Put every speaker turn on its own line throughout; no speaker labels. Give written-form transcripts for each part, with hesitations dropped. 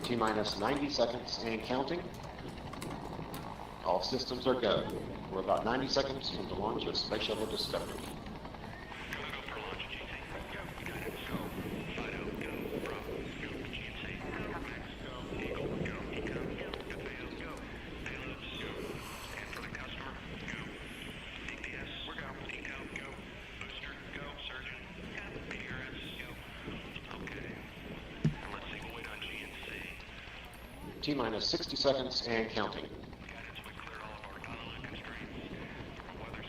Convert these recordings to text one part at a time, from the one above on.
T-minus 90 seconds and counting. All systems are go. We're about 90 seconds from the launch of Space Shuttle Discovery. T-minus 60 seconds and counting.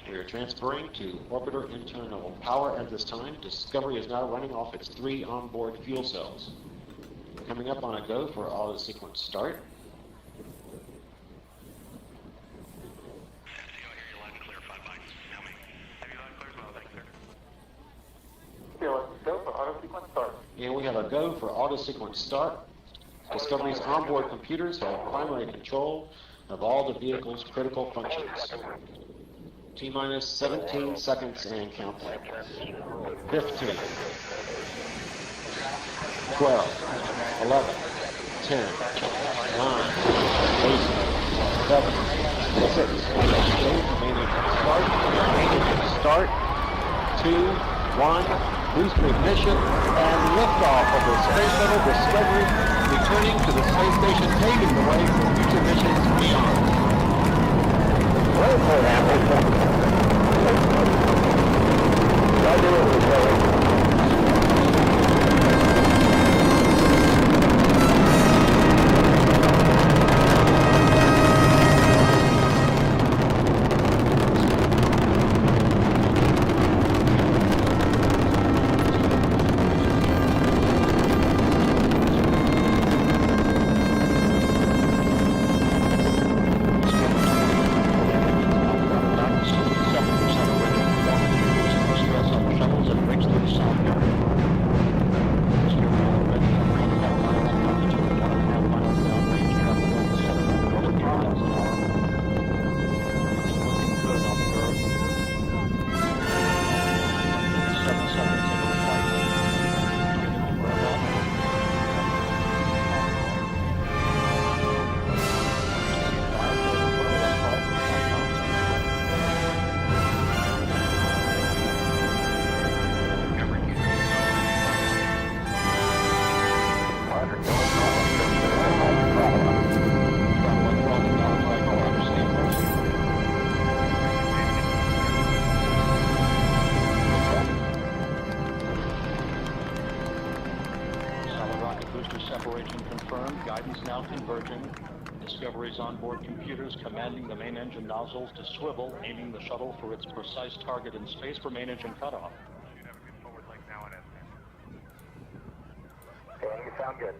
We are transferring to orbiter internal power at this time. Discovery is now running off its 3 onboard fuel cells. Coming up on a go for auto sequence start. And we have a go for auto sequence start. Discovery's onboard computers have primary control of all the vehicle's critical functions. T-minus 17 seconds and counting. 15, 12, 11, 10, 9, 8, 7, 6, start, 2, 1, booster ignition, and liftoff of the Space Shuttle Discovery, returning to the space station, paving the way for future missions beyond. Well,
Discovery's onboard computers commanding the main engine nozzles to swivel, aiming the shuttle for its precise target in space for main engine cutoff.
Should have a good forward link now and
Okay, you sound good.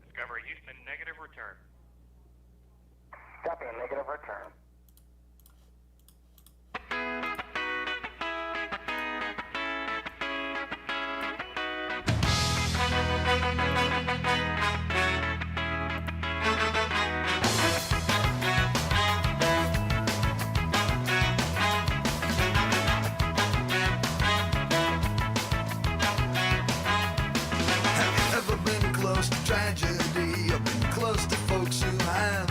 Discovery Houston, negative return.
Copy, negative return.
Tragedy, I've been close to folks who have.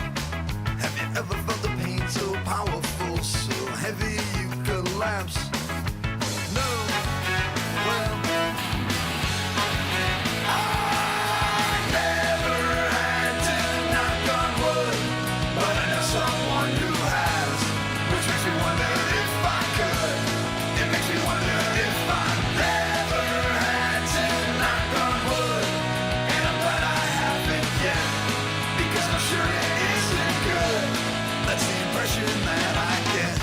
Have you ever felt the pain so powerful, so heavy you collapse? No, well, I never had to knock on wood, but I know someone who has, which makes me wonder if I could. It makes me wonder if I never had to knock on wood, and I'm glad I haven't yet, because I'm sure it isn't good. That's the impression that I get.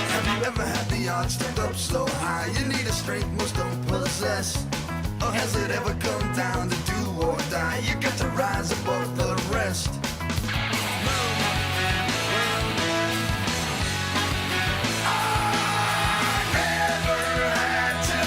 Have you ever had the odds stacked up so high you need a strength most don't possess? Or has it ever come down to do or die? You got to rise above the rest. No, well, I never had to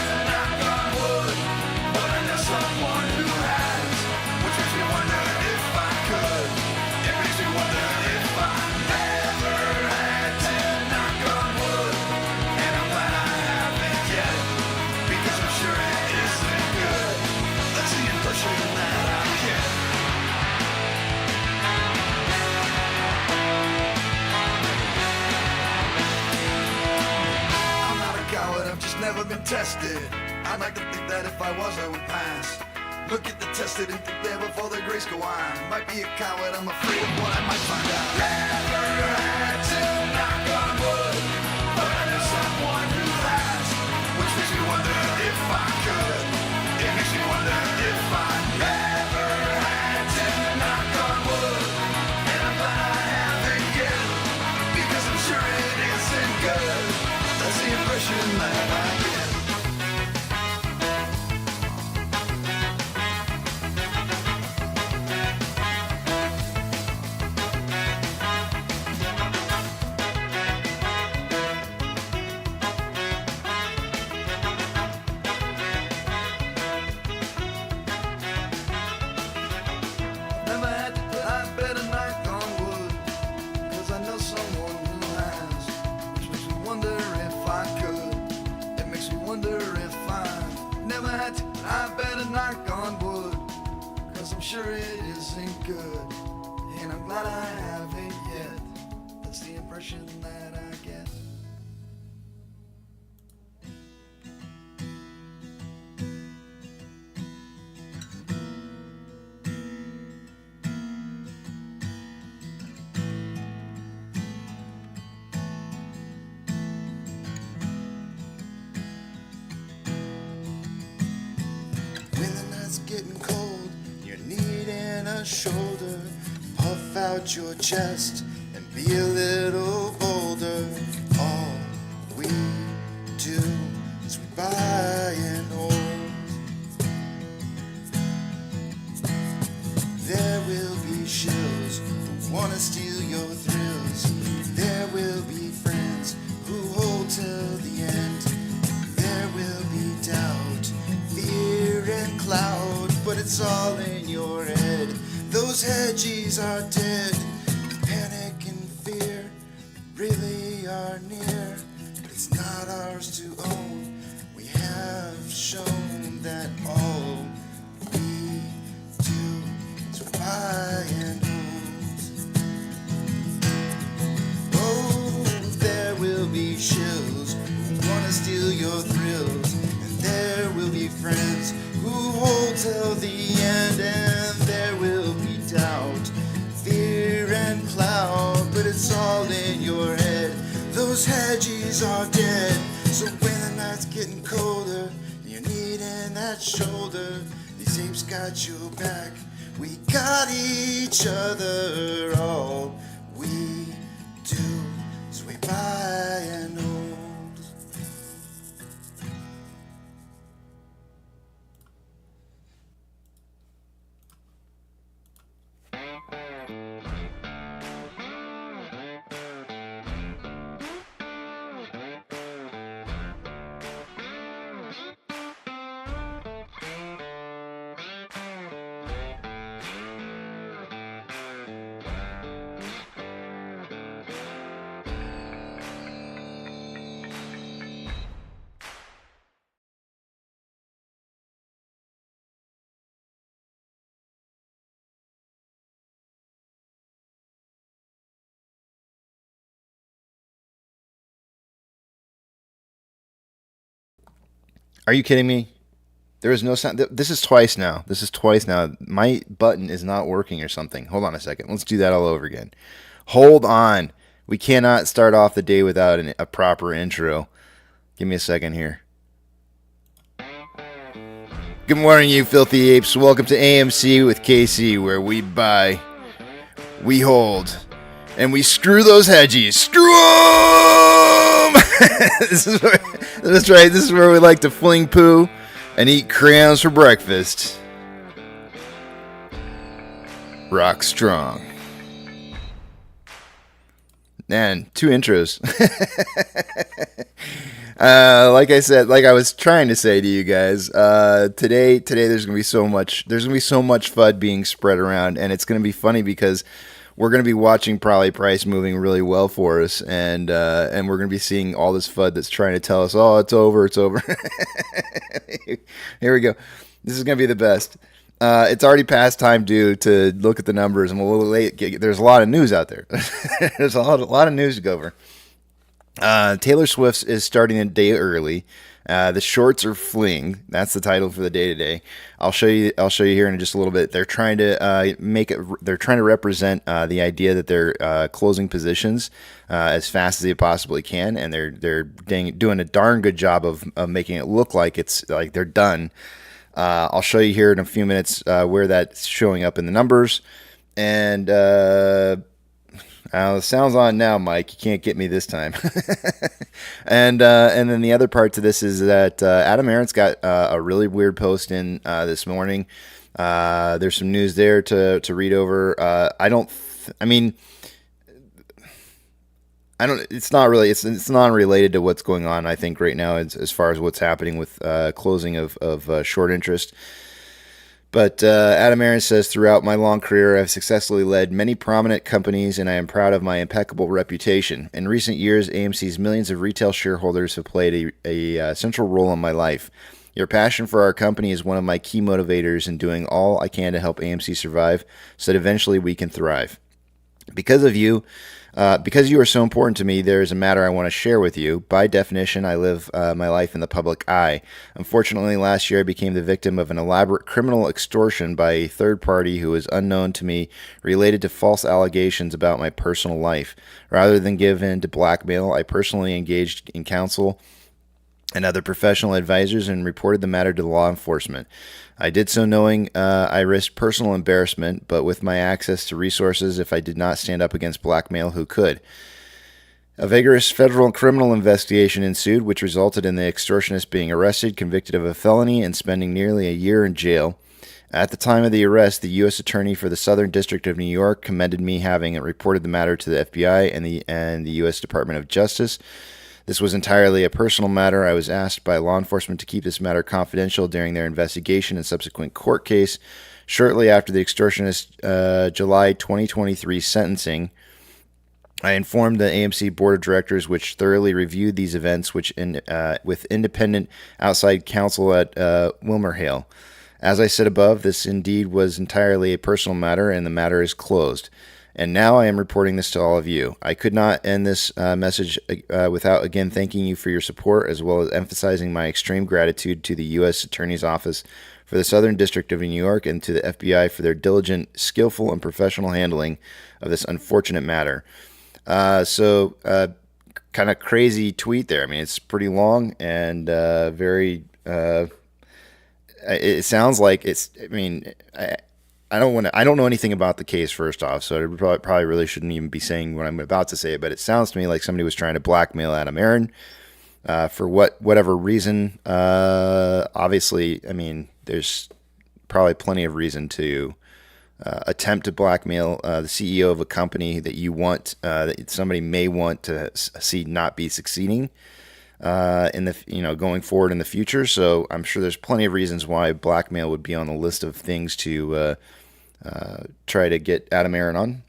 tested. I'd like to think that if I was, I would pass. Look at the tested and think there before the grace go on. Might be a coward, I'm afraid of what I might find out. Never had to knock on wood, but I know someone who has, which makes me wonder if I could. It makes me wonder if I never had to knock on wood, and I'm glad I haven't yet, because I'm sure it isn't good. That's the impression that I get. Never had to, but I better knock on wood, 'cause I know someone who has, which makes me wonder if I could. It makes me wonder if I never had to, but I better knock on wood, 'cause I'm sure it isn't good, and I'm glad I haven't yet. That's the impression that I get. When the night's getting cold, you're needing a shoulder. Puff out your chest and be a little bolder. All we do is we buy and hold. There will be shills who wanna steal your thrills. There will be friends who hold till the end. There will be doubt, fear and cloud, but it's all in your head. Those hedgies are dead. Panic and fear really are near, but it's not ours to own. We have shown that all we do is buy and hold. Oh, there will be shills who wanna steal your thrills, and there will be friends who hold till the end, and there will be doubt, fear and cloud, but it's all in your head. Those hedgies are dead. So when the night's getting colder, you're needing that shoulder. These apes got your back. We got each other. All we do is we buy and hold.
Are you kidding me? There is no sound. This is twice now. This is twice now. My button is not working or something. Hold on a second. Let's do that all over again. Hold on. We cannot start off the day without a proper intro. Give me a second here. Good morning, you filthy apes. Welcome to AMC with KC, where we buy, we hold, and we screw those hedgies. Screw them! That's right. This is where we like to fling poo and eat crayons for breakfast. Rock strong. Man, 2 intros. Like I said, like I was trying to say to you guys, today there's gonna be so much FUD being spread around, and it's gonna be funny because we're gonna be watching probably price moving really well for us, and we're gonna be seeing all this FUD that's trying to tell us, oh, it's over. Here we go. This is gonna be the best. It's already past time due to look at the numbers. I'm a little late. There's a lot of news out there. There's a lot of news to go over. Taylor Swift is starting a day early. The shorts are fleeing. That's the title for the day today. I'll show you here in just a little bit. They're trying to They're trying to represent the idea that they're closing positions as fast as they possibly can, and they're doing a darn good job of making it look like it's like they're done. I'll show you here in a few minutes where that's showing up in the numbers. And the sound's on now, Mike. You can't get me this time. And then the other part to this is that Adam Arendt's got a really weird post in this morning. There's some news there to read over. It's not really. It's non-related to what's going on. I think right now, as far as what's happening with closing of short interest. But Adam Arendt says, throughout my long career, I've successfully led many prominent companies, and I am proud of my impeccable reputation. In recent years, AMC's millions of retail shareholders have played a central role in my life. Your passion for our company is one of my key motivators in doing all I can to help AMC survive so that eventually we can thrive. Because you are so important to me, there is a matter I want to share with you. By definition, I live my life in the public eye. Unfortunately, last year I became the victim of an elaborate criminal extortion by a third party who is unknown to me, related to false allegations about my personal life. Rather than give in to blackmail, I personally engaged in counsel and other professional advisors and reported the matter to law enforcement. I did so knowing I risked personal embarrassment, but with my access to resources, if I did not stand up against blackmail, who could? A vigorous federal criminal investigation ensued, which resulted in the extortionist being arrested, convicted of a felony, and spending nearly a year in jail. At the time of the arrest, the U.S. Attorney for the Southern District of New York commended me having reported the matter to the FBI and the U.S. Department of Justice. This was entirely a personal matter. I was asked by law enforcement to keep this matter confidential during their investigation and subsequent court case. Shortly after the extortionist July 2023 sentencing, I informed the AMC Board of Directors, which thoroughly reviewed these events with independent outside counsel at WilmerHale. As I said above, this indeed was entirely a personal matter, and the matter is closed. And now I am reporting this to all of you. I could not end this message without again thanking you for your support, as well as emphasizing my extreme gratitude to the U.S. Attorney's Office for the Southern District of New York and to the FBI for their diligent, skillful, and professional handling of this unfortunate matter. So kind of crazy tweet there. I mean, it's pretty long and very... it sounds like it's... I mean... I don't know anything about the case, first off, so I probably really shouldn't even be saying what I'm about to say, but it sounds to me like somebody was trying to blackmail Adam Arendt for whatever reason. Obviously, I mean, there's probably plenty of reason to attempt to blackmail the CEO of a company that you want, that somebody may want to see not be succeeding in the going forward in the future. So I'm sure there's plenty of reasons why blackmail would be on the list of things to try to get Adam Arendt on.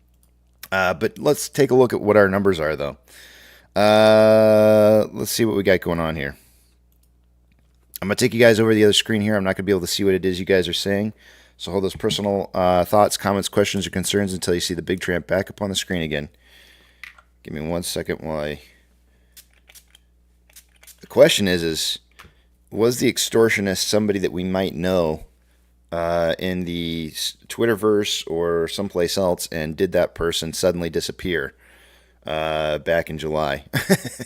But let's take a look at what our numbers are, though. Let's see what we got going on here. I'm going to take you guys over the other screen here. I'm not going to be able to see what it is you guys are saying. So hold those personal thoughts, comments, questions, or concerns until you see the big tramp back up on the screen again. Give me 1 second while I... The question is was the extortionist somebody that we might know in the Twitterverse or someplace else, and did that person suddenly disappear back in July?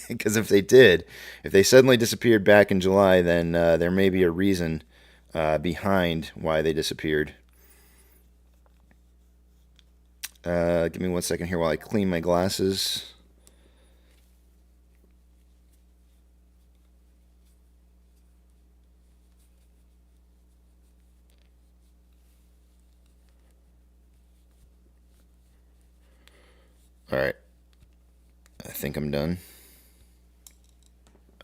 Because if they suddenly disappeared back in July, then there may be a reason behind why they disappeared. Give me 1 second here while I clean my glasses. All right, I think I'm done.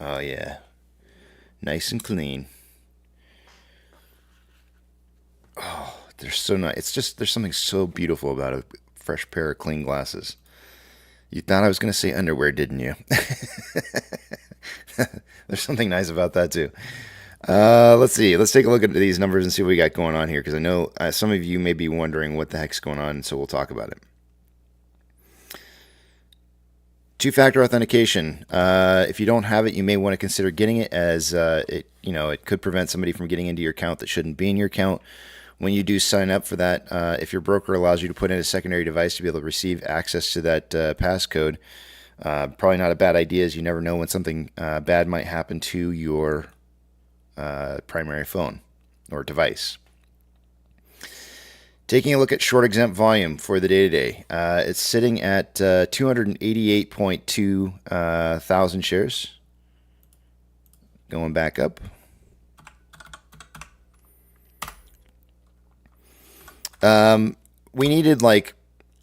Oh yeah, nice and clean. Oh, they're so nice. It's just, there's something so beautiful about a fresh pair of clean glasses. You thought I was going to say underwear, didn't you? There's something nice about that too. Let's see. Let's take a look at these numbers and see what we got going on here, because I know some of you may be wondering what the heck's going on, so we'll talk about it. Two-factor authentication. If you don't have it, you may want to consider getting it, as it could prevent somebody from getting into your account that shouldn't be in your account. When you do sign up for that, if your broker allows you to put in a secondary device to be able to receive access to that passcode, probably not a bad idea, as you never know when something bad might happen to your primary phone or device. Taking a look at short exempt volume for the day-to-day, it's sitting at 288.2 thousand shares. Going back up. We needed I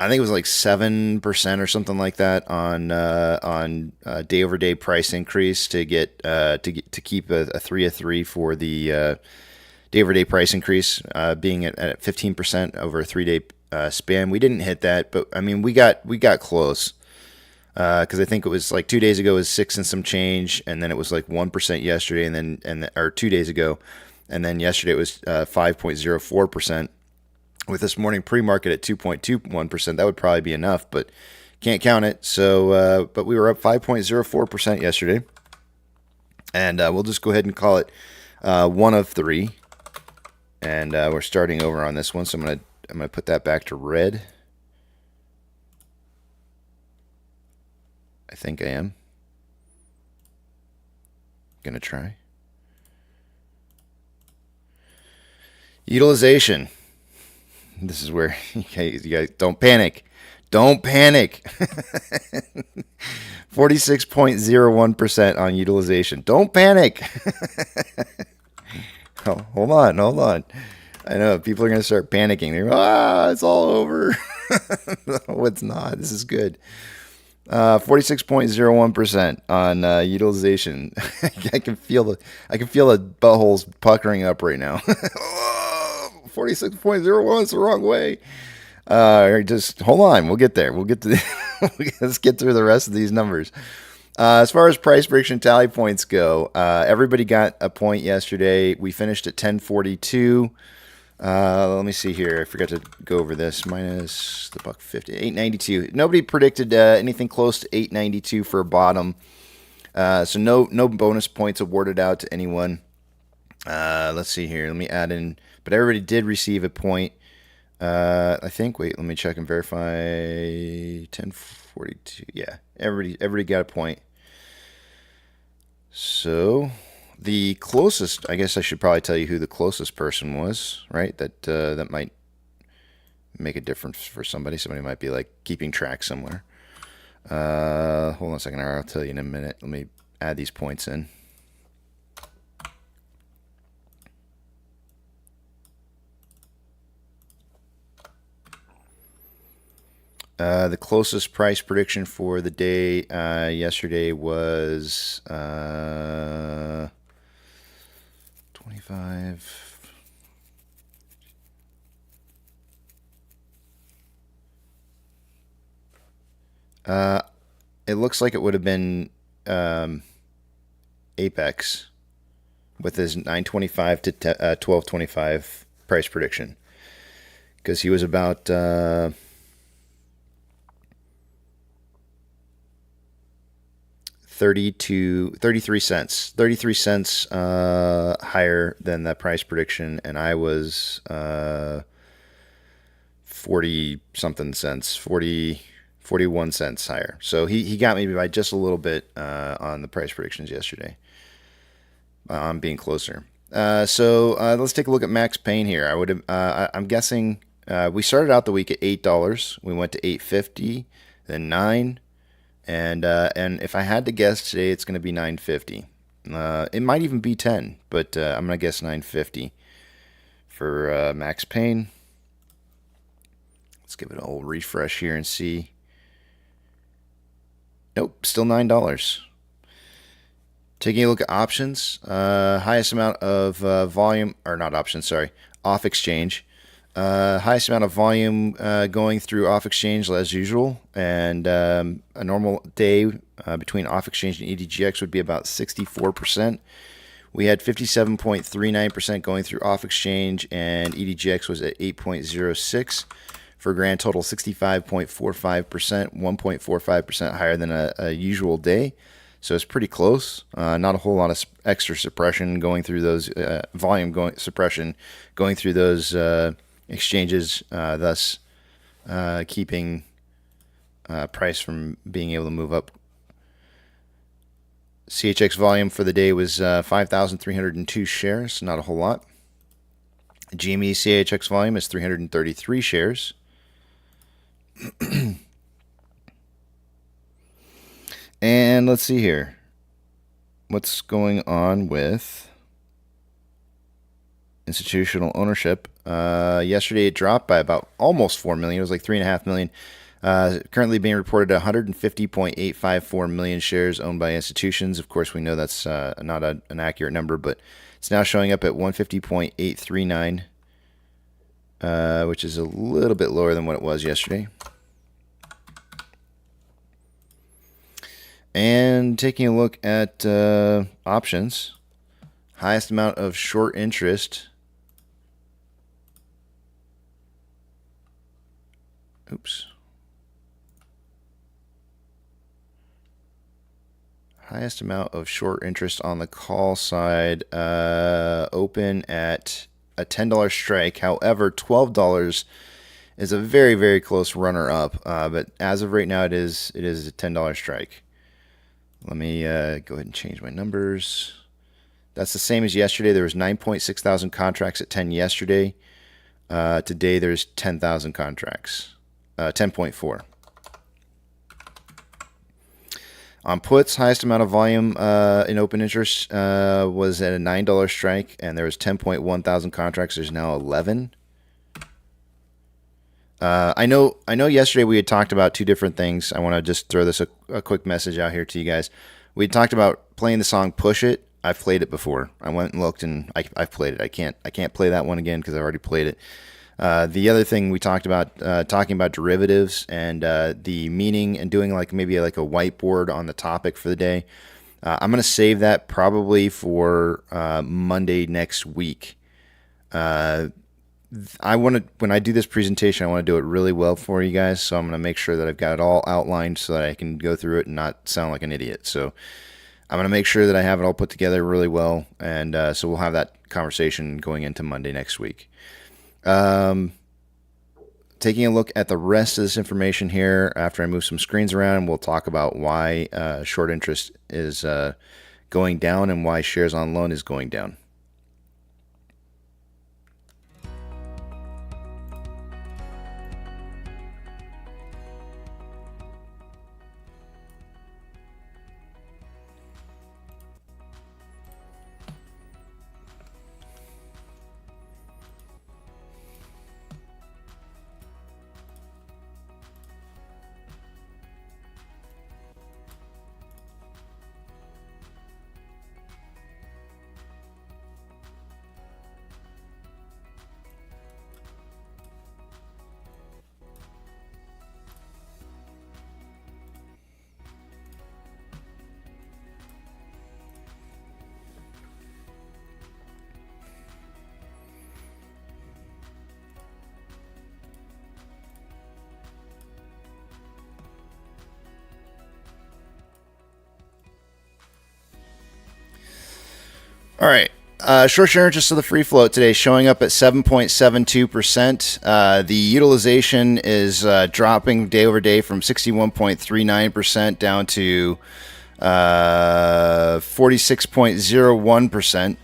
think it was 7% or something like that on day-over-day price increase to get to keep a 3 of 3 for the day-over-day price increase, being at 15% over a 3-day span. We didn't hit that, but I mean we got close, because I think it was 2 days ago it was 6 and some change, and then it was 1% yesterday, or 2 days ago, and then yesterday it was 5.04%. With this morning pre-market at 2.21%, that would probably be enough, but can't count it. So, but we were up 5.04% yesterday, and we'll just go ahead and call it 1 of 3. And we're starting over on this one, so I'm gonna put that back to red. I think I am. Gonna try. Utilization. This is where you guys don't panic. Don't panic. 46.01% on utilization. Don't panic. Oh, hold on. I know people are going to start panicking. They're it's all over. No, it's not. This is good. 46.01% on utilization. I can feel the buttholes puckering up right now. 46.01 is the wrong way. Just hold on. We'll get there. We'll get to let's get through the rest of these numbers. As far as price prediction tally points go, everybody got a point yesterday. We finished at 1042. Let me see here. I forgot to go over this. Minus the $1.50, 892. Nobody predicted anything close to 892 for a bottom. So no bonus points awarded out to anyone. Let's see here. Let me add in. But everybody did receive a point. I think. Wait, let me check and verify. 1042. Yeah, everybody got a point. So the closest, I guess I should probably tell you who the closest person was, right? That might make a difference for somebody. Somebody might be keeping track somewhere. Hold on a second. I'll tell you in a minute. Let me add these points in. The closest price prediction for the day yesterday was 25. It looks like it would have been Apex with his 925 to 1225 price prediction, because he was about 33 cents higher than that price prediction, and I was 40 something cents, 41 cents higher. So he got me by just a little bit on the price predictions yesterday. I'm being closer. So let's take a look at Max Payne here. I'm guessing we started out the week at $8. We went to $8.50, then $9. And if I had to guess today, it's going to be $9.50. It might even be $10, but I'm going to guess $9.50 for Max Payne. Let's give it a whole refresh here and see. Nope, still $9. Taking a look at options, highest amount of volume, or not options, sorry, off exchange. Highest amount of volume going through off exchange as usual, and a normal day between off exchange and EDGX would be about 64%. We had 57.39% going through off exchange, and EDGX was at 8.06. for a grand total 65.45%, 1.45% higher than a usual day. So it's pretty close. Not a whole lot of extra suppression going through those, suppression going through those exchanges, thus keeping price from being able to move up. CHX volume for the day was 5,302 shares, not a whole lot. GME CHX volume is 333 shares. And let's see here. What's going on with institutional ownership? Yesterday it dropped by about almost 4 million. It was like 3.5 million. Currently being reported 150.854 million shares owned by institutions. Of course, we know that's not an accurate number, but it's now showing up at 150.839, which is a little bit lower than what it was yesterday. And taking a look at options, highest amount of short interest. Oops. Highest amount of short interest on the call side, open at a $10 strike. However, $12 is a very, very close runner-up. But as of right now, it is a $10 strike. Let me go ahead and change my numbers. That's the same as yesterday. There was 9.6 thousand contracts at 10 yesterday. Today there's 10,000 contracts, 10.4. On puts, highest amount of volume in open interest was at a $9 strike, and there was 10.1 thousand contracts. There's now 11. I know yesterday we had talked about two different things. I want to just throw this a quick message out here to you guys. We had talked about playing the song Push It. I've played it before. I went and looked, and I've played it. I can't play that one again because I've already played it. The other thing we talked about, talking about derivatives and the meaning and doing maybe a whiteboard on the topic for the day. I'm going to save that probably for Monday next week. When I do this presentation, I want to do it really well for you guys. So I'm going to make sure that I've got it all outlined so that I can go through it and not sound like an idiot. So I'm going to make sure that I have it all put together really well. And so we'll have that conversation going into Monday next week. Taking a look at the rest of this information here after I move some screens around, we'll talk about why short interest is going down and why shares on loan is going down. All right. Short share interest of the free float today showing up at 7.72%. The utilization is dropping day over day from 61.39% down to 46.01%.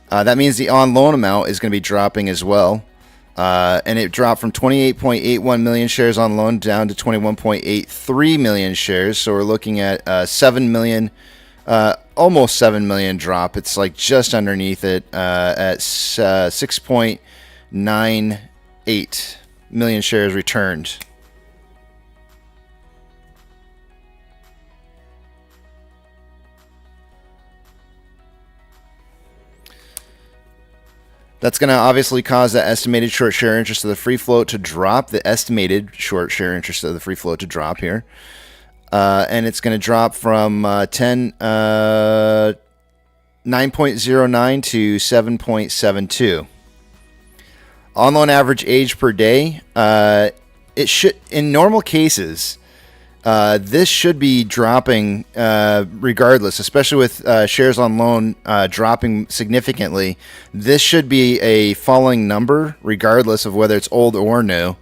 That means the on loan amount is going to be dropping as well. And it dropped from 28.81 million shares on loan down to 21.83 million shares. So we're looking at 7 million. Almost 7 million drop. It's just underneath it at 6.98 million shares returned. That's going to obviously cause the estimated short share interest of the free float to drop, the estimated short share interest of the free float to drop here. And it's going to drop from 9.09 to 7.72. On loan average age per day it should, in normal cases, this should be dropping regardless, especially with shares on loan dropping significantly. This should be a falling number regardless of whether it's old or new.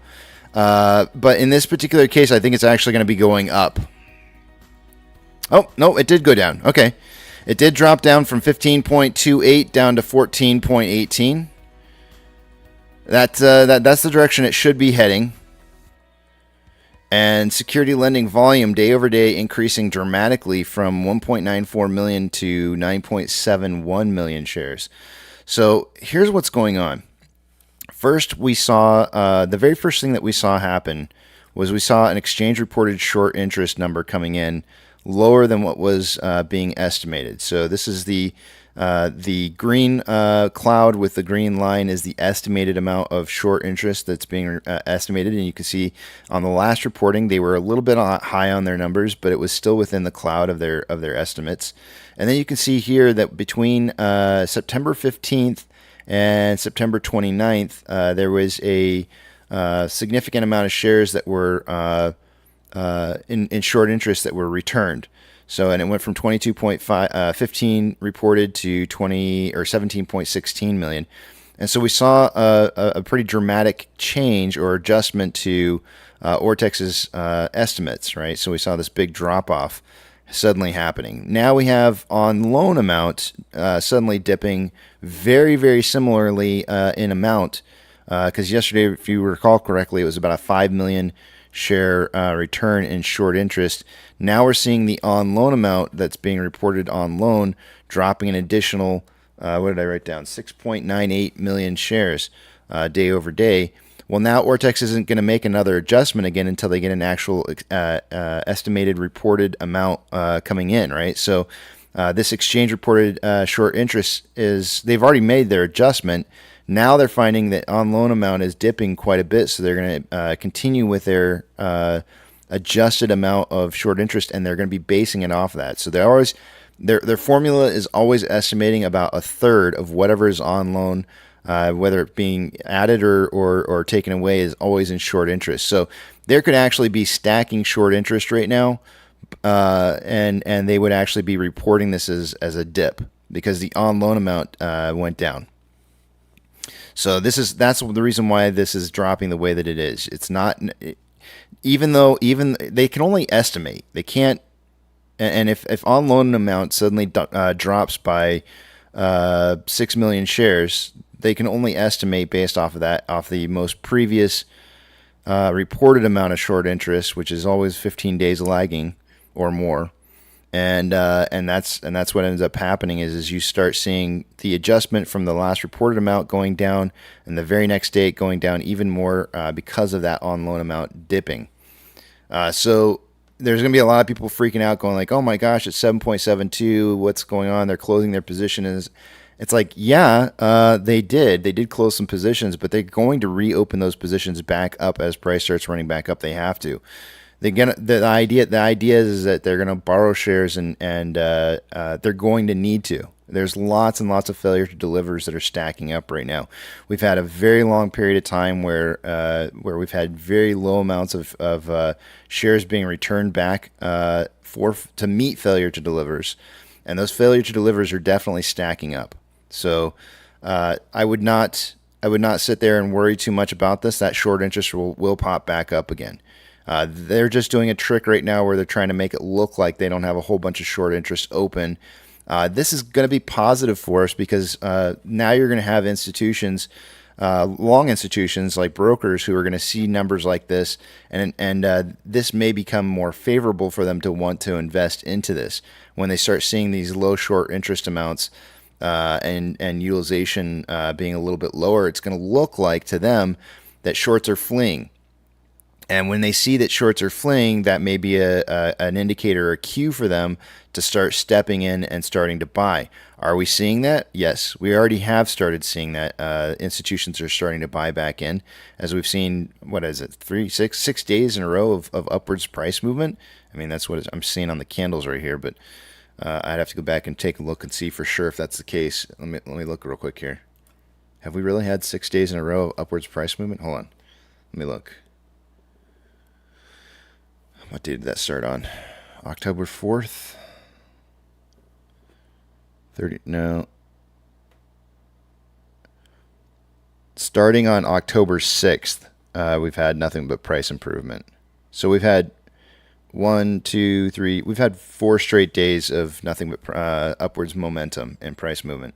But in this particular case, I think it's actually going to be going up. Oh, no, it did go down. Okay. It did drop down from 15.28 down to 14.18. That's the direction it should be heading. And security lending volume day over day increasing dramatically from 1.94 million to 9.71 million shares. So here's what's going on. First, we saw the very first thing that we saw happen was we saw an exchange reported short interest number coming in lower than what was being estimated. So this is the green cloud with the green line is the estimated amount of short interest that's being estimated. And you can see on the last reporting, they were a little bit high on their numbers, but it was still within the cloud of their estimates. And then you can see here that between September 15th and September 29th, there was a significant amount of shares that were in short interest that were returned. So, and it went from 22.15 reported to 20 or 17.16 million. And so we saw a pretty dramatic change or adjustment to Ortex's estimates, right? So we saw this big drop off suddenly happening. Now we have on loan amount suddenly dipping very, very similarly in amount. Because yesterday, if you recall correctly, it was about a 5 million share return in short interest. Now we're seeing the on loan amount that's being reported on loan dropping an additional, what did I write down? 6.98 million shares day over day. Well, now Ortex isn't going to make another adjustment again until they get an actual estimated reported amount coming in, right? So this exchange reported short interest they've already made their adjustment. Now they're finding that on loan amount is dipping quite a bit, so they're going to continue with their adjusted amount of short interest, and they're going to be basing it off of that. So they're always their formula is always estimating about a third of whatever is on loan, whether it being added or taken away, is always in short interest. So there could actually be stacking short interest right now, and they would actually be reporting this as a dip because the on loan amount went down. So that's the reason why this is dropping the way that it is. It's not, even they can only estimate. They can't, and if on loan amount suddenly drops by 6 million shares, they can only estimate based off of that, off the most previous reported amount of short interest, which is always 15 days lagging or more. And that's what ends up happening is you start seeing the adjustment from the last reported amount going down, and the very next day going down even more because of that on loan amount dipping. So there's going to be a lot of people freaking out, going like, "Oh my gosh, it's 7.72. What's going on? They're closing their position." It's like, yeah, they did close some positions, but they're going to reopen those positions back up as price starts running back up. They have to. The idea is that they're going to borrow shares and they're going to need to. There's lots and lots of failure to delivers that are stacking up right now. We've had a very long period of time where we've had very low amounts of shares being returned back to meet failure to delivers, and those failure to delivers are definitely stacking up. So I would not sit there and worry too much about this. That short interest will pop back up again. They're just doing a trick right now where they're trying to make it look like they don't have a whole bunch of short interest open. This is going to be positive for us because now you're going to have institutions, long institutions like brokers, who are going to see numbers like this, and this may become more favorable for them to want to invest into this when they start seeing these low short interest amounts and utilization being a little bit lower. It's going to look like to them that shorts are fleeing. And when they see that shorts are fleeing, that may be an indicator or a cue for them to start stepping in and starting to buy. Are we seeing that? Yes, we already have started seeing that. Institutions are starting to buy back in, as we've seen, 6 days in a row of upwards price movement. I mean, that's what I'm seeing on the candles right here, but I'd have to go back and take a look and see for sure if that's the case. Let me look real quick here. Have we really had 6 days in a row of upwards price movement? Hold on. Let me look. What day did that start on? October 4th? 30, no. Starting on October 6th, we've had nothing but price improvement. So we've had 1, 2, 3, we've had 4 straight days of nothing but upwards momentum and price movement.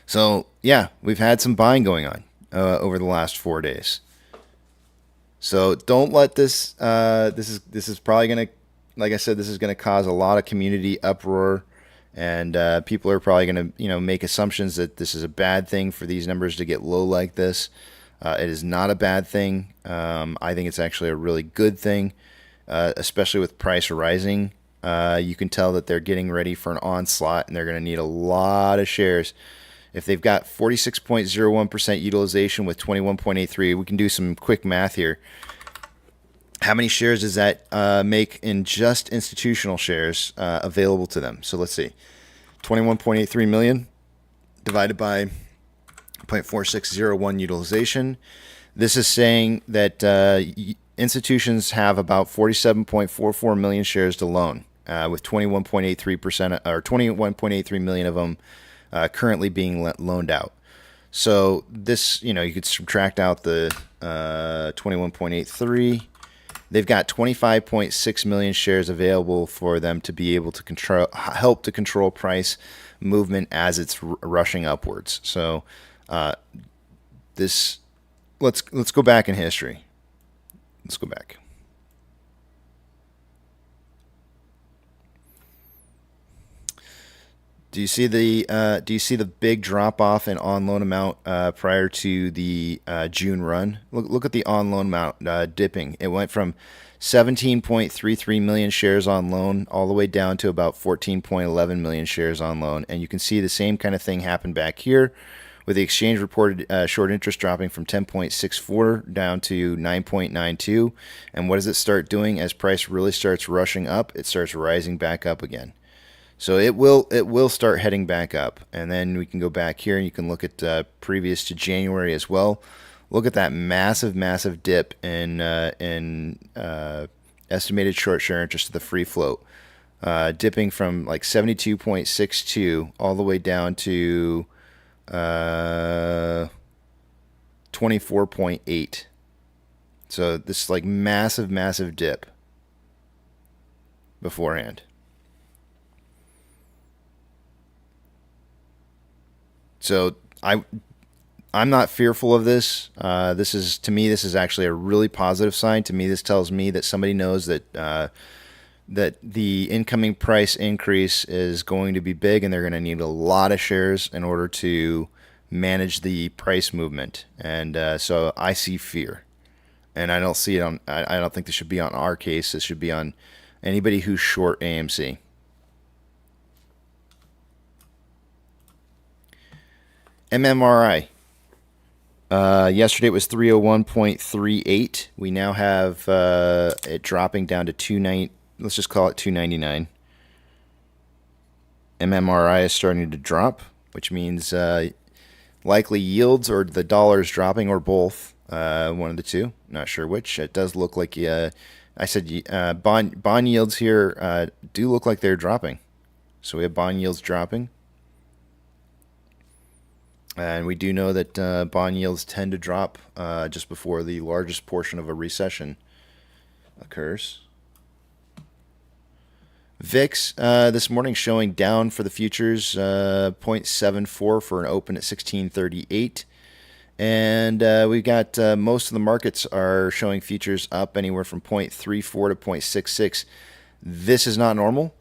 So yeah, we've had some buying going on over the last 4 days. So don't let this. This is probably gonna, like I said, this is gonna cause a lot of community uproar, and people are probably gonna make assumptions that this is a bad thing for these numbers to get low like this. It is not a bad thing. I think it's actually a really good thing, especially with price rising. You can tell that they're getting ready for an onslaught, and they're going to need a lot of shares. If they've got 46.01% utilization with 21.83, we can do some quick math here. How many shares does that make in just institutional shares available to them? So let's see. 21.83 million divided by 0.4601 utilization. This is saying that institutions have about 47.44 million shares to loan, with 21.83% or 21.83 million of them currently being loaned out. So this, you could subtract out the 21.83. They've got 25.6 million shares available for them to be able to help to control price movement as it's rushing upwards. So let's go back in history. Let's go back. Do you see the big drop off in on loan amount prior to the June run? Look at the on loan amount dipping. It went from 17.33 million shares on loan all the way down to about 14.11 million shares on loan, and you can see the same kind of thing happen back here, with the exchange reported short interest dropping from 10.64 down to 9.92. And what does it start doing as price really starts rushing up? It starts rising back up again. So it will start heading back up, and then we can go back here and you can look at previous to January as well. Look at that massive dip in estimated short share interest to the free float, dipping from like 72.62 all the way down to 24.8. So this is like massive dip beforehand. So I'm not fearful of this. This is actually a really positive sign. To me, this tells me that somebody knows that that the incoming price increase is going to be big, and they're going to need a lot of shares in order to manage the price movement. And so I see fear, and I don't see it on. I don't think this should be on our case. This should be on anybody who's short AMC. MMRI. Yesterday it was 301.38. We now have it dropping down to 290. Let's just call it 299. MMRI is starting to drop, which means likely yields or the dollar is dropping, or both. One of the two. Not sure which. It does look like I said bond yields here do look like they're dropping. So we have bond yields dropping. And we do know that bond yields tend to drop just before the largest portion of a recession occurs. VIX this morning showing down for the futures, 0.74 for an open at 1638. And we've got most of the markets are showing futures up anywhere from 0.34 to 0.66. This is not normal.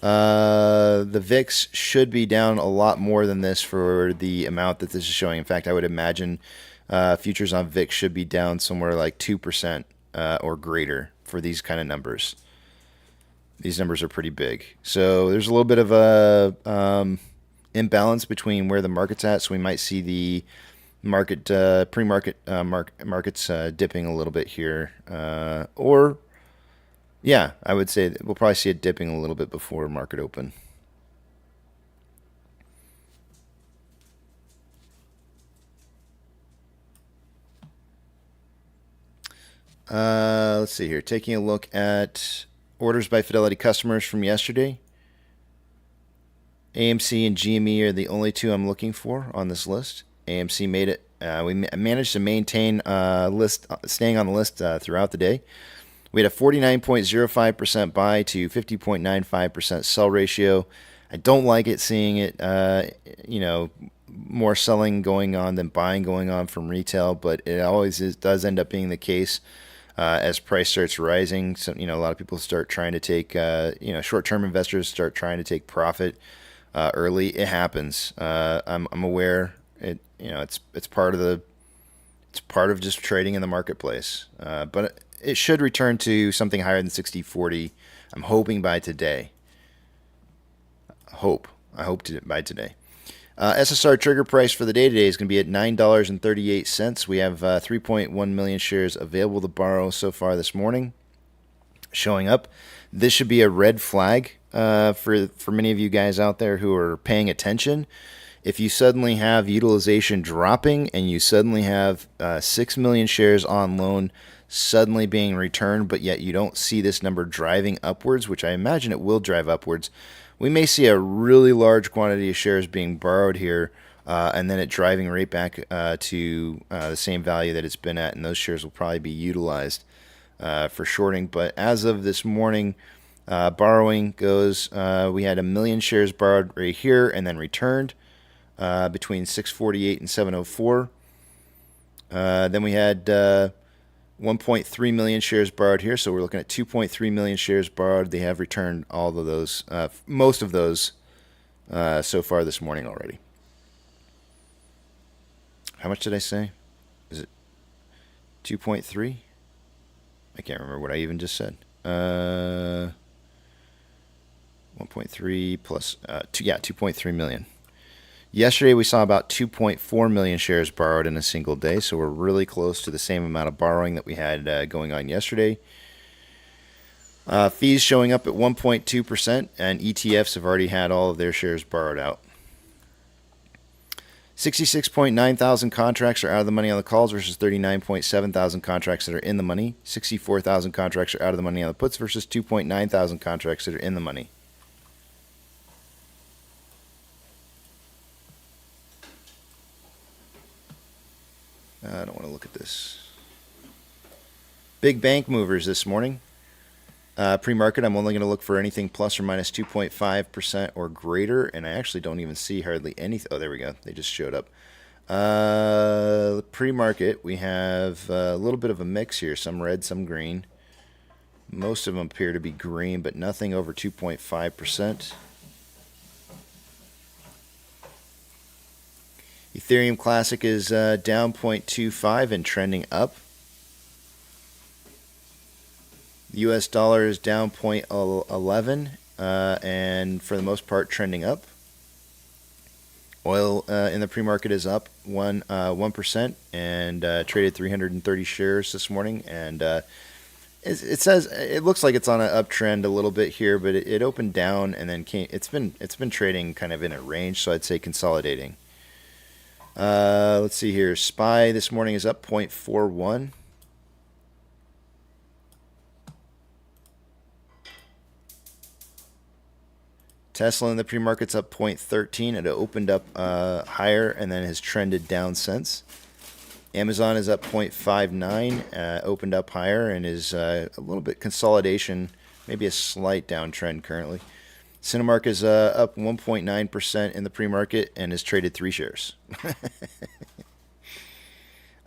The VIX should be down a lot more than this for the amount that this is showing. In fact, I would imagine futures on VIX should be down somewhere like 2% or greater for these kind of numbers. These numbers are pretty big. So there's a little bit of a imbalance between where the market's at. So we might see the market pre-market markets dipping a little bit here, or yeah, I would say we'll probably see it dipping a little bit before market open. Let's see here. Taking a look at orders by Fidelity customers from yesterday. AMC and GME are the only two I'm looking for on this list. AMC made it. We managed to maintain staying on the list throughout the day. We had a 49.05% buy to 50.95% sell ratio. I don't like it seeing it, more selling going on than buying going on from retail, but it always does end up being the case as price starts rising. So, a lot of people start trying to take, short-term investors start trying to take profit early. It happens. I'm aware. It's part of just trading in the marketplace. But it should return to something higher than 60-40. I'm hoping by today. I hope by today. SSR trigger price for the day today is going to be at $9.38. We have 3.1 million shares available to borrow so far this morning. Showing up. This should be a red flag for many of you guys out there who are paying attention. If you suddenly have utilization dropping and you suddenly have 6 million shares on loan suddenly being returned, but yet you don't see this number driving upwards, which I imagine it will drive upwards, we may see a really large quantity of shares being borrowed here and then it driving right back to the same value that it's been at, and those shares will probably be utilized for shorting. But as of this morning, borrowing goes, we had 1 million shares borrowed right here and then returned between 6:48 and 7:04. Then we had 1.3 million shares borrowed here, so we're looking at 2.3 million shares borrowed. They have returned all of those, most of those, so far this morning already. How much did I say? Is it 2.3? I can't remember what I even just said. 1.3 plus 2.3 million. Yesterday we saw about 2.4 million shares borrowed in a single day, so we're really close to the same amount of borrowing that we had going on yesterday. Fees showing up at 1.2%, and ETFs have already had all of their shares borrowed out. 66.9 thousand contracts are out of the money on the calls versus 39.7 thousand contracts that are in the money. 64,000 contracts are out of the money on the puts versus 2.9 thousand contracts that are in the money. I don't want to look at this. Big bank movers this morning. Pre-market, I'm only going to look for anything plus or minus 2.5% or greater, and I actually don't even see hardly anything. Oh, there we go. They just showed up. Pre-market, we have a little bit of a mix here. Some red, some green. Most of them appear to be green, but nothing over 2.5%. Ethereum Classic is down 0.25 and trending up. The US dollar is down 0.11 and for the most part trending up. Oil in the pre-market is up 1% and traded 330 shares this morning. And it says it looks like it's on an uptrend a little bit here, but it opened down and then came. It's been trading kind of in a range, so I'd say consolidating. Let's see here. SPY this morning is up 0.41. Tesla in the pre-market's up 0.13. It opened up higher and then has trended down since. Amazon is up 0.59, opened up higher and is a little bit consolidation, maybe a slight downtrend currently. Cinemark is up 1.9% in the pre-market and has traded 3 shares.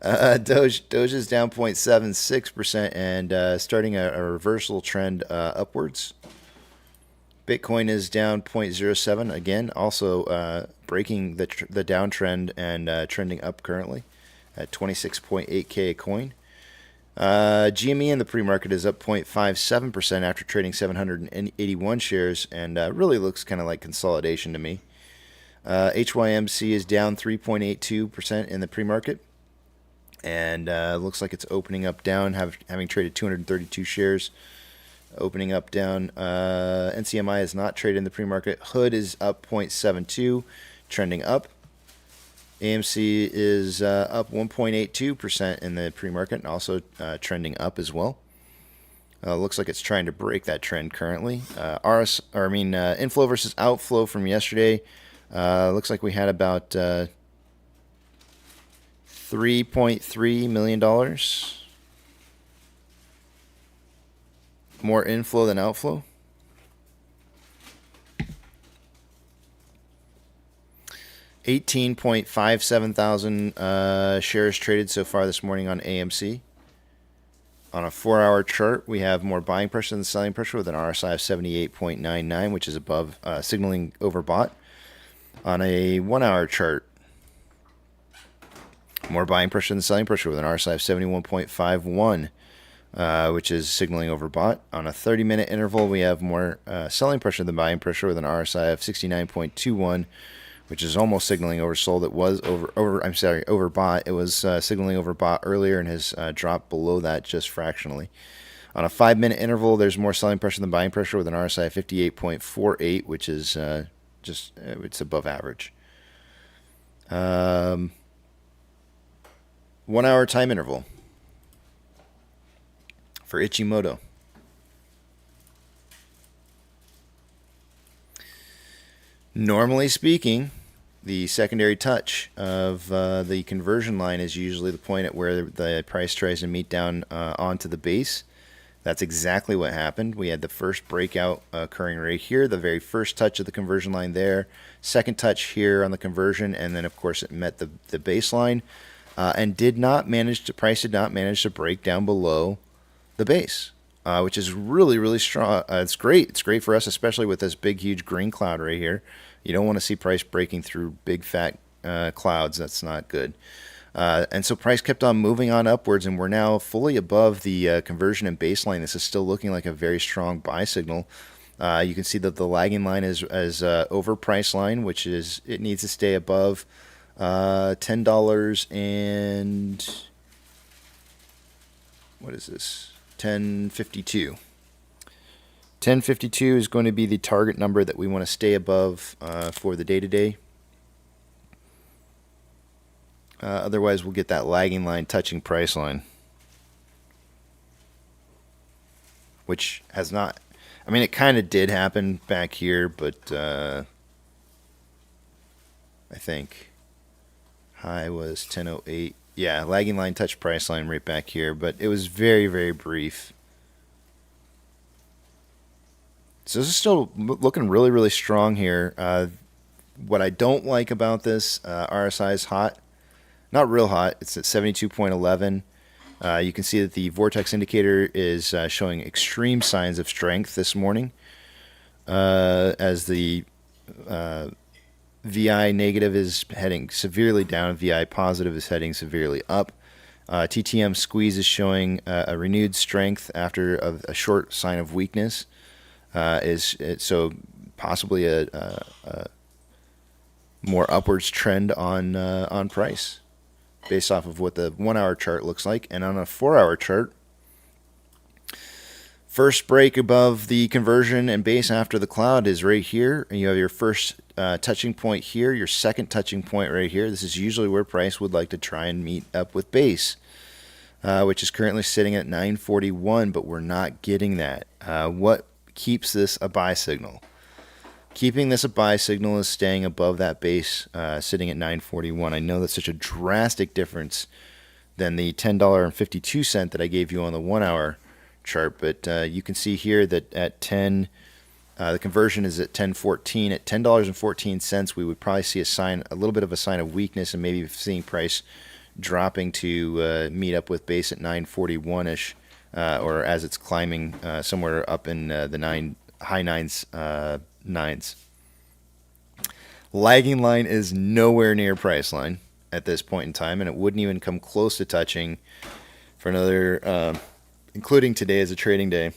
Doge is down 0.76% and starting a reversal trend upwards. Bitcoin is down 0.07, again, also breaking the downtrend and trending up currently at 26.8K a coin. GME in the pre-market is up 0.57% after trading 781 shares and really looks kind of like consolidation to me. HYMC is down 3.82% in the pre-market and looks like it's opening up down, having traded 232 shares. Opening up down. NCMI is not traded in the pre-market. Hood is up 0.72, trending up. AMC is up 1.82% in the pre-market and also trending up as well. Looks like it's trying to break that trend currently. Inflow versus outflow from yesterday. Looks like we had about $3.3 million more inflow than outflow. $18.57 thousand shares traded so far this morning on AMC. On a 4-hour chart, we have more buying pressure than selling pressure with an RSI of 78.99, which is above, signaling overbought. On a 1-hour chart, more buying pressure than selling pressure with an RSI of 71.51, which is signaling overbought. On a 30-minute interval, we have more selling pressure than buying pressure with an RSI of 69.21, which is almost signaling oversold. It was overbought. It was signaling overbought earlier and has dropped below that just fractionally. On a 5-minute interval, there's more selling pressure than buying pressure with an RSI of 58.48, which is it's above average. 1-hour time interval for Ichimoto. Normally speaking, the secondary touch of the conversion line is usually the point at where the price tries to meet down onto the base. That's exactly what happened. We had the first breakout occurring right here, the very first touch of the conversion line there, second touch here on the conversion, and then of course it met the baseline and price did not manage to break down below the base. Which is really, really strong. It's great. It's great for us, especially with this big, huge green cloud right here. You don't want to see price breaking through big, fat clouds. That's not good. And so price kept on moving on upwards, and we're now fully above the conversion and baseline. This is still looking like a very strong buy signal. You can see that the lagging line is overpriced line, which is it needs to stay above $10 and what is this? 1052. 1052 is going to be the target number that we want to stay above for the day-to-day. Otherwise, we'll get that lagging line touching price line, which has not. I mean, it kind of did happen back here, but I think high was 1008. Yeah, lagging line touch price line right back here, but it was very, very brief. So this is still looking really, really strong here. What I don't like about this, RSI is hot. Not real hot. It's at 72.11. You can see that the vortex indicator is showing extreme signs of strength this morning as the VI negative is heading severely down. VI positive is heading severely up. TTM squeeze is showing a renewed strength after a short sign of weakness. So possibly a more upwards trend on price based off of what the 1-hour chart looks like. And on a 4-hour chart, first break above the conversion and base after the cloud is right here. And you have your first touching point here, your second touching point right here. This is usually where price would like to try and meet up with base, which is currently sitting at 941, but we're not getting that. What keeps this a buy signal? Keeping this a buy signal is staying above that base, sitting at 941. I know that's such a drastic difference than the $10.52 that I gave you on the 1-hour chart, but you can see here that at 10, the conversion is at 10.14. At $10.14, we would probably see a little bit of a sign of weakness, and maybe seeing price dropping to meet up with base at 941ish, or as it's climbing somewhere up in the high nines. Lagging line is nowhere near price line at this point in time, and it wouldn't even come close to touching for another, including today as a trading day.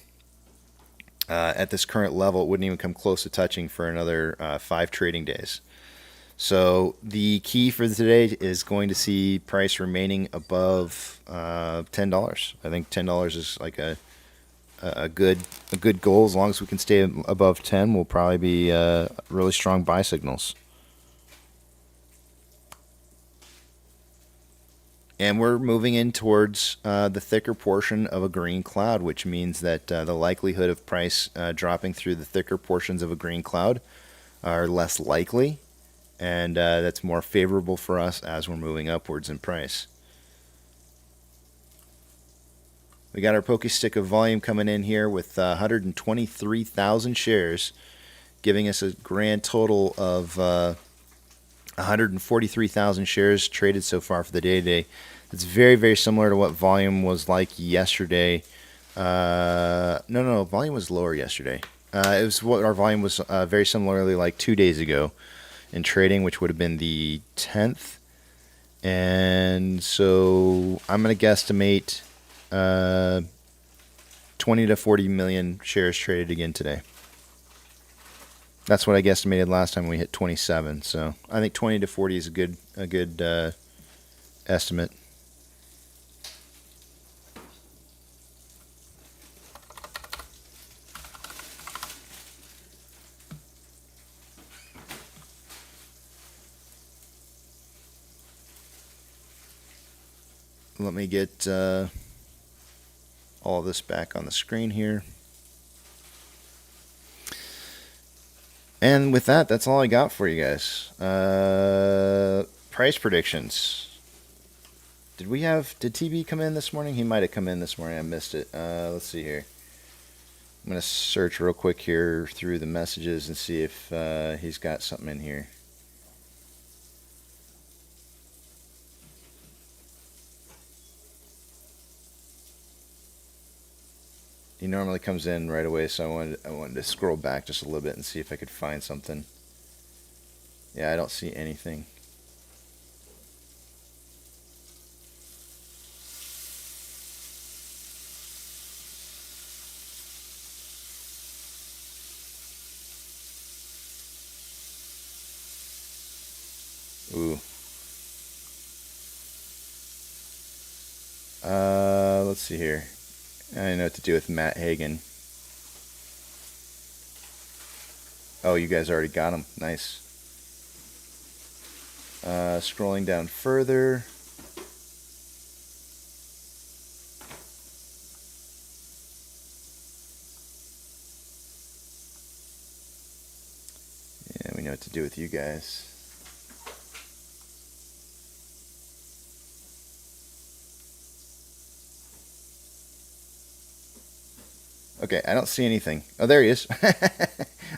At this current level, it wouldn't even come close to touching for another 5 trading days. So the key for today is going to see price remaining above $10. I think $10 is like a good goal. As long as we can stay above 10, will probably be really strong buy signals. And we're moving in towards the thicker portion of a green cloud, which means that the likelihood of price dropping through the thicker portions of a green cloud are less likely, and that's more favorable for us as we're moving upwards in price. We got our pokey stick of volume coming in here with 123,000 shares, giving us a grand total of 143,000 shares traded so far for the day today. It's very, very similar to what volume was like yesterday. No, volume was lower yesterday. It was what our volume was very similarly like 2 days ago in trading, which would have been the 10th. And so I'm going to guesstimate 20 to 40 million shares traded again today. That's what I guesstimated last time we hit 27. So I think 20 to 40 is a good estimate. Let me get all of this back on the screen here. And with that, that's all I got for you guys. Price predictions. Did TB come in this morning? He might have come in this morning. I missed it. Let's see here. I'm going to search real quick here through the messages and see if he's got something in here. He normally comes in right away, so I wanted to scroll back just a little bit and see if I could find something. Yeah, I don't see anything. Ooh. Let's see here. I don't know what to do with Matt Hagen. Oh, you guys already got him. Nice. Scrolling down further. Yeah, we know what to do with you guys. Okay, I don't see anything. Oh, there he is.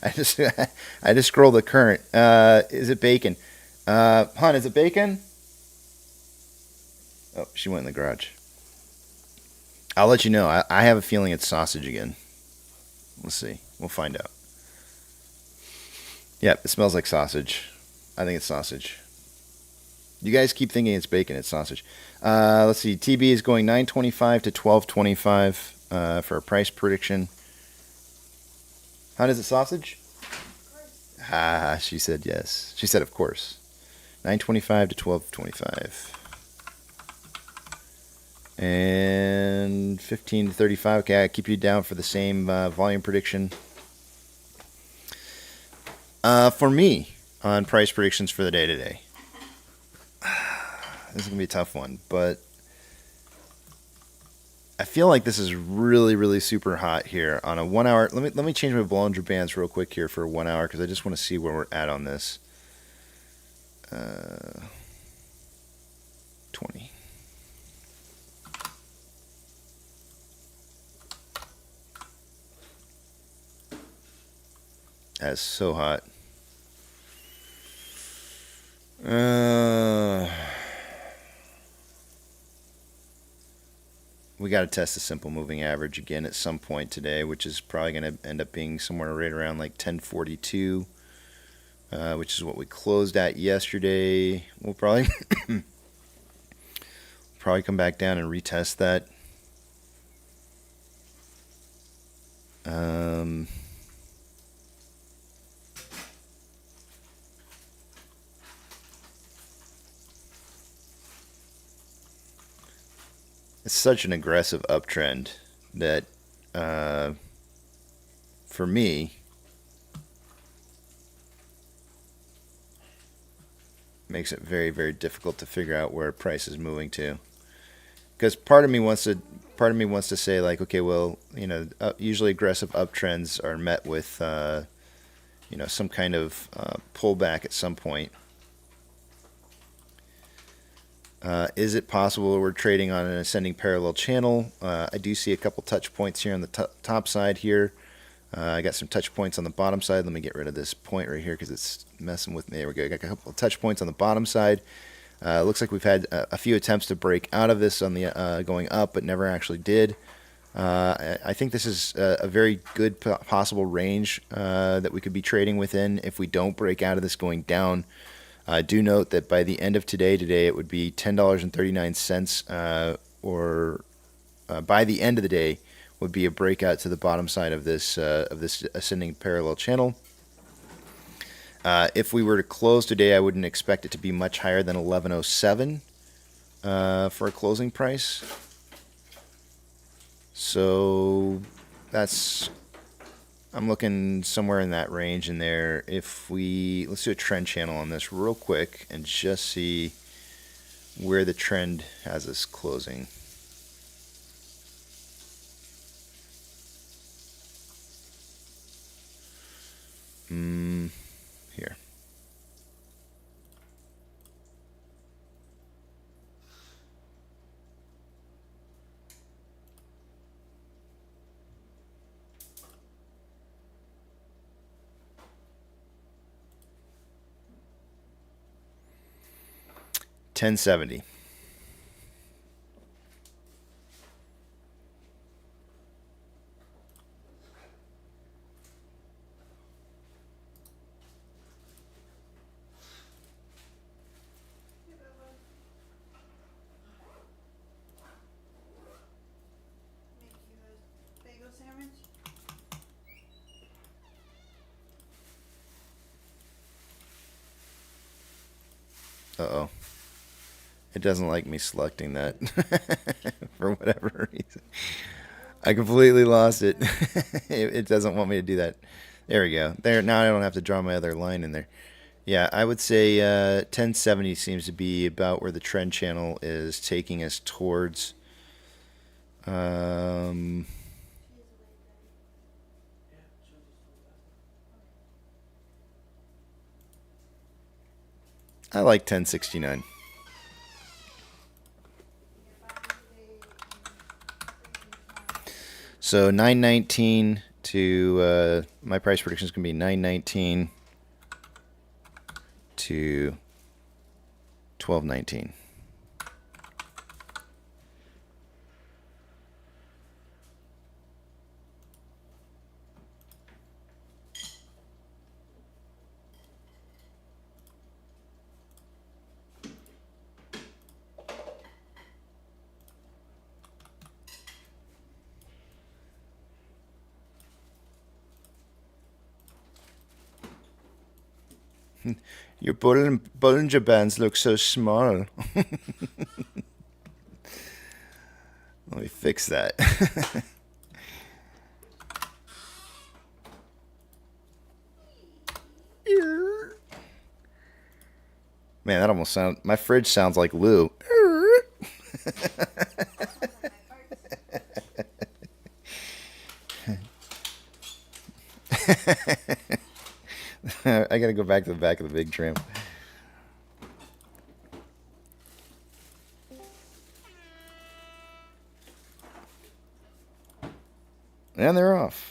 I just scrolled the current. Is it bacon? Hon, is it bacon? Oh, she went in the garage. I'll let you know. I have a feeling it's sausage again. We'll see. We'll find out. Yep, it smells like sausage. I think it's sausage. You guys keep thinking it's bacon. It's sausage. Let's see. TB is going 9.25 to 12.25. For a price prediction. How is it sausage? Ah, she said yes. She said of course. 9.25 to 12.25. And 15 to 35. Okay, I keep you down for the same volume prediction. For me, on price predictions for the day today. This is going to be a tough one, but I feel like this is really, really super hot here on a 1 hour. Let me change my Bollinger Bands real quick here for 1 hour because I just want to see where we're at on this. 20. That's so hot. We got to test the simple moving average again at some point today, which is probably going to end up being somewhere right around like 1042, which is what we closed at yesterday. We'll probably come back down and retest that. It's such an aggressive uptrend that, for me, makes it very, very difficult to figure out where price is moving to. because part of me wants to say like, okay, well, you know, usually aggressive uptrends are met with you know, some kind of pullback at some point. Is it possible we're trading on an ascending parallel channel? I do see a couple touch points here on the top side here. I got some touch points on the bottom side. Let me get rid of this point right here because it's messing with me. There we go. I got a couple of touch points on the bottom side. Looks like we've had a few attempts to break out of this on the going up, but never actually did. I think this is a very good possible range that we could be trading within if we don't break out of this going down. Do note that by the end of today it would be $10.39, or by the end of the day would be a breakout to the bottom side of this ascending parallel channel. If we were to close today, I wouldn't expect it to be much higher than 1107 for a closing price. So I'm looking somewhere in that range in there. Let's do a trend channel on this real quick and just see where the trend has us closing. Here. $10.70. Uh-oh. It doesn't like me selecting that for whatever reason. I completely lost it. It doesn't want me to do that. There we go. There, now I don't have to draw my other line in there. Yeah, I would say 1070 seems to be about where the trend channel is taking us towards. I like 1069. So 919 to my price prediction is going to be 919 to 1219. Your Bollinger Bands look so small. Let me fix that. Man, that almost sounds... My fridge sounds like Lou. I gotta go back to the back of the big trim. And they're off.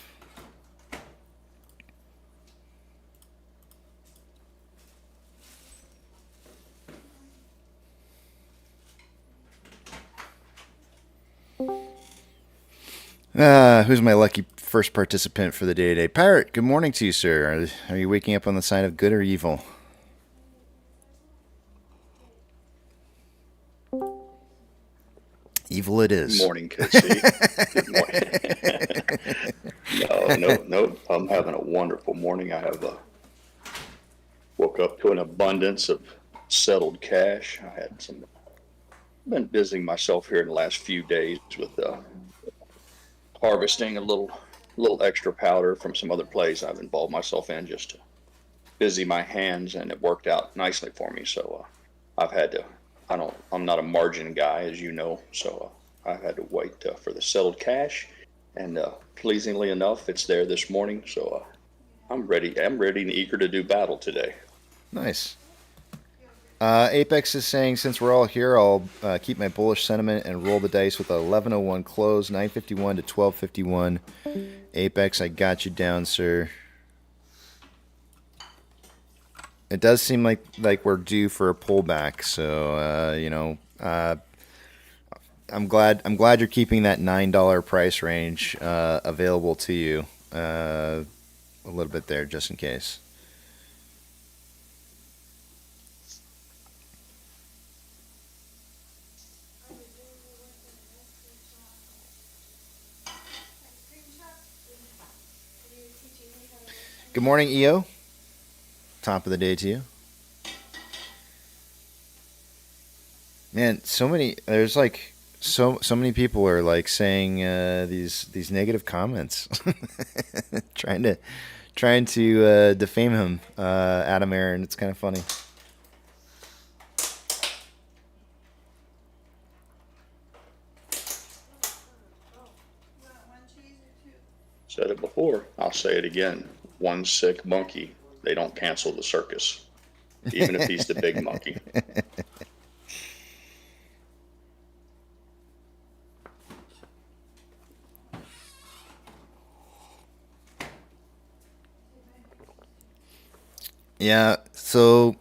Who's my lucky first participant for the day today? Pirate, good morning to you, sir. Are you waking up on the side of good or evil? Evil it is.
Good morning, Casey. Good morning. No. I'm having a wonderful morning. I have woke up to an abundance of settled cash. Been busying myself here in the last few days with harvesting a little extra powder from some other plays I've involved myself in just to busy my hands, and it worked out nicely for me. So I've had to. I'm not a margin guy, as you know, so I had to wait for the settled cash, and pleasingly enough, it's there this morning. So I'm ready. I'm ready and eager to do battle today.
Nice. Apex is saying, since we're all here, I'll keep my bullish sentiment and roll the dice with a 11:01 close, 9:51 to 12:51. Apex, I got you down, sir. It does seem like we're due for a pullback, so I'm glad you're keeping that $9 price range available to you a little bit there, just in case. Good morning, EO. Top of the day to you. Man, there's like so many people are like saying these negative comments, trying to defame him, Adam Aaron. It's kind of funny.
Said it before. I'll say it again. One sick monkey, they don't cancel the circus, even if he's the big monkey.
Yeah, so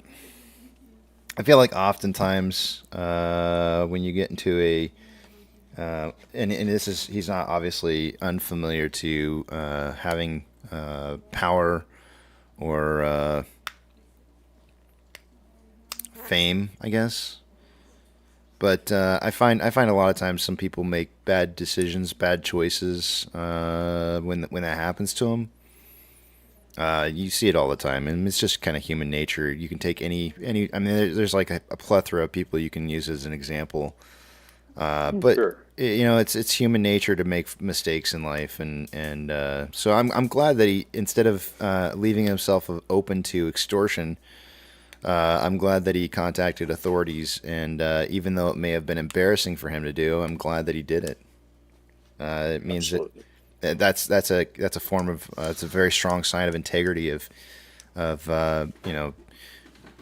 I feel like oftentimes when you get into a and he's not obviously unfamiliar to having power or fame, I guess. But I find a lot of times some people make bad decisions, bad choices when that happens to them. You see it all the time, and it's just kind of human nature. You can take any. I mean, there's like a plethora of people you can use as an example. But
Sure.
It's human nature to make mistakes in life, and so I'm glad that he, instead of leaving himself open to extortion, I'm glad that he contacted authorities, and even though it may have been embarrassing for him to do, I'm glad that he did it. It means
Absolutely.
that's a form of it's a very strong sign of integrity of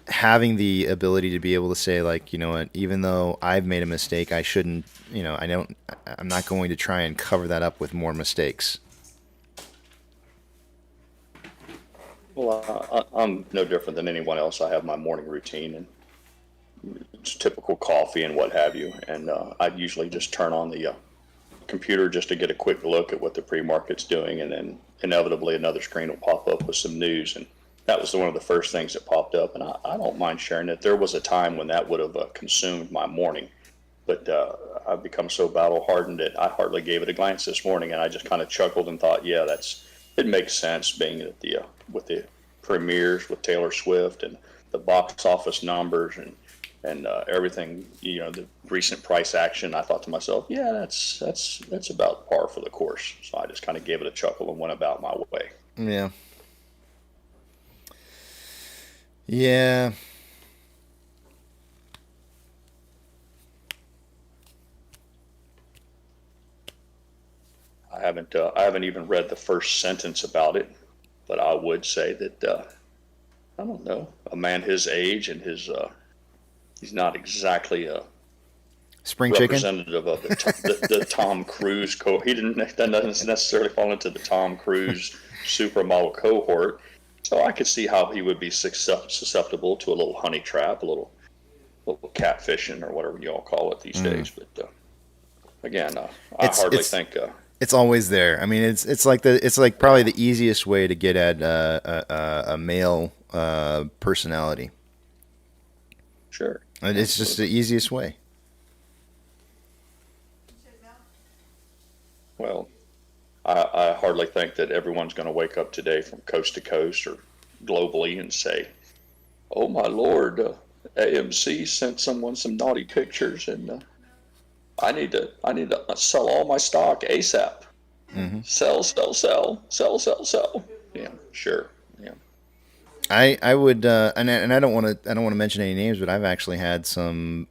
having the ability to be able to say, like, you know what, even though I've made a mistake, I shouldn't, I'm not going to try and cover that up with more mistakes.
Well, I'm no different than anyone else. I have my morning routine, and it's typical coffee and what have you. And I usually just turn on the computer just to get a quick look at what the pre-market's doing, and then inevitably another screen will pop up with some news. And that was one of the first things that popped up, and I don't mind sharing it. There was a time when that would have consumed my morning, but I've become so battle-hardened that I hardly gave it a glance this morning, and I just kind of chuckled and thought, yeah, it makes sense, being at the with the premieres with Taylor Swift and the box office numbers and everything, the recent price action. I thought to myself, yeah, that's about par for the course. So I just kind of gave it a chuckle and went about my way.
Yeah. Yeah.
I haven't even read the first sentence about it, but I would say that I don't know, a man his age and he's not exactly a
Spring chicken.
representative of the Tom Cruise he doesn't necessarily fall into the Tom Cruise supermodel cohort. So I could see how he would be susceptible to a little honey trap, a little catfishing, or whatever you all call it these days. But again, I hardly think
it's always there. I mean, it's like probably the easiest way to get at a male personality.
Sure.
And it's just the easiest way.
Well, I hardly think that everyone's going to wake up today from coast to coast or globally and say, "Oh my Lord, AMC sent someone some naughty pictures, and I need to sell all my stock ASAP.
Mm-hmm.
Sell. Yeah, sure. Yeah.
I would and I don't want to mention any names, but I've actually had some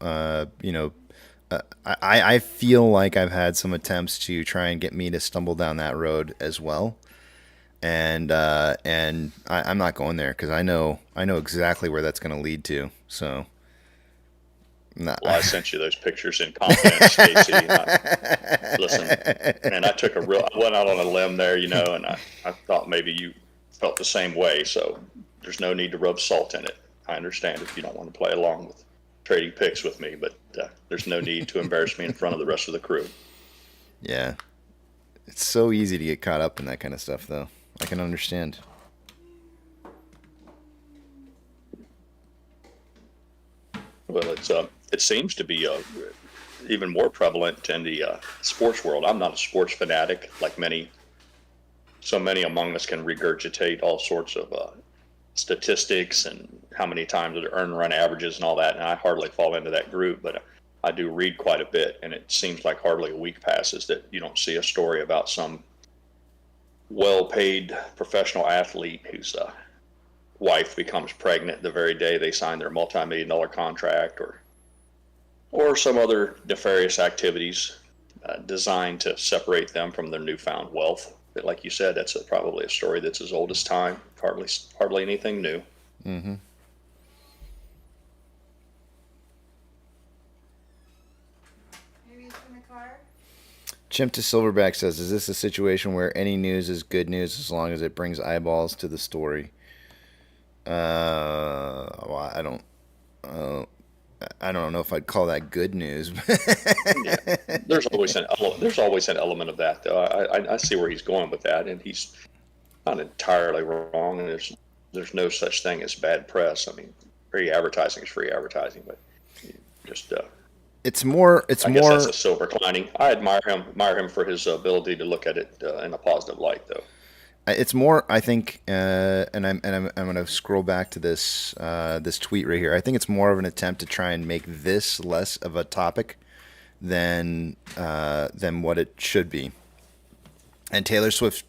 I feel like I've had some attempts to try and get me to stumble down that road as well, and I'm not going there because I know exactly where that's going to lead to. So, nah.
Well, I sent you those pictures in confidence, Casey. Listen, man, I went out on a limb there, and I thought maybe you felt the same way. So there's no need to rub salt in it. I understand if you don't want to play along with trading pics with me, but there's no need to embarrass me in front of the rest of the crew.
Yeah. It's so easy to get caught up in that kind of stuff, though. I can understand.
Well, it seems to be even more prevalent in the sports world. I'm not a sports fanatic like so many among us can regurgitate all sorts of statistics and how many times the earn run averages and all that, and I hardly fall into that group, but I do read quite a bit, and it seems like hardly a week passes that you don't see a story about some well-paid professional athlete whose wife becomes pregnant the very day they sign their multi-million-dollar contract, or some other nefarious activities designed to separate them from their newfound wealth. But like you said, that's probably a story that's as old as time. Hardly anything new.
Mm-hmm.
Maybe it's in the car.
Chimp to Silverback says, "Is this a situation where any news is good news as long as it brings eyeballs to the story?" Well, I don't know if I'd call that good news.
Yeah. There's always an element of that, though. I see where he's going with that, and he's not entirely wrong. And there's no such thing as bad press. I mean, free advertising is free advertising, but just
it's more.
I guess that's a silver lining. I admire him for his ability to look at it in a positive light, though.
It's more, I think, and I'm going to scroll back to this tweet right here. I think it's more of an attempt to try and make this less of a topic than what it should be. And Taylor Swift,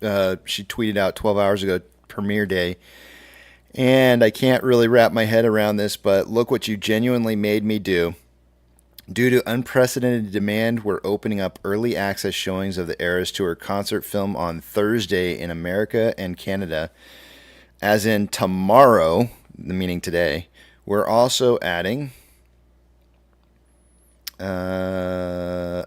she tweeted out 12 hours ago, premiere day, and I can't really wrap my head around this, but look what you genuinely made me do. Due to unprecedented demand, we're opening up early access showings of the Eras Tour concert film on Thursday in America and Canada, as in tomorrow, meaning today. We're also adding additional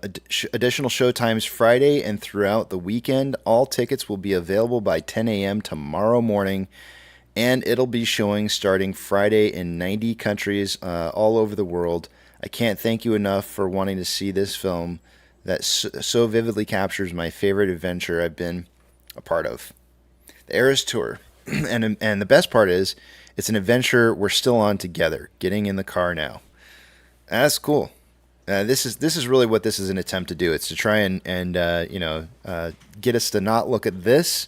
showtimes Friday and throughout the weekend. All tickets will be available by 10 a.m. tomorrow morning, and it'll be showing starting Friday in 90 countries all over the world. I can't thank you enough for wanting to see this film that so vividly captures my favorite adventure I've been a part of. The Eras Tour. And the best part is, it's an adventure we're still on together, getting in the car now. That's cool. This is really what this is an attempt to do. It's to try and get us to not look at this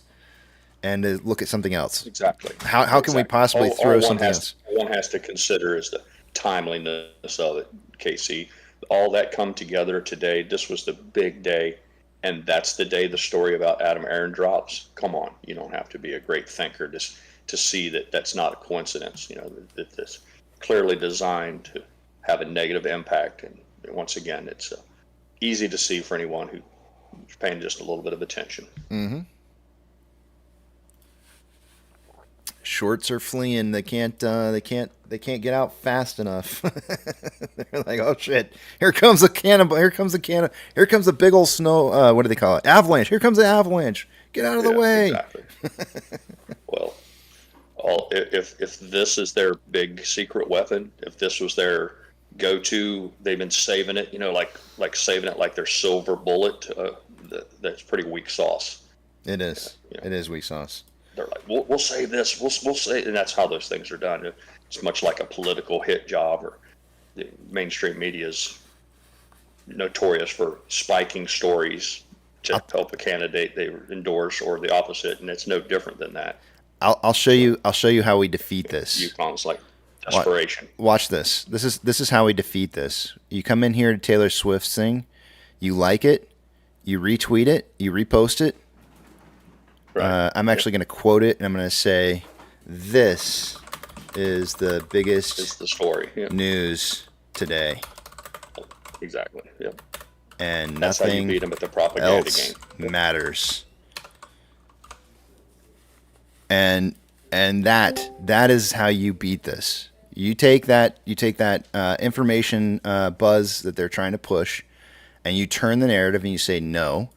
and to look at something else.
Exactly.
How can we possibly throw something else?
All one has to consider is the timeliness of it, Casey. All that come together today. This was the big day, and that's the day the story about Adam Aaron drops. Come on, you don't have to be a great thinker to see that that's not a coincidence. That this clearly designed to have a negative impact. And once again, it's easy to see for anyone who's paying just a little bit of attention.
Mm-hmm. Shorts are fleeing. They can't get out fast enough. They're like, oh shit! Here comes a cannonball. Here comes a big old snow. What do they call it? Avalanche. Here comes the avalanche. Get out of the way.
Exactly. Well, if this is their big secret weapon, if this was their go-to, they've been saving it. Like saving it like their silver bullet. That's pretty weak sauce.
It is. It is weak sauce.
They're like, we'll save this, we'll save, and that's how those things are done. It's much like a political hit job, or the mainstream media is notorious for spiking stories to help a candidate they endorse, or the opposite, and it's no different than that.
I'll show you how we defeat this.
UConn's like desperation.
Watch this. This is how we defeat this. You come in here to Taylor Swift's thing, you like it, you retweet it, you repost it. Right. I'm actually going to quote it, and I'm going to say, "This is the biggest
the story.
news today."
Exactly. Yep.
And
That's how you
nothing
beat them at the propaganda
else
game.
matters. And that is how you beat this. You take that information buzz that they're trying to push, and you turn the narrative and you say, no,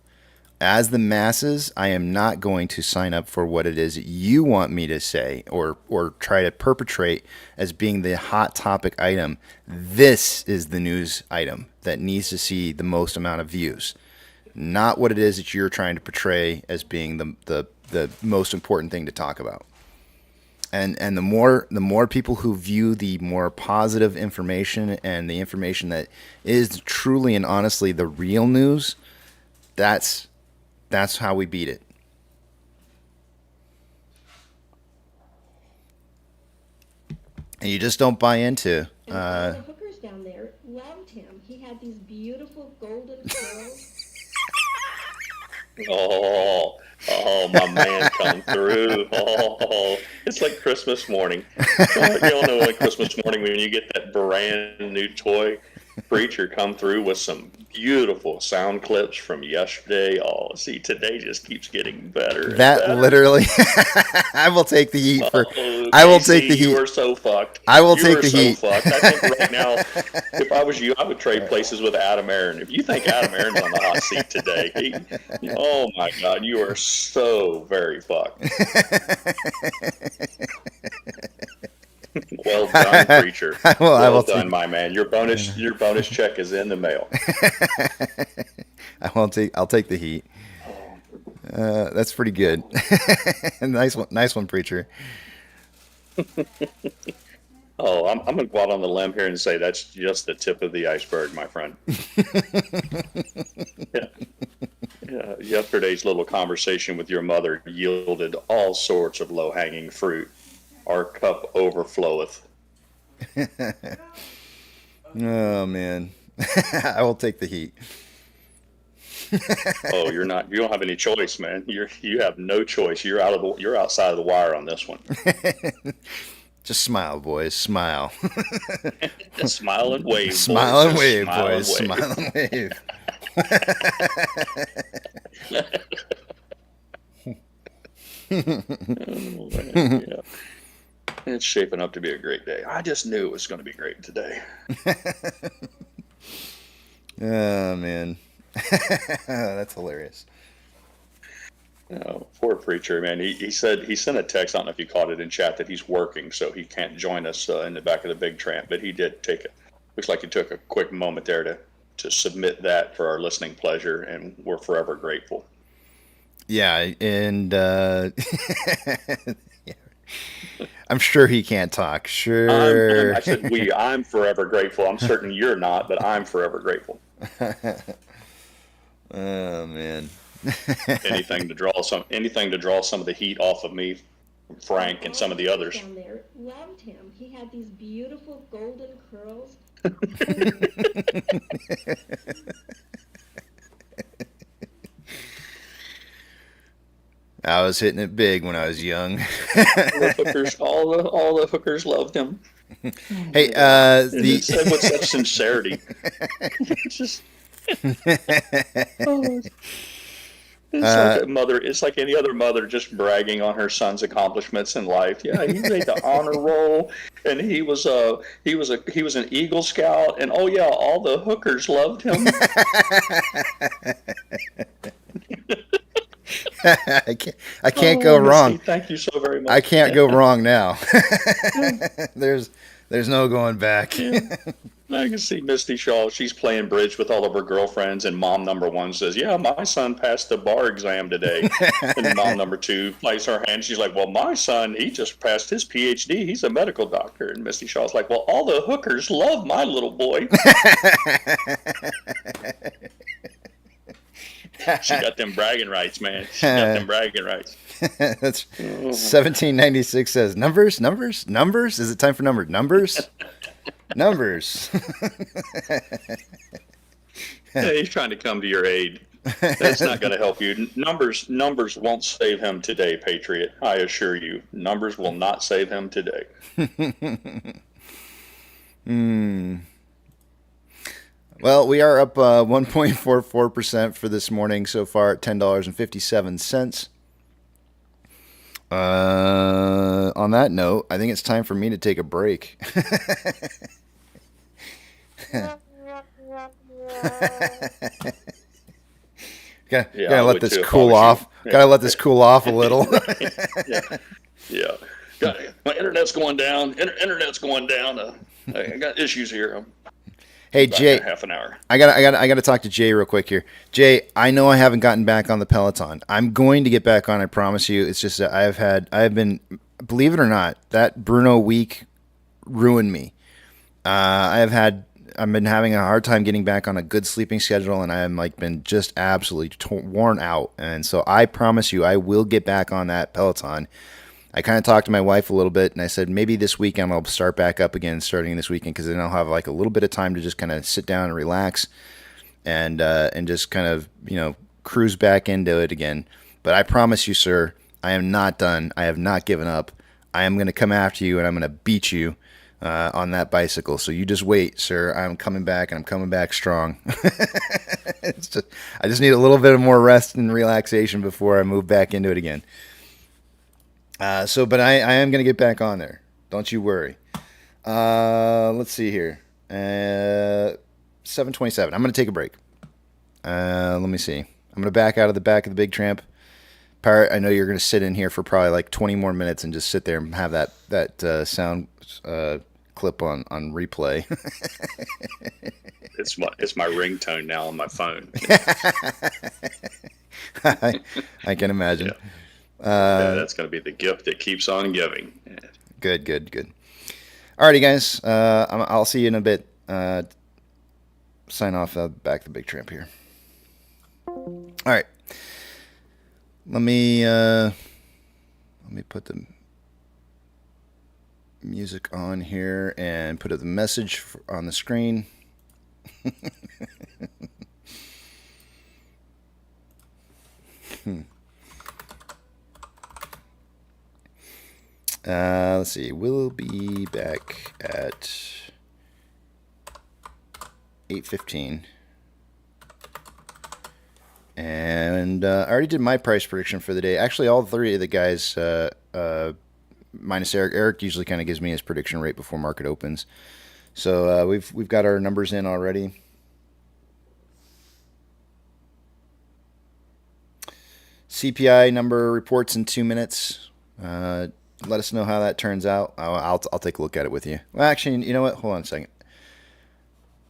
as the masses, I am not going to sign up for what it is you want me to say or try to perpetrate as being the hot topic item. This is the news item that needs to see the most amount of views, not what it is that you're trying to portray as being the most important thing to talk about. And the more people who view the more positive information and the information that is truly and honestly the real news, that's how we beat it. And you just don't buy into.
And all the hookers down there loved him. He had these beautiful golden curls.
Oh, my man come through. Oh, it's like Christmas morning. Y'all know like Christmas morning when you get that brand new toy. Preacher come through with some beautiful sound clips from yesterday. Oh, see, today just keeps getting better.
That literally, I will take the heat for.
Oh,
I will take the heat.
You are so fucked.
I will take the heat.
Fucked. I think right now, if I was you, I would trade places with Adam Aaron. If you think Adam Aaron's on the hot seat today, oh my God, you are so very fucked. Well done, preacher. Well done, my man. Your bonus check is in the mail.
I'll take the heat. That's pretty good. Nice one, preacher.
Oh, I'm going to go out on the limb here and say that's just the tip of the iceberg, my friend. Yeah. Yesterday's little conversation with your mother yielded all sorts of low-hanging fruit. Our cup overfloweth.
Oh man, I will take the heat.
Oh, you don't have any choice, man. You have no choice. You're outside of the wire on this one.
Just smile, boys. Smile.
Smile and wave.
Smile and wave,
Smile
boys.
and wave.
Smile and wave.
Oh, man, yeah. It's shaping up to be a great day. I just knew it was going to be great today.
Oh man, that's hilarious.
Poor preacher, man. He said he sent a text. I don't know if you caught it in chat that he's working, so he can't join us in the back of the big tramp. But he did looks like he took a quick moment there to submit that for our listening pleasure, and we're forever grateful.
Yeah, and I'm sure he can't talk. Sure.
I said we. I'm forever grateful. I'm certain you're not, but I'm forever grateful.
Oh man.
anything to draw some of the heat off of me, Frank, and some of the others.
Down there loved him. He had these beautiful golden curls.
I was hitting it big when I was young.
All the hookers loved him.
Hey,
He said with such sincerity. It's just. It's like a mother. It's like any other mother just bragging on her son's accomplishments in life. Yeah, he made the honor roll, and he was an Eagle Scout, and oh yeah, all the hookers loved him.
I can't go wrong.
Thank you so very much.
I can't go wrong now. There's no going back.
Yeah. I can see Misty Shaw. She's playing bridge with all of her girlfriends, and mom number one says, "Yeah, my son passed the bar exam today." And mom number two plays her hand. She's like, "Well, my son, he just passed his PhD. He's a medical doctor." And Misty Shaw's like, "Well, all the hookers love my little boy." She got them bragging rights, man. She got them bragging rights.
That's 1796 says numbers. Is it time for numbers? Numbers.
He's trying to come to your aid. That's not going to help you. Numbers won't save him today, Patriot. I assure you. Numbers will not save him today.
Well, we are up 1.44% for this morning so far at $10.57. On that note, I think it's time for me to take a break. Gotta let this cool off. Gotta let this cool off a little.
Yeah. My internet's going down. Internet's going down. I got issues here.
Hey Jay,
half an hour.
I gotta talk to Jay real quick here. Jay, I know I haven't gotten back on the Peloton. I'm going to get back on. I promise you. It's just that I've been, believe it or not, that Bruno week ruined me. I've been having a hard time getting back on a good sleeping schedule, and I'm been just absolutely worn out. And so I promise you, I will get back on that Peloton. I kind of talked to my wife a little bit, and I said maybe this weekend I'll start back up again, starting this weekend, because then I'll have a little bit of time to just kind of sit down and relax, and just kind of cruise back into it again. But I promise you, sir, I am not done. I have not given up. I am going to come after you, and I'm going to beat you on that bicycle. So you just wait, sir. I'm coming back, and I'm coming back strong. I just need a little bit of more rest and relaxation before I move back into it again. But I am going to get back on there. Don't you worry. Let's see here. 7:27. I'm going to take a break. Let me see. I'm going to back out of the back of the big tramp. Parrot, I know you're going to sit in here for probably 20 more minutes and just sit there and have that sound clip on replay.
It's my ringtone now on my phone.
I can imagine.
Yeah. That's going to be the gift that keeps on giving.
Good. Alrighty, guys. I'll see you in a bit. Sign off back the big tramp here. All right. Let me put the music on here and put the message on the screen. Let's see. We'll be back at 8:15. And I already did my price prediction for the day. Actually, all three of the guys, minus Eric. Eric usually kind of gives me his prediction right before market opens. So we've got our numbers in already. CPI number reports in 2 minutes. Let us know how that turns out. I'll take a look at it with you. Well, actually, you know what? Hold on a second.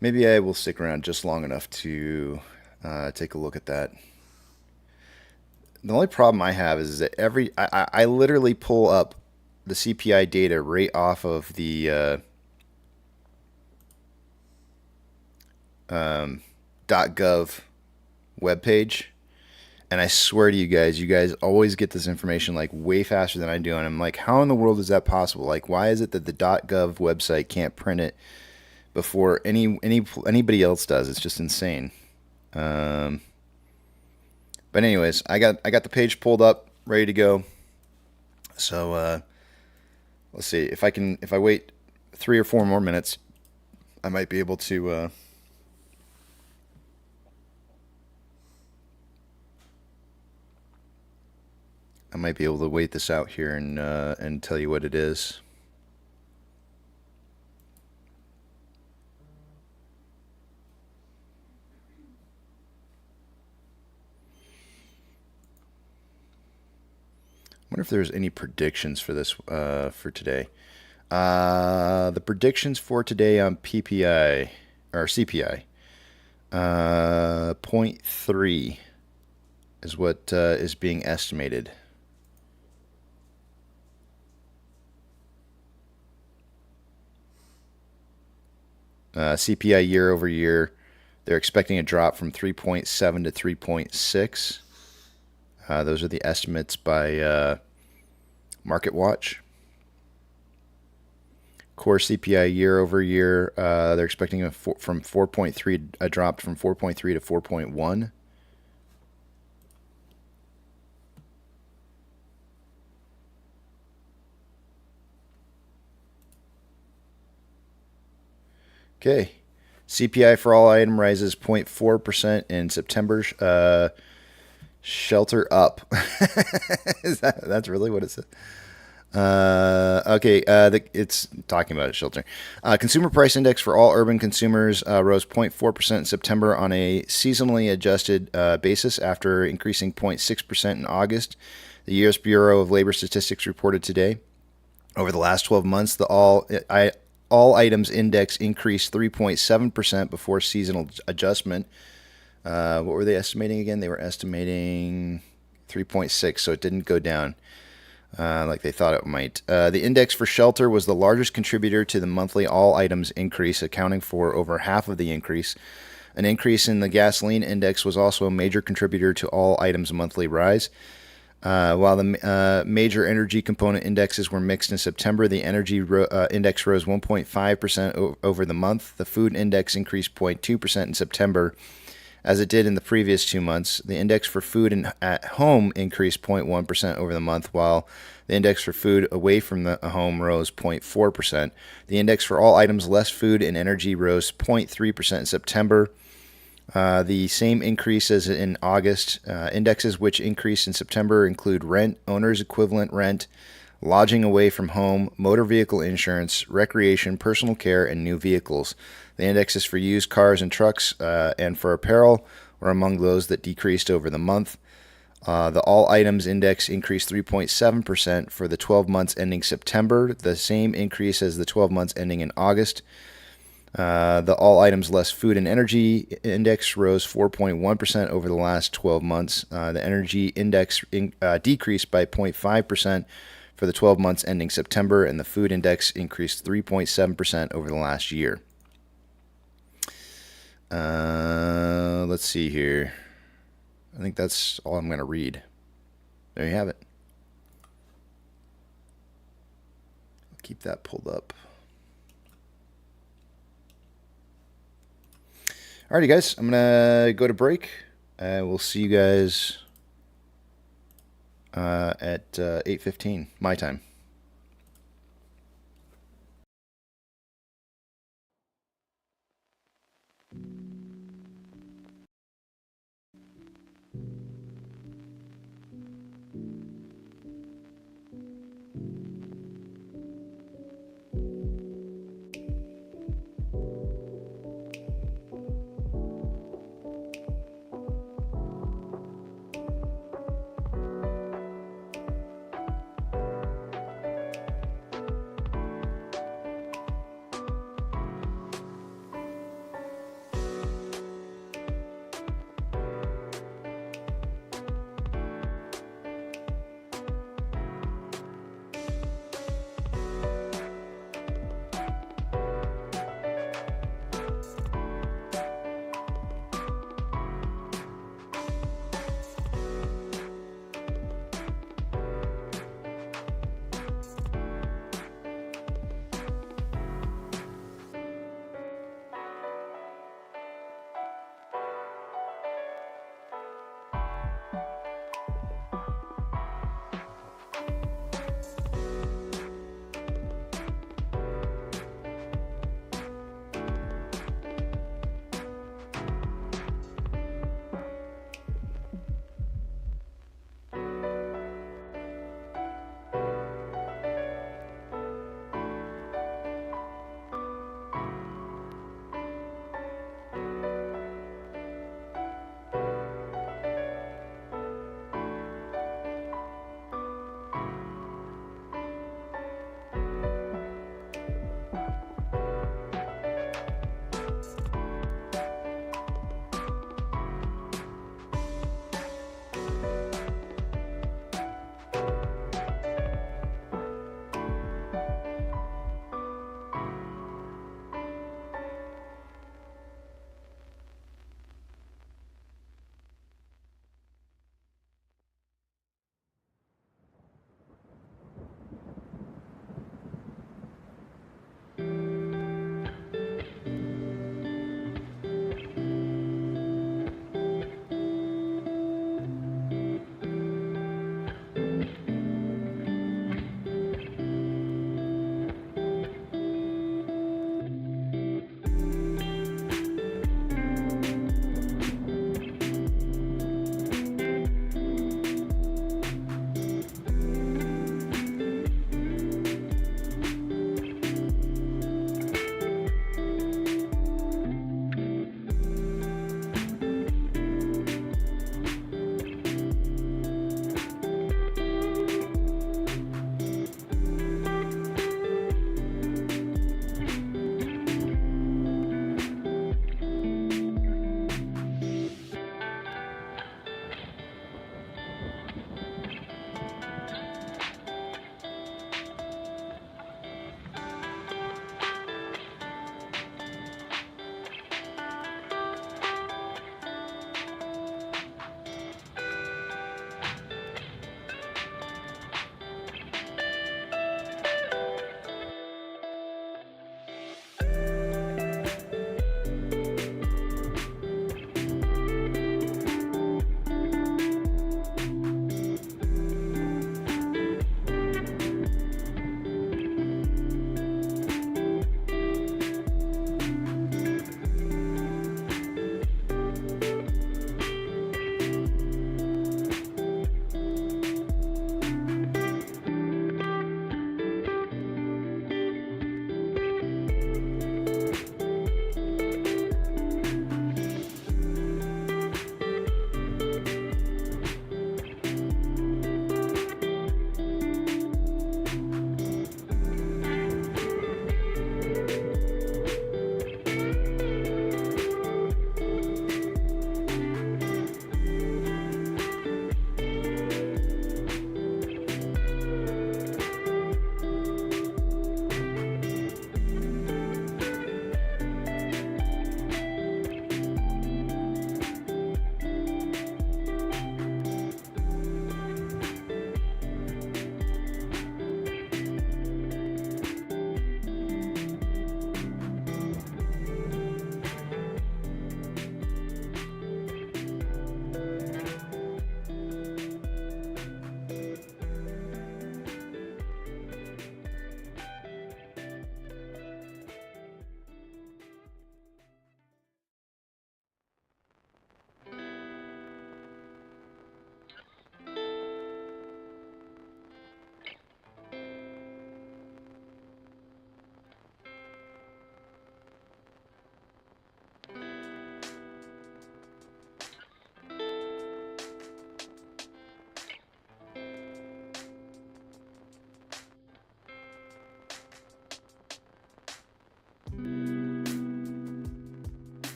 Maybe I will stick around just long enough to take a look at that. The only problem I have is that I literally pull up the CPI data right off of the .gov webpage. And I swear to you guys always get this information way faster than I do. And I'm like, how in the world is that possible? Why is it that the .gov website can't print it before anybody else does? It's just insane. But anyways, I got the page pulled up, ready to go. So let's see if I wait 3 or 4 more minutes, I might be able to. I might be able to wait this out here and tell you what it is. I wonder if there's any predictions for this for today. The predictions for today on PPI or CPI, 0.3 is what is being estimated. CPI year over year, they're expecting a drop from 3.7 to 3.6. Those are the estimates by MarketWatch. Core CPI year over year, they're expecting from 4.3 a drop from 4.3 to 4.1. Okay. CPI for all item rises 0.4% in September. Shelter up. That's really what it says. Okay, it's talking about a shelter. Consumer price index for all urban consumers rose 0.4% in September on a seasonally adjusted basis after increasing 0.6% in August. The U.S. Bureau of Labor Statistics reported today. Over the last 12 months, the all items index increased 3.7% before seasonal adjustment. What were they estimating again? They were estimating 3.6, so it didn't go down like they thought it might. The index for shelter was the largest contributor to the monthly all items increase, accounting for over half of the increase. An increase in the gasoline index was also a major contributor to all items monthly rise. While the major energy component indexes were mixed in September, the energy index rose 1.5% over the month. The food index increased 0.2% in September, as it did in the previous 2 months. The index for food at home increased 0.1% over the month, while the index for food away from the home rose 0.4%. The index for all items less food and energy rose 0.3% in September. The same increase as in August. Indexes which increased in September include rent, owner's equivalent rent, lodging away from home, motor vehicle insurance, recreation, personal care, and new vehicles. The indexes for used cars and trucks and for apparel were among those that decreased over the month. The all items index increased 3.7% for the 12 months ending September, the same increase as the 12 months ending in August. The all items less food and energy index rose 4.1% over the last 12 months. The energy index decreased by 0.5% for the 12 months ending September, and the food index increased 3.7% over the last year. Let's see here. I think that's all I'm going to read. There you have it. I'll keep that pulled up. Alrighty, guys. I'm going to go to break. We'll see you guys at 8:15 my time.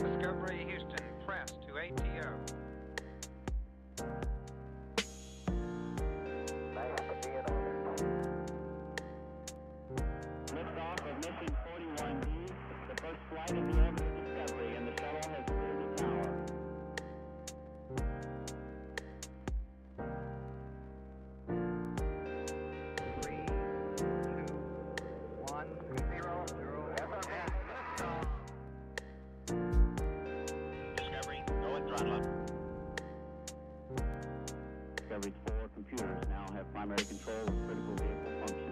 Discovery Houston, press to ATO.
Thanks for being on it.
Liftoff of mission 41B, the first flight of the orbit of Discovery, and the shuttle has cleared the tower.
3, 2, 1, 0, 0.
Discovery, go and throttle up. Discovery's 4 computers now have primary control of critical vehicle functions.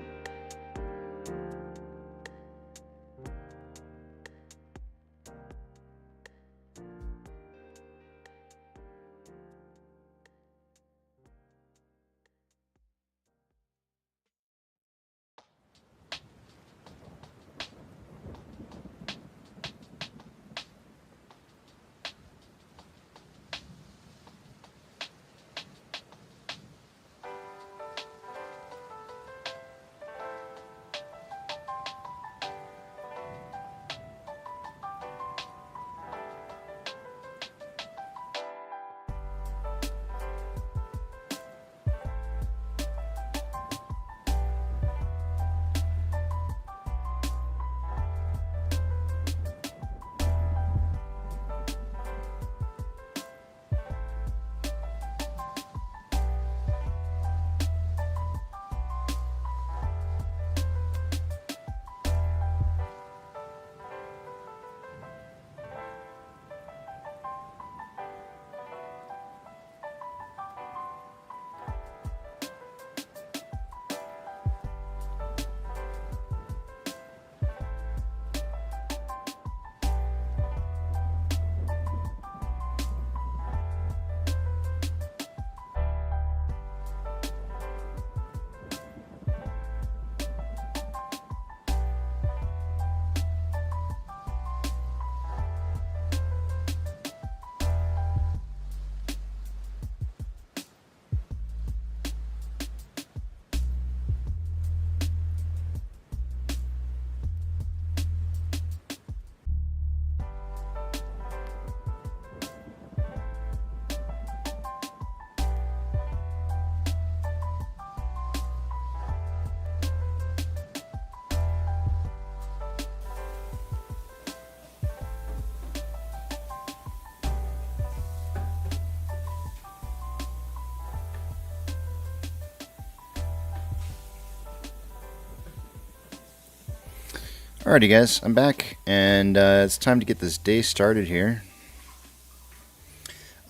Alrighty guys, I'm back, and it's time to get this day started here.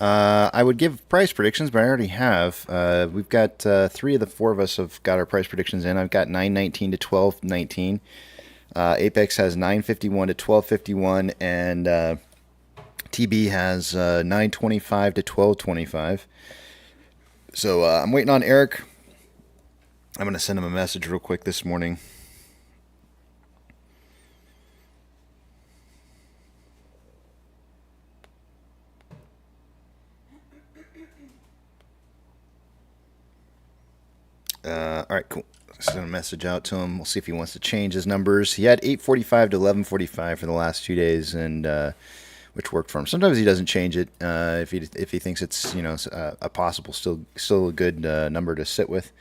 I would give price predictions, but I already have. We've got 3 of the 4 of us have got our price predictions in. I've got 919 to 1219. Apex has 951 to 1251, and TB has 925 to 1225. So I'm waiting on Eric. I'm going to send him a message real quick this morning. Alright, cool. Send a message out to him. We'll see if he wants to change his numbers. He had 8:45 to 11:45 for the last 2 days, and which worked for him. Sometimes he doesn't change it if he thinks it's a possible still a good number to sit with.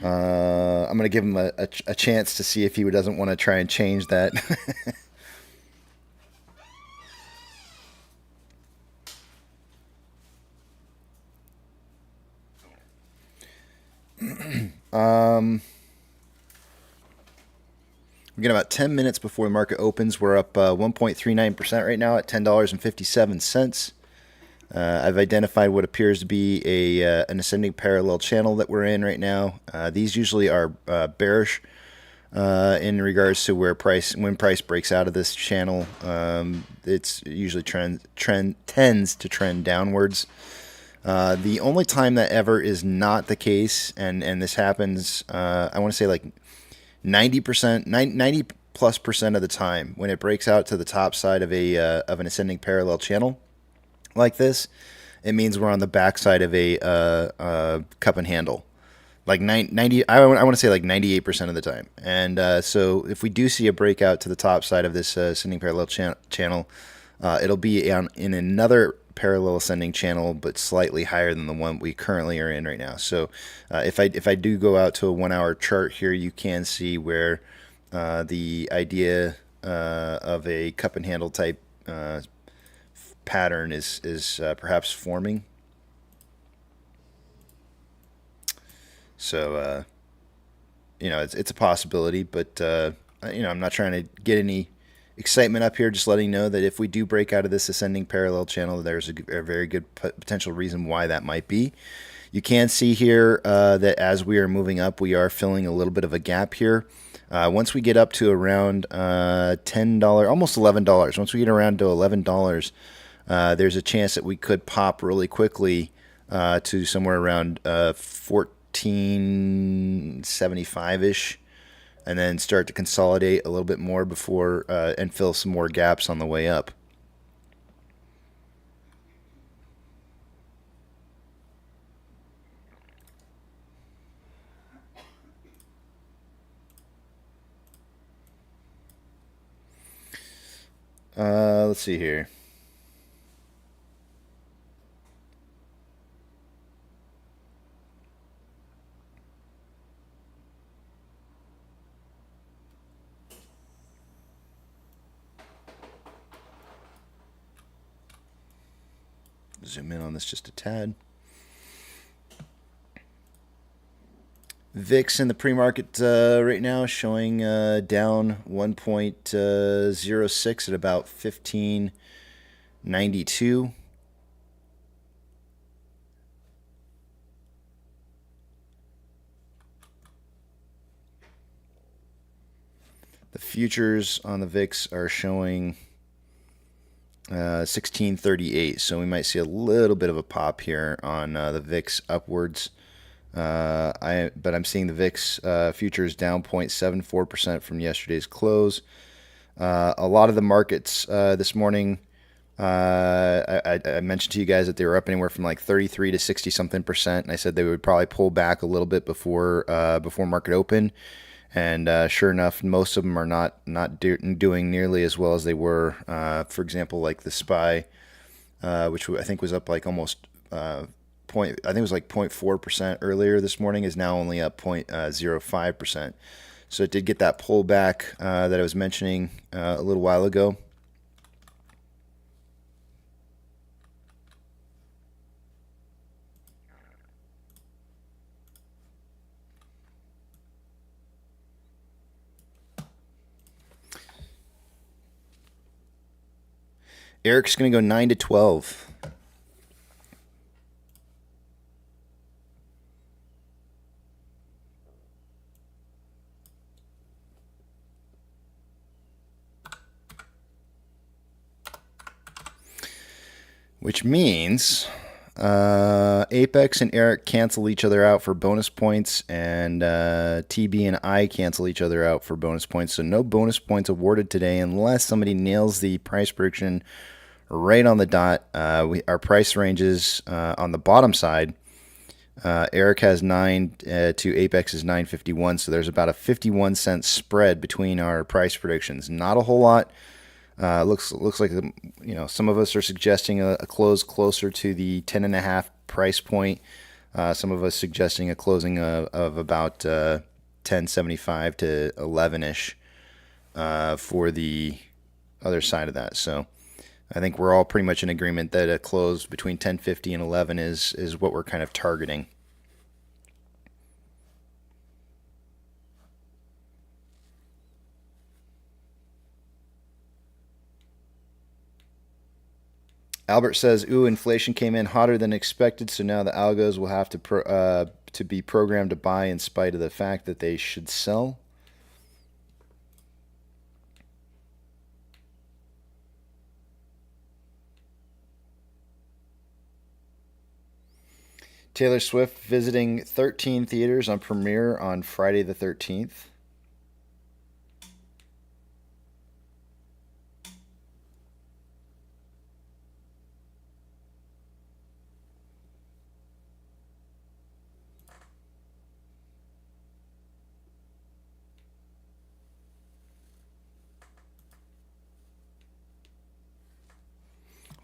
I'm gonna give him a chance to see if he doesn't want to try and change that. We got about 10 minutes before the market opens. We're up 1.39% right now at $10.57. I've identified what appears to be an ascending parallel channel that we're in right now. These usually are bearish in regards to when price breaks out of this channel. It's usually tends to trend downwards. The only time that ever is not the case, and this happens, I want to say like 90%, 90+% of the time, when it breaks out to the top side of an ascending parallel channel like this, it means we're on the back side of a cup and handle. Like 90, I want to say like 98% of the time. And so if we do see a breakout to the top side of this ascending parallel channel, It'll be in another parallel ascending channel, but slightly higher than the one we currently are in right now. So if I do go out to a 1 hour chart here, you can see where the idea of a cup and handle type pattern is perhaps forming. So it's a possibility, but I'm not trying to get any excitement up here, just letting you know that if we do break out of this ascending parallel channel, there's a very good potential reason why that might be. You can see here that as we are moving up, we are filling a little bit of a gap here. Once we get up to around $10, almost $11, once we get around to $11, there's a chance that we could pop really quickly to somewhere around 1475-ish. And then start to consolidate a little bit more before and fill some more gaps on the way up. Let's see here. Zoom in on this just a tad. VIX in the pre-market right now showing down 1.06 at about 1592. The futures on the VIX are showing 1638, so we might see a little bit of a pop here on the VIX upwards. But I'm seeing the VIX futures down 0.74% from yesterday's close. A lot of the markets this morning, I mentioned to you guys that they were up anywhere from like 33 to 60 something percent, and I said they would probably pull back a little bit before market open. And sure enough, most of them are not doing nearly as well as they were. For example, like the SPY, which I think was up like almost I think it was like 0.4% earlier this morning, is now only up 0.05%. So it did get that pullback that I was mentioning a little while ago. Eric's going to go 9 to 12. Which means Apex and Eric cancel each other out for bonus points, and TB and I cancel each other out for bonus points. So no bonus points awarded today unless somebody nails the price prediction right on the dot. Our price ranges on the bottom side. Eric has 9 to Apex is 951, so there's about a 51-cent spread between our price predictions. Not a whole lot. Looks like some of us are suggesting a close closer to the 10.5 price point. Some of us suggesting a closing of about 10.75 to 11ish for the other side of that. So I think we're all pretty much in agreement that a close between 10.50 and 11 is what we're kind of targeting. Albert says, "Ooh, inflation came in hotter than expected, so now the algos will have to be programmed to buy in spite of the fact that they should sell." Taylor Swift visiting 13 theaters on premiere on Friday the 13th.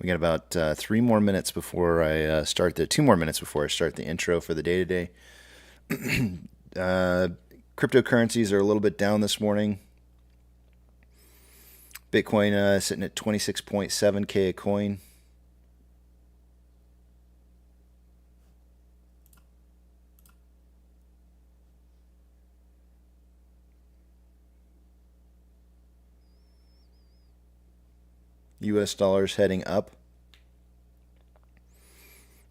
We got about 3 more minutes before I start 2 more minutes before I start the intro for the day today. Cryptocurrencies are a little bit down this morning. Bitcoin sitting at 26.7K a coin. US dollars heading up.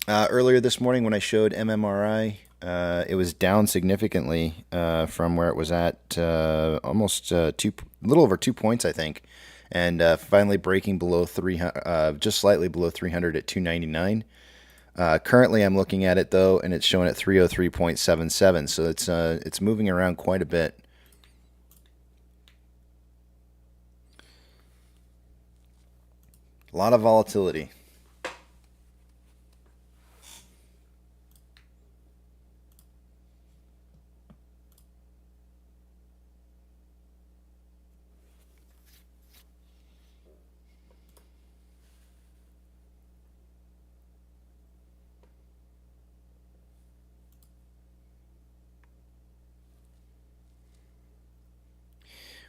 Earlier this morning when I showed MMRI, it was down significantly from where it was at almost a little over 2 points, I think, and finally breaking below 300, just slightly below 300 at 299. Currently, I'm looking at it though, and it's showing at 303.77, so it's moving around quite a bit. A lot of volatility.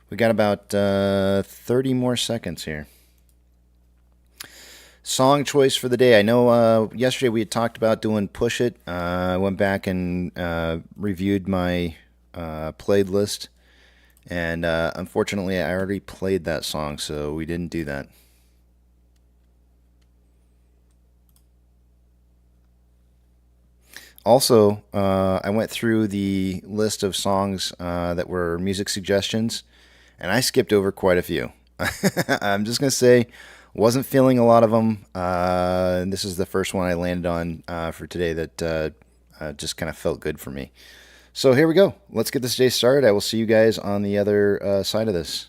We got about 30 more seconds here. Song choice for the day. I know yesterday we had talked about doing Push It. I went back and reviewed my played list. And unfortunately, I already played that song, so we didn't do that. Also, I went through the list of songs that were music suggestions, and I skipped over quite a few. I'm just going to say, wasn't feeling a lot of them. And this is the first one I landed on for today that just kind of felt good for me. So here we go. Let's get this day started. I will see you guys on the other side of this.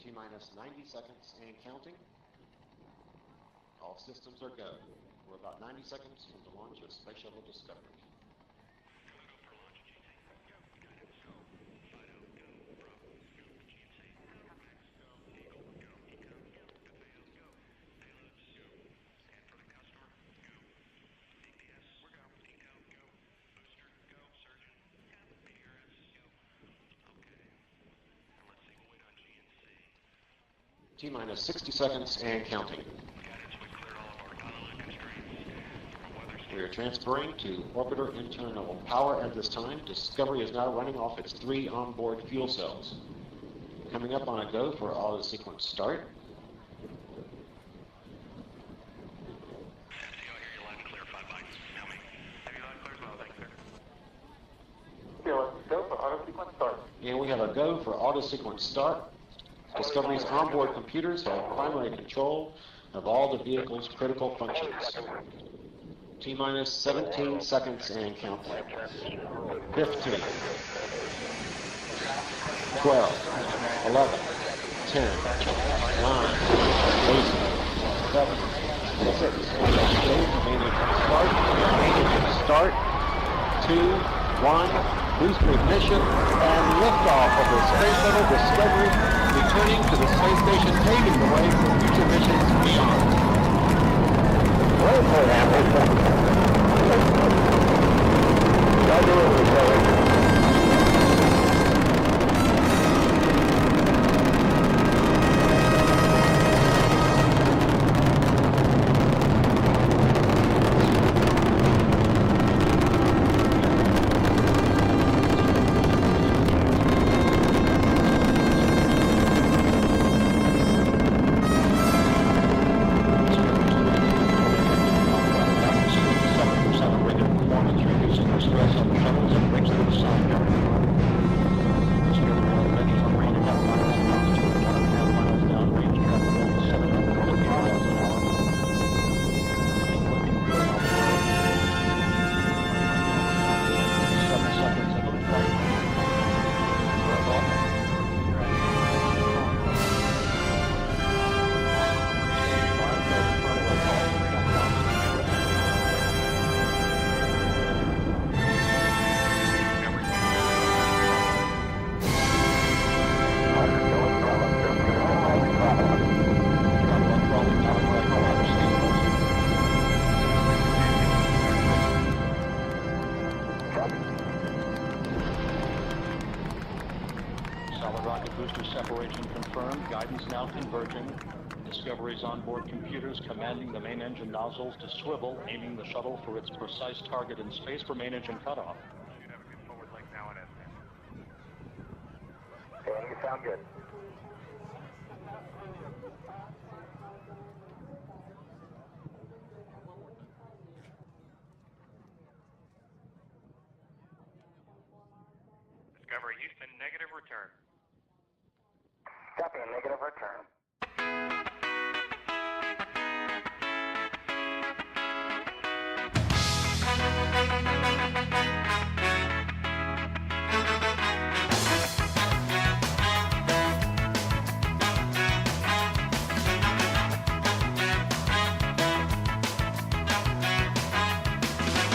T-minus 90 seconds and counting. All systems are go. We're about 90 seconds from the launch of Space Shuttle Discovery. T-minus 60 seconds and counting. We are transferring to orbiter internal power at this time. Discovery is now running off its 3 onboard fuel cells. Coming up on a go for auto sequence start. And we have a go for auto sequence start. Discovery's onboard computers have primary control of all the vehicle's critical functions. T-minus 17 seconds and counting. 15, 12, 11, 10, 9, 8, 7, 6, start, 2, 1, boost ignition, and liftoff of the Space Shuttle Discovery, returning to the space station, paving the way for future missions beyond. Well played, Apple. I'll do it, Discovery.
Solid rocket booster separation confirmed. Guidance now converging. Discovery's onboard computers commanding the main engine nozzles to swivel, aiming the shuttle for its precise target in space for main engine cutoff.
Should have a good forward link now in SM.
Dan, you sound good.
Discovery Houston, negative return.
Copy, a negative return.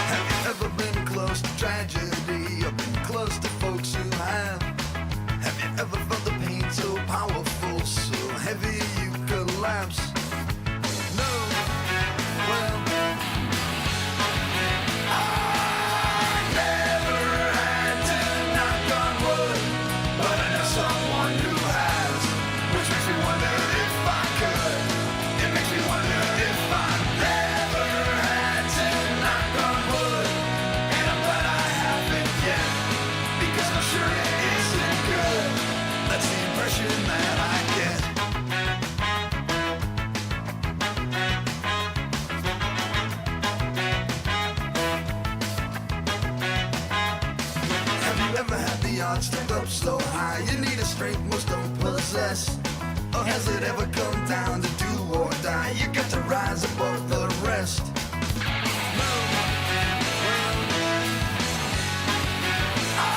Have you ever been close to tragedy or been close to folks who have? Have you ever felt the pain so powerful, so heavy you collapse? No, well, I never had to knock on wood, but I know someone who has, which makes me wonder if I could. It makes me wonder if I never had to knock on wood, and I'm glad I haven't yet, because I'm sure it isn't good. That's the impression that I get. Have you ever had the odds stacked up so high you need a strength most don't possess? Or has it ever come down to do or die? You got to rise above the rest. No, well, I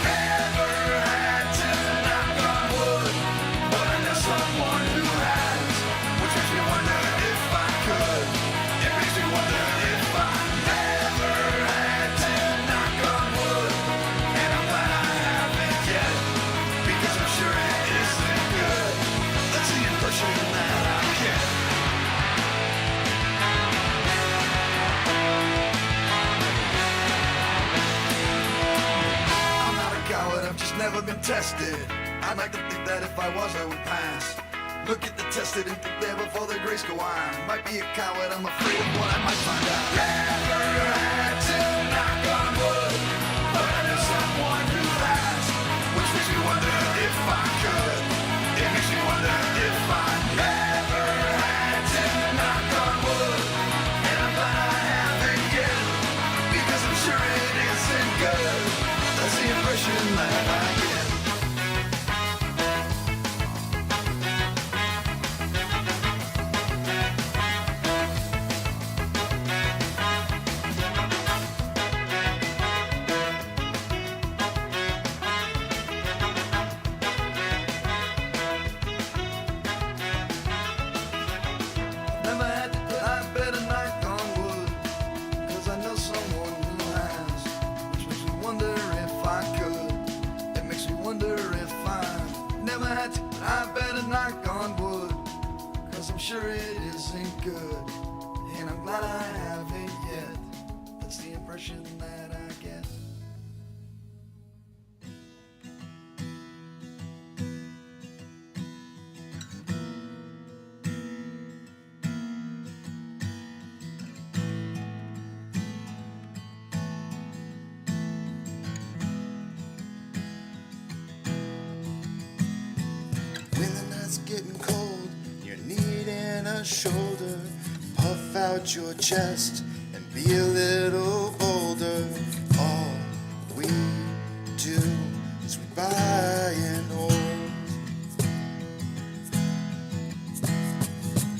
never had to knock on wood, but I know someone who has, which makes me wonder if I could. It makes me wonder if I never had to knock on wood, and I'm glad I haven't yet, because I'm sure it isn't good. That's the impression that I get. I'm not a coward, I've just never been tested. I'd like to think that if I was, I would pass. Look at the tested and think there before the grace go on. Might be a coward, I'm afraid of what I might find out. Never had to knock on wood, but I know someone who has, which makes me wonder if I could. It makes me wonder if I never had to knock on wood, and I'm glad I haven't yet, because I'm sure it isn't good. That's the impression that I get. Never had to, but I better knock on wood, 'cause I know someone who has, which makes me wonder if I could. It makes me wonder if I never had to, but I better knock on wood, 'cause I'm sure it isn't good, and I'm glad I haven't yet. That's the impression that I get. When the night's getting cold, you're needing a shoulder. Puff out your chest and be a little bolder. All we do is we buy and hold.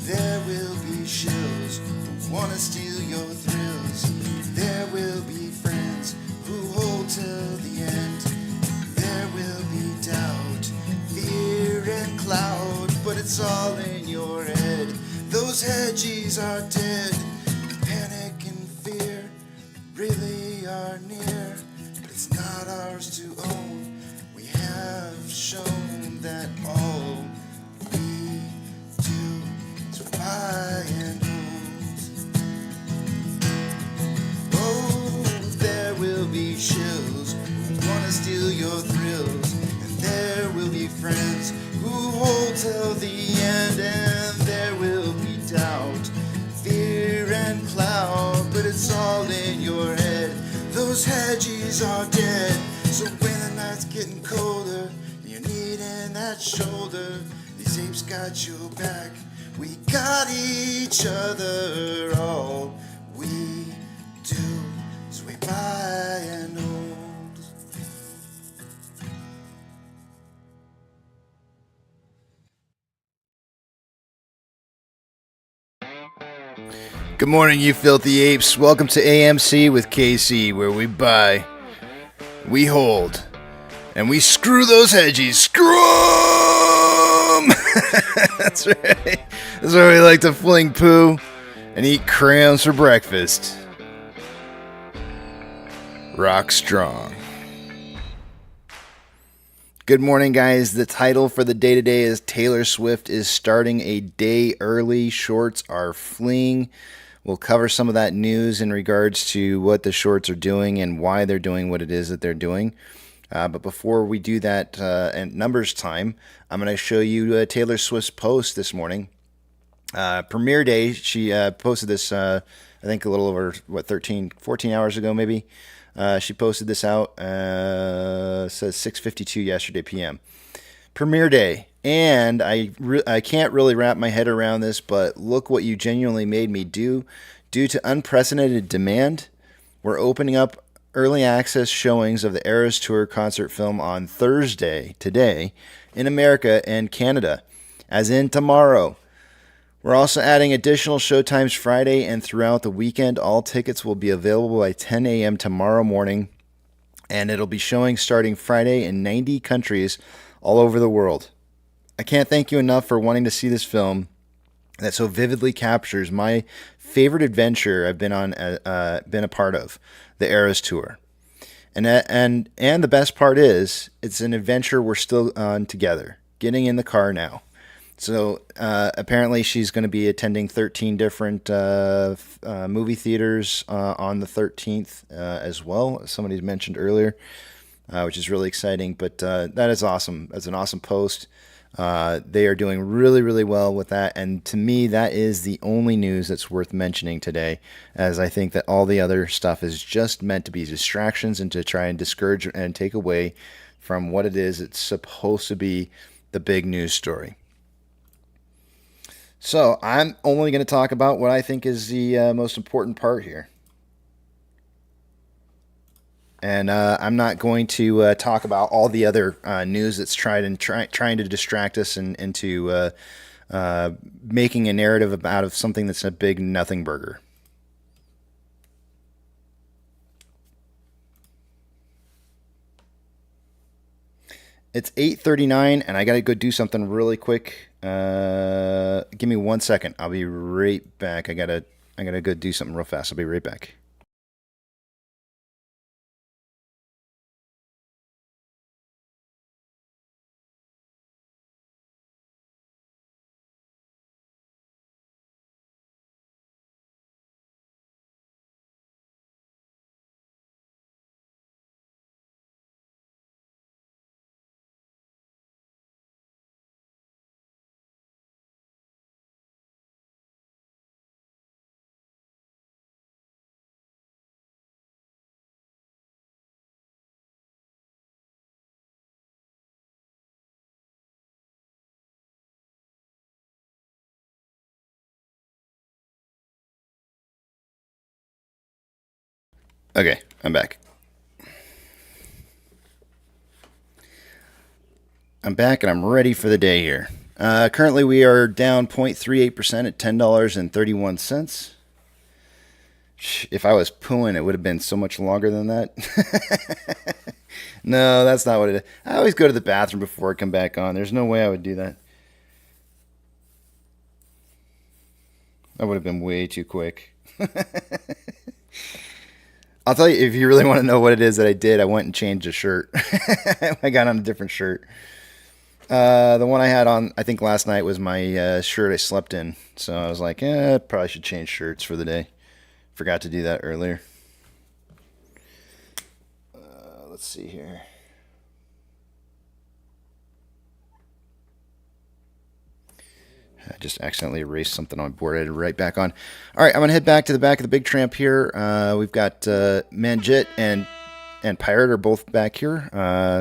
There will be shills who wanna steal your thrills. There will be friends who hold till the end. There will be doubt, fear and cloud, but it's all in your head. Those hedgies are dead. Panic and fear really are near. It's not ours to own. We have shown that all we do is buy and hold. Oh, there will be shills who wanna steal your thrills, and
be friends who hold till the end, and there will be doubt, fear and cloud, but it's all in your head. Those hedgies are dead. So when the night's getting colder, you're needing that shoulder, these apes got your back. We got each other. All we do is we buy and hold. Good morning, you filthy apes. Welcome to AMC with KC, where we buy, we hold, and we screw those hedgies. Screw 'em! That's right. That's why we like to fling poo and eat crayons for breakfast. Rock strong. Good morning, guys. The title for the day today is Taylor Swift is starting a day early. Shorts are fleeing. We'll cover some of that news in regards to what the shorts are doing and why they're doing what it is that they're doing. But before we do that, at numbers time, I'm going to show you Taylor Swift's post this morning. Premiere day, she posted this, I think a little over, 14 hours ago maybe. She posted this out, says 6:52 yesterday p.m. Premiere day. And I can't really wrap my head around this, but look what you genuinely made me do. Due to unprecedented demand, we're opening up early access showings of the Eras Tour concert film on Thursday, today, in America and Canada, as in tomorrow. We're also adding additional showtimes Friday and throughout the weekend. All tickets will be available by 10 a.m. tomorrow morning, and it'll be showing starting Friday in 90 countries all over the world. I can't thank you enough for wanting to see this film that so vividly captures my favorite adventure I've been a part of, the Eras Tour. And the best part is, it's an adventure we're still on together, getting in the car now. So apparently she's going to be attending 13 different movie theaters on the 13th as well, as somebody's mentioned earlier, which is really exciting. But that is awesome. That's an awesome post. They are doing really, really well with that. And to me, that is the only news that's worth mentioning today, as I think that all the other stuff is just meant to be distractions and to try and discourage and take away from what it is it's supposed to be, the big news story. So I'm only going to talk about what I think is the most important part here. And I'm not going to talk about all the other news that's trying to distract us into making a narrative out of something that's a big nothing burger. It's 8:39, and I got to go do something really quick. Give me 1 second. I'll be right back. I gotta go do something real fast. I'll be right back. Okay, I'm back. I'm back and I'm ready for the day here. Currently, we are down 0.38% at $10.31. If I was pooing, it would have been so much longer than that. No, that's not what it is. I always go to the bathroom before I come back on. There's no way I would do that. That would have been way too quick. I'll tell you, if you really want to know what it is that I did, I went and changed a shirt. I got on a different shirt. The one I had on, I think last night, was my shirt I slept in. So I was like, probably should change shirts for the day. Forgot to do that earlier. Let's see here. I just accidentally erased something on my board. I had to write back on. All right, I'm going to head back to the back of the big tramp here. We've got Manjit and Pirate are both back here.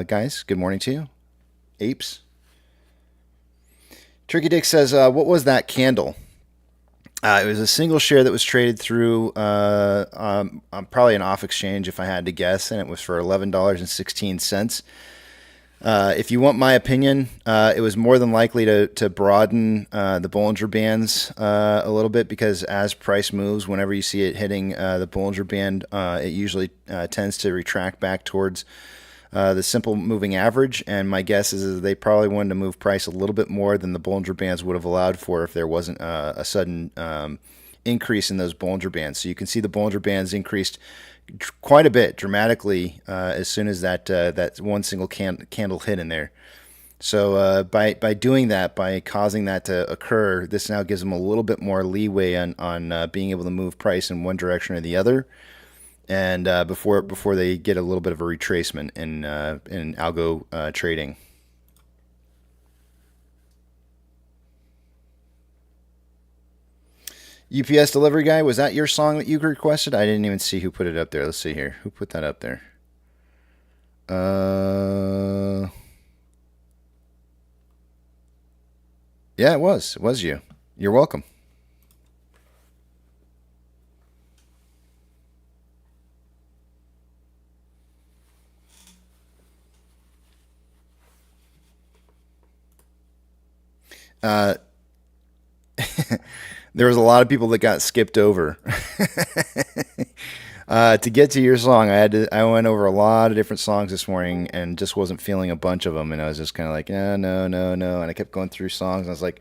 Guys, good morning to you. Apes. Tricky Dick says, what was that candle? It was a single share that was traded through probably an off exchange, if I had to guess, and it was for $11.16. If you want my opinion, it was more than likely to broaden the Bollinger Bands a little bit, because as price moves, whenever you see it hitting the Bollinger Band, it usually tends to retract back towards the simple moving average. And my guess is they probably wanted to move price a little bit more than the Bollinger Bands would have allowed for if there wasn't a sudden increase in those Bollinger Bands. So you can see the Bollinger Bands increased quite a bit, dramatically, as soon as that one single candle hit in there. So by doing that, by causing that to occur, this now gives them a little bit more leeway on being able to move price in one direction or the other, and before they get a little bit of a retracement in algo trading. UPS delivery guy, was that your song that you requested? I didn't even see who put it up there. Let's see here. Who put that up there? Yeah, it was. It was you. You're welcome. There was a lot of people that got skipped over. To get to your song, I went over a lot of different songs this morning and just wasn't feeling a bunch of them. And I was just kind of like, no. And I kept going through songs. And I was like,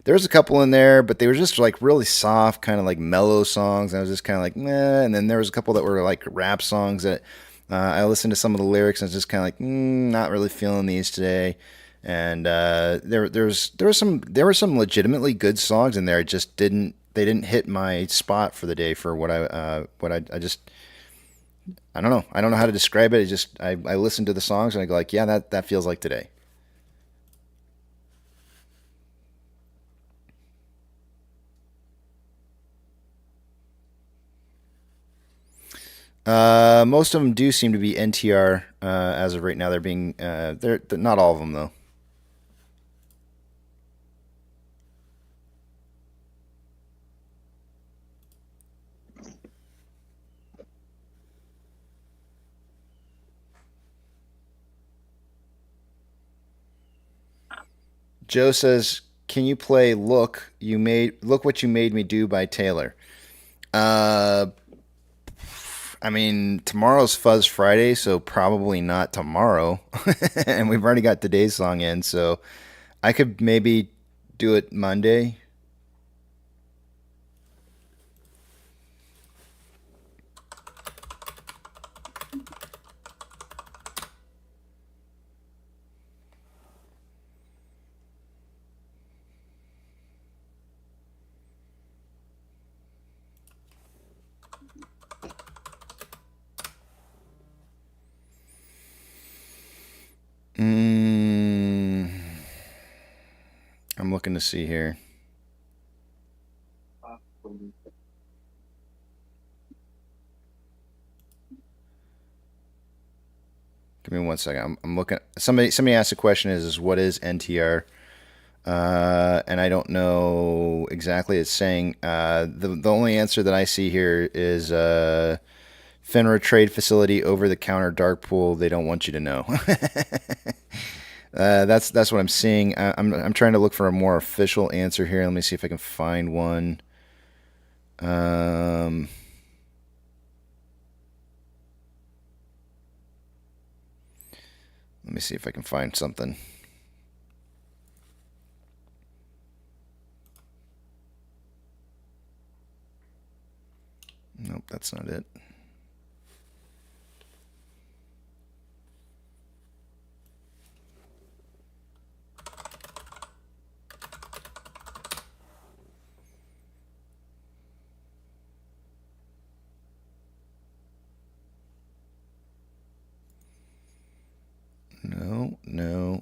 there's a couple in there, but they were just like really soft, kind of like mellow songs. And I was just kind of like, nah. And then there was a couple that were like rap songs that I listened to some of the lyrics and I was just kind of like, not really feeling these today. And there were some legitimately good songs in there. They didn't hit my spot for the day for what I just, I don't know. I don't know how to describe it. I listen to the songs and I go like, yeah, that feels like today. Most of them do seem to be NTR as of right now. They're not all of them though. Joe says, "Can you play Look What You Made Me Do by Taylor?" I mean, tomorrow's Fuzz Friday, so probably not tomorrow. And we've already got today's song in, so I could maybe do it Monday. I'm looking to see here. Give me 1 second. I'm looking. Somebody asked the question is what is NTR? And I don't know exactly. It's saying the only answer that I see here is FINRA trade facility, over the counter dark pool. They don't want you to know. That's what I'm seeing. I'm trying to look for a more official answer here. Let me see if I can find one. Let me see if I can find something. Nope, that's not it.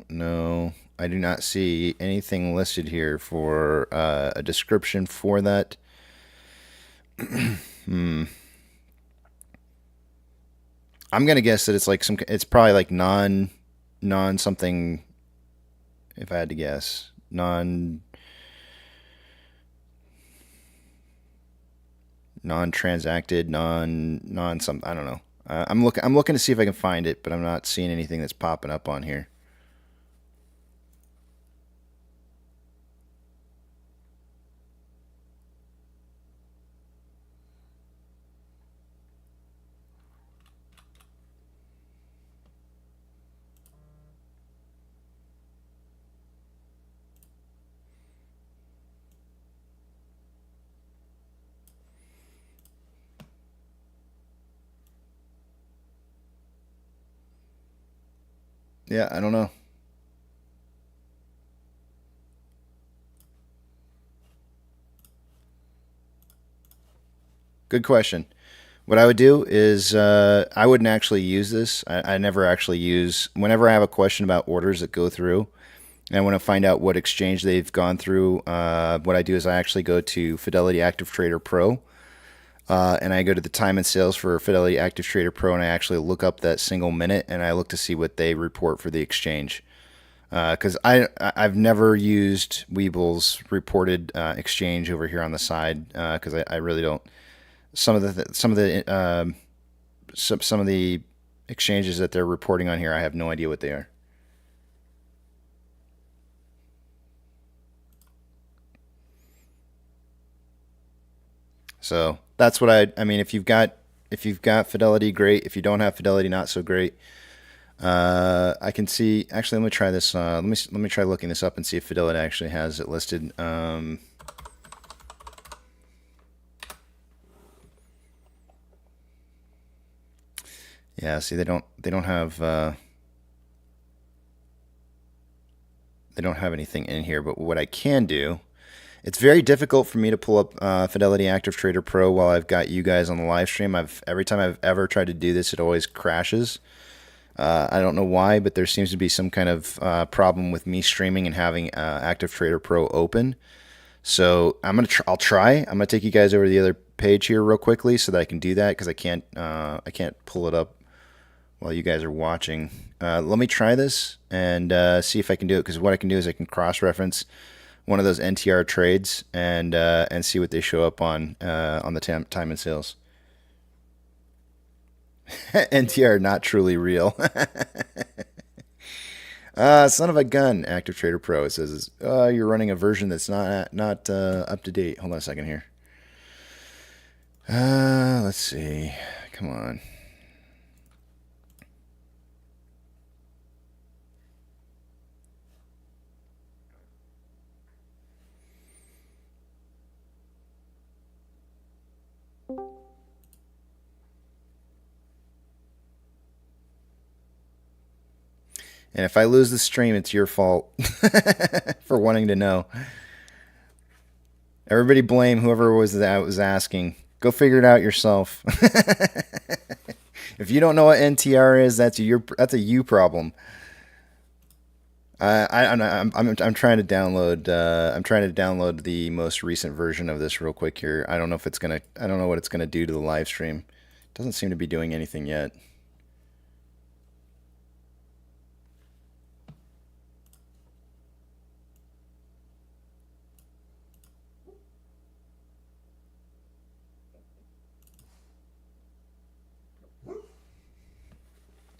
No. I do not see anything listed here for a description for that. I'm gonna guess that it's like it's probably like non something. If I had to guess, non-transacted, non some. I don't know. I'm looking to see if I can find it, but I'm not seeing anything that's popping up on here. Yeah, I don't know. Good question. What I would do is I wouldn't actually use this. I never actually use, whenever I have a question about orders that go through and I want to find out what exchange they've gone through, what I do is I actually go to Fidelity Active Trader Pro, and I go to the time and sales for Fidelity Active Trader Pro, and I actually look up that single minute and I look to see what they report for the exchange. Because I've never used Weeble's reported exchange over here on the side, because I really don't. Some of the exchanges that they're reporting on here, I have no idea what they are. So that's what I mean. If you've got Fidelity, great. If you don't have Fidelity, not so great. I can see. Actually, let me try this. Let me try looking this up and see if Fidelity actually has it listed. Yeah. See, they don't have anything in here. But what I can do, it's very difficult for me to pull up Fidelity Active Trader Pro while I've got you guys on the live stream. Every time I've ever tried to do this, it always crashes. I don't know why, but there seems to be some kind of problem with me streaming and having Active Trader Pro open. So I'll try. I'm gonna take you guys over to the other page here real quickly so that I can do that, because I can't pull it up while you guys are watching. Let me try this and see if I can do it, because what I can do is I can cross-reference one of those NTR trades and see what they show up on the time and sales. NTR not truly real. Son of a gun, Active Trader Pro. It says you're running a version that's not up to date. Hold on a second here. Let's see. Come on. And if I lose the stream, it's your fault for wanting to know. Everybody blame whoever was that was asking. Go figure it out yourself. If you don't know what NTR is, that's a you problem. I'm trying to download. I'm trying to download the most recent version of this real quick here. I don't know what it's gonna do to the live stream. It doesn't seem to be doing anything yet.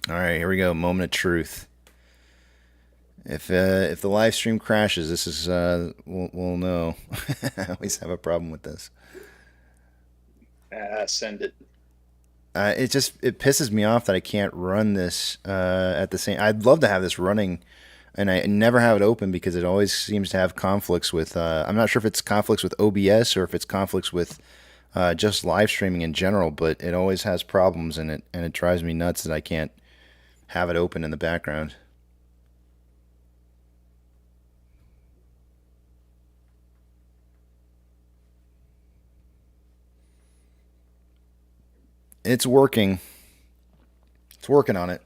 All right, here we go. Moment of truth. If the live stream crashes, this is we'll know. I always have a problem with this.
Send it.
It pisses me off that I can't run this at the same. I'd love to have this running, and I never have it open because it always seems to have conflicts with. I'm not sure if it's conflicts with OBS or if it's conflicts with just live streaming in general, but it always has problems in it, and it drives me nuts that I can't have it open in the background. It's working. It's working on it.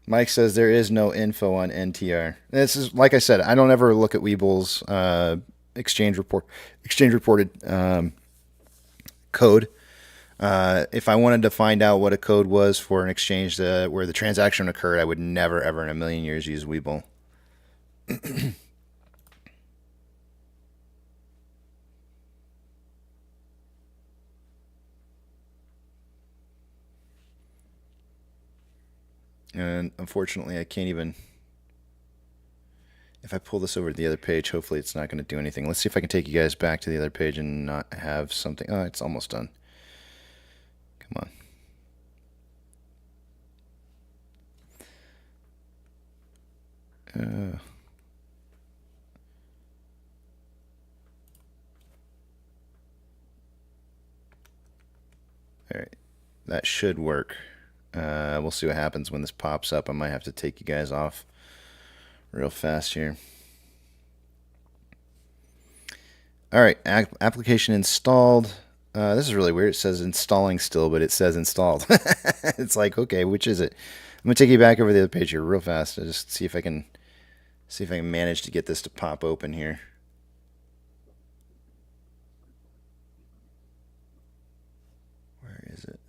Mike says there is no info on NTR. This is, like I said, I don't ever look at Weeble's exchange reported code. If I wanted to find out what a code was for an exchange where the transaction occurred, I would never, ever in a million years use Weeble. And unfortunately, I can't even... If I pull this over to the other page, hopefully it's not going to do anything. Let's see if I can take you guys back to the other page and not have something... Oh, it's almost done. Come on. All right. That should work. We'll see what happens when this pops up. I might have to take you guys off real fast here. All right, application installed. This is really weird. It says installing still, but it says installed. It's like, okay, which is it? I'm gonna take you back over the other page here real fast. I'll just see if I can manage to get this to pop open here. Where is it?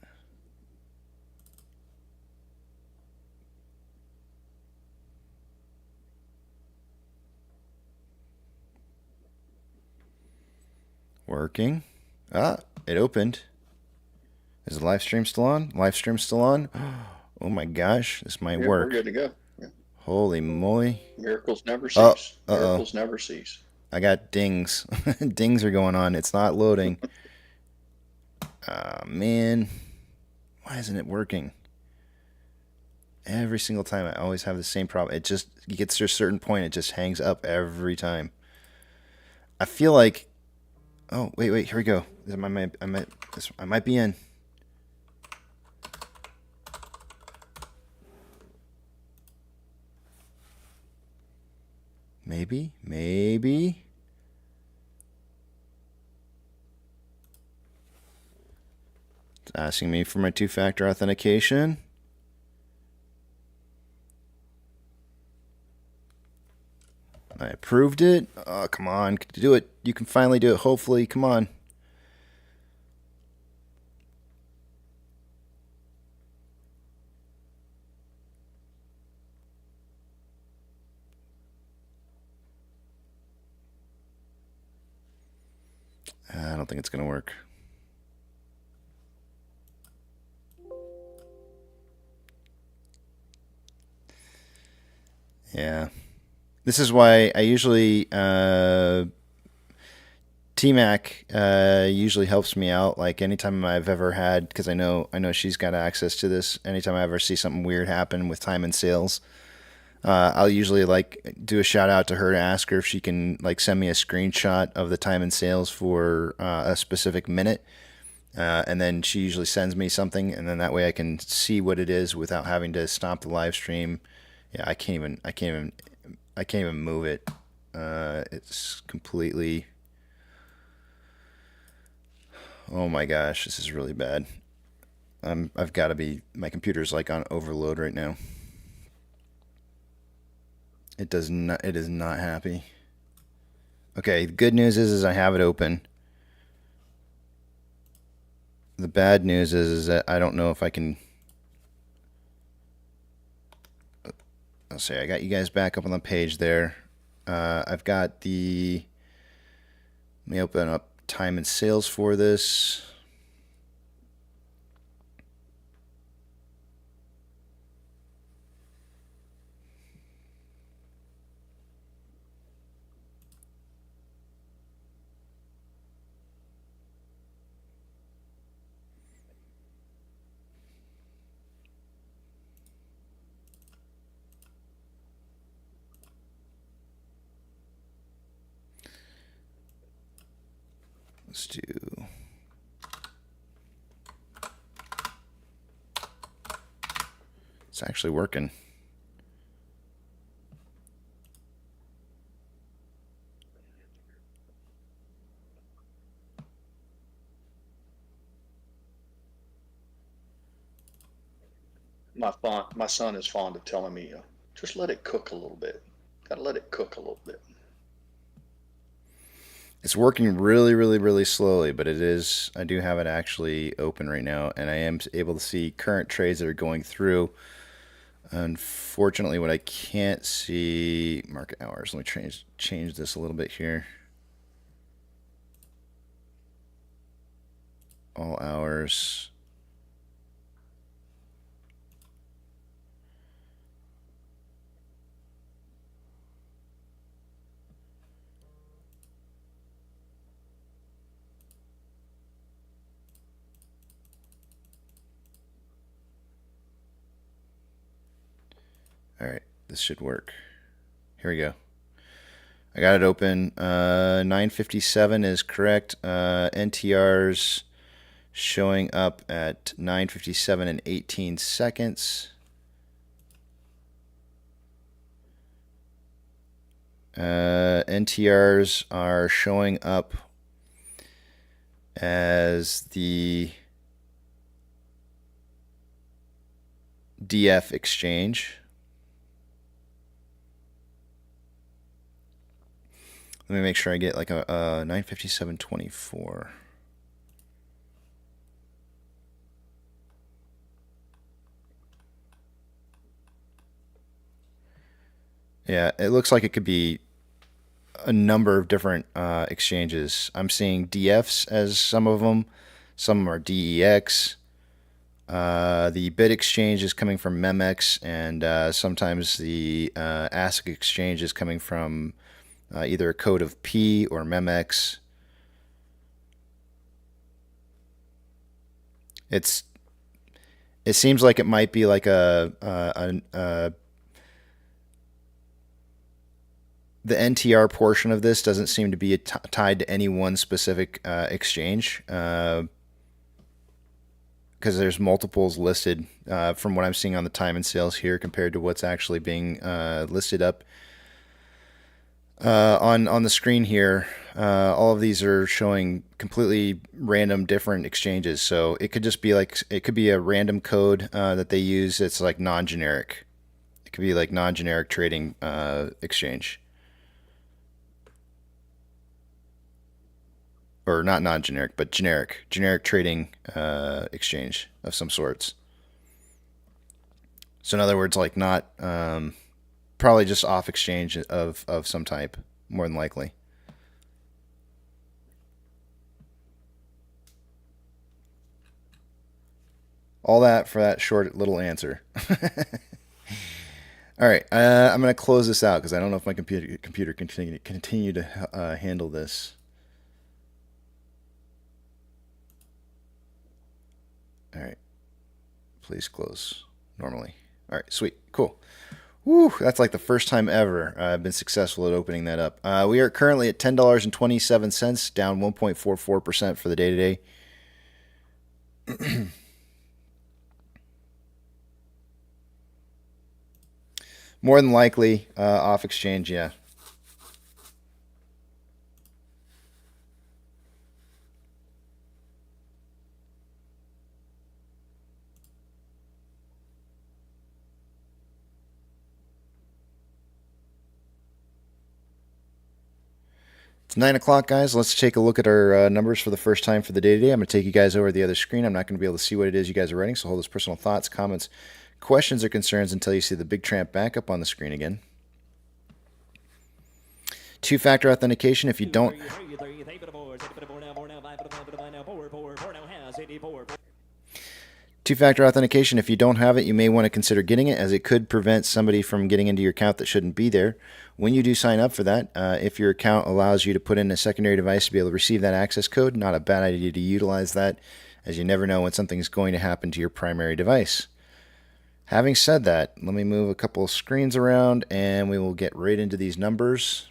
Working. Ah, it opened. Is the live stream still on? Live stream still on? Oh my gosh, this might work.
We're good to go. Yeah.
Holy moly.
Miracles never cease.
Uh-oh.
Miracles never cease.
I got dings. Dings are going on. It's not loading. Man. Why isn't it working? Every single time I always have the same problem. It just gets to a certain point, it just hangs up every time. I feel like... Oh, wait, here we go. I might be in. Maybe. It's asking me for my two-factor authentication. I approved it. Oh, come on. Do it. You can finally do it. Hopefully. Come on. I don't think it's going to work. Yeah. This is why I usually, T-Mac usually helps me out. Like anytime I've ever had, because I know she's got access to this. Anytime I ever see something weird happen with time and sales, I'll usually like do a shout out to her to ask her if she can like send me a screenshot of the time and sales for a specific minute. And then she usually sends me something, and then that way I can see what it is without having to stop the live stream. Yeah, I can't even move it. It's completely... Oh my gosh, this is really bad. I've got to be... My computer's like on overload right now. It is not happy. Okay, the good news is I have it open. The bad news is that I don't know if I can... I'll say I got you guys back up on the page there. I've got the... Let me open up time and sales for this. Let's do... It's actually working.
My my son is fond of telling me, just let it cook a little bit. Got to let it cook a little bit.
It's working really, really, really slowly, but it is. I do have it actually open right now, and I am able to see current trades that are going through. Unfortunately, what I can't see, market hours. Let me change this a little bit here. All hours. All right, this should work. Here we go. I got it open. 9:57 is correct. NTR's showing up at 9:57 and 18 seconds. NTRs are showing up as the DF exchange. Let me make sure I get like a 9:57.24. Yeah, it looks like it could be a number of different exchanges. I'm seeing DFs as some of them. Some are DEX. The bid exchange is coming from MEMX, and sometimes the ASIC exchange is coming from either a code of P or MEMX. It seems like it might be like the NTR portion of this doesn't seem to be tied to any one specific exchange, because there's multiples listed from what I'm seeing on the time and sales here compared to what's actually being listed up on the screen here. All of these are showing completely random different exchanges, so it could just be like, it could be a random code that they use. It's like non-generic. It could be like non-generic trading exchange. Or not non-generic, but generic trading exchange of some sorts. So in other words, like not probably just off exchange of some type, more than likely. All that for that short little answer. All right, I'm going to close this out because I don't know if my computer can continue to handle this. All right, please close normally. All right, sweet, cool. Woo, that's like the first time ever I've been successful at opening that up. We are currently at $10.27, down 1.44% for the day today. More than likely, off exchange, yeah. It's 9 o'clock, guys. Let's take a look at our numbers for the first time for the day today. I'm going to take you guys over to the other screen. I'm not going to be able to see what it is you guys are writing, so hold those personal thoughts, comments, questions, or concerns until you see the big tramp back up on the screen again. Two-factor authentication if you don't... Two-factor authentication, if you don't have it, you may want to consider getting it, as it could prevent somebody from getting into your account that shouldn't be there. When you do sign up for that, if your account allows you to put in a secondary device to be able to receive that access code, not a bad idea to utilize that, as you never know when something's going to happen to your primary device. Having said that, let me move a couple of screens around and we will get right into these numbers.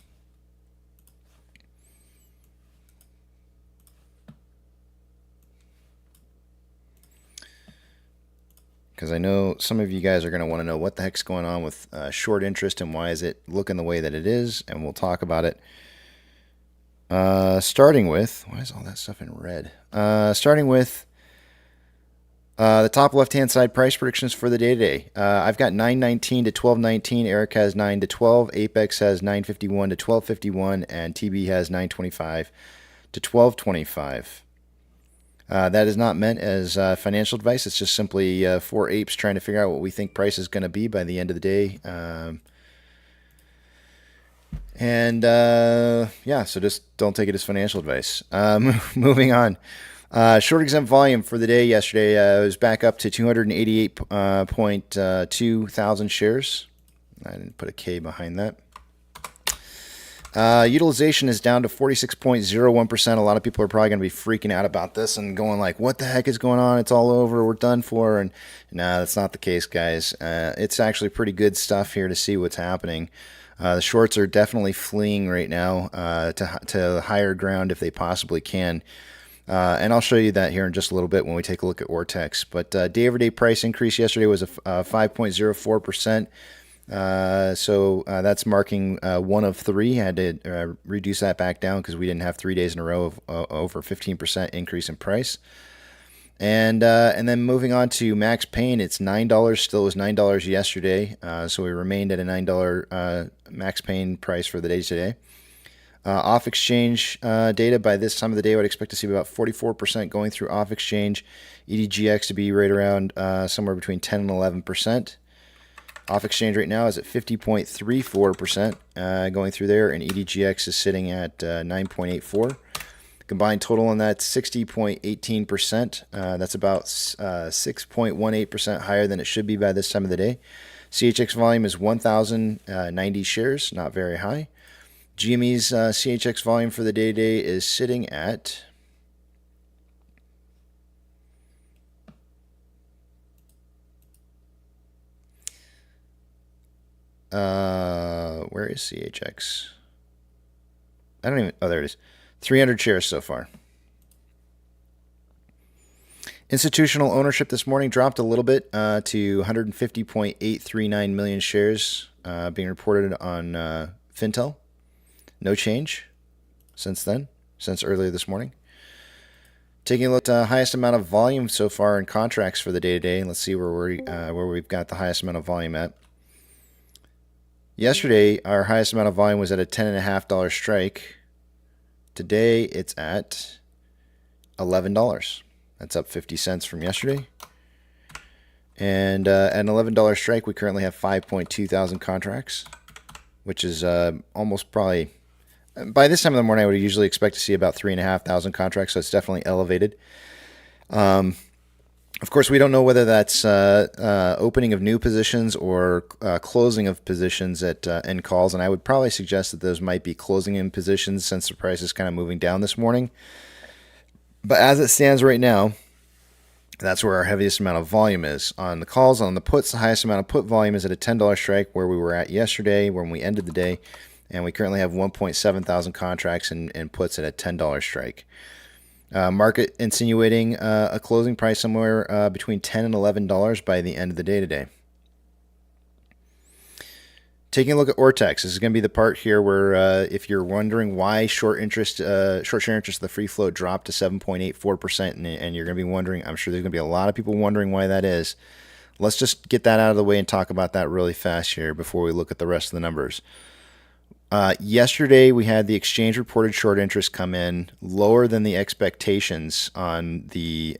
Because I know some of you guys are going to want to know what the heck's going on with short interest and why is it looking the way that it is, and we'll talk about it. Starting with, why is all that stuff in red? Starting with The top left-hand side price predictions for the day today. I've got 919 to 1219. Eric has 9 to 12. Apex has 951 to 1251, and TB has 925 to 1225. That is not meant as financial advice. It's just simply four apes trying to figure out what we think price is going to be by the end of the day. So just don't take it as financial advice. Moving on. Short exempt volume for the day yesterday was back up to 288.2 thousand shares. I didn't put a K behind that. Utilization is down to 46.01%. A lot of people are probably going to be freaking out about this and going like, what the heck is going on? It's all over. We're done for. And no, that's not the case, guys. It's actually pretty good stuff here to see what's happening. The shorts are definitely fleeing right now to higher ground if they possibly can. And I'll show you that here in just a little bit when we take a look at Ortex. But day-over-day price increase yesterday was a 5.04%. So that's marking one of three. I had to reduce that back down because we didn't have 3 days in a row of over 15% increase in price. And then moving on to Max Pain, it's $9. Still was $9 yesterday. So we remained at a $9 Max Pain price for the day today. Off exchange data by this time of the day, I would expect to see about 44% going through off exchange. EDGX to be right around somewhere between 10 and 11%. Off exchange right now is at 50.34% going through there, and EDGX is sitting at 9.84. Combined total on that 60.18%. That's about 6.18% higher than it should be by this time of the day. CHX volume is 1,090 shares, not very high. GME's CHX volume for the day today is sitting at where is CHX? I don't even, oh, there it is. 300 shares so far. Institutional ownership this morning dropped a little bit to 150.839 million shares being reported on Fintel. No change since earlier this morning. Taking a look at the highest amount of volume so far in contracts for the day today. Let's see where we've got the highest amount of volume at. Yesterday, our highest amount of volume was at a $10.50 strike. Today, it's at $11. That's up 50 cents from yesterday. And at an $11 strike, we currently have 5.2 thousand contracts, which is almost probably, by this time of the morning, I would usually expect to see about 3,500 contracts, so it's definitely elevated. Of course, we don't know whether that's opening of new positions or closing of positions at end calls, and I would probably suggest that those might be closing in positions since the price is kind of moving down this morning. But as it stands right now, that's where our heaviest amount of volume is. On the calls, on the puts, the highest amount of put volume is at a $10 strike, where we were at yesterday when we ended the day, and we currently have 1.7 thousand contracts and puts at a $10 strike. Market insinuating a closing price somewhere between $10 and $11 by the end of the day today. Taking a look at Ortex, this is going to be the part here where if you're wondering why short share interest of the free float dropped to 7.84%, and you're going to be wondering, I'm sure there's going to be a lot of people wondering why that is. Let's just get that out of the way and talk about that really fast here before we look at the rest of the numbers. Yesterday, we had the exchange reported short interest come in lower than the expectations on the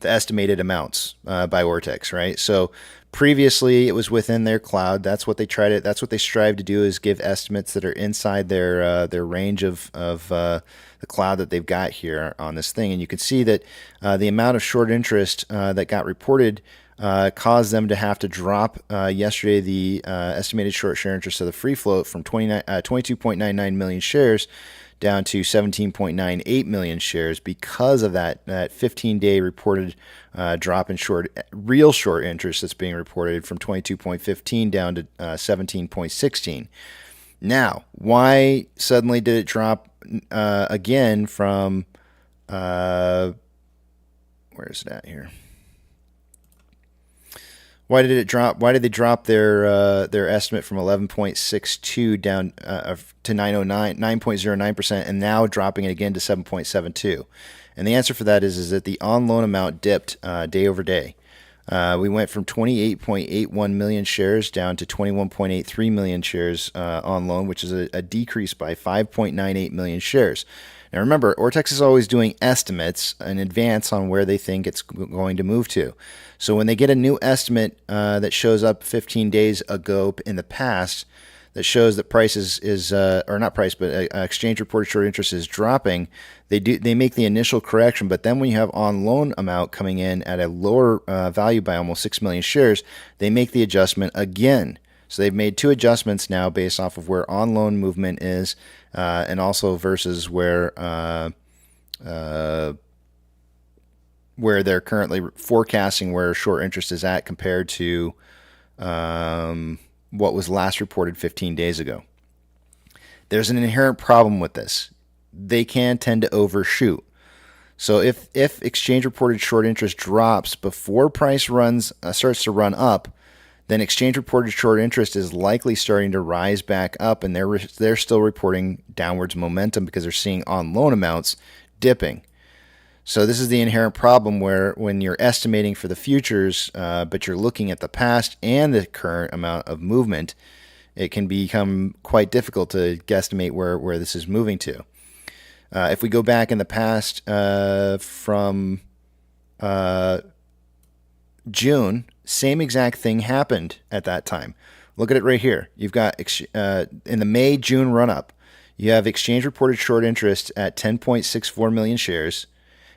estimated amounts by Ortex, right? So previously, it was within their cloud. That's what they that's what they strive to do, is give estimates that are inside their range of the cloud that they've got here on this thing. And you can see that the amount of short interest that got reported caused them to have to drop yesterday the estimated short share interest of the free float from 22.99 million shares down to 17.98 million shares because of that 15-day reported drop in real short interest that's being reported from 22.15 down to 17.16. Now, why suddenly did it drop again from where is it at here? Why did it drop? Why did they drop their estimate from 11.62 down to 9.09%, and now dropping it again to 7.72? And the answer for that is that the on-loan amount dipped day over day. We went from 28.81 million shares down to 21.83 million shares on loan, which is a decrease by 5.98 million shares. Now remember, Ortex is always doing estimates in advance on where they think it's going to move to. So when they get a new estimate that shows up 15 days ago in the past that shows that price is or not price, but exchange reported short interest is dropping, they make the initial correction. But then when you have on loan amount coming in at a lower value by almost 6 million shares, they make the adjustment again. So they've made two adjustments now based off of where on loan movement is, and also versus where they're currently forecasting where short interest is at compared to what was last reported 15 days ago. There's an inherent problem with this. They can tend to overshoot. So if exchange reported short interest drops before price starts to run up, then exchange reported short interest is likely starting to rise back up, and they're still reporting downwards momentum because they're seeing on loan amounts dipping. So this is the inherent problem where when you're estimating for the futures, but you're looking at the past and the current amount of movement, it can become quite difficult to guesstimate where this is moving to. If we go back in the past from June, same exact thing happened at that time. Look at it right here. You've got in the May-June run-up, you have exchange reported short interest at 10.64 million shares.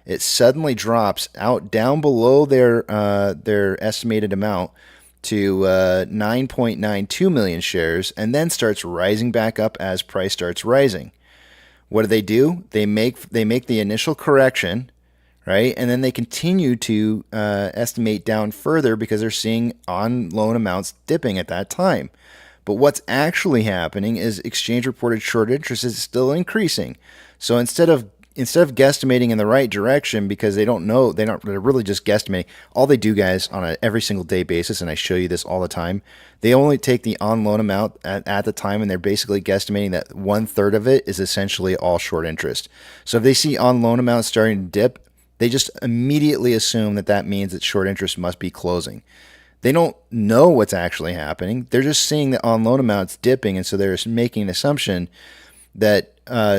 It suddenly drops out down below their estimated amount to 9.92 million shares, and then starts rising back up as price starts rising. What do? They make the initial correction, right? And then they continue to estimate down further because they're seeing on loan amounts dipping at that time. But what's actually happening is exchange reported short interest is still increasing. So instead of guesstimating in the right direction, because they're really just guesstimating. All they do, guys, on a every single day basis, and I show you this all the time, they only take the on loan amount at the time, and they're basically guesstimating that 1/3 of it is essentially all short interest. So if they see on loan amounts starting to dip, they just immediately assume that means that short interest must be closing. They don't know what's actually happening. They're just seeing the on loan amounts dipping, and so they're making an assumption that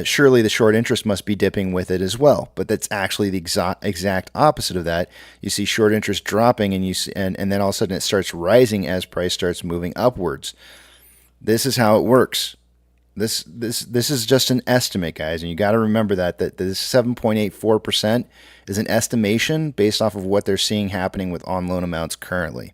surely the short interest must be dipping with it as well. But that's actually the exact opposite of that. You see short interest dropping, and then all of a sudden it starts rising as price starts moving upwards. This is how it works. This is just an estimate, guys, and you got to remember that this 7.84% is an estimation based off of what they're seeing happening with on loan amounts currently.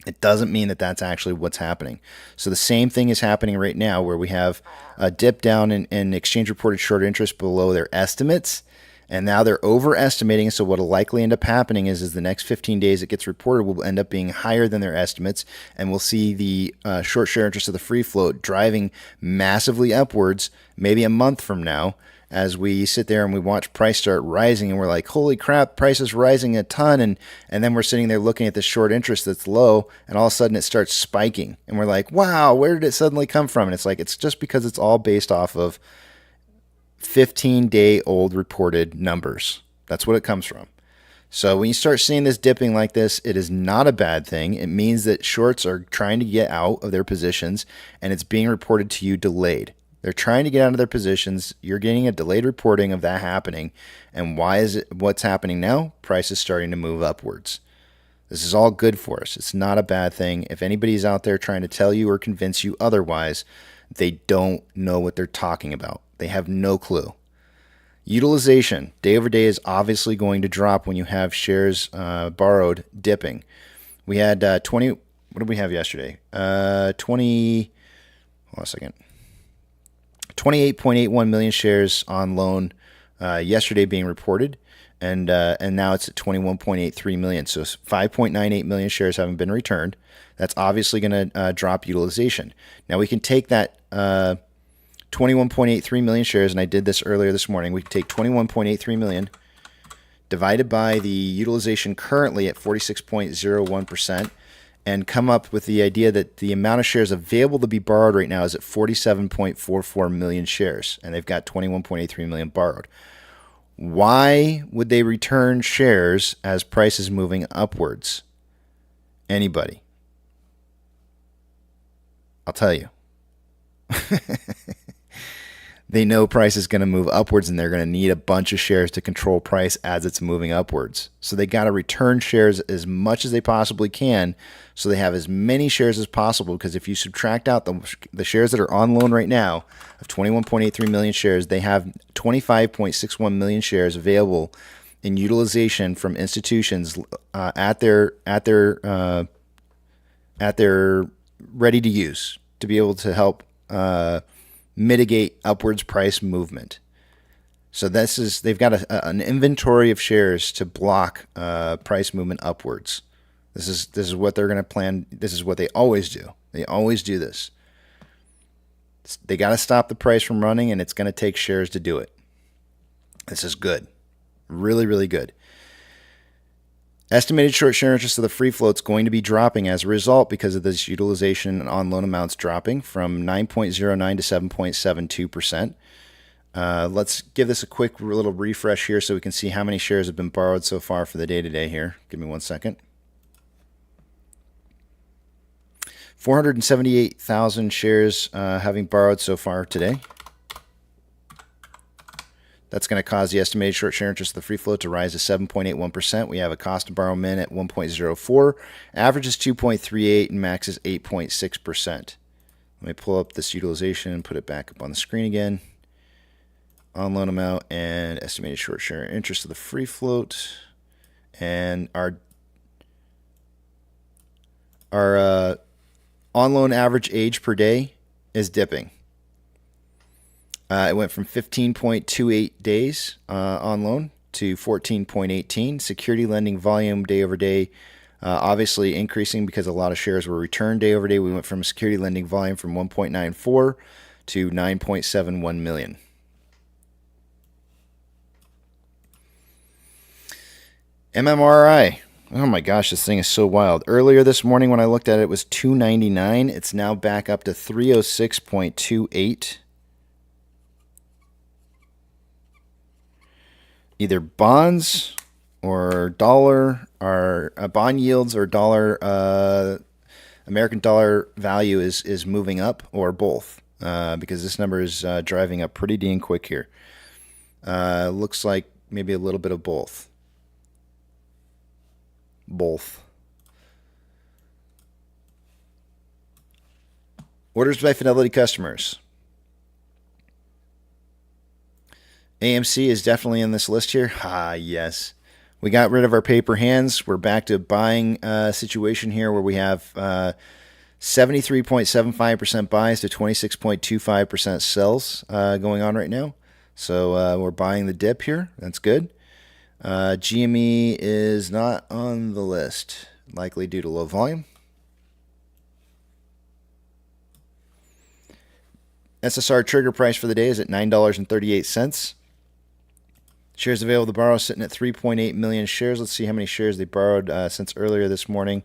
It doesn't mean that that's actually what's happening. So the same thing is happening right now, where we have a dip down in exchange reported short interest below their estimates, and now they're overestimating. So what will likely end up happening is the next 15 days it gets reported will end up being higher than their estimates, and we'll see the short share interest of the free float driving massively upwards maybe a month from now, as we sit there and we watch price start rising, and we're like, holy crap, price is rising a ton. And then we're sitting there looking at the short interest that's low, and all of a sudden it starts spiking. And we're like, wow, where did it suddenly come from? And it's like, it's just because it's all based off of 15-day-old reported numbers. That's what it comes from. So when you start seeing this dipping like this, it is not a bad thing. It means that shorts are trying to get out of their positions, and it's being reported to you delayed. They're trying to get out of their positions. You're getting a delayed reporting of that happening. And what's happening now? Price is starting to move upwards. This is all good for us. It's not a bad thing. If anybody's out there trying to tell you or convince you otherwise, they don't know what they're talking about. They have no clue. Utilization, day over day, is obviously going to drop when you have shares borrowed dipping. We had 20, what did we have yesterday? 28.81 million shares on loan yesterday being reported, and now it's at 21.83 million. So 5.98 million shares haven't been returned. That's obviously going to drop utilization. Now we can take that 21.83 million shares, and I did this earlier this morning. We can take 21.83 million divided by the utilization currently at 46.01%. and come up with the idea that the amount of shares available to be borrowed right now is at 47.44 million shares, and they've got 21.83 million borrowed. Why would they return shares as price is moving upwards? Anybody? I'll tell you. They know price is going to move upwards and they're going to need a bunch of shares to control price as it's moving upwards. So they got to return shares as much as they possibly can so they have as many shares as possible, because if you subtract out the shares that are on loan right now of 21.83 million shares, they have 25.61 million shares available in utilization from institutions at their ready to use to be able to help mitigate upwards price movement. So they've got an inventory of shares to block price movement upwards. This is what they're going to plan. This is what they always do. They always do this. They got to stop the price from running, and it's going to take shares to do it. This is good. Really, really good. Estimated short share interest of the free float is going to be dropping as a result because of this utilization on loan amounts dropping from 9.09 to 7.72%. Let's give this a quick little refresh here so we can see how many shares have been borrowed so far for the day today here. Give me 1 second. 478,000 shares having borrowed so far today. That's going to cause the estimated short share interest of the free float to rise to 7.81%. We have a cost to borrow min at 1.04. Average is 2.38 and max is 8.6%. Let me pull up this utilization and put it back up on the screen again. On loan amount and estimated short share interest of the free float. And our on loan average age per day is dipping. It went from 15.28 days on loan to 14.18. Security lending volume day over day obviously increasing because a lot of shares were returned day over day. We went from security lending volume from 1.94 to 9.71 million. MMRI. Oh my gosh, this thing is so wild. Earlier this morning when I looked at it, it was 299. It's now back up to 306.28. Either bonds or dollar or bond yields or dollar American dollar value is moving up, or both, because this number is driving up pretty dang quick here. Looks like maybe a little bit of both. Orders by Fidelity customers. AMC is definitely in this list here. Yes. We got rid of our paper hands. We're back to buying situation here where we have 73.75% buys to 26.25% sells going on right now. So we're buying the dip here. That's good. GME is not on the list, likely due to low volume. SSR trigger price for the day is at $9.38. Shares available to borrow sitting at 3.8 million shares. Let's see how many shares they borrowed since earlier this morning.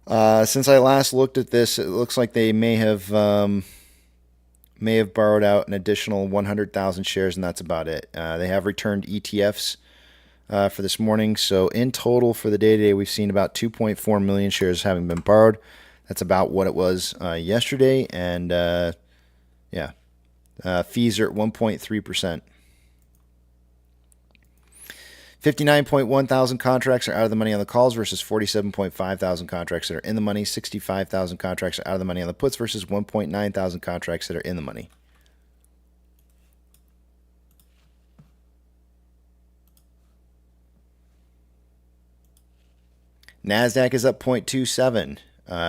Since I last looked at this, it looks like they may have borrowed out an additional 100,000 shares, and that's about it. They have returned ETFs for this morning. So in total for the day today, we've seen about 2.4 million shares having been borrowed. That's about what it was yesterday. And fees are at 1.3%. 59.1 thousand contracts are out of the money on the calls versus 47.5 thousand contracts that are in the money. 65,000 contracts are out of the money on the puts versus 1.9 thousand contracts that are in the money. NASDAQ is up 0.27.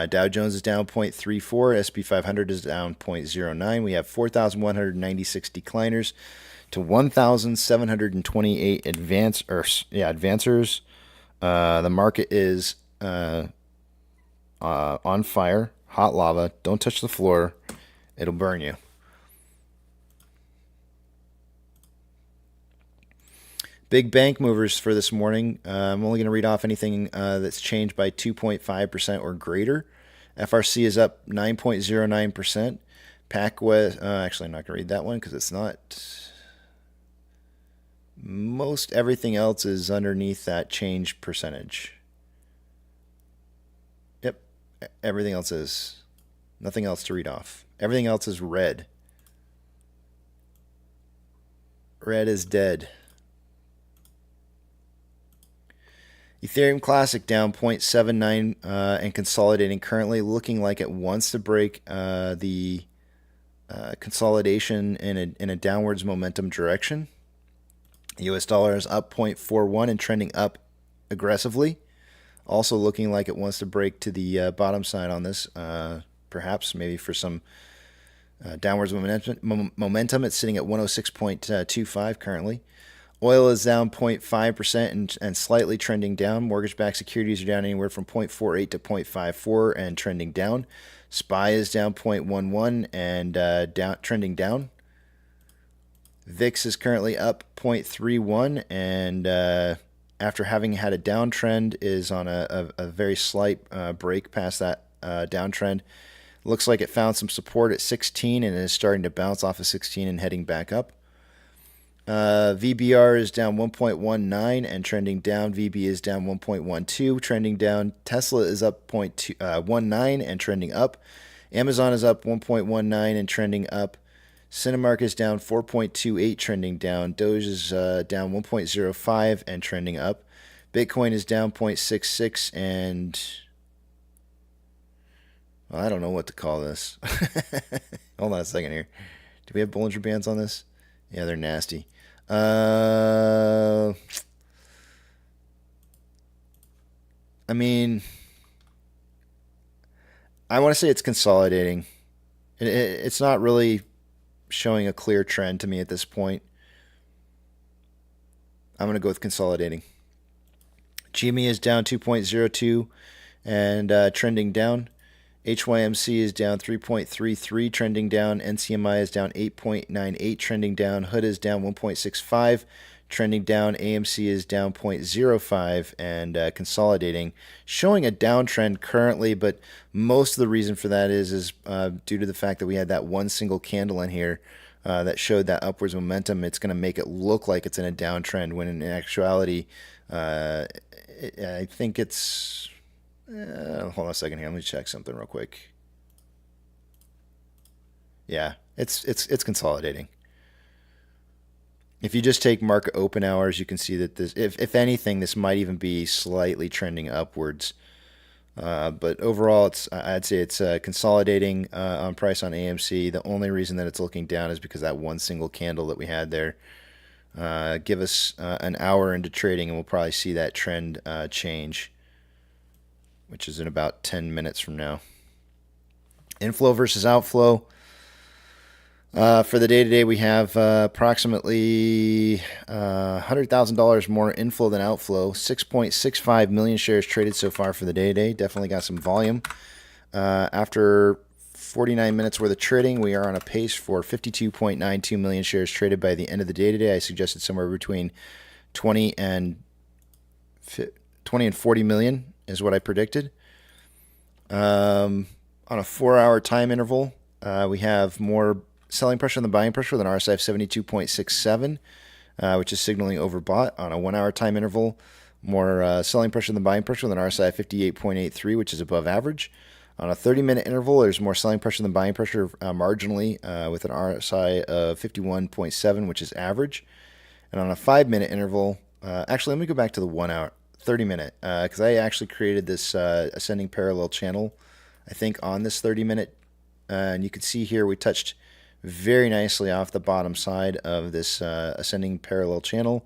Dow Jones is down 0.34. S&P 500 is down 0.09. We have 4,196 decliners to 1,728 advancers. The market is on fire, hot lava. Don't touch the floor. It'll burn you. Big bank movers for this morning. I'm only going to read off anything that's changed by 2.5% or greater. FRC is up 9.09%. PacWest, actually, I'm not going to read that one because it's not. Most everything else is underneath that change percentage. Yep, everything else is. Nothing else to read off. Everything else is red. Red is dead. Ethereum Classic down 0.79 and consolidating currently, looking like it wants to break the consolidation in a downwards momentum direction. US dollar is up 0.41 and trending up aggressively. Also looking like it wants to break to the bottom side on this, perhaps maybe for some downwards momentum. It's sitting at 106.25 currently. Oil is down 0.5% and slightly trending down. Mortgage-backed securities are down anywhere from 0.48 to 0.54 and trending down. SPY is down 0.11 and trending down. VIX is currently up 0.31 and after having had a downtrend is on a very slight break past that downtrend. Looks like it found some support at 16 and is starting to bounce off of 16 and heading back up. VBR is down 1.19 and trending down. VB is down 1.12, trending down. Tesla is up 0.19 and trending up. Amazon is up 1.19 and trending up. Cinemark is down 4.28, trending down. Doge is down 1.05 and trending up. Bitcoin is down 0.66 and... well, I don't know what to call this. Hold on a second here. Do we have Bollinger Bands on this? Yeah, they're nasty. I mean, I want to say it's consolidating. It's not really showing a clear trend to me at this point. I'm going to go with consolidating. GME is down 2.02 and trending down. HYMC is down 3.33, trending down. NCMI is down 8.98, trending down. HOOD is down 1.65, trending down. AMC is down 0.05 and consolidating, showing a downtrend currently, but most of the reason for that is due to the fact that we had that one single candle in here that showed that upwards momentum. It's going to make it look like it's in a downtrend when in actuality, I think it's... hold on a second here. Let me check something real quick. Yeah, it's consolidating. If you just take market open hours, you can see that this, if anything, this might even be slightly trending upwards. But overall, I'd say it's consolidating on price on AMC. The only reason that it's looking down is because that one single candle that we had there. Give us an hour into trading, and we'll probably see that trend change, which is in about 10 minutes from now. Inflow versus outflow. For the day-to-day, we have approximately $100,000 more inflow than outflow. 6.65 million shares traded so far for the day-to-day. Definitely got some volume. After 49 minutes worth of trading, we are on a pace for 52.92 million shares traded by the end of the day-to-day. I suggested somewhere between 20 and 40 million is what I predicted. On a 4-hour time interval, we have more selling pressure than buying pressure with an RSI of 72.67, which is signaling overbought. On a 1-hour time interval, more selling pressure than buying pressure with an RSI of 58.83, which is above average. On a 30-minute interval, there's more selling pressure than buying pressure marginally with an RSI of 51.7, which is average. And on a 5-minute interval, actually, let me go back to the 1-hour. 30-minute, because I actually created this ascending parallel channel, I think, on this 30-minute, and you can see here we touched very nicely off the bottom side of this ascending parallel channel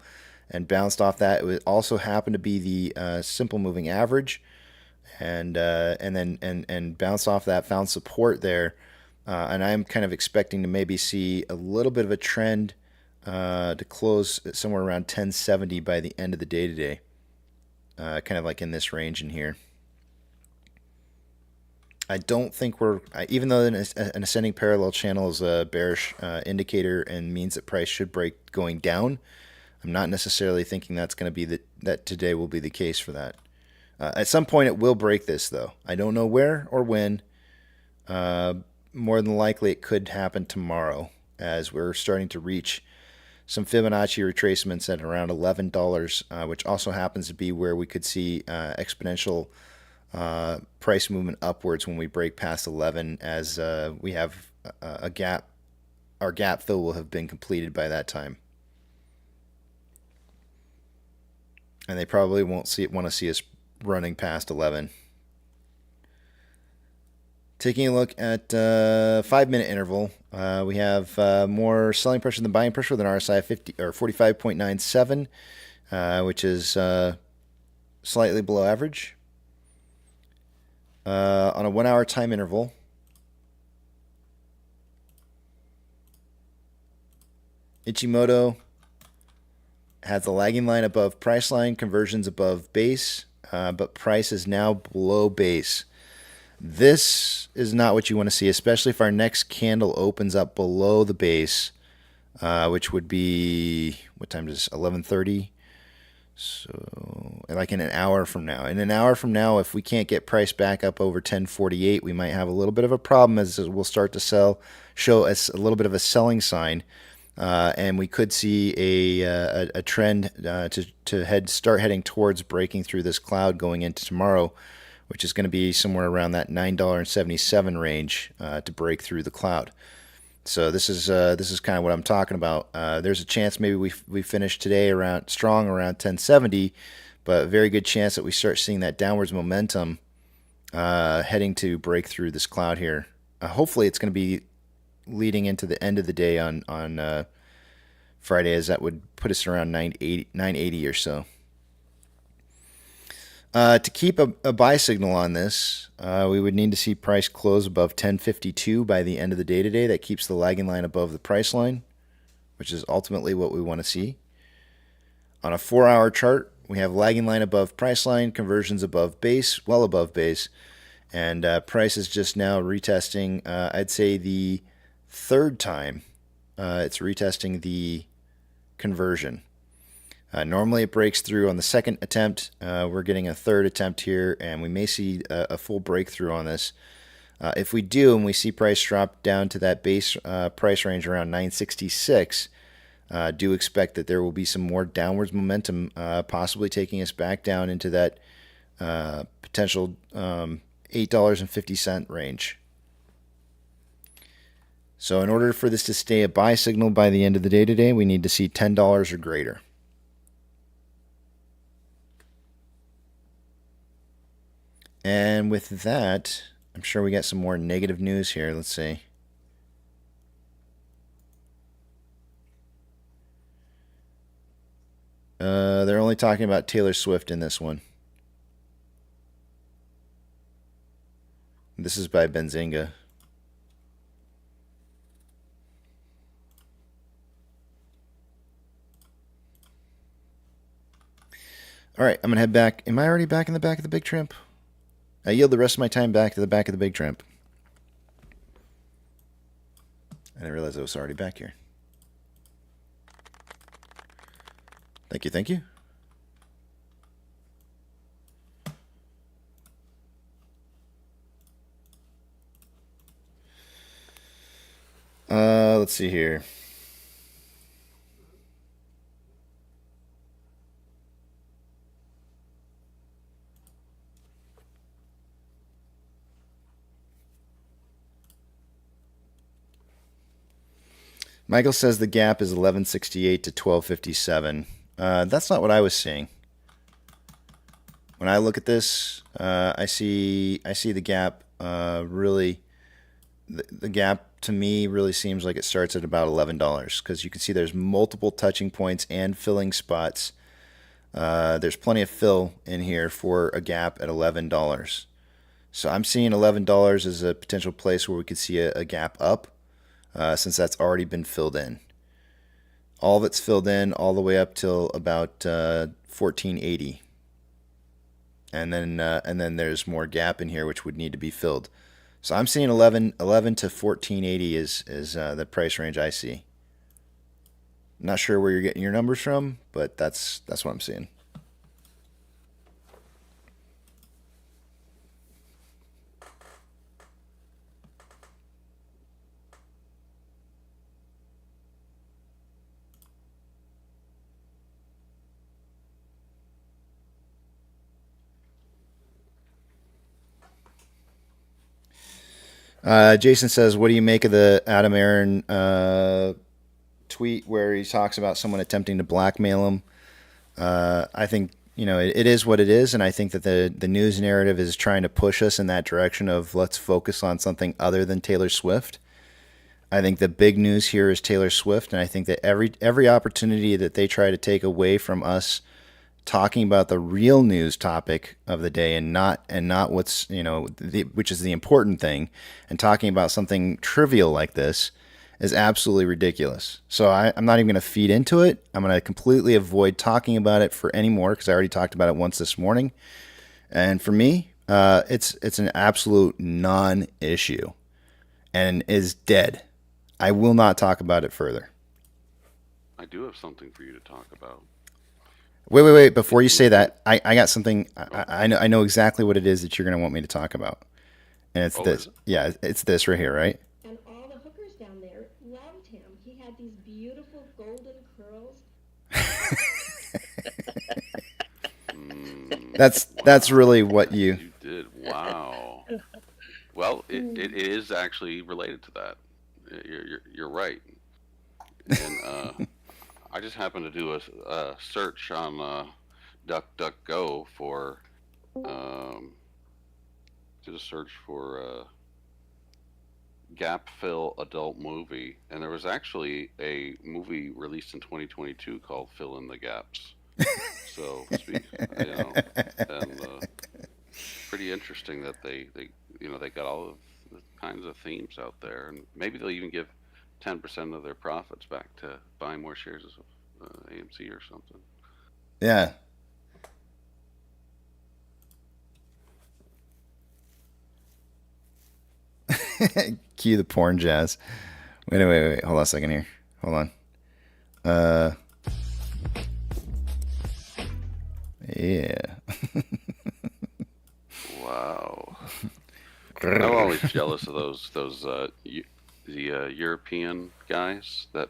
and bounced off that. It also happened to be the simple moving average, and then bounced off that, found support there, and I'm kind of expecting to maybe see a little bit of a trend to close somewhere around 1070 by the end of the day today. Kind of like in this range in here. I don't think even though an ascending parallel channel is a bearish indicator and means that price should break going down, I'm not necessarily thinking that's going to be that today will be the case for that. At some point it will break this though. I don't know where or when. More than likely it could happen tomorrow as we're starting to reach some Fibonacci retracements at around $11, which also happens to be where we could see exponential price movement upwards when we break past 11, as we have a gap. Our gap fill will have been completed by that time. And they probably won't want to see us running past 11. Taking a look at 5-minute interval, we have more selling pressure than buying pressure with an RSI of 45.97, which is slightly below average. On a 1-hour time interval, Ichimoto has a lagging line above price line, conversions above base, but price is now below base. This is not what you want to see, especially if our next candle opens up below the base, which would be, what time is this, 11:30? So, like in an hour from now. In an hour from now, if we can't get price back up over 1048, we might have a little bit of a problem, as we'll start to show us a little bit of a selling sign. And we could see a trend to start heading towards breaking through this cloud going into tomorrow, which is going to be somewhere around that $9.77 range to break through the cloud. So this is kind of what I'm talking about. There's a chance maybe we finish today strong around 1070, but a very good chance that we start seeing that downwards momentum heading to break through this cloud here. Hopefully it's going to be leading into the end of the day on Friday, as that would put us around 980 or so. To keep a buy signal on this, we would need to see price close above 1052 by the end of the day today. That keeps the lagging line above the price line, which is ultimately what we want to see. On a 4-hour chart, we have lagging line above price line, conversions above base, well above base, and price is just now retesting, I'd say the third time it's retesting the conversion. Normally it breaks through on the second attempt. We're getting a third attempt here, and we may see a full breakthrough on this. If we do, and we see price drop down to that base price range around 966, do expect that there will be some more downwards momentum, possibly taking us back down into that potential $8.50 range. So in order for this to stay a buy signal by the end of the day today, we need to see $10 or greater. And with that, I'm sure we got some more negative news here. Let's see. They're only talking about Taylor Swift in this one. This is by Benzinga. All right, I'm going to head back. Am I already back in the back of the big tramp? I yield the rest of my time back to the back of the big tramp. I didn't realize I was already back here. Thank you, thank you. Let's see here. Michael says the gap is 1168 to 1257. That's not what I was seeing. When I look at this, I see the gap really. The gap to me really seems like it starts at about $11, because you can see there's multiple touching points and filling spots. There's plenty of fill in here for a gap at $11. So I'm seeing $11 as a potential place where we could see a gap up. Since that's already been filled in. All of it's filled in all the way up till about 1480. And then there's more gap in here which would need to be filled. So I'm seeing 11 to 1480 is the price range I see. Not sure where you're getting your numbers from, but that's what I'm seeing. Jason says, "What do you make of the Adam Aaron tweet where he talks about someone attempting to blackmail him?" I think it is what it is, and I think that the news narrative is trying to push us in that direction of let's focus on something other than Taylor Swift. I think the big news here is Taylor Swift, and I think that every opportunity that they try to take away from us talking about the real news topic of the day and not what's which is the important thing, and talking about something trivial like this is absolutely ridiculous. So I'm not even going to feed into it. I'm going to completely avoid talking about it for any more because I already talked about it once this morning. And for me, it's an absolute non-issue and is dead. I will not talk about it further.
I do have something for you to talk about.
Wait. Before you say that, I got something. I know exactly what it is that you're going to want me to talk about. And it's this. Yeah, it's this right here, right?
And all the hookers down there loved him. He had these beautiful golden curls.
That's really what you
did. Wow. Well, it is actually related to that. You're right. And I just happened to do a search on DuckDuckGo for did a search for gap fill adult movie, and there was actually a movie released in 2022 called Fill in the Gaps. So, and pretty interesting that they got all of the kinds of themes out there, and maybe they'll even give 10% of their profits back to buying more shares of AMC or something.
Yeah. Cue the porn jazz. Wait. Hold on a second here. Hold on. Yeah.
Wow. I'm always jealous of those the European guys that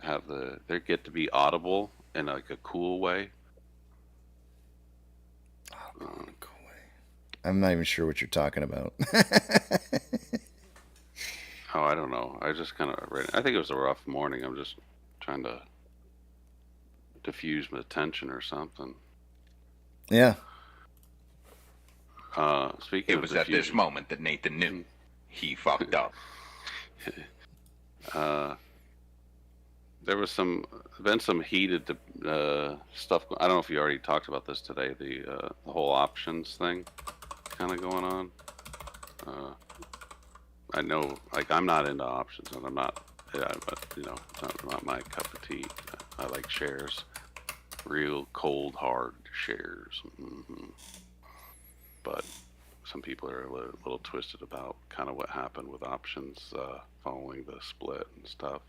have they get to be audible in like a cool way.
I'm not even sure what you're talking about.
Oh, I don't know. I just kind of I think it was a rough morning. I'm just trying to diffuse my tension or something.
Yeah.
Speaking
it was at this moment that Nathan knew he fucked up.
There was been some heated stuff. I don't know if you already talked about this today. The whole options thing, kind of going on. I know, like, I'm not into options, and I'm not. Yeah, but it's not my cup of tea. I like shares, real cold hard shares. Mm-hmm. But some people are a little twisted about kind of what happened with options following the split and stuff.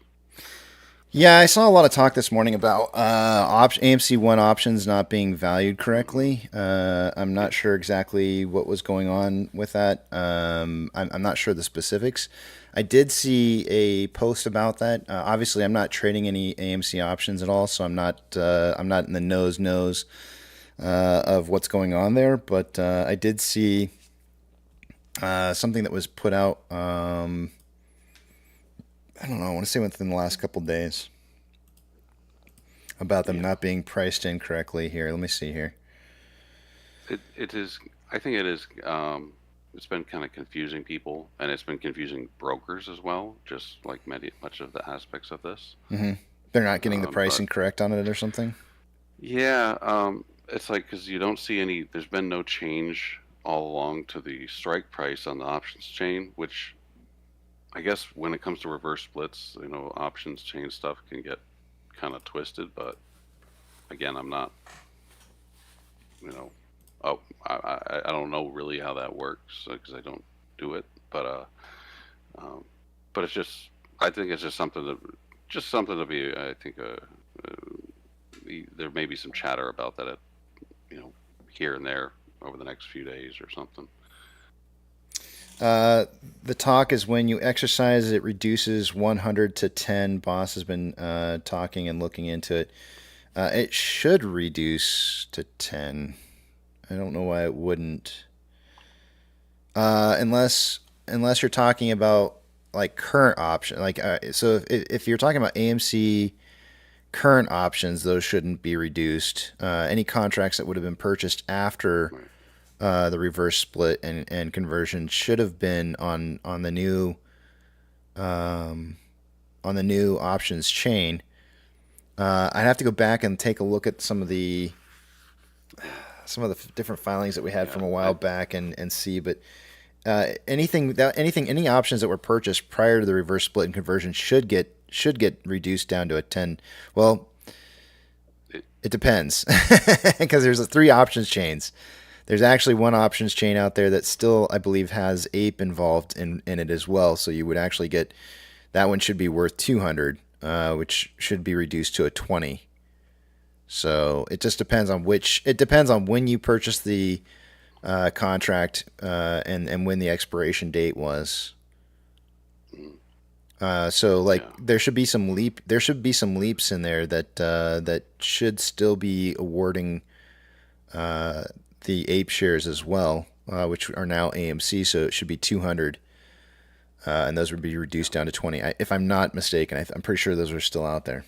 Yeah, I saw a lot of talk this morning about AMC One options not being valued correctly. I'm not sure exactly what was going on with that. I'm not sure the specifics. I did see a post about that. Obviously, I'm not trading any AMC options at all, so I'm not in the nose of what's going on there. But I did see something that was put out. I don't know. I want to say within the last couple days about them not being priced in correctly. Here, let me see here.
It is. I think it is. It's been kind of confusing people, and it's been confusing brokers as well. Just like much of the aspects of this.
Mm-hmm. They're not getting the pricing correct on it or something.
Yeah. It's like because you don't see any. There's been no change all along to the strike price on the options chain, which. I guess when it comes to reverse splits, options chain stuff can get kind of twisted. But again, I'm not, I don't know really how that works because I don't do it. But it's just, I think it's just something to be. I think there may be some chatter about that, here and there over the next few days or something.
The talk is when you exercise, it reduces 100 to 10. Boss has been talking and looking into it. It should reduce to 10. I don't know why it wouldn't. Unless unless you're talking about like current option, like so if you're talking about AMC current options, those shouldn't be reduced. Any contracts that would have been purchased after the reverse split and conversion should have been on the new options chain. I'd have to go back and take a look at some of the different filings that we had from a while back and see, but any options that were purchased prior to the reverse split and conversion should get reduced down to a 10. Well, it depends because there's 3 options chains. There's actually one options chain out there that still, I believe, has Ape involved in it as well. So you would actually get, that one should be worth 200, which should be reduced to a 20. So it just depends on when you purchase the contract and when the expiration date was. So like there should be some leaps in there that should still be awarding the Ape shares as well, which are now AMC, so it should be 200, and those would be reduced down to 20. If I'm not mistaken, I'm pretty sure those are still out there.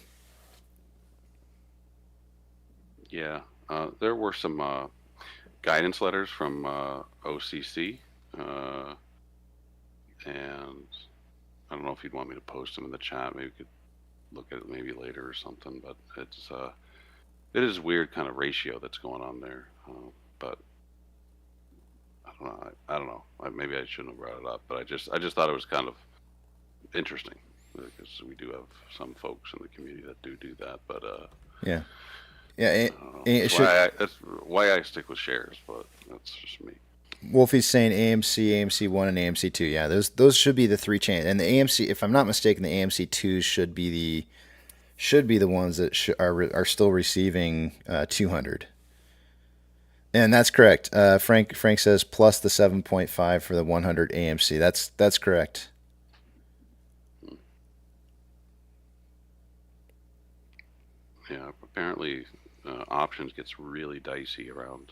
Yeah, there were some guidance letters from OCC, and I don't know if you'd want me to post them in the chat. Maybe we could look at it maybe later or something. But it is weird kind of ratio that's going on there. But I don't know. Maybe I shouldn't have brought it up. But I just thought it was kind of interesting because we do have some folks in the community that do that. But
yeah.
That's why I stick with shares. But that's just me.
Wolfie's saying AMC, AMC1, and AMC2. Yeah, those should be the 3 chains. And the AMC, if I'm not mistaken, the AMC2s should be the ones that are still receiving 200. And that's correct. Frank says plus the 7.5 for the 100 AMC. That's correct.
Yeah, apparently options gets really dicey around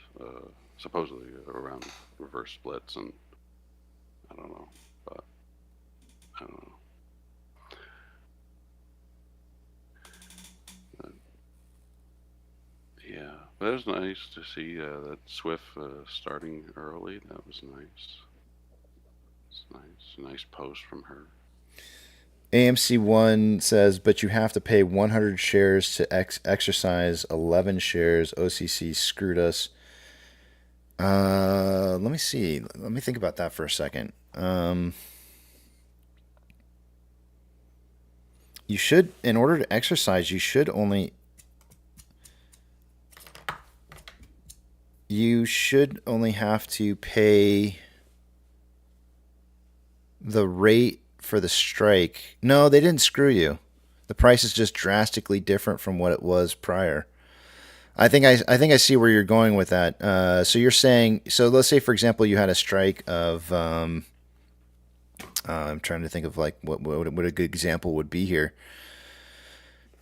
supposedly around reverse splits, and I don't know, but I don't know. But, yeah, but it was nice to see that Swift starting early. That was nice. It's nice, a nice post from her.
AMC1 says, but you have to pay 100 shares to exercise 11 shares. OCC screwed us. Let me see. Let me think about that for a second. You should, in order to exercise, you should only have to pay the rate for the strike. No, they didn't screw you. The price is just drastically different from what it was prior. I think I see where you're going with that. So you're saying, so let's say for example you had a strike of I'm trying to think of like what a good example would be here.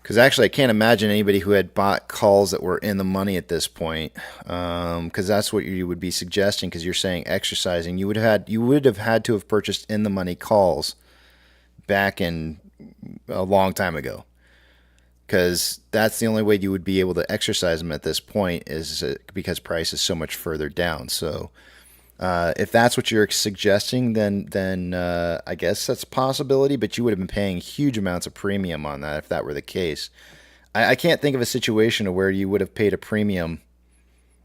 Because actually I can't imagine anybody who had bought calls that were in the money at this point. Because that's what you would be suggesting. Because you're saying exercising, you would have had to have purchased in the money calls back in a long time ago. Because that's the only way you would be able to exercise them at this point is because price is so much further down. So if that's what you're suggesting, then I guess that's a possibility, but you would have been paying huge amounts of premium on that if that were the case. I can't think of a situation where you would have paid a premium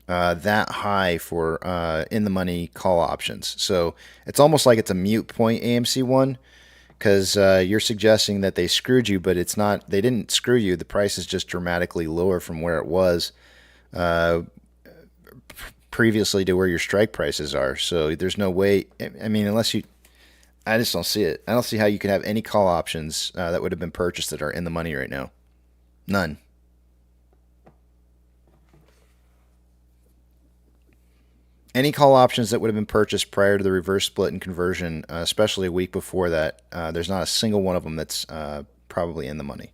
that high for in-the-money call options. So it's almost like it's a mute point, AMC1, because you're suggesting that they screwed you, but it's not. They didn't screw you. The price is just dramatically lower from where it was previously to where your strike prices are. So there's no way. I mean, I just don't see it. I don't see how you can have any call options that would have been purchased that are in the money right now. None. Any call options that would have been purchased prior to the reverse split and conversion, especially a week before that, there's not a single one of them that's probably in the money.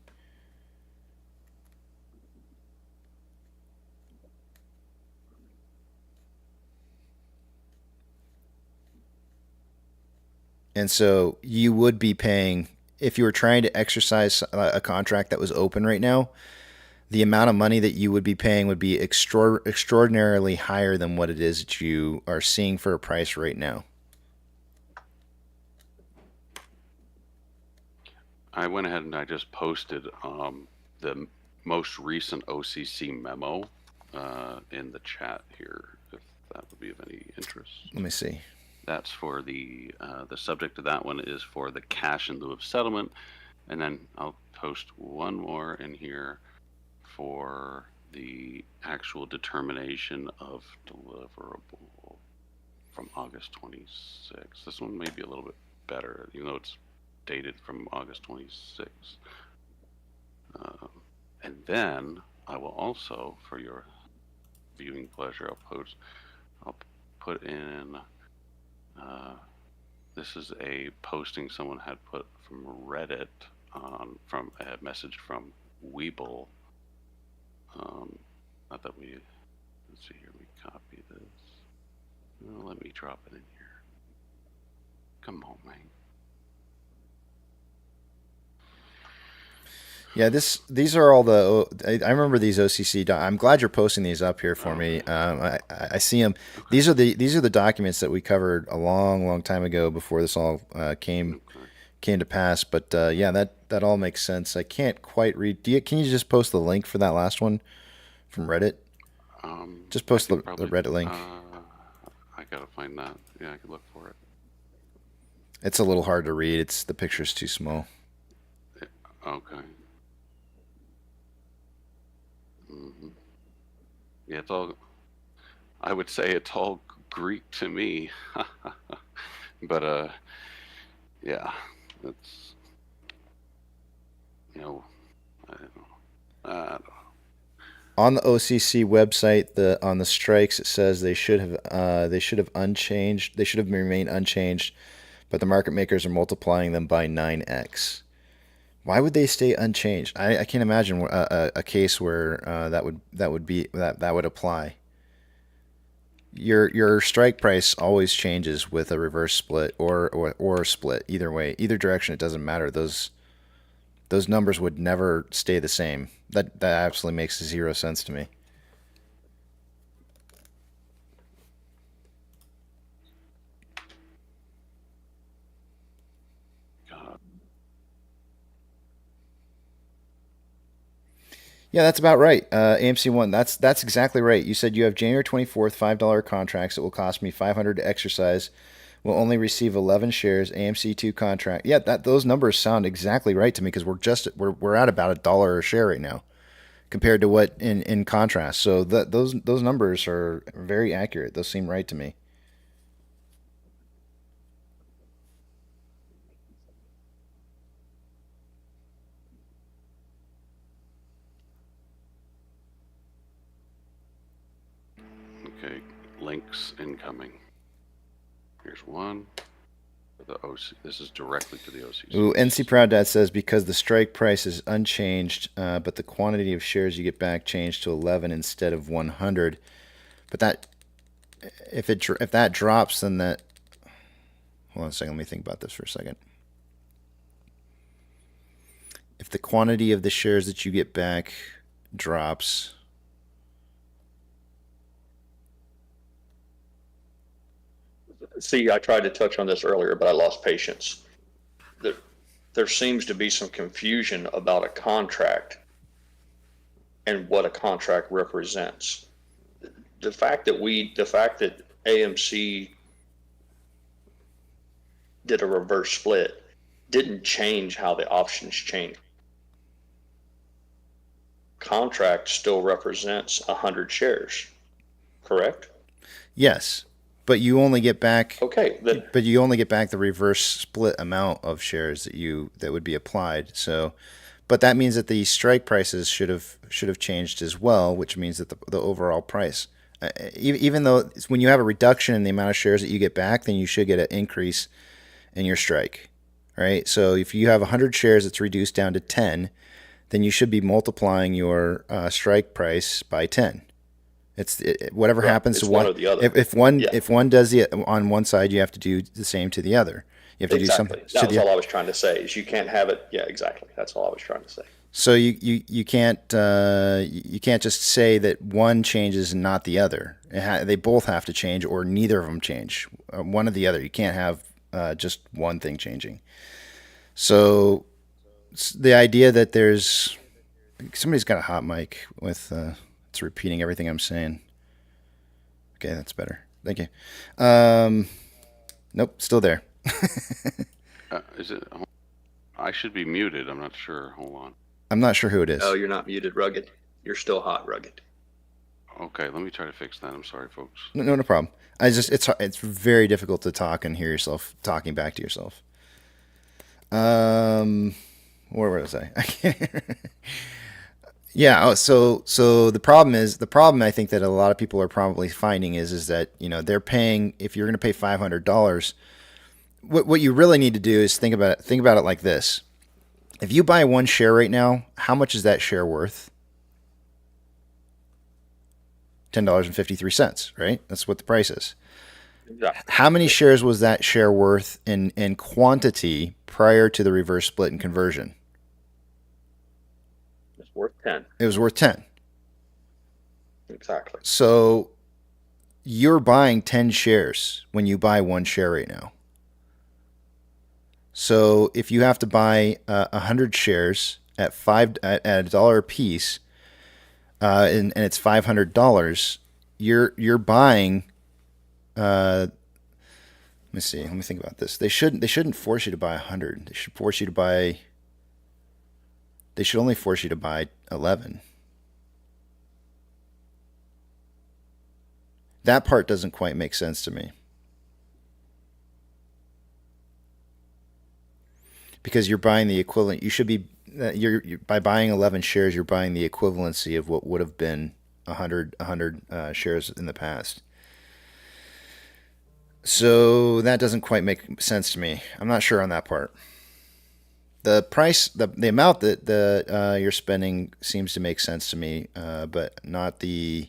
And so you would be paying, if you were trying to exercise a contract that was open right now, the amount of money that you would be paying would be extraordinarily higher than what it is that you are seeing for a price right now.
I went ahead and I just posted the most recent OCC memo in the chat here, if that would be of any interest.
Let me see.
That's for the subject of that one is for the cash in lieu of settlement, and then I'll post one more in here for the actual determination of deliverable from August 26th. This one may be a little bit better, even though it's dated from August 26th. And then I will also, for your viewing pleasure, I'll put in, this is a posting someone had put from Reddit from a message from Weeble. Not that we, let's see here, we copy this. Oh, let me drop it in here. Come on, man.
Yeah, these are all the. I remember these OCC. I'm glad you're posting these up here for me. I see them. These are the documents that we covered a long time ago before this all came to pass. But yeah, that all makes sense. I can't quite read. Can you just post the link for that last one from Reddit? Just post the Reddit link.
I gotta find that. Yeah, I could look for it.
It's a little hard to read. The picture's too small.
Okay. Mm-hmm. Yeah, it's all. I would say it's all Greek to me, but yeah, it's I don't know.
On the OCC website, on the strikes, it says they should have unchanged. They should have remained unchanged, but the market makers are multiplying them by 9x. Why would they stay unchanged? I can't imagine a case where that would apply. Your strike price always changes with a reverse split or a split. Either way, either direction, it doesn't matter. Those numbers would never stay the same. That absolutely makes zero sense to me. Yeah, that's about right. AMC 1, that's exactly right. You said you have January 24th, $5 contracts. It will cost me $500 to exercise. We'll only receive 11 shares. AMC 2 contract. Yeah, those numbers sound exactly right to me because we're at about $1 a share right now compared to what in contrast. So those numbers are very accurate. Those seem right to me.
Okay, links incoming. Here's one. The OC. This is directly to the OCC.
Ooh, NC Proud Dad says because the strike price is unchanged, but the quantity of shares you get back changed to 11 instead of 100. But that, if that drops, then that. Hold on a second. Let me think about this for a second. If the quantity of the shares that you get back drops.
See, I tried to touch on this earlier, but I lost patience. There seems to be some confusion about a contract and what a contract represents. The fact that AMC did a reverse split didn't change how the options changed. Contract still represents 100 shares, correct?
Yes. But you only get back.
Okay.
But you only get back the reverse split amount of shares that would be applied. So, but that means that the strike prices should have changed as well, which means that the overall price, even though when you have a reduction in the amount of shares that you get back, then you should get an increase in your strike, right? So if you have 100 shares that's reduced down to 10, then you should be multiplying your strike price by 10. Whatever happens to one.
Or the other.
If one does the on one side, you have to do the same to the other. You have to do something.
That was all I was trying to say. Is you can't have it. Yeah, exactly. That's all I was trying to say.
So you can't just say that one changes and not the other. They both have to change, or neither of them change. One or the other. You can't have just one thing changing. So the idea that somebody's got a hot mic with it's repeating everything I'm saying. Okay, that's better. Thank you. Nope, still there.
Is it? I should be muted. I'm not sure. Hold on.
I'm not sure who it is.
No, you're not muted, Rugged. You're still hot, Rugged.
Okay, let me try to fix that. I'm sorry, folks.
No problem. It's very difficult to talk and hear yourself talking back to yourself. Where was I? I can't hear. Yeah. Oh, so the problem I think that a lot of people are probably finding is that, you know, they're paying, if you're going to pay $500, what you really need to do is think about it like this. If you buy one share right now, how much is that share worth? $10.53, right? That's what the price is.
Exactly.
How many shares was that share worth in quantity prior to the reverse split and conversion?
It's worth 10.
It was worth 10.
Exactly.
So you're buying 10 shares when you buy one share right now. So if you have to buy 100 shares at $1 a piece, and it's $500, you're buying. Let me see. Let me think about this. They shouldn't force you to buy 100. They should force you to buy. They should only force you to buy 11. That part doesn't quite make sense to me. Because you're buying the equivalent. You should be. You're by buying 11 shares, you're buying the equivalency of what would have been 100 shares in the past. So that doesn't quite make sense to me. I'm not sure on that part. The price, the amount that you're spending seems to make sense to me, but not the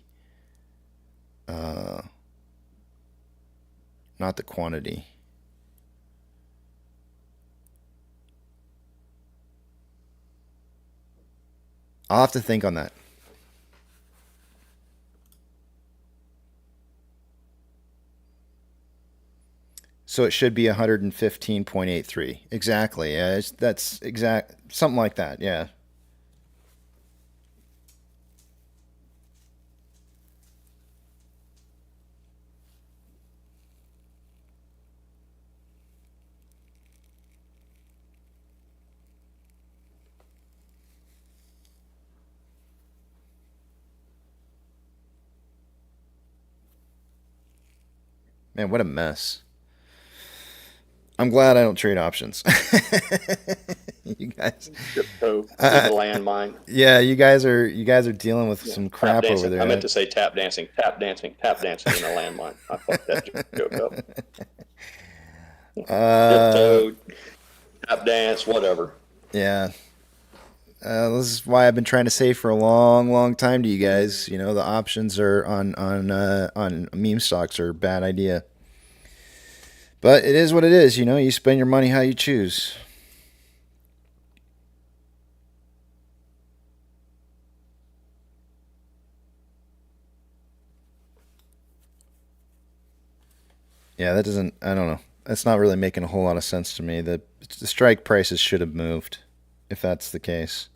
quantity. I'll have to think on that. So it should be 115.83. Exactly. Yeah, that's exact. Something like that. Yeah. Man, what a mess. I'm glad I don't trade options. You guys.
The landmine.
Yeah, you guys are dealing with some crap over there.
I meant to say tap dancing in a landmine. I fucked that joke up. Tiptoe, tap dance, whatever.
Yeah. This is why I've been trying to say for a long, long time to you guys. You know, the options are on meme stocks are a bad idea. But it is what it is. You know, you spend your money how you choose. Yeah, that doesn't. I don't know. That's not really making a whole lot of sense to me. The strike prices should have moved, if that's the case.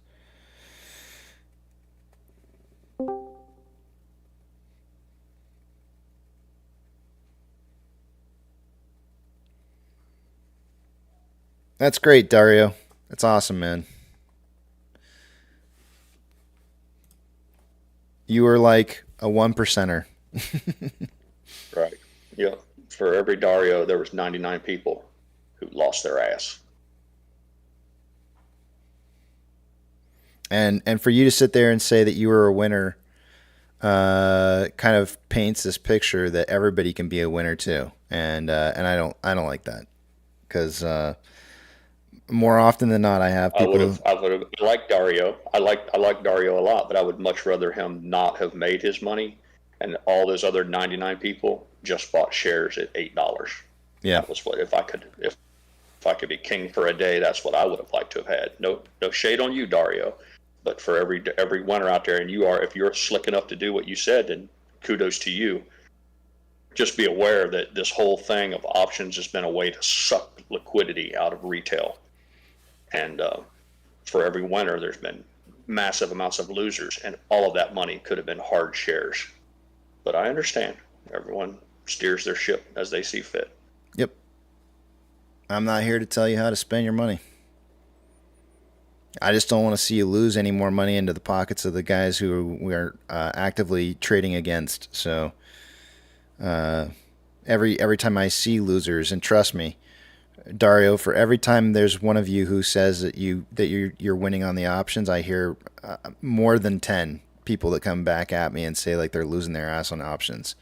That's great, Dario. That's awesome, man. You were like a 1%er.
Right. Yeah. For every Dario, there was 99 people who lost their ass.
And for you to sit there and say that you were a winner, kind of paints this picture that everybody can be a winner too. And I don't like that, because more often than not, I have people.
I would have liked Dario. I like Dario a lot, but I would much rather him not have made his money, and all those other 99 people just bought shares at $8.
Yeah.
That was what, if I could, if If I could be king for a day, that's what I would have liked to have had. No shade on you, Dario, but for every winner out there, and if you're slick enough to do what you said, then kudos to you. Just be aware that this whole thing of options has been a way to suck liquidity out of retail. And for every winner, there's been massive amounts of losers, and all of that money could have been hard shares. But I understand. Everyone steers their ship as they see fit.
Yep. I'm not here to tell you how to spend your money. I just don't want to see you lose any more money into the pockets of the guys who we are actively trading against. So every time I see losers, and trust me, Dario, for every time there's one of you who says that you're winning on the options, I hear more than 10 people that come back at me and say like they're losing their ass on options.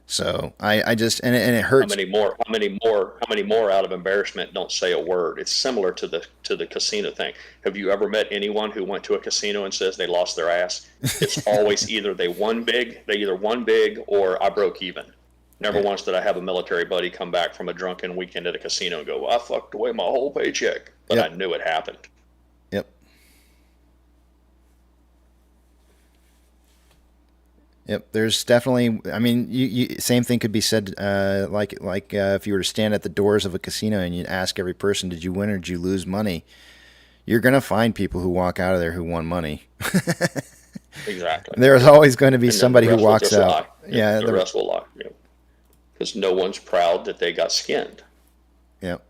So I just and it hurts.
How many more out of embarrassment don't say a word? It's similar to the casino thing. Have you ever met anyone who went to a casino and says they lost their ass? It's always either they won big, or I broke even. Never once did I have a military buddy come back from a drunken weekend at a casino and go, well, I fucked away my whole paycheck. But I knew it happened.
Yep. Yep, there's definitely. I mean, you same thing could be said. Like if you were to stand at the doors of a casino and you ask every person, "Did you win or did you lose money?" You're gonna find people who walk out of there who won money.
Exactly.
There's always going to be
And
somebody who walks out.
Lie.
Yeah,
the rest will lie. Because no one's proud that they got skinned.
Yep.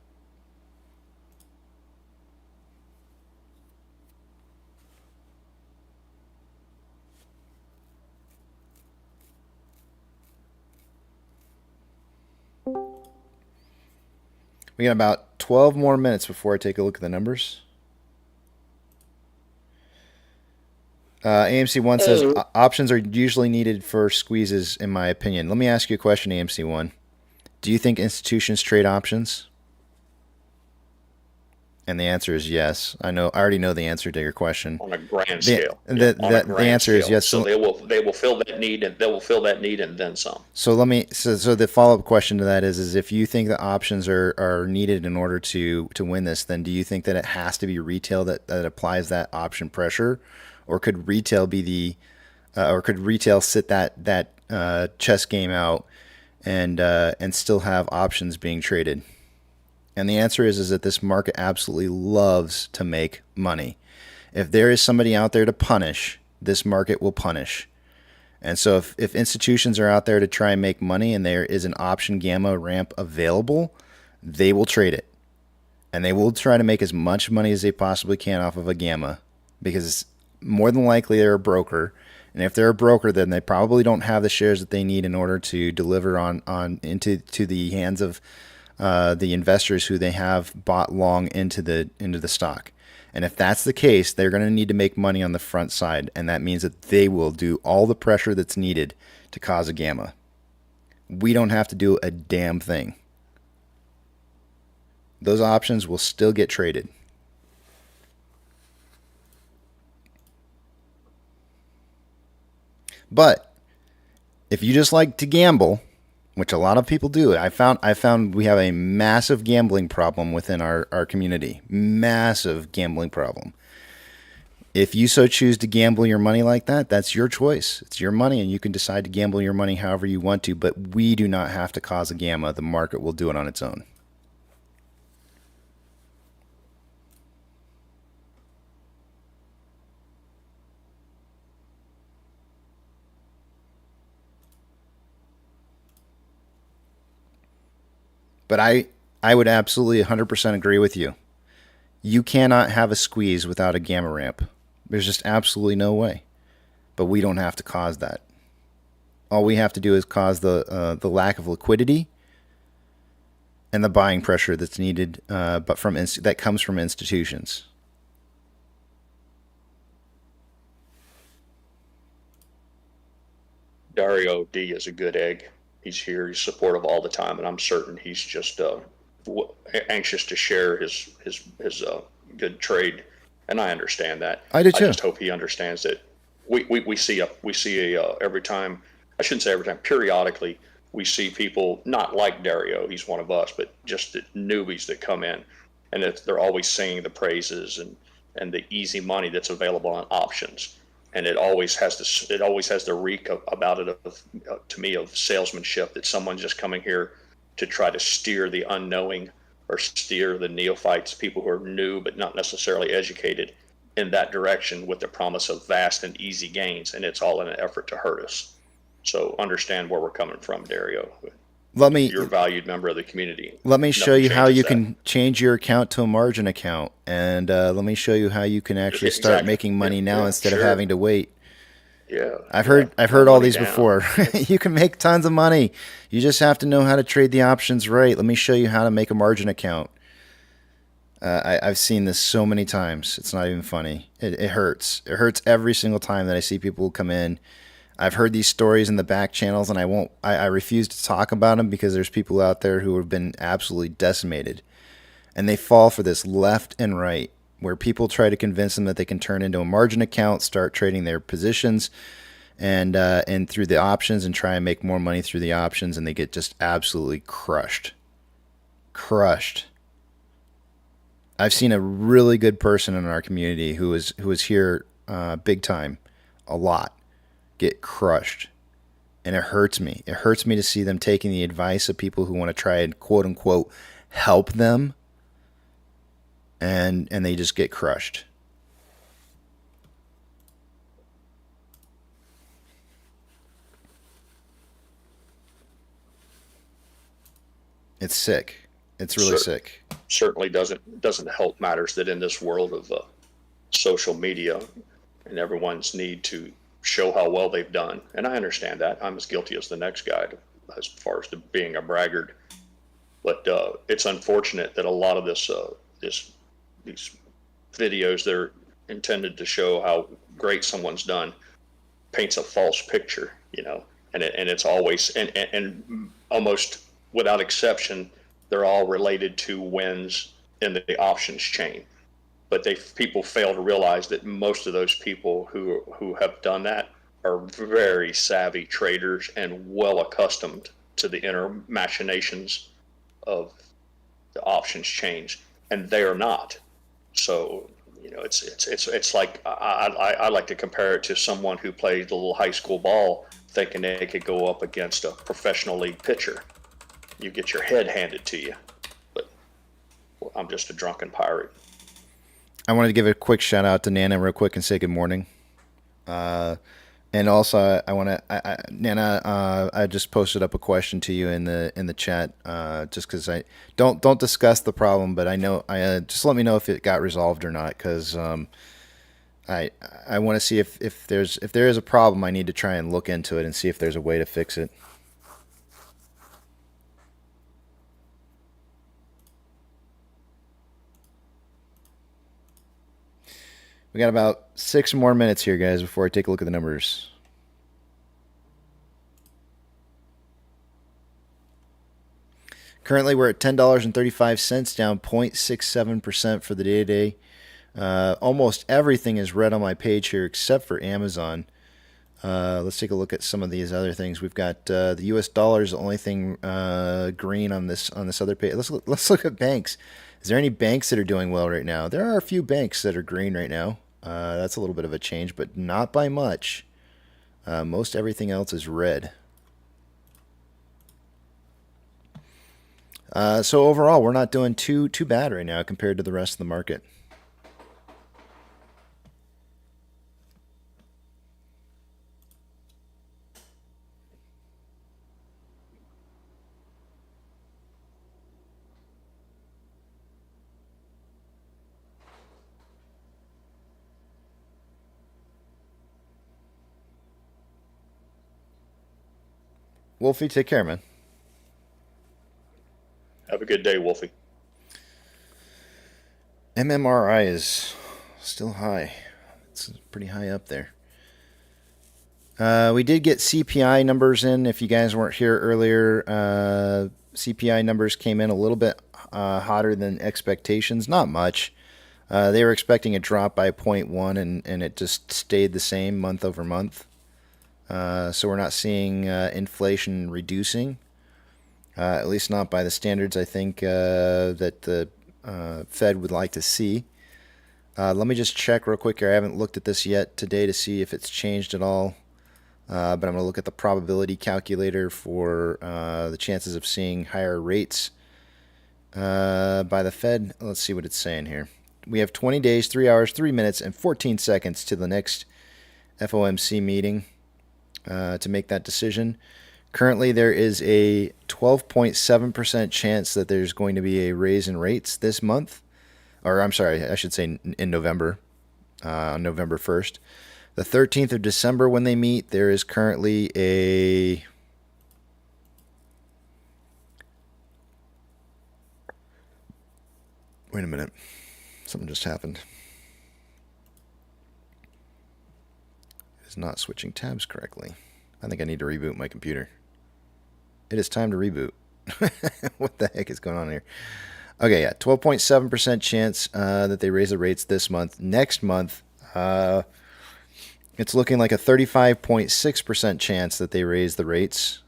We got about 12 more minutes before I take a look at the numbers. AMC1 says options are usually needed for squeezes, in my opinion. Let me ask you a question, AMC1. Do you think institutions trade options? And the answer is yes. I already know the answer to your question.
On a grand scale.
The answer is yes.
So they will fill that need, and they will fill that need and then some.
So so the follow-up question to that is if you think the options are needed in order to win this, then do you think that it has to be retail that applies that option pressure, or could retail be could retail sit that chess game out and still have options being traded? And the answer is that this market absolutely loves to make money. If there is somebody out there to punish, this market will punish. And so if institutions are out there to try and make money and there is an option gamma ramp available, they will trade it. And they will try to make as much money as they possibly can off of a gamma, because more than likely they're a broker. And if they're a broker, then they probably don't have the shares that they need in order to deliver into the hands of the investors who they have bought long into the stock. And if that's the case, they're going to need to make money on the front side, and that means that they will do all the pressure that's needed to cause a gamma. We don't have to do a damn thing. Those options will still get traded. But if you just like to gamble, which a lot of people do, I found we have a massive gambling problem within our community. Massive gambling problem. If you so choose to gamble your money like that, that's your choice. It's your money, and you can decide to gamble your money however you want to, but we do not have to cause a gamma. The market will do it on its own. But I would absolutely 100% agree with you. You cannot have a squeeze without a gamma ramp. There's just absolutely no way. But we don't have to cause that. All we have to do is cause the lack of liquidity and the buying pressure that's needed, but that comes from institutions.
Dario D is a good egg. He's here. He's supportive all the time, and I'm certain he's just anxious to share his good trade. And I understand that.
I do too.
I just hope he understands that we see every time. I shouldn't say every time. Periodically, we see people not like Dario, he's one of us, but just the newbies that come in, and they're always singing the praises and the easy money that's available on options. And it always has the reek about it to me of salesmanship, that someone's just coming here to try to steer the unknowing or steer the neophytes, people who are new but not necessarily educated, in that direction with the promise of vast and easy gains, and it's all in an effort to hurt us. So understand where we're coming from, Dario. You're a valued member of the community.
Let me show
Nothing
you how
changes
you
that.
can change your account to a margin account, and let me show you how you can actually start
Exactly.
making money now
Yeah,
instead of
sure.
having to wait.
Yeah.
I've heard
No
all
money
these
down.
before. You can make tons of money. You just have to know how to trade the options right. Let me show you how to make a margin account. I've seen this so many times. It's not even funny. It hurts. It hurts every single time that I see people come in. I've heard these stories in the back channels, and I refuse to talk about them because there's people out there who have been absolutely decimated. And they fall for this left and right, where people try to convince them that they can turn into a margin account, start trading their positions, and through the options, and try and make more money through the options, and they get just absolutely crushed. Crushed. I've seen a really good person in our community who is here big time, a lot, get crushed. And it hurts me. It hurts me to see them taking the advice of people who want to try and quote unquote help them, and they just get crushed. It's sick. It's really sick.
Certainly doesn't help matters that in this world of social media and everyone's need to show how well they've done, and I understand that. I'm as guilty as the next guy as far as to being a braggart. But it's unfortunate that a lot of these videos that are intended to show how great someone's done paints a false picture, and it's always and almost without exception, they're all related to wins in the options chain. But people fail to realize that most of those people who have done that are very savvy traders and well accustomed to the inner machinations of the options chains, and they are not. So it's like I like to compare it to someone who played a little high school ball thinking they could go up against a professional league pitcher. You get your head handed to you. But I'm just a drunken pirate.
I wanted to give a quick shout out to Nana real quick and say good morning. And also, I want to, Nana, I just posted up a question to you in the chat, just because I don't discuss the problem, but I know just let me know if it got resolved or not, because I want to see if there is a problem. I need to try and look into it and see if there's a way to fix it. We got about 6 more minutes here, guys, before I take a look at the numbers. Currently, we're at $10.35, down 0.67% for the day today. Almost everything is red on my page here except for Amazon. Let's take a look at some of these other things. We've got the U.S. dollar is the only thing green on this other page. Let's look at banks. Is there any banks that are doing well right now? There are a few banks that are green right now. That's a little bit of a change, but not by much. Most everything else is red. So overall, we're not doing too bad right now compared to the rest of the market. Wolfie, take care, man.
Have a good day, Wolfie.
MMRI is still high. It's pretty high up there. We did get CPI numbers in. If you guys weren't here earlier, CPI numbers came in a little bit hotter than expectations. Not much. They were expecting a drop by 0.1, and it just stayed the same month over month. So we're not seeing inflation reducing. At least not by the standards I think that the Fed would like to see. Let me just check real quick here. I haven't looked at this yet today to see if it's changed at all. But I'm going to look at the probability calculator for the chances of seeing higher rates by the Fed. Let's see what it's saying here. We have 20 days, 3 hours, 3 minutes, and 14 seconds to the next FOMC meeting to make that decision. Currently, there is a 12.7% chance that there's going to be a raise in rates this month. Or I'm sorry, I should say in November, on November 1st. The 13th of December when they meet, there is currently a... Wait a minute. Something just happened. It's not switching tabs correctly. I think I need to reboot my computer. It is time to reboot. What the heck is going on here? Okay, yeah, 12.7% chance that they raise the rates this month. Next month, it's looking like a 35.6% chance that they raise the rates.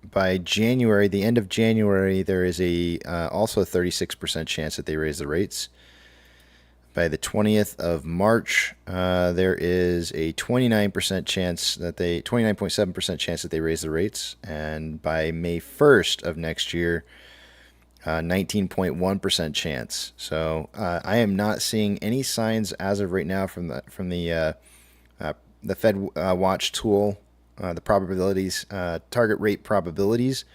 By January, the end of January, there is a also a 36% chance that they raise the rates. By the 20th of March, there is a 29% chance that 29.7% chance that they raise the rates, and by May 1st of next year, 19.1% chance. So I am not seeing any signs as of right now from the Fed Watch tool. The probabilities, target rate probabilities,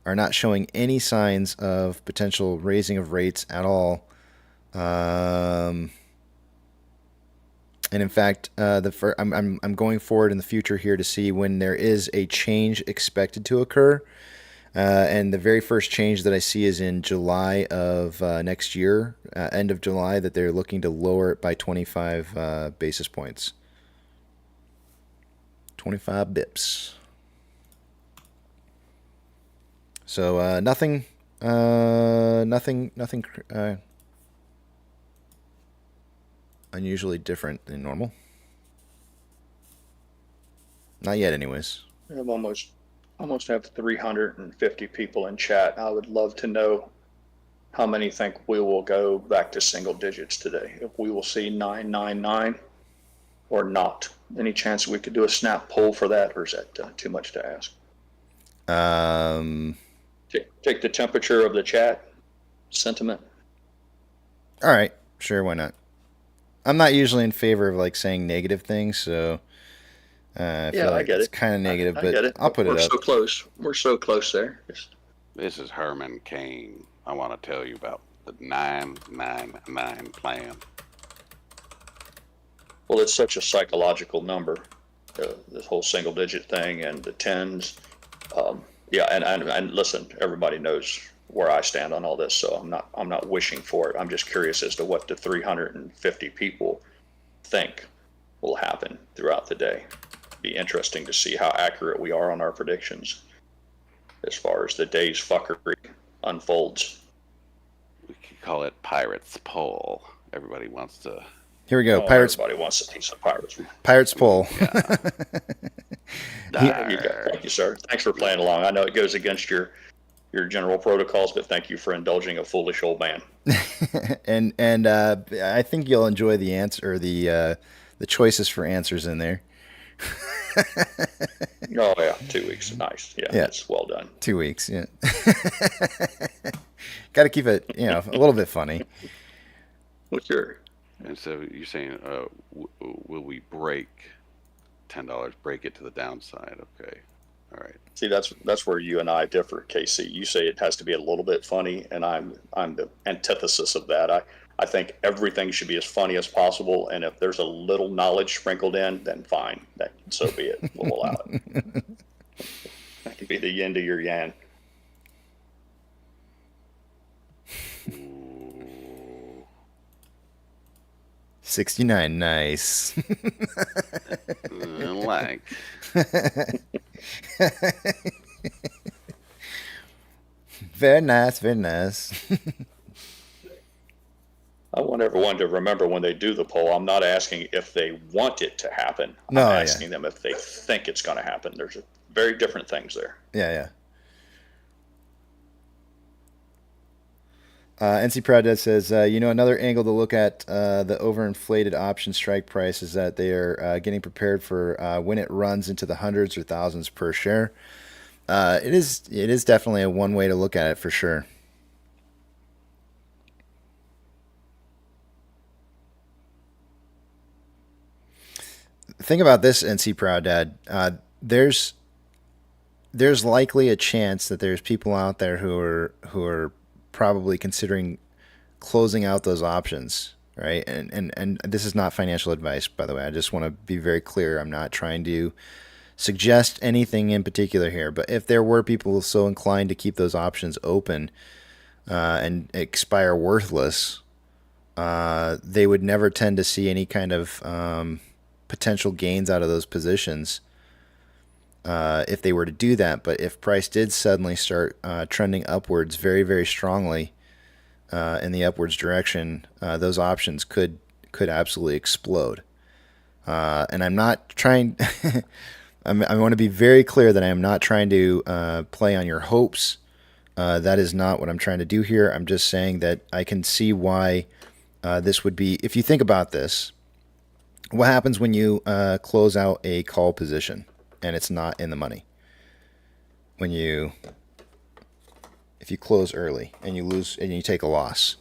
are not showing any signs of potential raising of rates at all. And in fact, I'm going forward in the future here to see when there is a change expected to occur. And the very first change that I see is in July of next year, end of July, that they're looking to lower it by 25 basis points. 25 bips. So nothing unusually different than normal. Not yet, anyways.
We have almost have 350 people in chat. I would love to know how many think we will go back to single digits today. If we will see 999 or not. Any chance we could do a snap poll for that, or is that too much to ask? Take the temperature of the chat sentiment.
All right, sure, why not? I'm not usually in favor of like saying negative things, so I feel like it's kind of negative, but I'll put it up.
We're so close. We're so close there.
This is Herman Cain. I want to tell you about the 999 plan.
Well, it's such a psychological number, this whole single digit thing and the tens. Yeah, and listen, everybody knows where I stand on all this, so I'm not wishing for it. I'm just curious as to what the 350 people think will happen throughout the day. Be interesting to see how accurate we are on our predictions as far as the day's fuckery unfolds.
We could call it Pirates Poll. Everybody wants to.
Here we go. Pirates.
Everybody wants a piece of Pirates.
Pirates Poll.
Yeah. Thank you, sir. Thanks for playing along. I know it goes against your general protocols, but thank you for indulging a foolish old man.
and I think you'll enjoy the answer, the choices for answers in there.
Oh yeah, 2 weeks. Nice. Yeah, that's well done.
2 weeks. Yeah. Got to keep it, a little bit funny.
What's your?
And so you're saying, will we break $10? Break it to the downside? Okay. All right.
See, that's where you and I differ, Casey. You say it has to be a little bit funny, and I'm the antithesis of that. I think everything should be as funny as possible, and if there's a little knowledge sprinkled in, then fine. So be it. We'll allow it. That could be the yin to your yang.
69, nice.
Like.
Very nice, very nice.
I want everyone to remember when they do the poll, I'm not asking if they want it to happen. I'm asking them if they think it's going to happen. There's very different things there.
Yeah. NC Proud Dad says, another angle to look at the overinflated option strike price is that they are getting prepared for when it runs into the hundreds or thousands per share. It is definitely a one way to look at it for sure. Think about this, NC Proud Dad. There's likely a chance that there's people out there who are probably considering closing out those options, right? And this is not financial advice, by the way. I just want to be very clear. I'm not trying to suggest anything in particular here, but if there were people so inclined to keep those options open and expire worthless, they would never tend to see any kind of potential gains out of those positions if they were to do that. But if price did suddenly start trending upwards very, very strongly in the upwards direction, those options could absolutely explode. And I'm not trying I want to be very clear that I am not trying to play on your hopes. That is not what I'm trying to do here. I'm just saying that I can see why this would be, if you think about this, what happens when you close out a call position and it's not in the money? If you close early and you lose and you take a loss,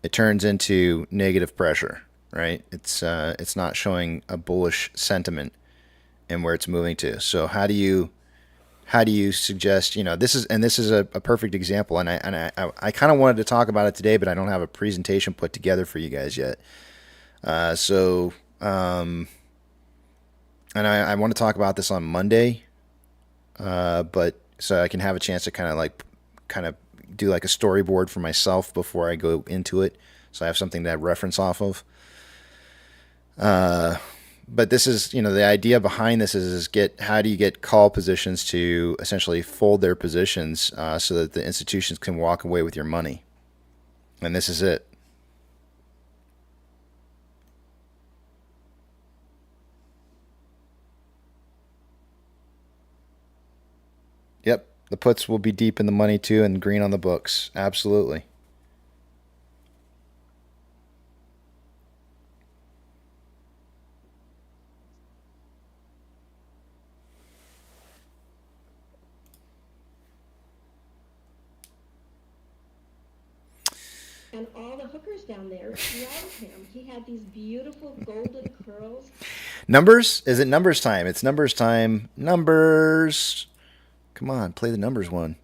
it turns into negative pressure, right? It's not showing a bullish sentiment and where it's moving to. So how do you suggest, this is a perfect example, and I kind of wanted to talk about it today, but I don't have a presentation put together for you guys yet. And I want to talk about this on Monday, but so I can have a chance to kind of do like a storyboard for myself before I go into it, so I have something to reference off of. But this is, the idea behind this is how do you get call positions to essentially fold their positions so that the institutions can walk away with your money. And this is it. Yep, the puts will be deep in the money too and green on the books. Absolutely.
And all the hookers down there loved him. He had these beautiful golden curls.
Numbers? Is it numbers time? It's numbers time. Numbers. Come on, play the numbers one.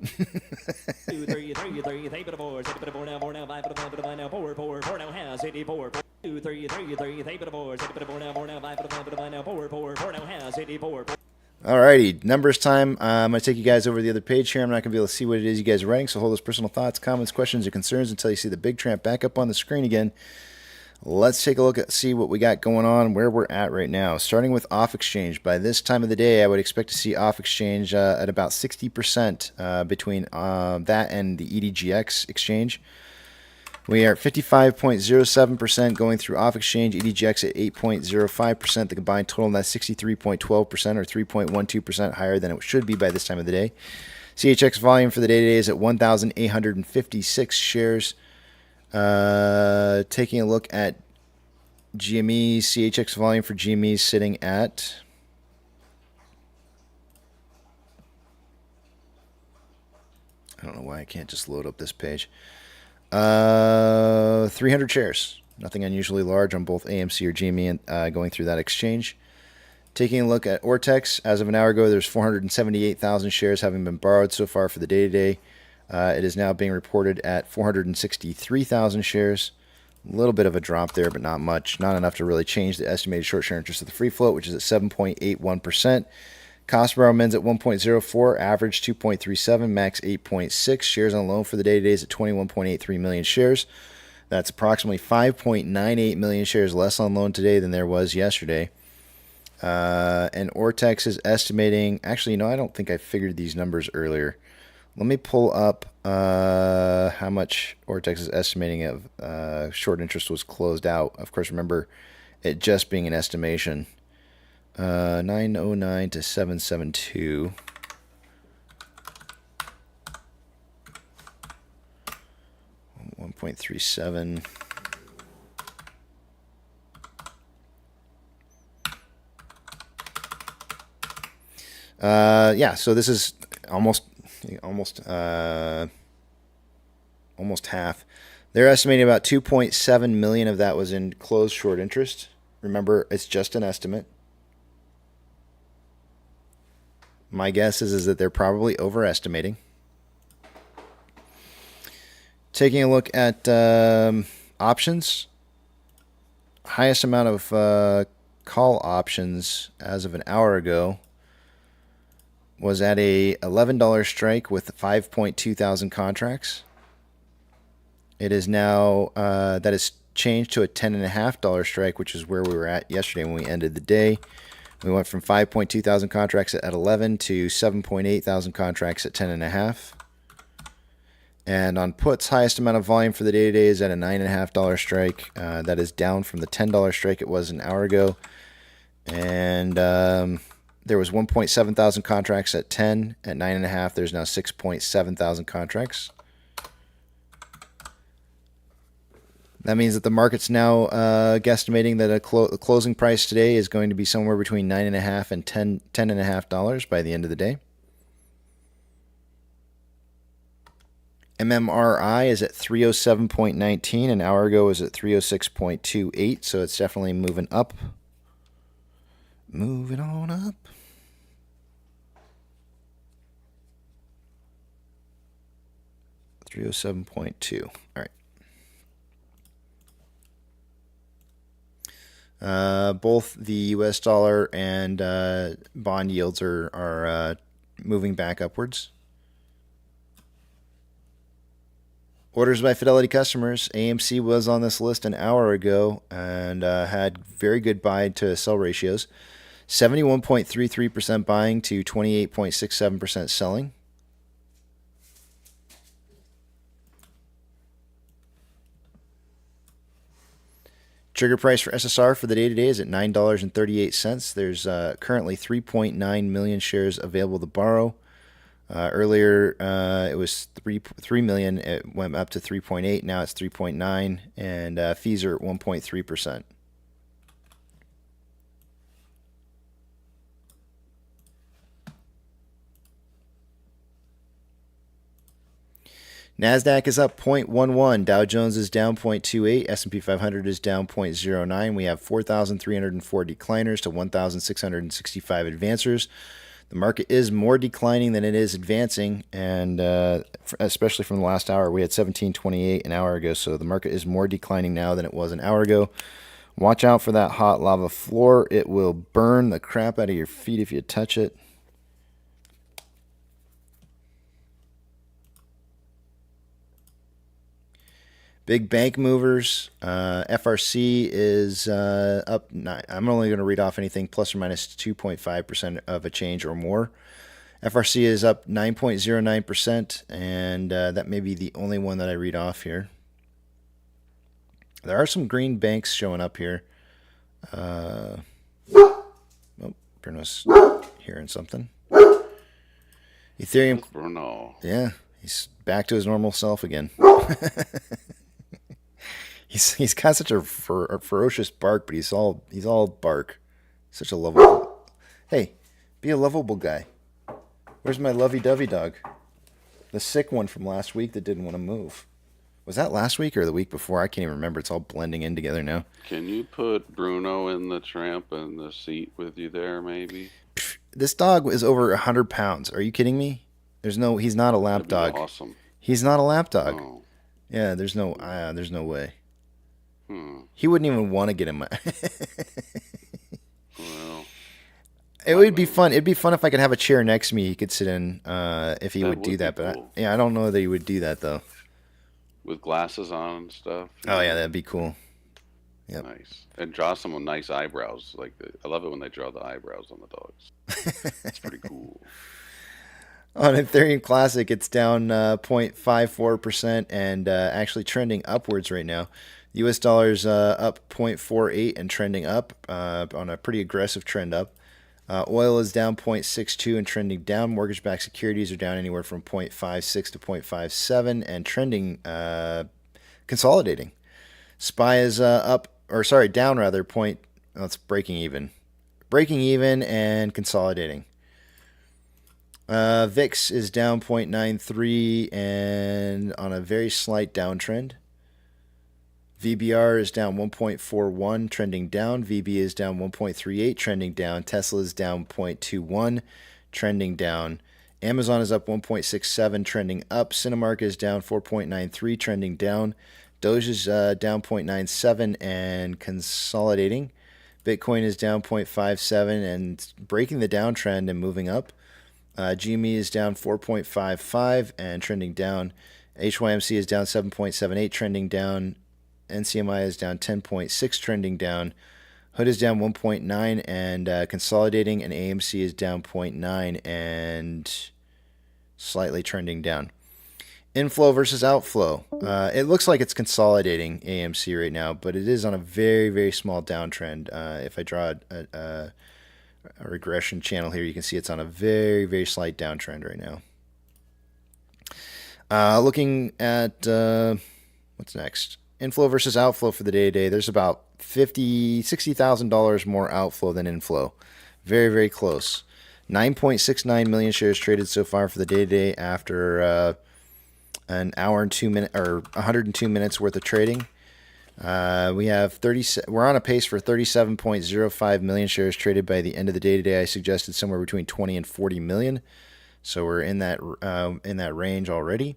Alrighty, numbers time. I'm going to take you guys over to the other page here. I'm not going to be able to see what it is you guys are writing, so hold those personal thoughts, comments, questions, or concerns until you see the big tramp back up on the screen again. Let's take a look at see what we got going on, where we're at right now. Starting with off exchange. By this time of the day, I would expect to see off exchange at about 60% between that and the EDGX exchange. We are at 55.07% going through off exchange, EDGX at 8.05%. The combined total, and that's 63.12% or 3.12% higher than it should be by this time of the day. CHX volume for the day today is at 1,856 shares. Taking a look at GME, CHX volume for GME is sitting at I don't know why I can't just load up this page. 300 shares. Nothing unusually large on both AMC or GME going through that exchange. Taking a look at Ortex, as of an hour ago, there's 478,000 shares having been borrowed so far for the day today. It is now being reported at 463,000 shares. A little bit of a drop there, but not much. Not enough to really change the estimated short share interest of the free float, which is at 7.81%. Cost borrow mins at 1.04, average 2.37, max 8.6. Shares on loan for the day today is at 21.83 million shares. That's approximately 5.98 million shares less on loan today than there was yesterday. And Ortex is estimating, actually, I don't think I figured these numbers earlier. Let me pull up how much Ortex is estimating of short interest was closed out. Of course, remember it just being an estimation. 909 to 772. 0.37. Yeah, so this is almost half. They're estimating about 2.7 million of that was in closed short interest. Remember, it's just an estimate. My guess is that they're probably overestimating. Taking a look at options, highest amount of call options as of an hour ago was at a $11 strike with 5.2 thousand contracts. It is now, that has changed to a $10.50 strike, which is where we were at yesterday when we ended the day. We went from 5.2 thousand contracts at 11 to 7.8 thousand contracts at 10.5. And on puts, highest amount of volume for the day today is at a $9.50 strike. That is down from the $10 strike it was an hour ago. And there was 1.7 thousand contracts at 10. At 9.5, there's now 6.7 thousand contracts. That means that the market's now guesstimating that the closing price today is going to be somewhere between $9.5 and $10.5 by the end of the day. MMRI is at 307.19. An hour ago was at 306.28, so it's definitely moving up. Moving on up. $307.2. All right. Both the U.S. dollar and bond yields are moving back upwards. Orders by Fidelity customers. AMC was on this list an hour ago and had very good buy to sell ratios. 71.33% buying to 28.67% selling. Trigger price for SSR for the day today is at $9.38. There's currently 3.9 million shares available to borrow. Earlier, it was 3 million. It went up to 3.8. Now it's 3.9, and fees are at 1.3%. NASDAQ is up 0.11. Dow Jones is down 0.28. S&P 500 is down 0.09. We have 4,304 decliners to 1,665 advancers. The market is more declining than it is advancing, and especially from the last hour. We had 1728 an hour ago, so the market is more declining now than it was an hour ago. Watch out for that hot lava floor. It will burn the crap out of your feet if you touch it. Big bank movers. FRC is up. I'm only going to read off anything plus or minus 2.5% of a change or more. FRC is up 9.09%, and that may be the only one that I read off here. There are some green banks showing up here. Oh, Bruno's hearing something. Ethereum.
Bruno.
Yeah, he's back to his normal self again. He's got such a ferocious bark, but he's all bark. Such a lovable. Hey, be a lovable guy. Where's my lovey-dovey dog? The sick one from last week that didn't want to move. Was that last week or the week before? I can't even remember. It's all blending in together now.
Can you put Bruno in the tramp in the seat with you there, maybe?
This dog is over 100 pounds. Are you kidding me? He's not a lap dog.
Awesome.
He's not a lap dog.
Oh.
Yeah, there's no way. He wouldn't even want to get in my.
Well,
it would be fun. It'd be fun if I could have a chair next to me he could sit in. If he would do that, but
cool.
I don't know that he would do that though.
With glasses on and stuff.
Oh yeah, that'd be cool.
Yep. Nice. And draw some with nice eyebrows. I love it when they draw the eyebrows on the dogs. It's pretty cool.
On Ethereum Classic, it's down 0.54% and actually trending upwards right now. The US dollar's up 0.48 and trending up on a pretty aggressive trend up. Oil is down 0.62 and trending down. Mortgage-backed securities are down anywhere from 0.56 to 0.57 and trending consolidating. SPY is down rather. It's breaking even and consolidating. VIX is down 0.93 and on a very slight downtrend. VBR is down 1.41, trending down. VB is down 1.38, trending down. Tesla is down 0.21, trending down. Amazon is up 1.67, trending up. Cinemark is down 4.93, trending down. Doge is down 0.97 and consolidating. Bitcoin is down 0.57 and breaking the downtrend and moving up. GME is down 4.55 and trending down. HYMC is down 7.78, trending down. NCMI is down 10.6, trending down. Hood is down 1.9 and consolidating, and AMC is down 0.9 and slightly trending down. Inflow versus outflow. It looks like it's consolidating AMC right now, but it is on a very, very small downtrend. If I draw a regression channel here, you can see it's on a very, very slight downtrend right now. Looking at what's next? Inflow versus outflow for the day-to-day. There's about $60,000 more outflow than inflow. Very, very close. 9.69 million shares traded so far for the day-to-day after an hour and 2 minutes or 102 minutes worth of trading. We're on a pace for 37.05 million shares traded by the end of the day today. I suggested somewhere between 20 and 40 million. So we're in that range already.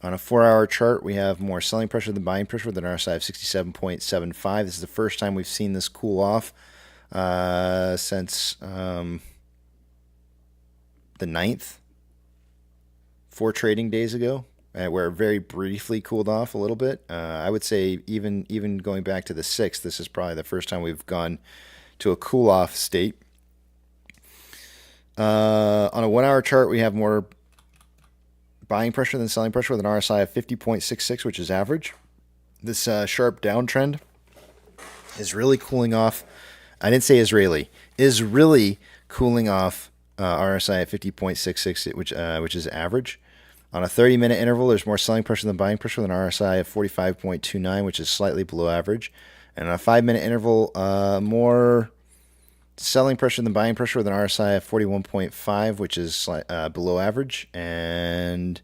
On a 4-hour chart, we have more selling pressure than buying pressure with an RSI of 67.75. This is the first time we've seen this cool off since the 9th, 4 trading days ago, where it very briefly cooled off a little bit. I would say even going back to the 6th, this is probably the first time we've gone to a cool-off state. On a 1-hour chart, we have more buying pressure than selling pressure with an RSI of 50.66, which is average. This sharp downtrend is really cooling off. I didn't say Israeli. Is really cooling off RSI at 50.66, which is average. On a 30-minute interval, there's more selling pressure than buying pressure with an RSI of 45.29, which is slightly below average. And on a 5-minute interval, more selling pressure than buying pressure with an RSI of 41.5, which is below average. And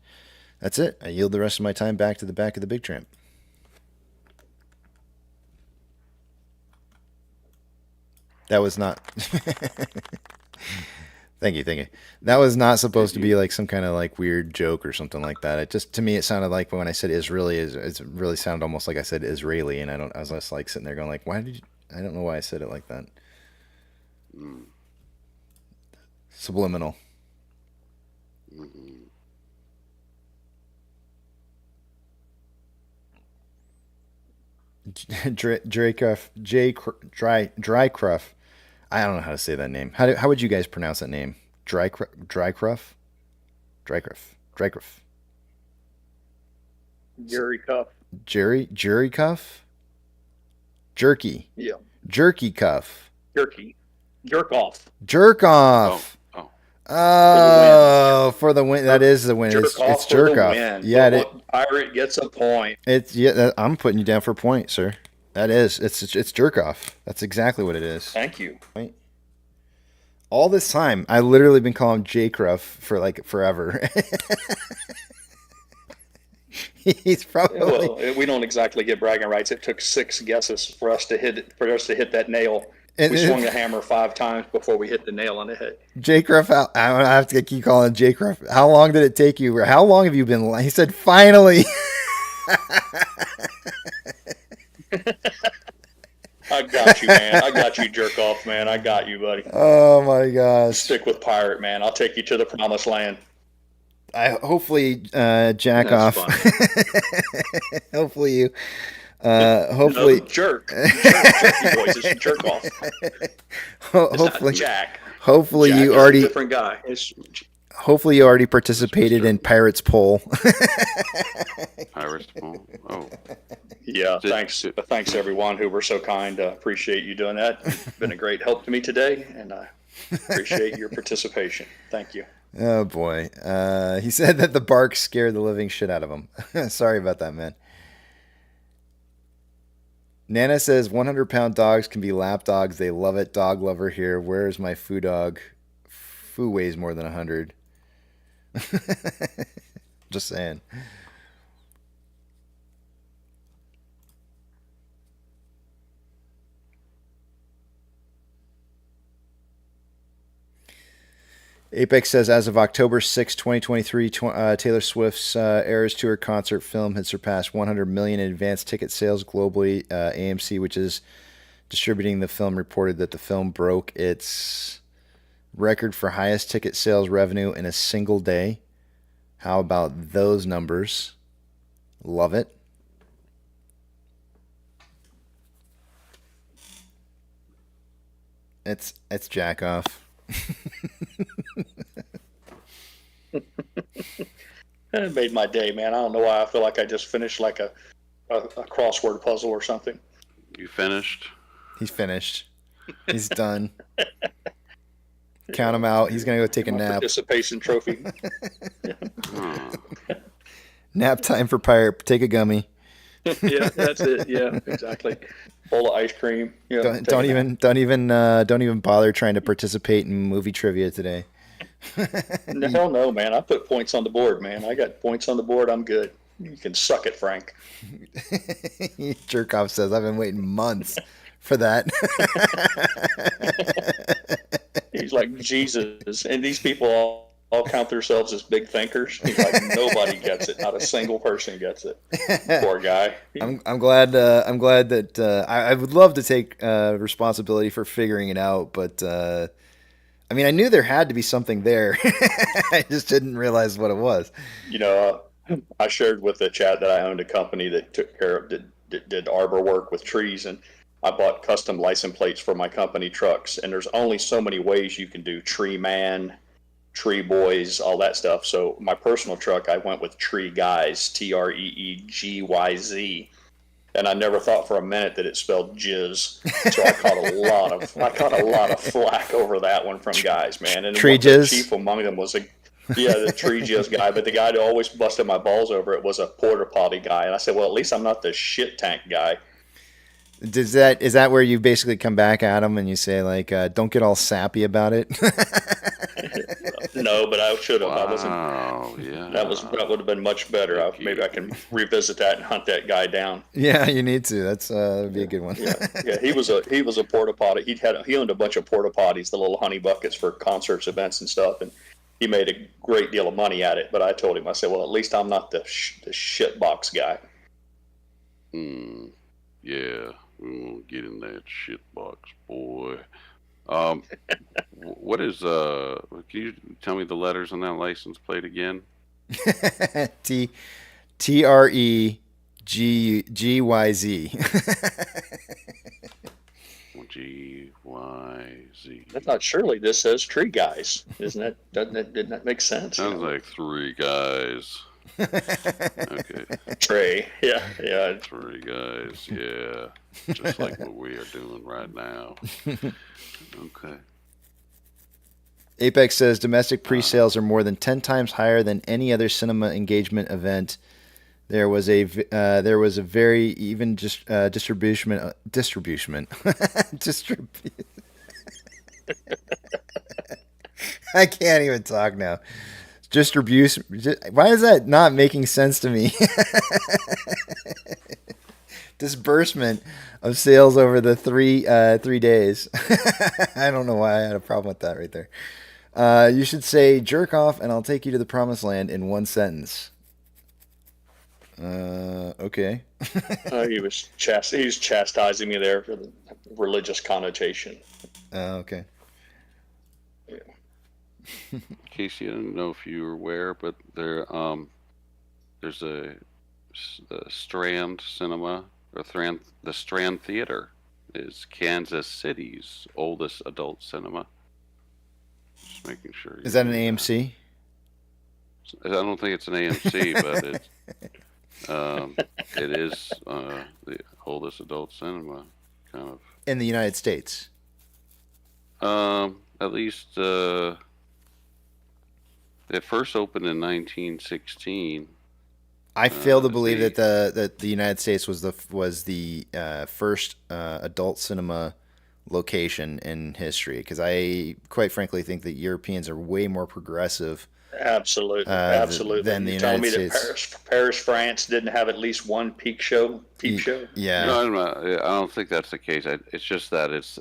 that's it. I yield the rest of my time back to the back of the big tramp. That was not... Thank you. That was not supposed to be like some kind of like weird joke or something like that. It just, to me, it sounded like when I said Israeli, it really sounded almost like I said Israeli, and I was just like sitting there going like, I don't know why I said it like that. Subliminal. Drycruff. I don't know how to say that name. How would you guys pronounce that name? Drycruff? Drycruff.
Jerry Cuff.
Jerry Cuff? Jerky.
Yeah.
Jerky Cuff.
Jerky. Jerk off.
Jerk off. Oh, for the win. That is the win. It's jerk off. Yeah,
Pirate gets a point.
I'm putting you down for a point, sir. That is. It's jerk off. That's exactly what it is.
Thank you.
All this time, I literally been calling him J-Cruff for like forever. He's probably.
Well, we don't exactly get bragging rights. It took 6 guesses for us to hit that nail. We swung the hammer 5 times before we hit the nail on the head.
J-Cruff, I have to keep calling him J-Cruff. How long did it take you? How long have you been? He said, finally.
I got you, man. I got you, jerk off, man. I got you, buddy.
Oh my gosh.
Stick with pirate, man. I'll take you to the promised land.
Hopefully, jack off. Hopefully you. Hopefully,
no, jerk. Jerky voice. It's jerk off.
Hopefully,
not Jack.
Hopefully,
Jack
you
is
already.
A different guy.
Hopefully, you already participated in Pirates Poll.
Pirates Poll. Oh.
Yeah. Thanks everyone who were so kind. Appreciate you doing that. You've been a great help to me today, and I appreciate your participation. Thank you.
Oh boy. He said that the bark scared the living shit out of him. Sorry about that, man. Nana says 100-pound dogs can be lap dogs. They love it. Dog lover here. Where's my foo dog? Foo weighs more than 100. Just saying. Apex says, as of October 6, 2023, Taylor Swift's Eras Tour concert film had surpassed 100 million in advance ticket sales globally. AMC, which is distributing the film, reported that the film broke its record for highest ticket sales revenue in a single day. How about those numbers? Love it. It's jack off.
It made my day, man. I don't know why. I feel like I just finished like a crossword puzzle or something.
You finished?
He's finished. He's done. Count him out. He's going to go take a nap.
Participation trophy.
Nap time for Pirate. Take a gummy.
Yeah, that's it. Yeah, exactly. Bowl of ice cream. Yeah,
don't even bother trying to participate in movie trivia today.
Hell no, man. I put points on the board, man. I got points on the board. I'm good. You can suck it, Frank.
Jerkoff says, I've been waiting months for that.
He's like Jesus, and these people all count themselves as big thinkers. He's like, nobody gets it. Not a single person gets it. Poor guy.
I'm glad that I would love to take responsibility for figuring it out, but I mean, I knew there had to be something there. I just didn't realize what it was.
I shared with the chat that I owned a company that took care of did arbor work with trees, and I bought custom license plates for my company trucks. And there's only so many ways you can do tree man, tree boys, all that stuff. So my personal truck, I went with Tree Guys, TREEGYZ. And I never thought for a minute that it spelled jizz. So I caught a lot of flack over that one from guys, man. And
tree
the chief among them was the tree jizz guy. But the guy that always busted my balls over it was a porta potty guy. And I said, well, at least I'm not the shit tank guy.
Is that where you basically come back at him and you say, like, don't get all sappy about it?
No, but I should have.
Wow,
I wasn't.
Yeah.
That would have been much better. Maybe I can revisit that and hunt that guy down.
Yeah, you need to. That would be a good one.
Yeah. He was a porta potty. He owned a bunch of porta potties, the little honey buckets for concerts, events, and stuff, and he made a great deal of money at it. But I told him, I said, well, at least I'm not the shit box guy.
Yeah, we won't get in that shit box, boy. What is can you tell me the letters on that license plate again?
TREGYZ.
GYZ.
I thought surely this says Tree Guys, isn't it? Didn't that make sense?
Sounds like three guys. Okay.
Trey, yeah.
Three guys, yeah. Just like what we are doing right now. Okay.
Apex says domestic pre-sales are more than 10 times higher than any other cinema engagement event. There was a very even distribution. I can't even talk now. Distribution. Why is that not making sense to me? Disbursement of sales over the 3 days. I don't know why I had a problem with that right there. You should say jerk off and I'll take you to the promised land in one sentence. Okay.
He was chastising me there for the religious connotation.
Okay.
Yeah.
Casey, I don't know if you were aware, but there's the Strand Cinema, or the Strand Theater is Kansas City's oldest adult cinema. Just making sure.
Is that an AMC?
I don't think it's an AMC, but it is the oldest adult cinema, kind of.
In the United States?
At least it first opened in 1916.
I fail to
is
believe
the-
that the United States was the first adult cinema location in history, because I quite frankly think that Europeans are way more progressive
Absolutely, absolutely.
than the
You're telling me
United
that
States.
Paris, France didn't have at least one peep show?
Yeah.
No, I don't think that's the case. It's just that it's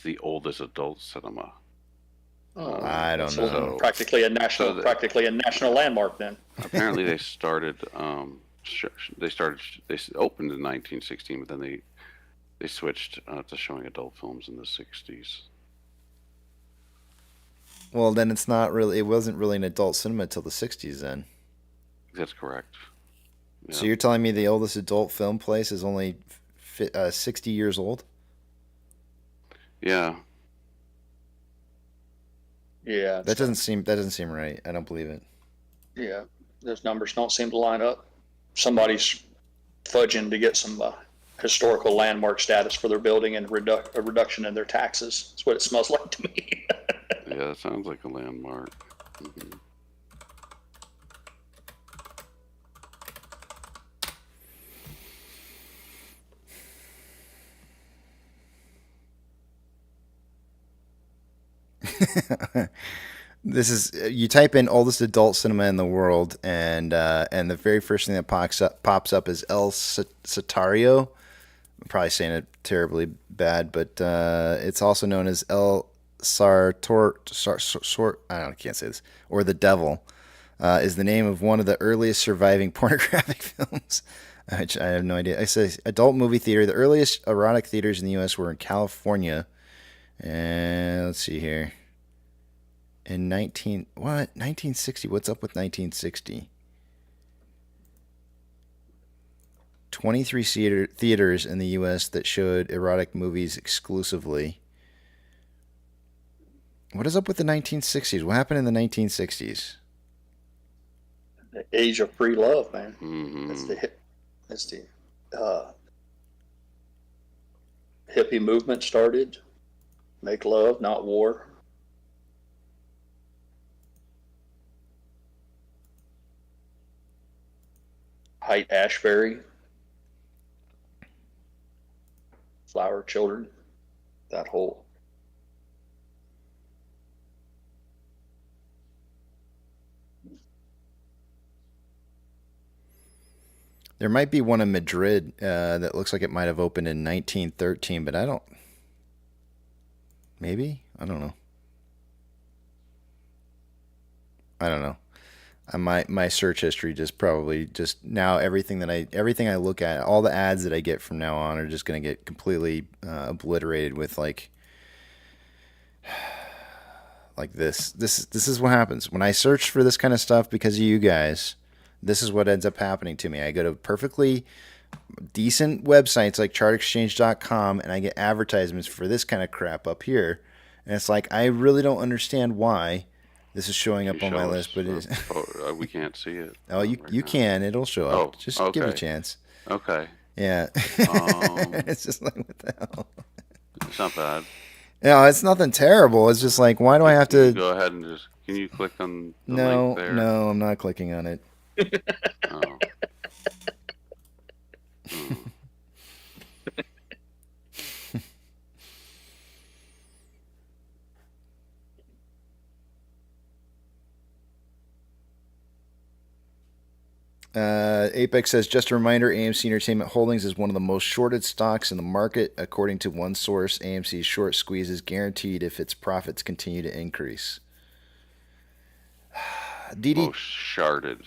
the oldest adult cinema.
Oh,
I don't
so
know.
practically a national, practically a national landmark then.
Apparently, they started. They opened in 1916, but then they switched to showing adult films in the 60s.
Well, then it's not really. It wasn't really an adult cinema until the '60s. Then.
That's correct. Yeah.
So you're telling me the oldest adult film place is only 60 years old?
Yeah.
Yeah.
That doesn't seem right. I don't believe it.
Yeah, those numbers don't seem to line up. Somebody's fudging to get some historical landmark status for their building and a reduction in their taxes. That's what it smells like to me.
Yeah, that sounds like a landmark. Mm-hmm.
This is you type in oldest adult cinema in the world, and the very first thing that pops up is El Satario. I'm probably saying it terribly bad, but it's also known as El Sartor. I can't say this. Or the Devil is the name of one of the earliest surviving pornographic films. Which I have no idea. I say adult movie theater. The earliest erotic theaters in the U.S. were in California, and let's see here. In 1960? What's up with 1960? 23 theaters in the U.S. that showed erotic movies exclusively. What is up with the 1960s? What happened in the 1960s?
The age of free love, man.
Mm-hmm.
That's the hippie movement started. Make love, not war. Height Ashbury, Flower Children, that whole.
There might be one in Madrid that looks like it might have opened in 1913, but I don't. Maybe? I don't know. I don't know. My search history just now everything I look at, all the ads that I get from now on are just going to get completely obliterated with like this. This is what happens when I search for this kind of stuff because of you guys. This is what ends up happening to me. I go to perfectly decent websites like chartexchange.com and I get advertisements for this kind of crap up here, and it's like I really don't understand why. This is showing up on my list, but it is.
We can't see it.
Oh, you can. It'll show up.
Oh,
Just
okay.
give it a chance.
Okay.
Yeah. It's just like, what the hell?
It's not bad.
No, it's nothing terrible. It's just like, why do I have to?
Go ahead and just. Can you click on the
No,
link there?
no, I'm not clicking on it.
Oh. Hmm.
Apex says, just a reminder, AMC Entertainment Holdings is one of the most shorted stocks in the market. According to one source, AMC's short squeeze is guaranteed if its profits continue to increase.
Most sharded.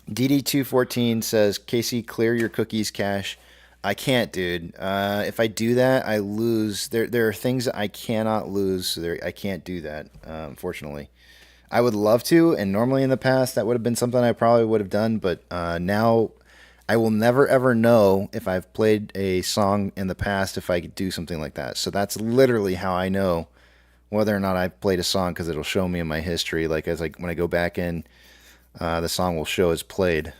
DD214 says, Casey, clear your cookies cache. I can't, dude. If I do that, I lose. There are things that I cannot lose, so I can't do that, unfortunately. I would love to, and normally in the past that would have been something I probably would have done, but now I will never ever know if I've played a song in the past if I could do something like that. So that's literally how I know whether or not I've played a song, because it'll show me in my history. Like when I go back in, the song will show as played,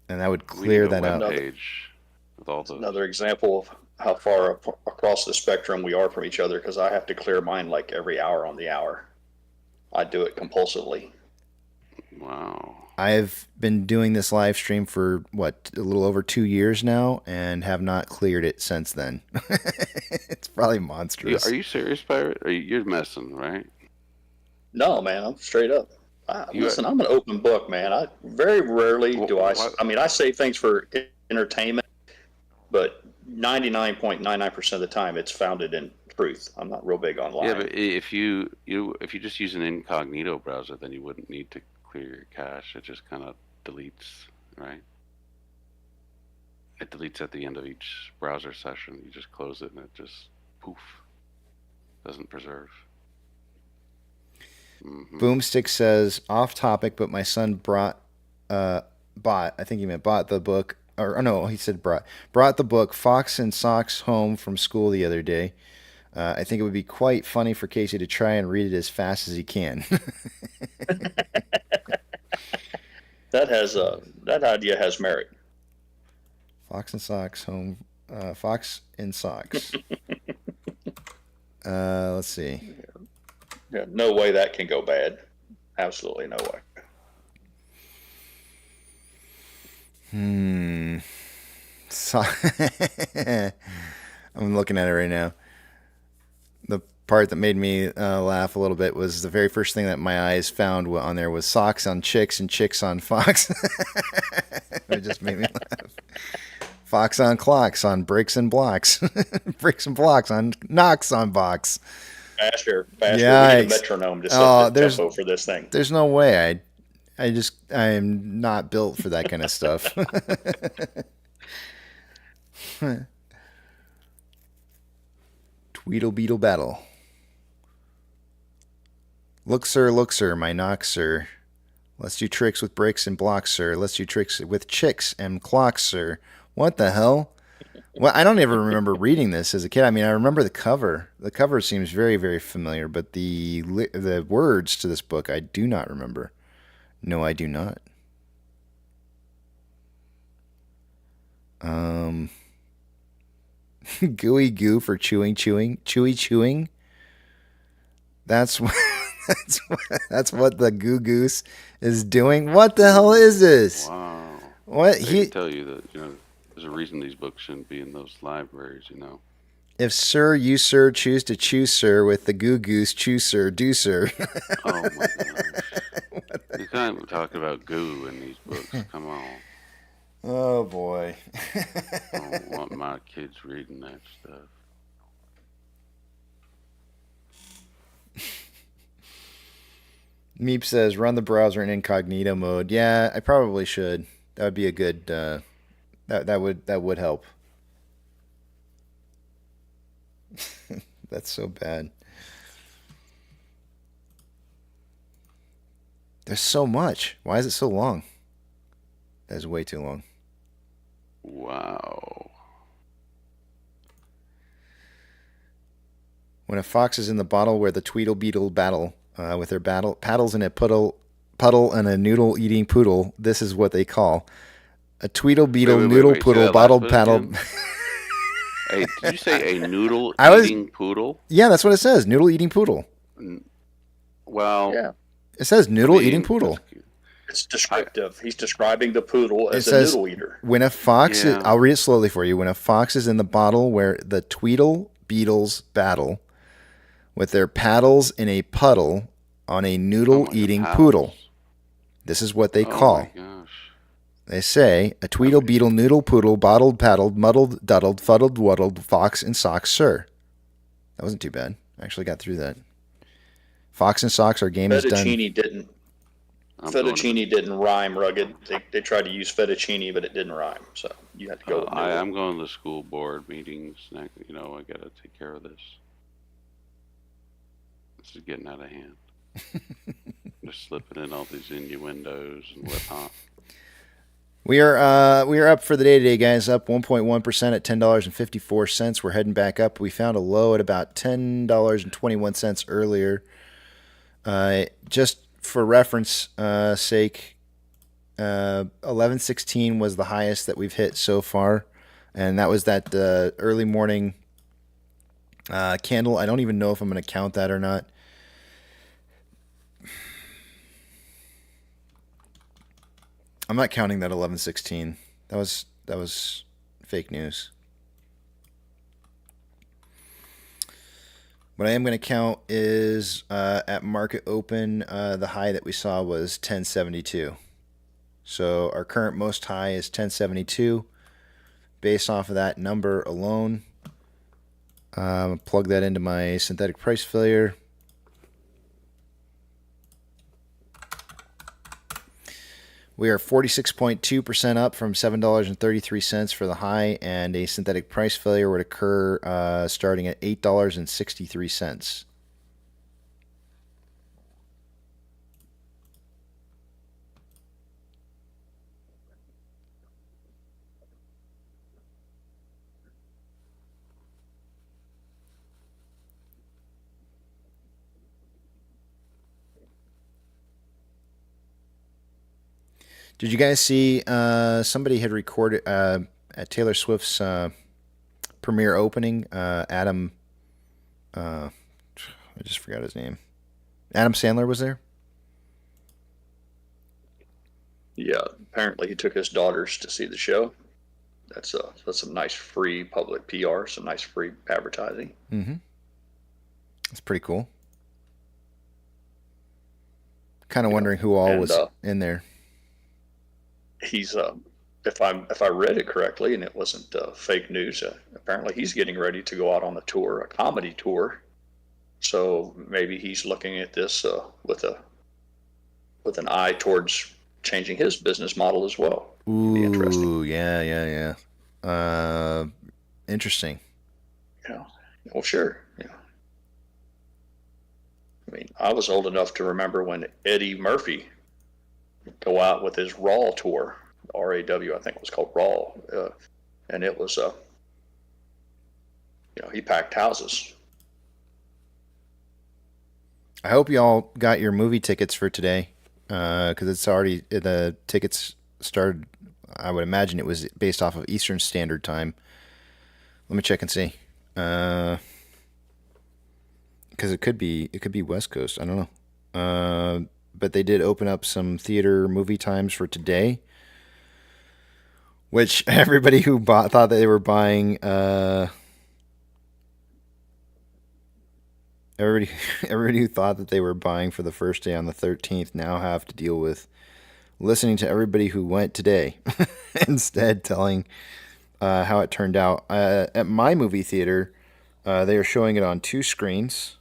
and that would clear that out.
Page with all those.
Another example of how far across the spectrum we are from each other, because I have to clear mine like every hour on the hour. I do it compulsively.
Wow.
I've been doing this live stream for a little over 2 years now, and have not cleared it since then. It's probably monstrous.
Are you serious, Pirate? You're messing, right?
No, man, I'm straight up. Listen, I'm an open book, man. I very rarely do I. I mean, I say things for entertainment, but 99.99% of the time, it's founded in truth. I'm not real big on lying.
Yeah, but if you just use an incognito browser, then you wouldn't need to clear your cache. It just kind of deletes, right? It deletes at the end of each browser session. You just close it and it just poof, doesn't preserve. Mm-hmm.
Boomstick says, off topic, but my son bought, I think he meant bought the book, or no, he said brought the book Fox and Socks home from school the other day. I think it would be quite funny for Casey to try and read it as fast as he can.
That idea has merit.
Fox and Socks home, Fox in Socks. Let's see.
Yeah, no way that can go bad. Absolutely no way.
So, I'm looking at it right now. The part that made me laugh a little bit was the very first thing that my eyes found on there was socks on chicks and chicks on fox. It just made me laugh. Fox on clocks on bricks and blocks. Bricks and blocks on knocks on box.
Faster.
Yeah,
we need a metronome to set the tempo for this thing.
There's no way. I am not built for that kind of stuff. Tweedle beetle battle. Look, sir, my knock, sir. Let's do tricks with bricks and blocks, sir. Let's do tricks with chicks and clocks, sir. What the hell? Well, I don't ever remember reading this as a kid. I mean, I remember the cover. The cover seems very, very familiar, but the words to this book I do not remember. No, I do not. Gooey goo for chewing. That's what that's what the goo goose is doing. What the hell is this?
Wow.
What
I can tell you that there's a reason these books shouldn't be in those libraries.
If sir, you sir choose to choose sir with the goo goose, choose sir, do sir.
Oh my gosh. You can't talk about goo in these books. Come on.
Oh boy.
I don't want my kids reading that stuff.
Meep says, run the browser in incognito mode. Yeah, I probably should. That would be a good, that would help. That's so bad. There's so much. Why is it so long? That is way too long.
Wow.
When a fox is in the bottle where the Tweedle Beetle battle with their paddles in a puddle and a noodle eating poodle, this is what they call a Tweedle Beetle noodle poodle bottled paddle.
Hey, did you say a noodle eating poodle?
Yeah, that's what it says. Noodle eating poodle.
Well,
yeah.
It says noodle eating poodle.
It's descriptive. He's describing the poodle as a noodle eater.
When a fox is, I'll read it slowly for you. When a fox is in the bottle where the Tweedle Beetles battle with their paddles in a puddle on a noodle eating poodle. This is what they call.
My gosh.
They say a Tweedle Beetle noodle poodle bottled paddled muddled duddled fuddled wuddled fox and socks, sir. That wasn't too bad. I actually got through that. Fox and socks, our game is done.
Fettuccine didn't rhyme, Rugged. They tried to use fettuccine, but it didn't rhyme. So you had to go.
I'm going to school board meetings. I got to take care of this. This is getting out of hand. Just slipping in all these innuendos and whatnot.
We are up for the day today, guys. Up 1.1% at $10.54. We're heading back up. We found a low at about $10.21 earlier. Just for reference sake, 11.16 was the highest that we've hit so far, and that was that early morning candle. I don't even know if I'm going to count that or not. I'm not counting that 11:16. That was fake news. What I am going to count is at market open, the high that we saw was 1072. So our current most high is 1072. Based off of that number alone, plug that into my synthetic price failure. We are 46.2% up from $7.33 for the high, and a synthetic price failure would occur starting at $8.63. Did you guys see somebody had recorded at Taylor Swift's premiere opening? Adam, I just forgot his name. Adam Sandler was there?
Yeah, apparently he took his daughters to see the show. That's some nice free public PR, some nice free advertising.
Mm-hmm. That's pretty cool. Kind of wondering who all was in there.
He's if I read it correctly, and it wasn't fake news, apparently he's getting ready to go out on a tour, a comedy tour. So maybe he's looking at this with an eye towards changing his business model as well.
Ooh, yeah. Interesting.
Yeah. Well, sure. Yeah. I mean, I was old enough to remember when Eddie Murphy go out with his Raw tour, RAW, I think it was called Raw, and it was, he packed houses.
I hope y'all got your movie tickets for today, because it's already, the tickets started, I would imagine it was based off of Eastern Standard Time. Let me check and see. Because it could be West Coast. I don't know. But they did open up some theater movie times for today, which everybody who thought that they were buying, everybody who thought that they were buying for the first day on the 13th now have to deal with listening to everybody who went today instead telling how it turned out. At my movie theater, they are showing it on 2 screens.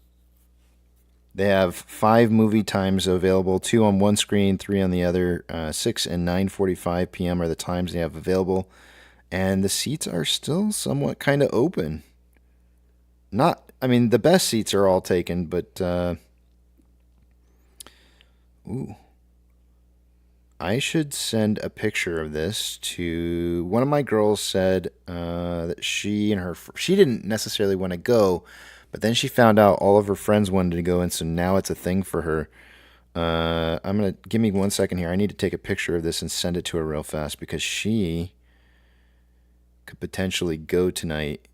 They have 5 movie times available, 2 on one screen, 3 on the other. 6 and 9:45 p.m. are the times they have available. And the seats are still somewhat kind of open. The best seats are all taken, but I should send a picture of this to one of my girls. Said that she didn't necessarily want to go, but then she found out all of her friends wanted to go, and so now it's a thing for her. Give me 1 second here. I need to take a picture of this and send it to her real fast because she could potentially go tonight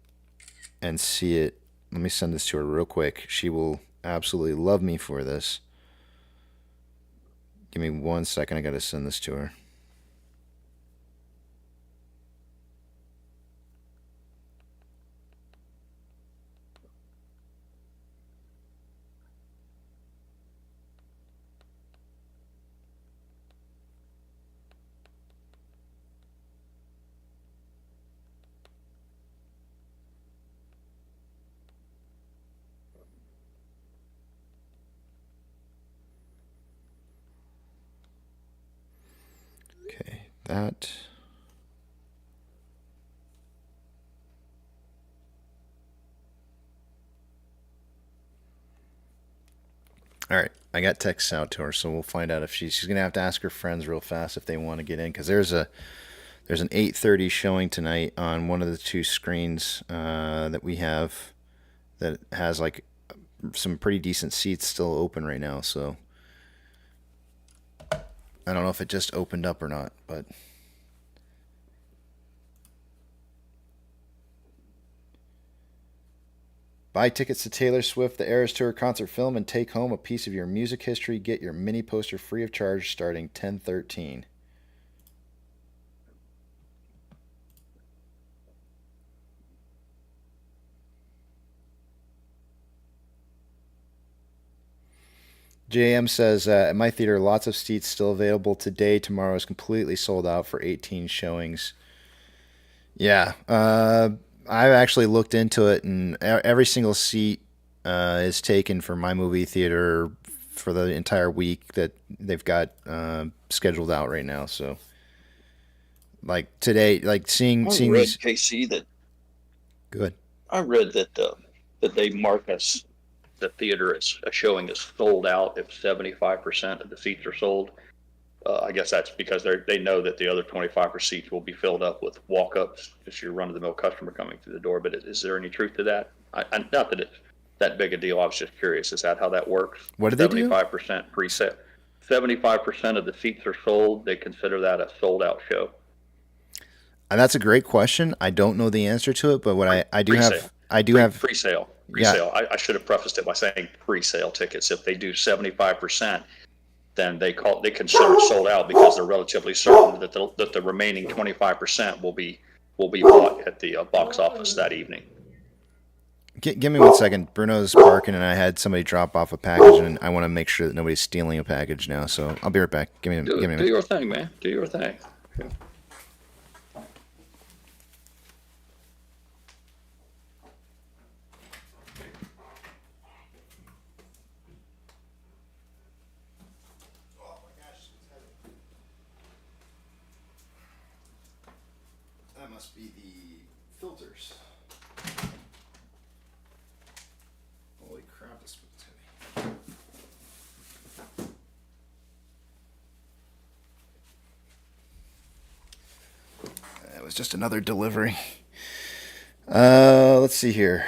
and see it. Let me send this to her real quick. She will absolutely love me for this. Give me 1 second. I got to send this to her. Okay, that. All right, I got texts out to her, so we'll find out if she's going to have to ask her friends real fast if they want to get in, because there's an 8:30 showing tonight on one of the 2 screens that we have that has like some pretty decent seats still open right now. So I don't know if it just opened up or not, but buy tickets to Taylor Swift, the Eras Tour concert film, and take home a piece of your music history. Get your mini poster free of charge starting 10/13. JM says, at my theater, lots of seats still available today. Tomorrow is completely sold out for 18 showings. Yeah. I've actually looked into it, and every single seat is taken for my movie theater for the entire week that they've got scheduled out right now. So, like today, like seeing
I
seeing
read,
these.
KC, that
Good.
I read that that they mark us the theater as a showing is sold out if 75% of the seats are sold. I guess that's because they know that the other 25% seats will be filled up with walk-ups, just your run-of-the-mill customer coming through the door. But is there any truth to that? Not that it's that big a deal. I was just curious. Is that how that works?
What do they do?
75% preset. 75% of the seats are sold. They consider that a sold-out show.
And that's a great question. I don't know the answer to it, but what I do
Pre-sale.
have
Pre-sale.
Yeah.
I should have prefaced it by saying pre-sale tickets. If they do 75%, then they consider it sold out because they're relatively certain that the remaining 25% will be bought at the box office that evening.
Give me 1 second. Bruno's barking, and I had somebody drop off a package, and I want to make sure that nobody's stealing a package now. So I'll be right back. Give me a
Do
minute.
your thing, man. Do your thing. Okay.
That must be the filters. Holy crap, this one's heavy. That was just another delivery. Let's see here.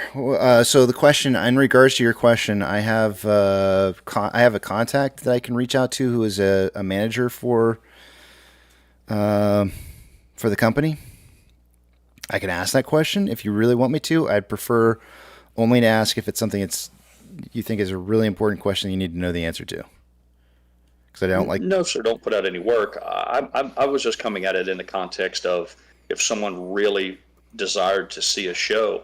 So the question, in regards to your question, I have a contact that I can reach out to who is a manager for the company. I can ask that question if you really want me to. I'd prefer only to ask if it's something you think is a really important question you need to know the answer to. Because I don't like.
No, sir. Don't put out any work. I was just coming at it in the context of if someone really desired to see a show,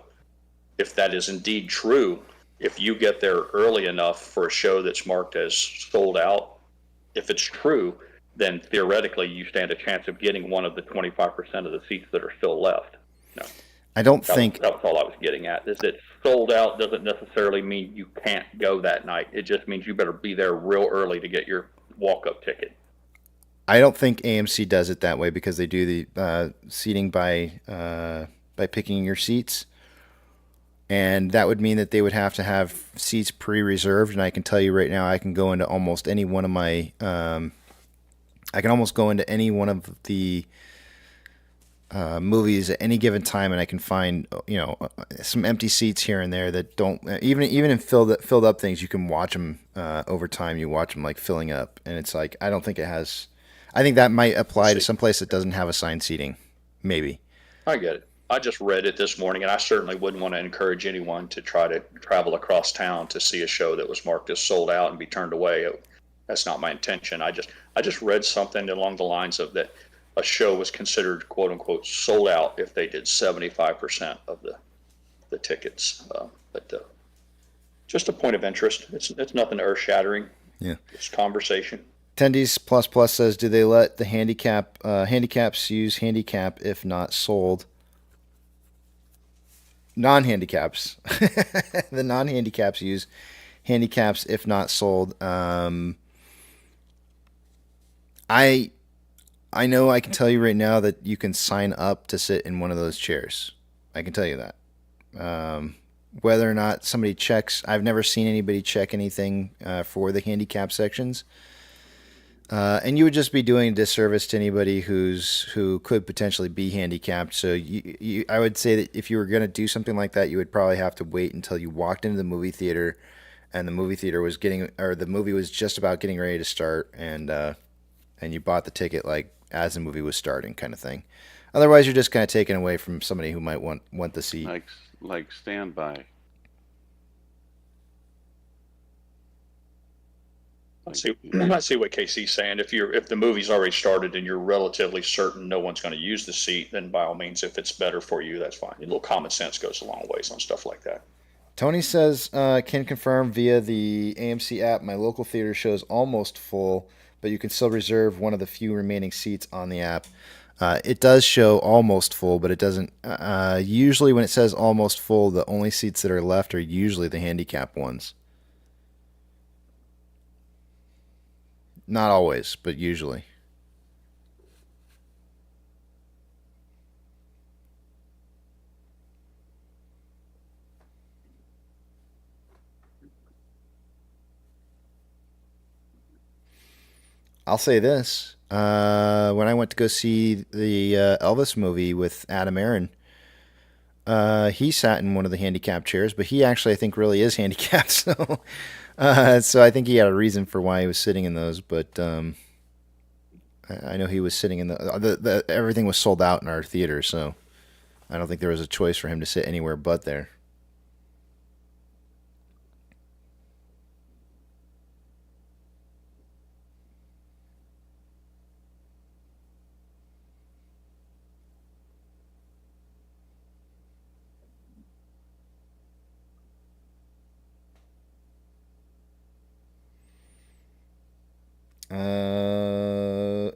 if that is indeed true, if you get there early enough for a show that's marked as sold out, if it's true, then theoretically you stand a chance of getting one of the 25% of the seats that are still left. No.
I don't think
that's all I was getting at. Is that sold out doesn't necessarily mean you can't go that night. It just means you better be there real early to get your walk-up ticket.
I don't think AMC does it that way because they do the seating by picking your seats, and that would mean that they would have to have seats pre-reserved. And I can tell you right now, I can go into almost any one of my, I can almost go into any one of the movies at any given time, and I can find some empty seats here and there that don't even in filled up things. You can watch them over time. You watch them like filling up, and it's like I don't think it has. I think that might apply to some place that doesn't have assigned seating. Maybe.
I get it. I just read it this morning, and I certainly wouldn't want to encourage anyone to try to travel across town to see a show that was marked as sold out and be turned away. That's not my intention. I just read something along the lines of that a show was considered quote unquote sold out if they did 75% of the tickets. But just a point of interest. It's nothing earth shattering.
Yeah.
It's conversation.
Attendees plus plus says, do they let the handicaps use handicap if not sold? Non-handicaps. The non-handicaps use handicaps if not sold. I know I can tell you right now that you can sign up to sit in one of those chairs. I can tell you that. Whether or not somebody checks, I've never seen anybody check anything for the handicap sections. And you would just be doing a disservice to anybody who could potentially be handicapped. So I would say that if you were going to do something like that, you would probably have to wait until you walked into the movie theater, and the movie theater was the movie was just about getting ready to start, and you bought the ticket like as the movie was starting, kind of thing. Otherwise, you're just kind of taken away from somebody who might want the seat.
Like standby.
I see what Casey's saying. If the movie's already started and you're relatively certain no one's going to use the seat, then by all means, if it's better for you, that's fine. A little common sense goes a long ways on stuff like that.
Tony says, can confirm via the AMC app, my local theater shows almost full, but you can still reserve one of the few remaining seats on the app. It does show almost full, but it doesn't. Usually when it says almost full, the only seats that are left are usually the handicap ones. Not always, but usually. I'll say this. When I went to go see the Elvis movie with Adam Aaron, he sat in one of the handicapped chairs, but he actually, I think, really is handicapped. So I think he had a reason for why he was sitting in those. But I know he was sitting in everything was sold out in our theater, so I don't think there was a choice for him to sit anywhere but there.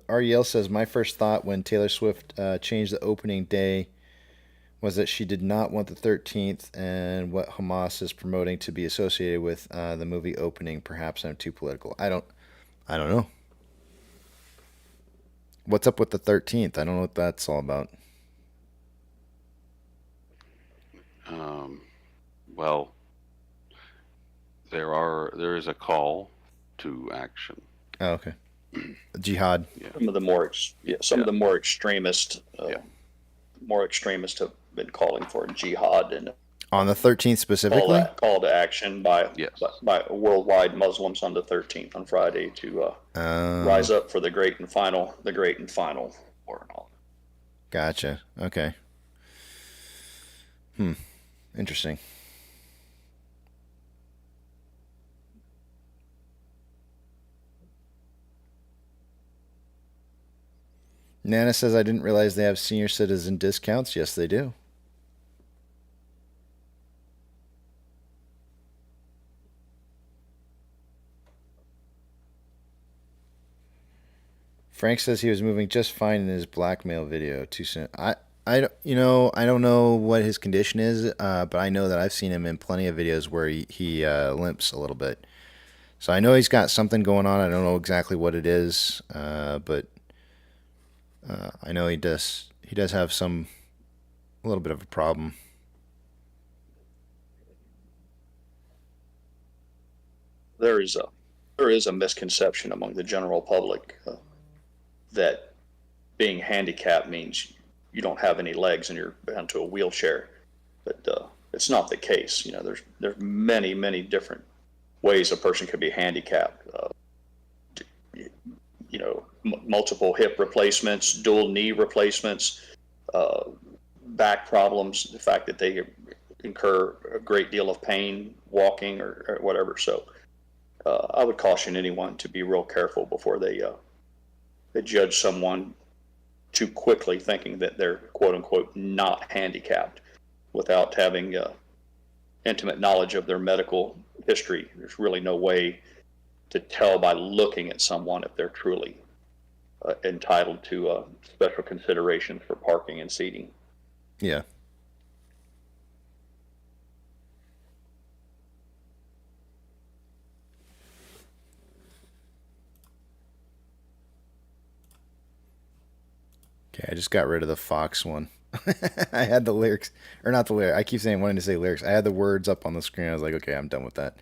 Ariel says, my first thought when Taylor Swift changed the opening day was that she did not want the 13th and what Hamas is promoting to be associated with the movie opening. Perhaps I'm too political. I don't know. What's up with the 13th? I don't know what that's all about.
Well, there is a call to action.
Oh, okay. Jihad.
Yeah.
Some of the more extremist have been calling for jihad and
On the 13th specifically?
call to action by worldwide Muslims on the 13th, on Friday, to rise up for the great and final war and all.
Gotcha. Okay. Interesting. Nana says, I didn't realize they have senior citizen discounts. Yes, they do. Frank says he was moving just fine in his blackmail video. Too soon. I don't know what his condition is, but I know that I've seen him in plenty of videos where he limps a little bit. So I know he's got something going on. I don't know exactly what it is, but I know he does have a little bit of a problem.
There is a misconception among the general public that being handicapped means you don't have any legs and you're bound to a wheelchair, but it's not the case. There's many different ways a person could be handicapped. Multiple hip replacements, dual knee replacements, back problems, the fact that they incur a great deal of pain walking or whatever. So I would caution anyone to be real careful before they judge someone too quickly, thinking that they're quote unquote not handicapped without having intimate knowledge of their medical history. There's really no way to tell by looking at someone if they're truly entitled to special considerations for parking and seating.
Yeah. Okay, I just got rid of the Fox one. I had the lyrics, or not the lyrics. I keep saying wanting to say lyrics. I had the words up on the screen. I was like, okay, I'm done with that.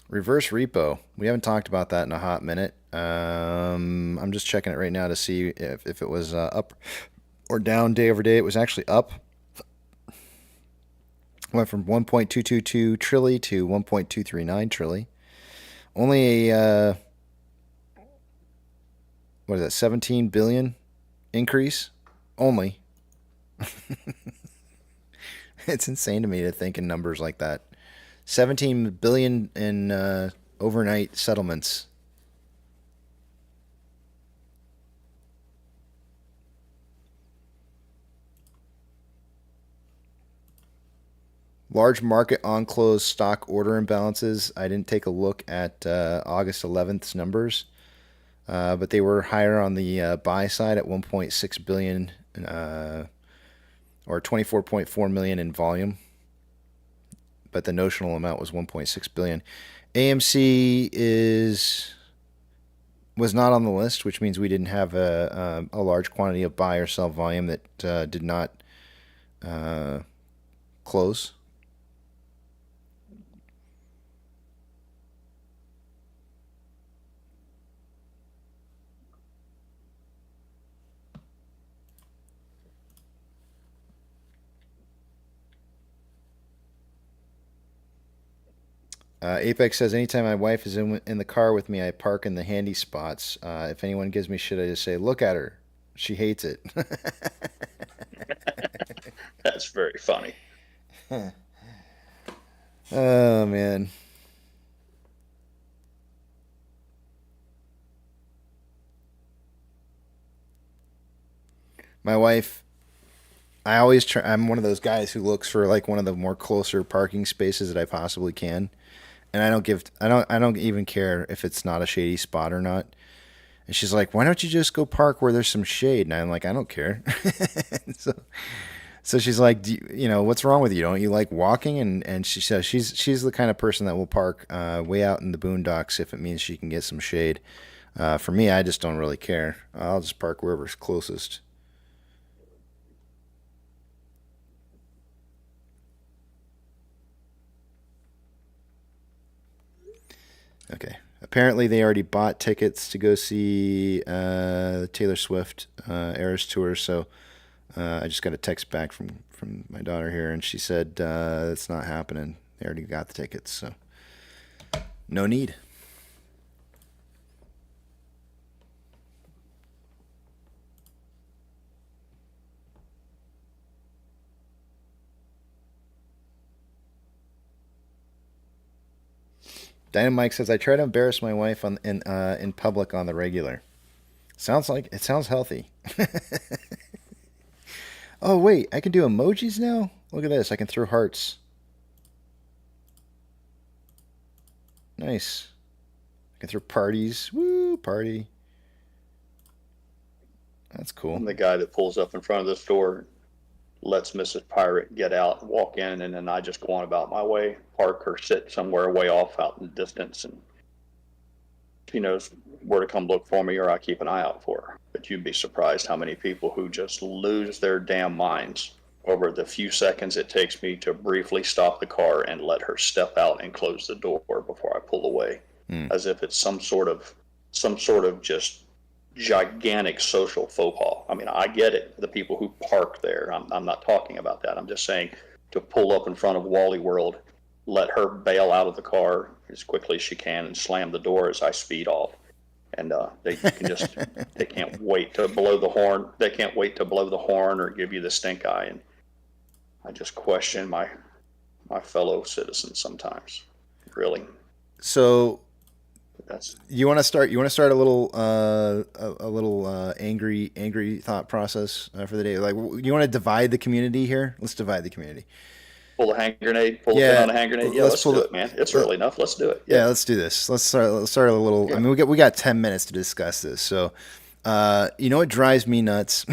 Reverse repo. We haven't talked about that in a hot minute. I'm just checking it right now to see if it was up or down day over day. It was actually up. Went from 1.222 trillion to 1.239 trillion. Only a, what is that, 17 billion increase? Only. It's insane to me to think in numbers like that. 17 billion in overnight settlements. Large market on close stock order imbalances. I didn't take a look at August 11th's numbers, but they were higher on the buy side at 1.6 billion or 24.4 million in volume, but the notional amount was 1.6 billion. AMC was not on the list, which means we didn't have a large quantity of buy or sell volume that did not close. Apex says, anytime my wife is in the car with me, I park in the handy spots. If anyone gives me shit, I just say, look at her. She hates it.
That's very funny.
Oh, man. My wife, I always try, I'm one of those guys who looks for like one of the more closer parking spaces that I possibly can. And I don't even care if it's not a shady spot or not. And she's like, why don't you just go park where there's some shade? And I'm like, I don't care. So she's like, what's wrong with you? Don't you like walking? And she says she's the kind of person that will park way out in the boondocks if it means she can get some shade. For me, I just don't really care. I'll just park wherever's closest. Okay. Apparently, they already bought tickets to go see Taylor Swift Eras Tour. So I just got a text back from my daughter here, and she said it's not happening. They already got the tickets, so no need. Dynamite says, I try to embarrass my wife in public on the regular. Sounds healthy. Oh, wait, I can do emojis now? Look at this. I can throw hearts. Nice. I can throw parties. Woo, party. That's cool.
I'm the guy that pulls up in front of the store, lets Mrs. Pirate get out and walk in, and then I just go on about my way, park or sit somewhere way off out in the distance, and she knows where to come look for me, or I keep an eye out for her. But you'd be surprised how many people who just lose their damn minds over the few seconds it takes me to briefly stop the car and let her step out and close the door before I pull away, as if it's some sort of just gigantic social faux pas. I mean, I get it. The people who park there, I'm not talking about that. I'm just saying to pull up in front of Wally World, let her bail out of the car as quickly as she can and slam the door as I speed off. And they can't wait to blow the horn. They can't wait to blow the horn or give you the stink eye. And I just question my fellow citizens sometimes. Really.
So
that's
you want to start a little angry thought process for the day. Like, you want to divide the community here? Let's divide the community.
Pull a hand grenade. Pull a pin on a hand grenade. Yeah, let's do it, man. It's early enough. Let's do it.
Yeah, let's do this. Let's start a little. Yeah. I mean, we got 10 minutes to discuss this. So, you know what drives me nuts?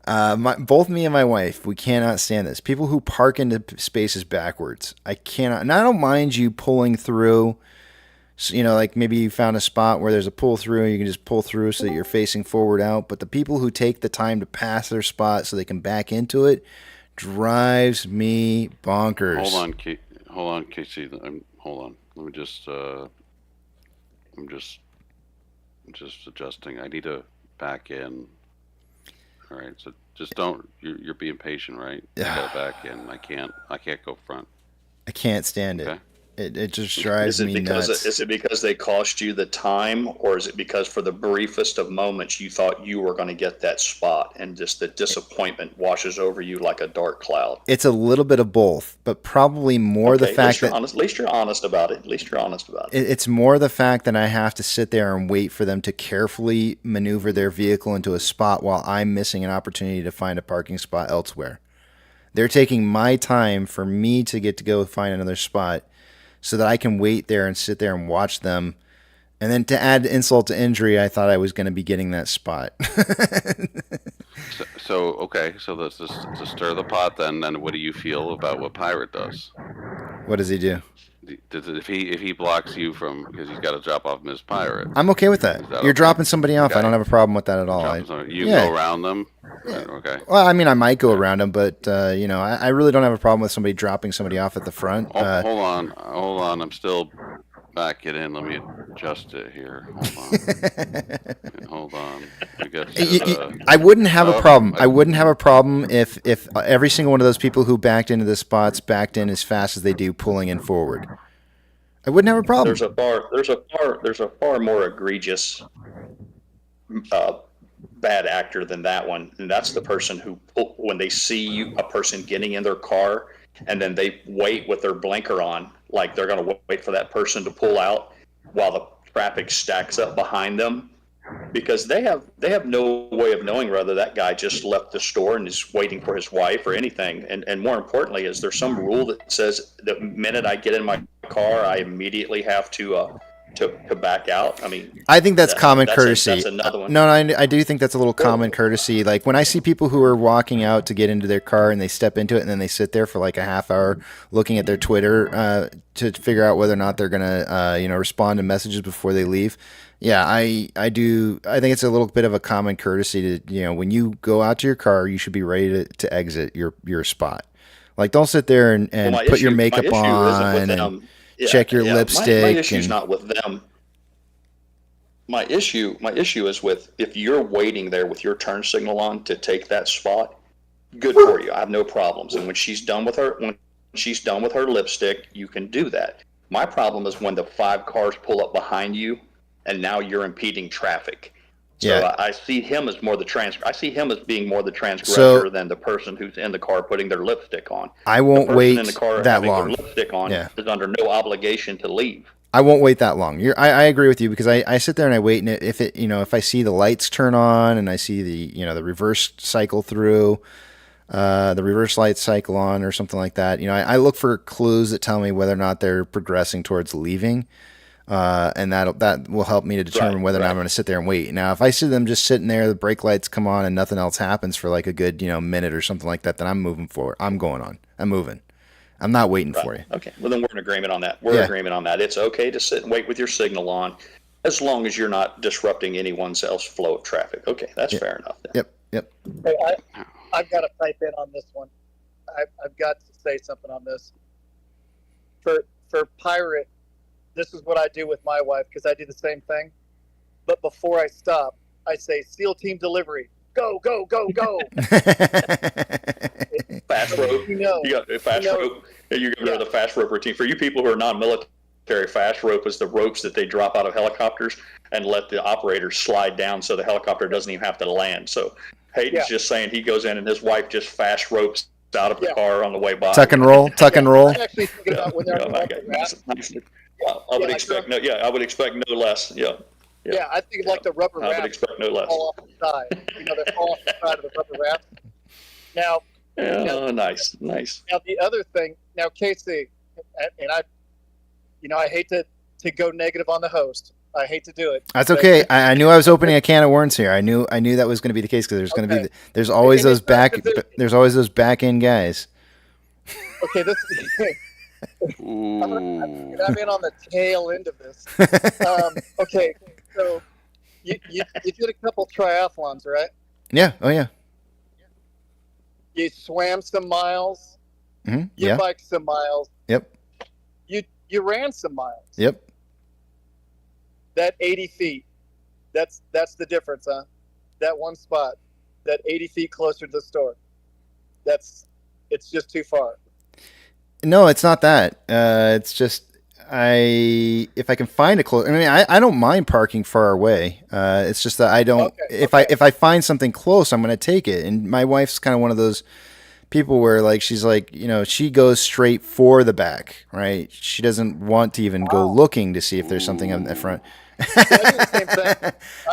Both me and my wife, we cannot stand this. People who park into spaces backwards. I cannot. And I don't mind you pulling through. So, like maybe you found a spot where there's a pull through and you can just pull through so that you're facing forward out. But the people who take the time to pass their spot so they can back into it drives me bonkers.
Hold on, Casey. Hold on. Let me just. I'm just adjusting. I need to back in. All right. So just don't. You're being patient, right?
Yeah.
I gotta back in. I can't go front.
I can't stand it. It just drives me nuts.
Is it because they cost you the time, or is it because for the briefest of moments you thought you were going to get that spot and just the disappointment washes over you like a dark cloud?
It's a little bit of both, but probably more the fact that...
At least you're honest about it.
It's more the fact that I have to sit there and wait for them to carefully maneuver their vehicle into a spot while I'm missing an opportunity to find a parking spot elsewhere. They're taking my time for me to get to go find another spot so that I can wait there and sit there and watch them. And then to add insult to injury, I thought I was going to be getting that spot.
Okay, so let's just to stir the pot then what do you feel about what Pirate does?
What does he do?
If he blocks you from because he's got to drop off Miss Pirate,
I'm okay with that. You're dropping somebody off. I don't have a problem with that at all.
You go around them. Yeah. Okay.
Well, I mean, I might go around them, but I really don't have a problem with somebody dropping somebody off at the front.
Hold on. I'm still back it in. Let me adjust it here. Hold on.
I wouldn't have a problem. I wouldn't have a problem if every single one of those people who backed into the spots backed in as fast as they do, pulling in forward. I wouldn't have a problem.
There's a far more egregious bad actor than that one, and that's the person who, when they see a person getting in their car and then they wait with their blinker on, like they're going to wait for that person to pull out while the traffic stacks up behind them, because they have no way of knowing whether that guy just left the store and is waiting for his wife or anything. And more importantly, is there some rule that says the minute I get in my car, I immediately have to back out? I mean,
I think that's common courtesy.
That's another one.
No, I do think that's a little common courtesy. Like when I see people who are walking out to get into their car and they step into it and then they sit there for like a half hour looking at their Twitter to figure out whether or not they're gonna respond to messages before they leave. Yeah, I do. I think it's a little bit of a common courtesy to, when you go out to your car, you should be ready to exit your spot. Like don't sit there and put your makeup on and check your lipstick.
My issue's not with them. My issue is with if you're waiting there with your turn signal on to take that spot. Good for you. I have no problems. And when she's done with her lipstick, you can do that. My problem is when the 5 cars pull up behind you, and now you're impeding traffic. So I see him as being more the transgressor than the person who's in the car putting their lipstick on.
I won't wait
in the car
that long.
Their lipstick on is under no obligation to leave.
I won't wait that long. I agree with you because I sit there and I wait, and if I see the lights turn on and I see the reverse cycle through, the reverse light cycle on or something like that, I look for clues that tell me whether or not they're progressing towards leaving. And that will help me to determine whether or not I'm going to sit there and wait. Now, if I see them just sitting there, the brake lights come on and nothing else happens for like a good, minute or something like that, then I'm moving forward. I'm going on. I'm moving. I'm not waiting for you.
Okay. Well, then we're in agreement on that. We're in agreement on that. It's okay to sit and wait with your signal on as long as you're not disrupting anyone else's flow of traffic. Okay. That's fair enough. Then.
Yep.
Hey, I've got to pipe in on this one. I've got to say something on this. For Pirate, this is what I do with my wife because I do the same thing. But before I stop, I say, SEAL team delivery. Go, go, go, go.
Fast rope. You got a fast rope. You're going to the fast rope routine. For you people who are non-military, fast rope is the ropes that they drop out of helicopters and let the operator slide down so the helicopter doesn't even have to land. So Hayden's just saying he goes in and his wife just fast ropes out of the car on the way by.
Tuck and roll.
I'm actually thinking about when they're on the
I would expect no less.
Yeah, I think like the rubber wrap.
I would expect no less.
Fall off the side. They fall off the side of the rubber wrap. Now.
Nice.
Now the other thing. Now Casey, and I hate to go negative on the host. I hate to do it.
That's okay. I knew I was opening a can of worms here. I knew that was going to be the case because there's always those back end guys.
Okay, this. I'm in on the tail end of this. Okay, so you did a couple triathlons, right?
Yeah. Oh yeah.
You swam some miles.
Mm-hmm.
You biked some miles.
Yep.
You ran some miles.
Yep.
That 80 feet. That's the difference, huh? That one spot. That 80 feet closer to the store. It's just too far.
No, it's not that. It's just if I can find a close. I mean, I don't mind parking far away. It's just that I don't. If I find something close, I'm going to take it. And my wife's kind of one of those people where like she's like, she goes straight for the back, right? She doesn't want to even go looking to see if there's something on the front.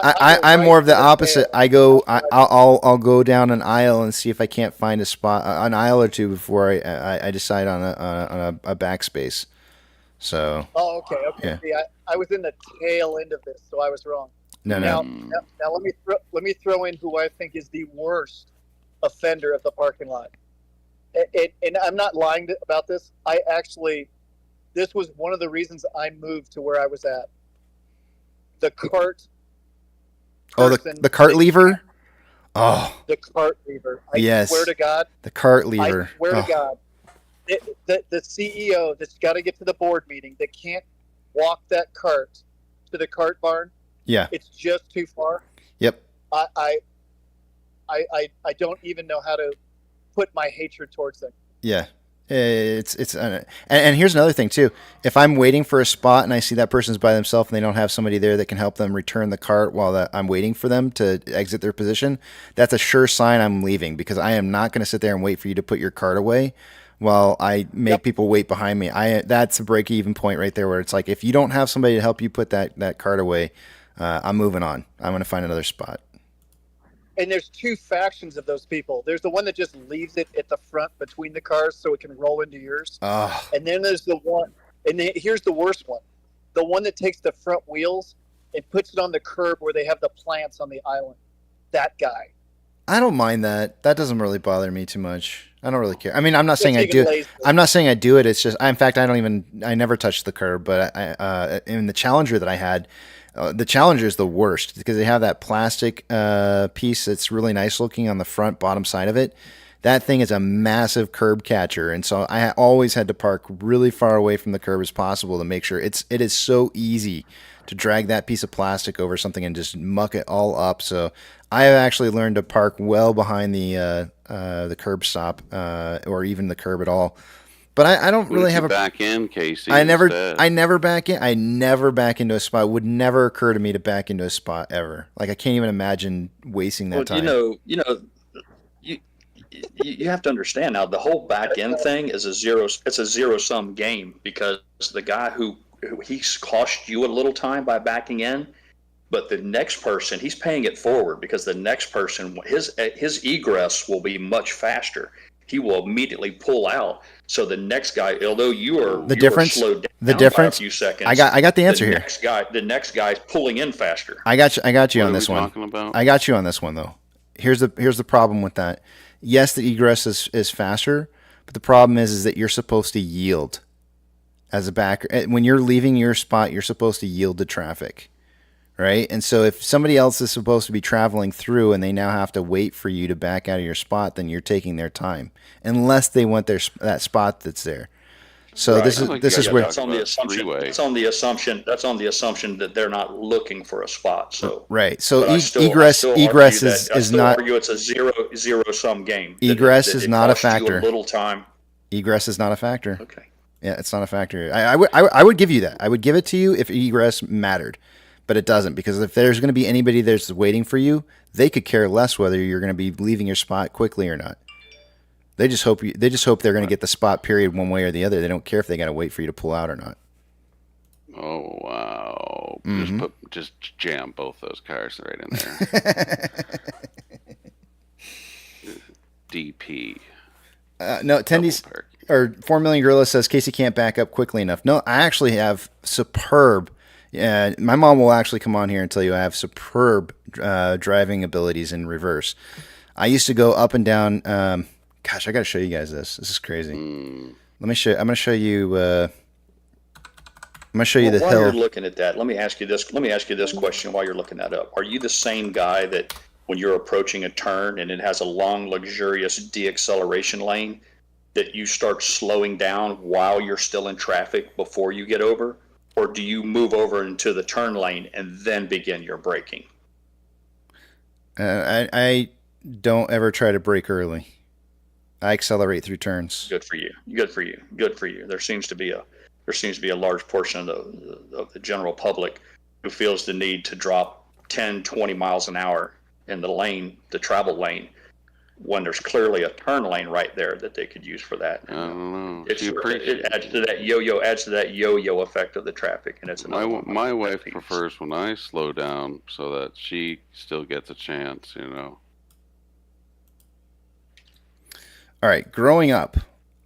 I'm more of the opposite. I'll go down an aisle and see if I can't find a spot, an aisle or two before I decide on a backspace. So.
Oh, okay.
Yeah.
See, I was in the tail end of this, so I was wrong.
No.
Now let me throw in who I think is the worst offender of the parking lot. And I'm not lying about this. This was one of the reasons I moved to where I was at. The cart.
Oh, the cart lever? Oh.
The cart lever. I swear to God.
The cart lever.
I swear to God. The CEO that's got to get to the board meeting that can't walk that cart to the cart barn.
Yeah.
It's just too far.
Yep.
I don't even know how to put my hatred towards them.
Yeah. And here's another thing too. If I'm waiting for a spot and I see that person's by themselves and they don't have somebody there that can help them return the cart while I'm waiting for them to exit their position, that's a sure sign I'm leaving, because I am not going to sit there and wait for you to put your cart away while I make people wait behind me. That's a break-even point right there, where it's like, if you don't have somebody to help you put that cart away, I'm moving on. I'm going to find another spot.
And there's two factions of those people. There's the one that just leaves it at the front between the cars so it can roll into yours. And then there's the one, and here's the worst one. The one that takes the front wheels and puts it on the curb where they have the plants on the island. That guy.
I don't mind that. That doesn't really bother me too much. I don't really care. I mean, I'm not saying I do it. I'm not saying I do it. It's just, in fact, I never touched the curb, but in the Challenger that I had, the Challenger is the worst because they have that plastic piece that's really nice looking on the front bottom side of it. That thing is a massive curb catcher, and so I always had to park really far away from the curb as possible to make sure it is so easy to drag that piece of plastic over something and just muck it all up. So I have actually learned to park well behind the curb stop or even the curb at all. But I don't really have a
back in, Casey.
I never back in. I never back into a spot. It would never occur to me to back into a spot ever. Like, I can't even imagine wasting that time.
You have to understand now, the whole back end thing is a zero sum game, because the guy who he's cost you a little time by backing in, but the next person, he's paying it forward, because the next person, his egress will be much faster. He will immediately pull out. So the next guy, although you are slowed down by a few seconds,
I got the answer here.
The next guy's pulling in faster.
I got you on this one. I got you on this one though. Here's the problem with that. Yes, the egress is faster, but the problem is that you're supposed to yield as a backer. When you're leaving your spot, you're supposed to yield to traffic. Right? And so if somebody else is supposed to be traveling through and they now have to wait for you to back out of your spot, then you're taking their time, unless they want that spot that's there. So
right.
this is where
that's on the assumption that they're not looking for a spot. So
right. So egress is not.
Argue it's a zero sum game.
Egress is not a factor.
A little time.
Egress is not a factor.
Okay.
Yeah, it's not a factor. I would give you that. I would give it to you if egress mattered. But it doesn't, because if there's going to be anybody that's waiting for you, they could care less whether you're going to be leaving your spot quickly or not. They just hope they're going to get the spot, period, one way or the other. They don't care if they got to wait for you to pull out or not.
Oh wow!
Mm-hmm.
Just jam both those cars right in there. DP.
No, attendees or 4 Million Gorilla says Casey can't back up quickly enough. No, I actually have superb. Yeah, my mom will actually come on here and tell you I have superb driving abilities in reverse. I used to go up and down. Gosh, I got to show you guys this. This is crazy. Let me show. I'm going to show you. I'm going to show you the
while
hill.
While you're looking at that, let me ask you this question while you're looking that up. Are you the same guy that when you're approaching a turn and it has a long, luxurious deacceleration lane, that you start slowing down while you're still in traffic before you get over? Or do you move over into the turn lane and then begin your braking?
I don't ever try to brake early. I accelerate through turns.
Good for you. Good for you. Good for you. There seems to be a large portion of the general public who feels the need to drop 10, 20 miles an hour in the travel lane, when there's clearly a turn lane right there that they could use for that.
I don't know.
It adds to that yo-yo effect of the traffic, and it's
my wife prefers when I slow down so that she still gets a chance, you know.
All right, growing up,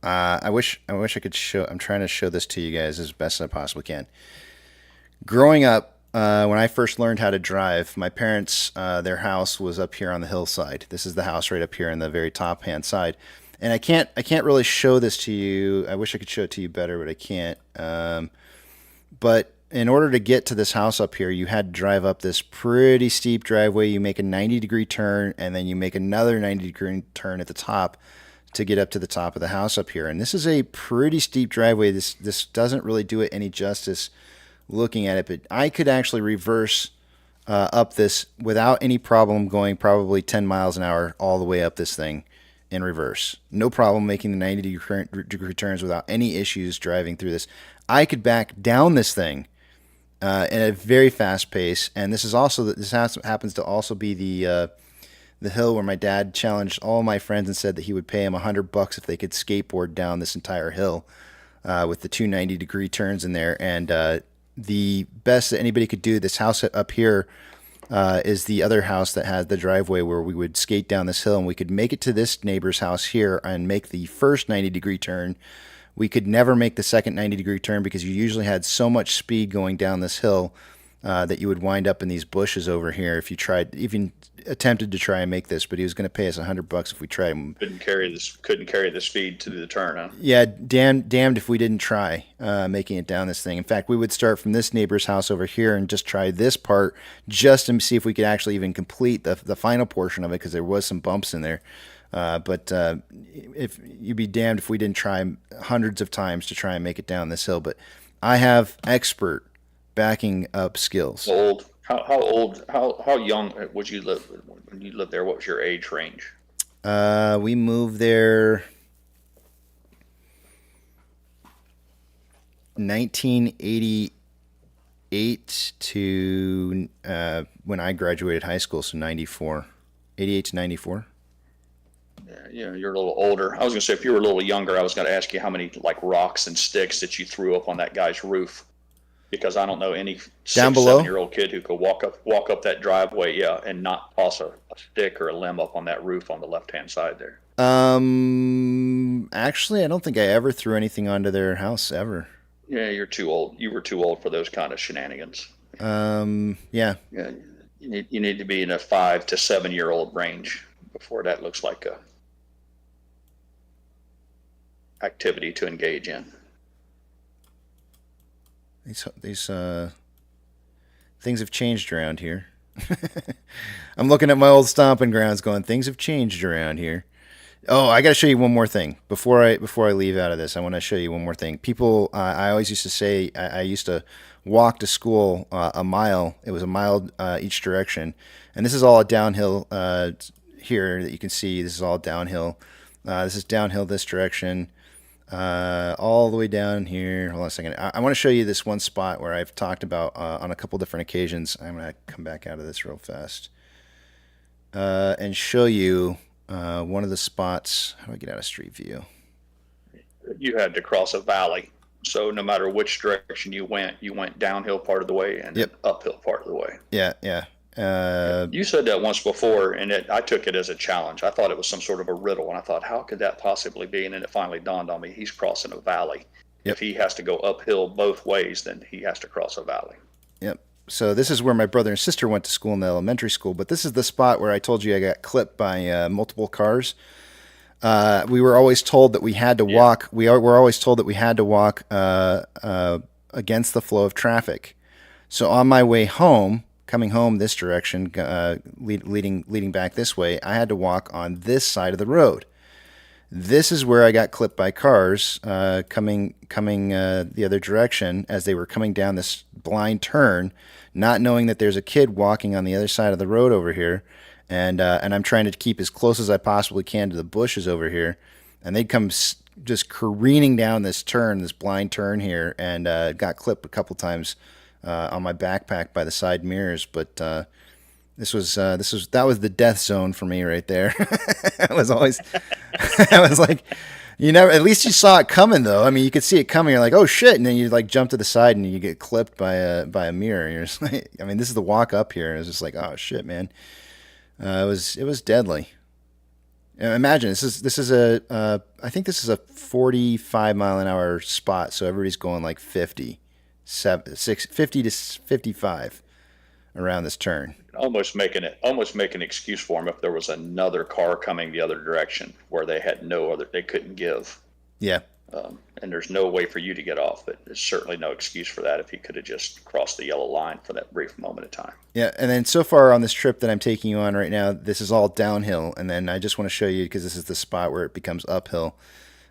I wish I could show. I'm trying to show this to you guys as best as I possibly can. Growing up, when I first learned how to drive, my parents, their house was up here on the hillside. This is the house right up here on the very top hand side, and I can't really show this to you. I wish I could show it to you better, but I can't. But in order to get to this house up here, you had to drive up this pretty steep driveway. You make a 90-degree turn, and then you make another 90-degree turn at the top to get up to the top of the house up here. And this is a pretty steep driveway. This doesn't really do it any justice looking at it, but I could actually reverse up this without any problem, going probably 10 miles an hour all the way up this thing in reverse. No problem making the 90-degree turns without any issues driving through this. I could back down this thing at a very fast pace, and this happens to also be the hill where my dad challenged all my friends and said that he would pay him $100 if they could skateboard down this entire hill with the 290-degree turns in there. And the best that anybody could do, this house up here is the other house that has the driveway where we would skate down this hill, and we could make it to this neighbor's house here and make the first 90-degree turn. We could never make the second 90-degree turn because you usually had so much speed going down this hill that you would wind up in these bushes over here if you even attempted to try and make this. But he was going to pay us $100 if we tried.
Couldn't carry the speed to the turn, huh?
Yeah, damned if we didn't try making it down this thing. In fact, we would start from this neighbor's house over here and just try this part just to see if we could actually even complete the final portion of it, because there was some bumps in there. But if you'd be damned if we didn't try hundreds of times to try and make it down this hill. But I have expert backing up skills.
How young would you live when you lived there? What was your age range?
We moved there 1988 to when I graduated high school, so 94. 88 to 94.
Yeah, you're a little older. I was going to say, if you were a little younger, I was going to ask you how many like rocks and sticks that you threw up on that guy's roof, because I don't know any 7-year-old kid who could walk up that driveway, and not toss a stick or a limb up on that roof on the left-hand side there.
Actually, I don't think I ever threw anything onto their house ever.
Yeah, you're too old. You were too old for those kind of shenanigans.
Yeah.
Yeah, you need to be in a 5 to 7-year-old range before that looks like a activity to engage in.
These things have changed around here. I'm looking at my old stomping grounds going, things have changed around here. Oh, I got to show you one more thing before I leave out of this. I want to show you one more thing. People, I always used to say, I used to walk to school a mile. It was a mile each direction. And this is all a downhill here that you can see. This is all downhill. This is downhill this direction. All the way down here. Hold on a second. I want to show you this one spot where I've talked about on a couple different occasions. I'm going to come back out of this real fast and show you one of the spots. How do I get out of street view?
You had to cross a valley, so no matter which direction you went downhill part of the way and uphill part of the way.
Yeah.
You said that once before, and I took it as a challenge. I thought it was some sort of a riddle, and I thought, how could that possibly be? And then it finally dawned on me, he's crossing a valley.
Yep.
If he has to go uphill both ways, then he has to cross a valley.
Yep. So this is where my brother and sister went to school in the elementary school, but this is the spot where I told you I got clipped by multiple cars. We were always told that we had to walk. We were always told that we had to walk against the flow of traffic. So on my way home, coming home this direction, leading back this way, I had to walk on this side of the road. This is where I got clipped by cars coming the other direction as they were coming down this blind turn, not knowing that there's a kid walking on the other side of the road over here, and I'm trying to keep as close as I possibly can to the bushes over here, and they'd come just careening down this blind turn here, and got clipped a couple times on my backpack by the side mirrors, but That was the death zone for me right there. I was always, I was like, at least you saw it coming though. I mean, you could see it coming. You're like, oh shit. And then you like jump to the side and you get clipped by a mirror. You're just like, I mean, this is the walk up here. It was just like, oh shit, man. It was deadly. Imagine this is I think this is a 45-mile-an-hour spot. So everybody's going like 50 to 55 around this turn.
Almost make an excuse for them if there was another car coming the other direction where they had they couldn't give.
Yeah.
And there's no way for you to get off, but there's certainly no excuse for that if he could have just crossed the yellow line for that brief moment of time.
Yeah, and then so far on this trip that I'm taking you on right now, this is all downhill, and then I just want to show you, because this is the spot where it becomes uphill.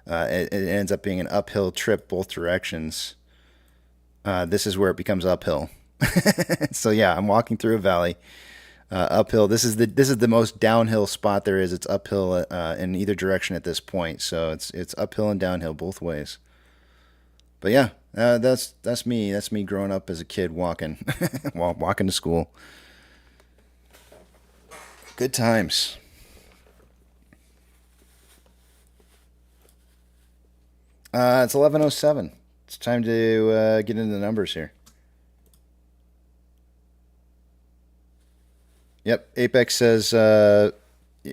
It ends up being an uphill trip both directions. This is where it becomes uphill. So yeah, I'm walking through a valley, uphill. This is the most downhill spot there is. It's uphill in either direction at this point. So it's uphill and downhill both ways. But yeah, that's me. That's me growing up as a kid walking, walking to school. Good times. It's 11:07. It's time to get into the numbers here. Yep, Apex says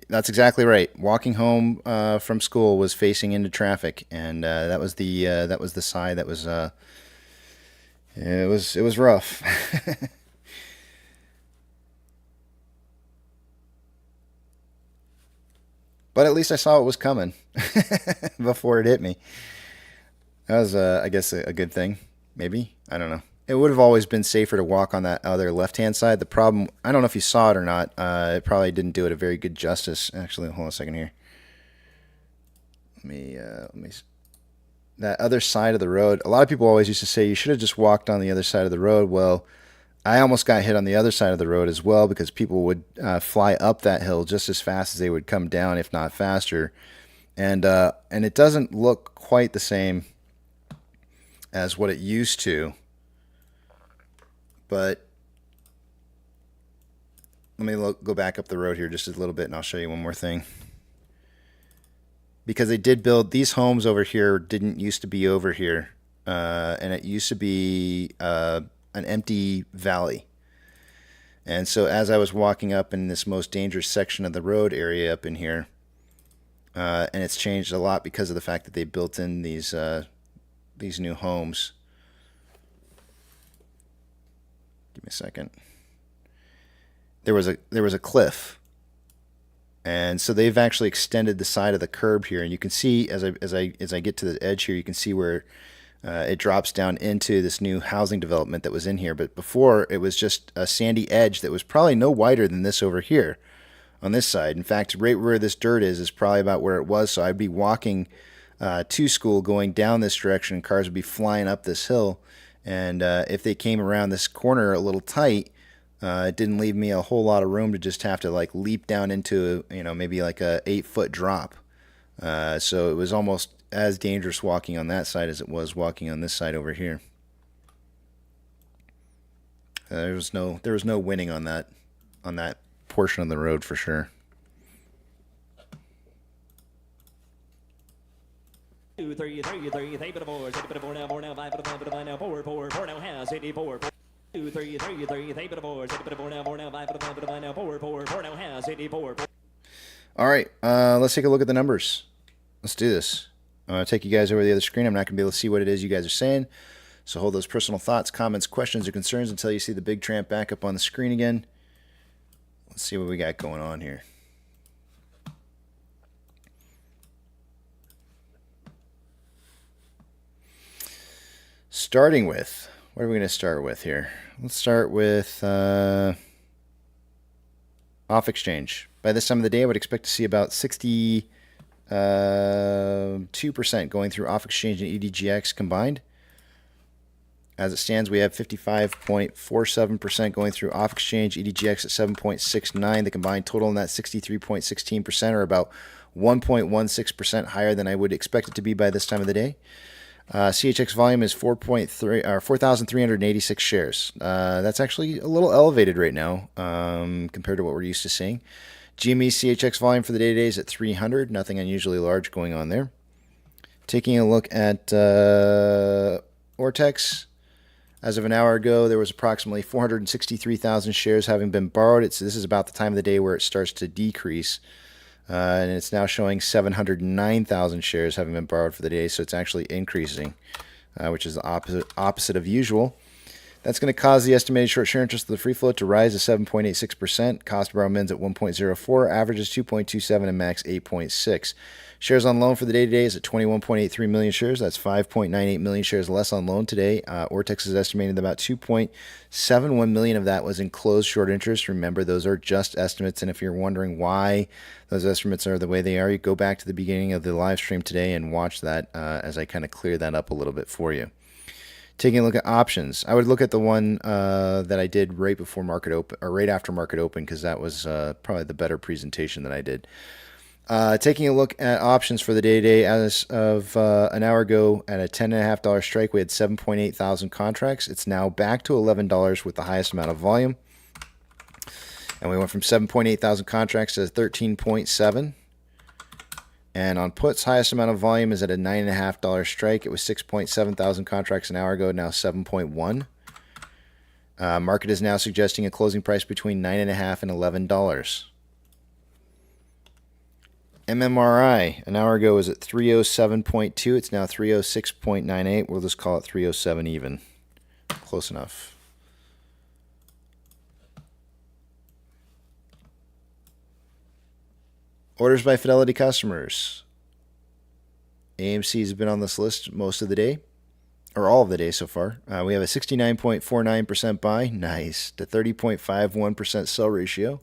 that's exactly right. Walking home from school was facing into traffic, and that was the side that was it was rough. But at least I saw it was coming before it hit me. That was, I guess, a good thing. Maybe, I don't know. It would have always been safer to walk on that other left-hand side. The problem, I don't know if you saw it or not. It probably didn't do it a very good justice. Actually, hold on a second here. Let me. That other side of the road. A lot of people always used to say you should have just walked on the other side of the road. Well, I almost got hit on the other side of the road as well because people would fly up that hill just as fast as they would come down, if not faster. And it doesn't look quite the same as what it used to. But let me go back up the road here just a little bit, and I'll show you one more thing. Because they did build these homes over here, didn't used to be over here, and it used to be an empty valley. And so as I was walking up in this most dangerous section of the road area up in here, and it's changed a lot because of the fact that they built in these new homes. Give me a second. There was a cliff, and so they've actually extended the side of the curb here, and you can see as I get to the edge here, you can see where it drops down into this new housing development that was in here. But before, it was just a sandy edge that was probably no wider than this over here on this side. In fact, right where this dirt is probably about where it was. So I'd be walking to school going down this direction, and cars would be flying up this hill. And if they came around this corner a little tight, it didn't leave me a whole lot of room to just have to like leap down into, maybe like a 8-foot drop. So it was almost as dangerous walking on that side as it was walking on this side over here. There was no winning on that portion of the road for sure. All right, let's take a look at the numbers. Let's do this. I'm going to take you guys over to the other screen. I'm not going to be able to see what it is you guys are saying. So hold those personal thoughts, comments, questions, or concerns until you see the big tramp back up on the screen again. Let's see what we got going on here. Starting with, what are we going to start with here? Let's start with off exchange. By this time of the day, I would expect to see about 62% going through off exchange and EDGX combined. As it stands, we have 55.47% going through off exchange, EDGX at 7.69. The combined total in that 63.16% or about 1.16% higher than I would expect it to be by this time of the day. CHX volume is 4,386 shares. That's actually a little elevated right now compared to what we're used to seeing. GME CHX volume for the day today is at 300. Nothing unusually large going on there. Taking a look at Ortex. As of an hour ago, there was approximately 463,000 shares having been borrowed. This is about the time of the day where it starts to decrease. And it's now showing 709,000 shares having been borrowed for the day, so it's actually increasing, which is the opposite of usual. That's going to cause the estimated short share interest of the free float to rise to 7.86%. Cost to borrow mins at 1.04, averages 2.27, and max 8.6. Shares on loan for the day today is at 21.83 million shares. That's 5.98 million shares less on loan today. Ortex is estimating that about 2.71 million of that was in closed short interest. Remember, those are just estimates, and if you're wondering why those estimates are the way they are, you go back to the beginning of the live stream today and watch that as I kind of clear that up a little bit for you. Taking a look at options, I would look at the one that I did right before market open, or right after market open, because that was probably the better presentation that I did. Taking a look at options for the day today, as of an hour ago, at a $10.50 strike, we had 7.8 thousand contracts. It's now back to $11 with the highest amount of volume, and we went from 7.8 thousand contracts to 13.7. And on puts, highest amount of volume is at a $9.50 strike. It was 6.7 thousand contracts an hour ago, now 7.1. Market is now suggesting a closing price between $9.50 and $11. MMRI, an hour ago was at 307.2. It's now 306.98. We'll just call it 307 even. Close enough. Orders by Fidelity customers. AMC has been on this list most of the day, or all of the day so far. We have a 69.49% buy, nice, to 30.51% sell ratio.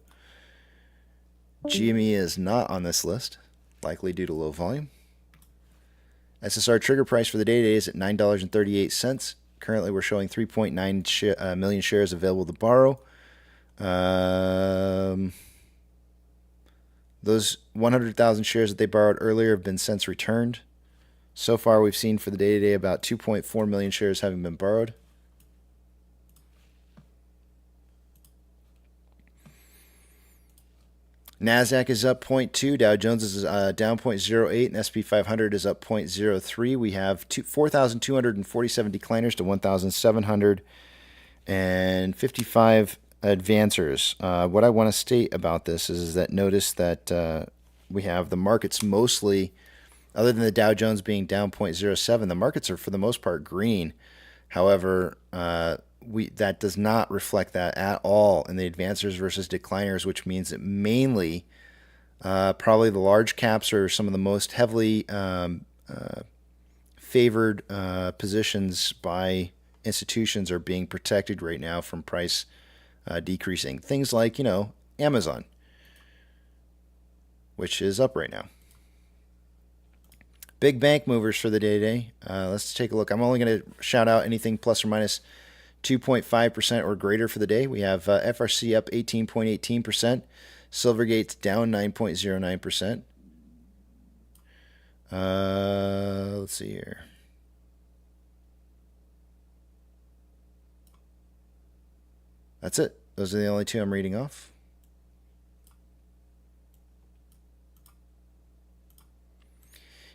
GME is not on this list, likely due to low volume. SSR trigger price for the day today is at $9.38. Currently, we're showing 3.9 million shares available to borrow. Those 100,000 shares that they borrowed earlier have been since returned. So far, we've seen for the day today about 2.4 million shares having been borrowed. NASDAQ is up 0.2, Dow Jones is down 0.08, and SP 500 is up 0.03. We have 4,247 decliners to 1,755 advancers. What I want to state about this is that notice that we have the markets mostly, other than the Dow Jones being down 0.07, the markets are for the most part green. However, that does not reflect that at all in the advancers versus decliners, which means that mainly probably the large caps are some of the most heavily favored positions by institutions are being protected right now from price decreasing. Things like, Amazon, which is up right now. Big bank movers for the day today. Let's take a look. I'm only going to shout out anything plus or minus 2.5% or greater for the day. We have FRC up 18.18%. Silvergate's down 9.09%. Let's see here. That's it. Those are the only two I'm reading off.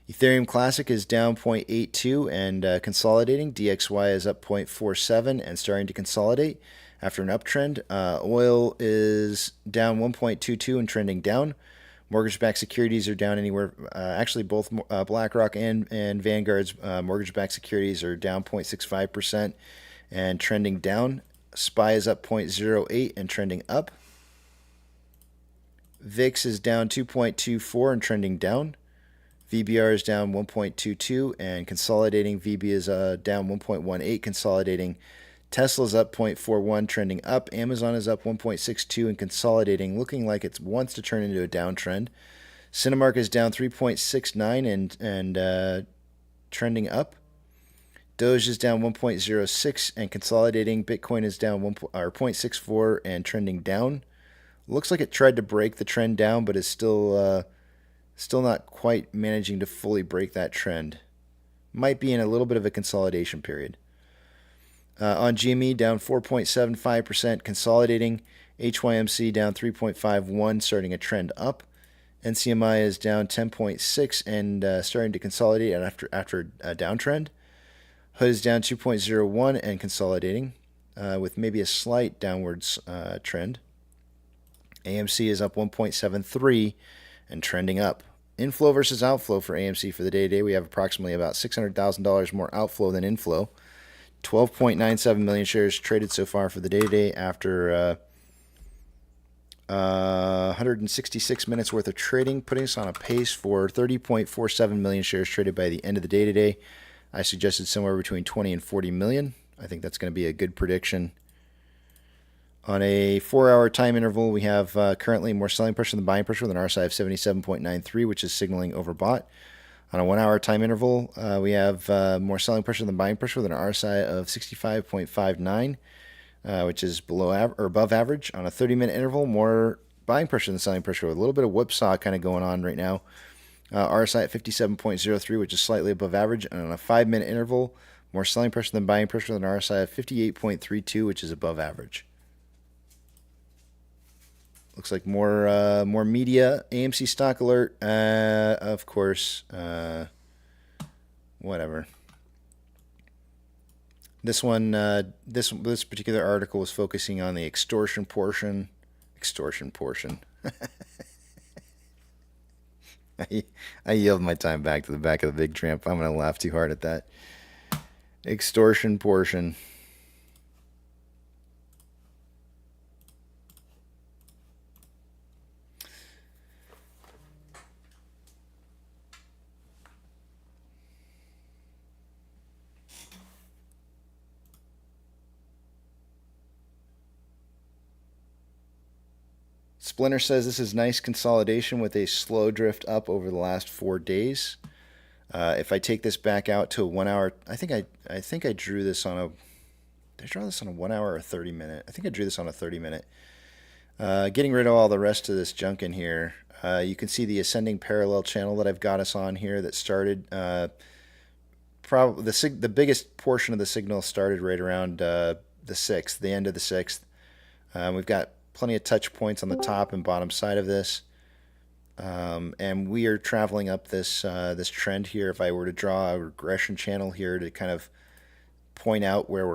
Ethereum Classic is down 0.82 and consolidating. DXY is up 0.47 and starting to consolidate after an uptrend. Oil is down 1.22 and trending down. Mortgage-backed securities are down anywhere. Actually, both BlackRock and Vanguard's mortgage-backed securities are down 0.65% and trending down. SPY is up 0.08 and trending up. VIX is down 2.24 and trending down. VBR is down 1.22 and consolidating. VB is down 1.18, consolidating. Tesla's up 0.41, trending up. Amazon is up 1.62 and consolidating, looking like it wants to turn into a downtrend. Cinemark is down 3.69 and trending up. Doge is down 1.06 and consolidating. Bitcoin is down 0.64 and trending down. Looks like it tried to break the trend down, but is still not quite managing to fully break that trend. might be in a little bit of a consolidation period. On GME, down 4.75%, consolidating. HYMC down 3.51, starting a trend up. NCMI is down 10.6 and starting to consolidate after a downtrend. Hood is down 2.01 and consolidating, with maybe a slight downwards trend. AMC is up 1.73 and trending up. Inflow versus outflow for AMC for the day-to-day. We have approximately about $600,000 more outflow than inflow. 12.97 million shares traded so far for the day-to-day after 166 minutes worth of trading, putting us on a pace for 30.47 million shares traded by the end of the day today. I suggested somewhere between 20 and 40 million. I think that's going to be a good prediction. On a 4-hour time interval, we have currently more selling pressure than buying pressure with an RSI of 77.93, which is signaling overbought. On a 1-hour time interval, we have more selling pressure than buying pressure with an RSI of 65.59, which is below or above average. On a 30-minute interval, more buying pressure than selling pressure with a little bit of whipsaw kind of going on right now. RSI at 57.03, which is slightly above average. And on a 5-minute interval, more selling pressure than buying pressure with an RSI of 58.32, which is above average. Looks like more media. AMC stock alert. Of course. Whatever. This one, this particular article was focusing on the extortion portion. Extortion portion. I yield my time back to the back of the big tramp. I'm going to laugh too hard at that. Extortion portion. Splinter says this is nice consolidation with a slow drift up over the last 4 days. If I take this back out to a 1 hour, I think I drew this on a. Did I draw this on a 1 hour or 30-minute? I think I drew this on a 30-minute. Getting rid of all the rest of this junk in here. You can see the ascending parallel channel that I've got us on here that started. Probably the biggest portion of the signal started right around the 6th, the end of the 6th. We've got plenty of touch points on the top and bottom side of this, and we are traveling up this this trend here. If I were to draw a regression channel here to kind of point out where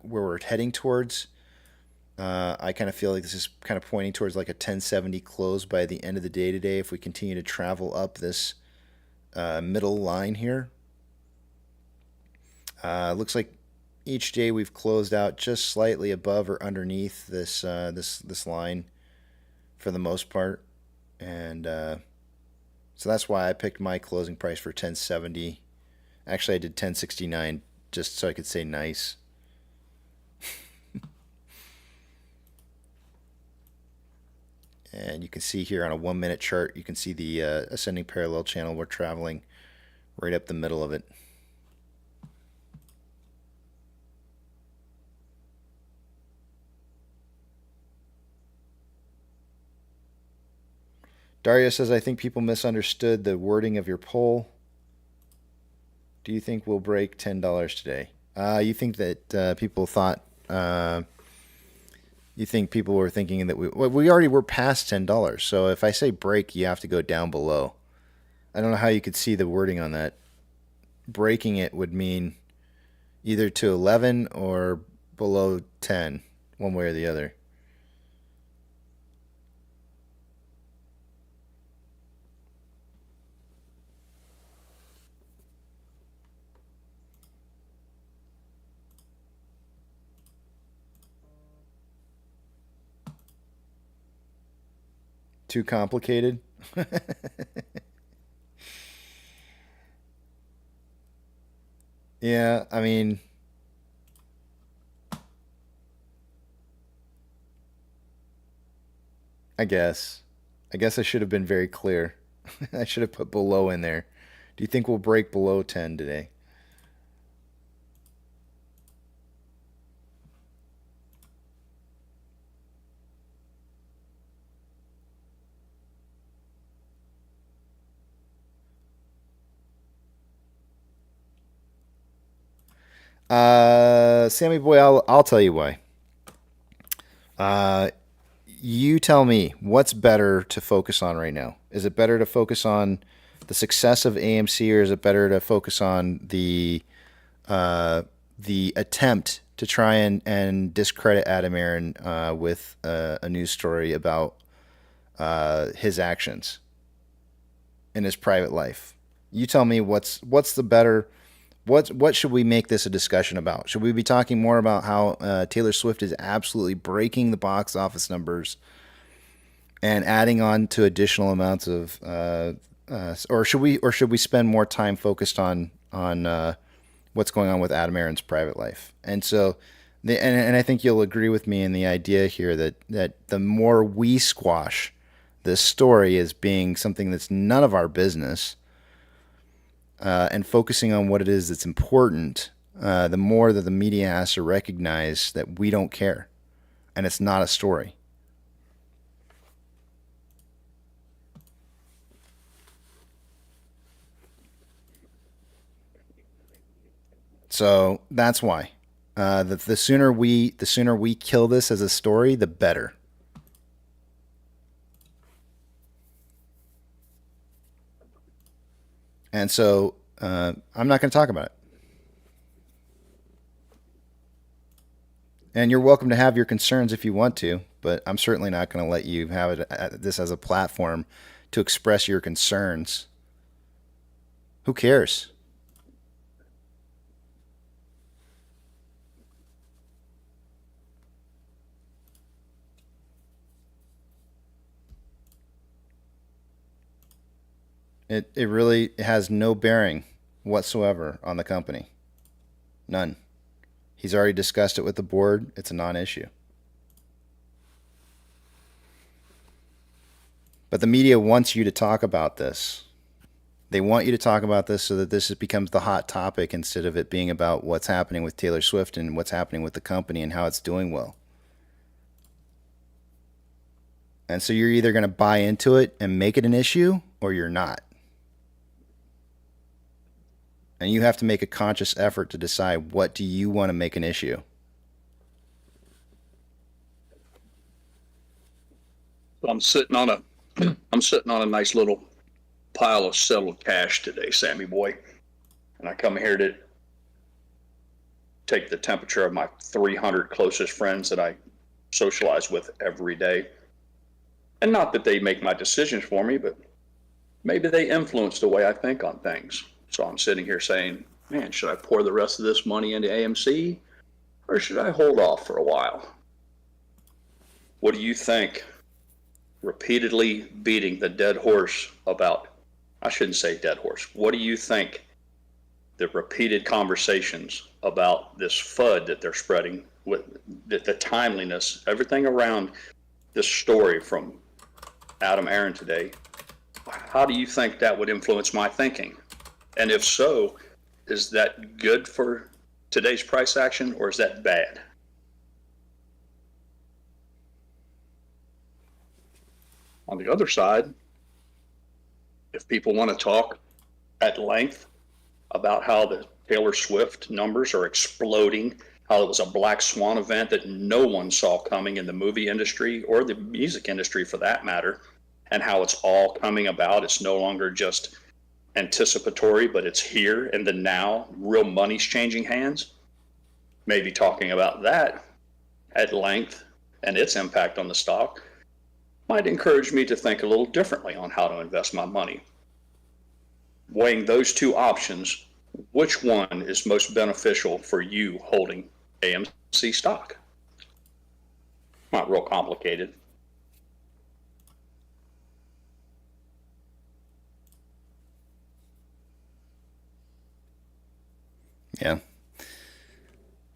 we're heading towards, I kind of feel like this is kind of pointing towards like a 1070 close by the end of the day today. If we continue to travel up this middle line here, looks like each day we've closed out just slightly above or underneath this this line for the most part, and so that's why I picked my closing price for 1070. Actually, I did 1069 just so I could say nice. And you can see here on a 1-minute chart, you can see the ascending parallel channel. We're traveling right up the middle of it. Dario says, I think people misunderstood the wording of your poll. Do you think we'll break $10 today? You think that people thought, you think people were thinking that we already were past $10. So if I say break, you have to go down below. I don't know how you could see the wording on that. Breaking it would mean either to 11 or below 10, one way or the other. Too complicated? Yeah, I mean, I guess I should have been very clear. I should have put below in there. Do you think we'll break below 10 today? Sammy boy, I'll tell you why. You tell me what's better to focus on right now. Is it better to focus on the success of AMC, or is it better to focus on the attempt to try and discredit Adam Aaron with a news story about his actions in his private life? You tell me what's the better. What should we make this a discussion about? Should we be talking more about how Taylor Swift is absolutely breaking the box office numbers and adding on to additional amounts of, or should we spend more time focused on what's going on with Adam Aaron's private life? And so, and I think you'll agree with me in the idea here that the more we squash this story as being something that's none of our business, and focusing on what it is that's important, the more that the media has to recognize that we don't care, and it's not a story. So that's why the sooner we kill this as a story, the better. And so I'm not going to talk about it. And you're welcome to have your concerns if you want to, but I'm certainly not going to let you have this as a platform to express your concerns. Who cares? It really has no bearing whatsoever on the company. None. He's already discussed it with the board. It's a non-issue. But the media wants you to talk about this. They want you to talk about this so that this becomes the hot topic instead of it being about what's happening with Taylor Swift and what's happening with the company and how it's doing well. And so you're either going to buy into it and make it an issue, or you're not. And you have to make a conscious effort to decide, what do you want to make an issue?
I'm sitting on a nice little pile of settled cash today, Sammy boy. And I come here to take the temperature of my 300 closest friends that I socialize with every day. And not that they make my decisions for me, but maybe they influence the way I think on things. So I'm sitting here saying, man, should I pour the rest of this money into AMC, or should I hold off for a while? What do you think? Repeatedly beating the dead horse about, I shouldn't say dead horse. What do you think the repeated conversations about this FUD that they're spreading, with the timeliness, everything around this story from Adam Aaron today, how do you think that would influence my thinking? And if so, is that good for today's price action, or is that bad? On the other side, if people want to talk at length about how the Taylor Swift numbers are exploding, how it was a black swan event that no one saw coming in the movie industry or the music industry for that matter, and how it's all coming about, it's no longer just anticipatory, but it's here in the now, real money's changing hands. Maybe talking about that at length and its impact on the stock might encourage me to think a little differently on how to invest my money. Weighing those two options, which one is most beneficial for you holding AMC stock? Not real complicated.
Yeah.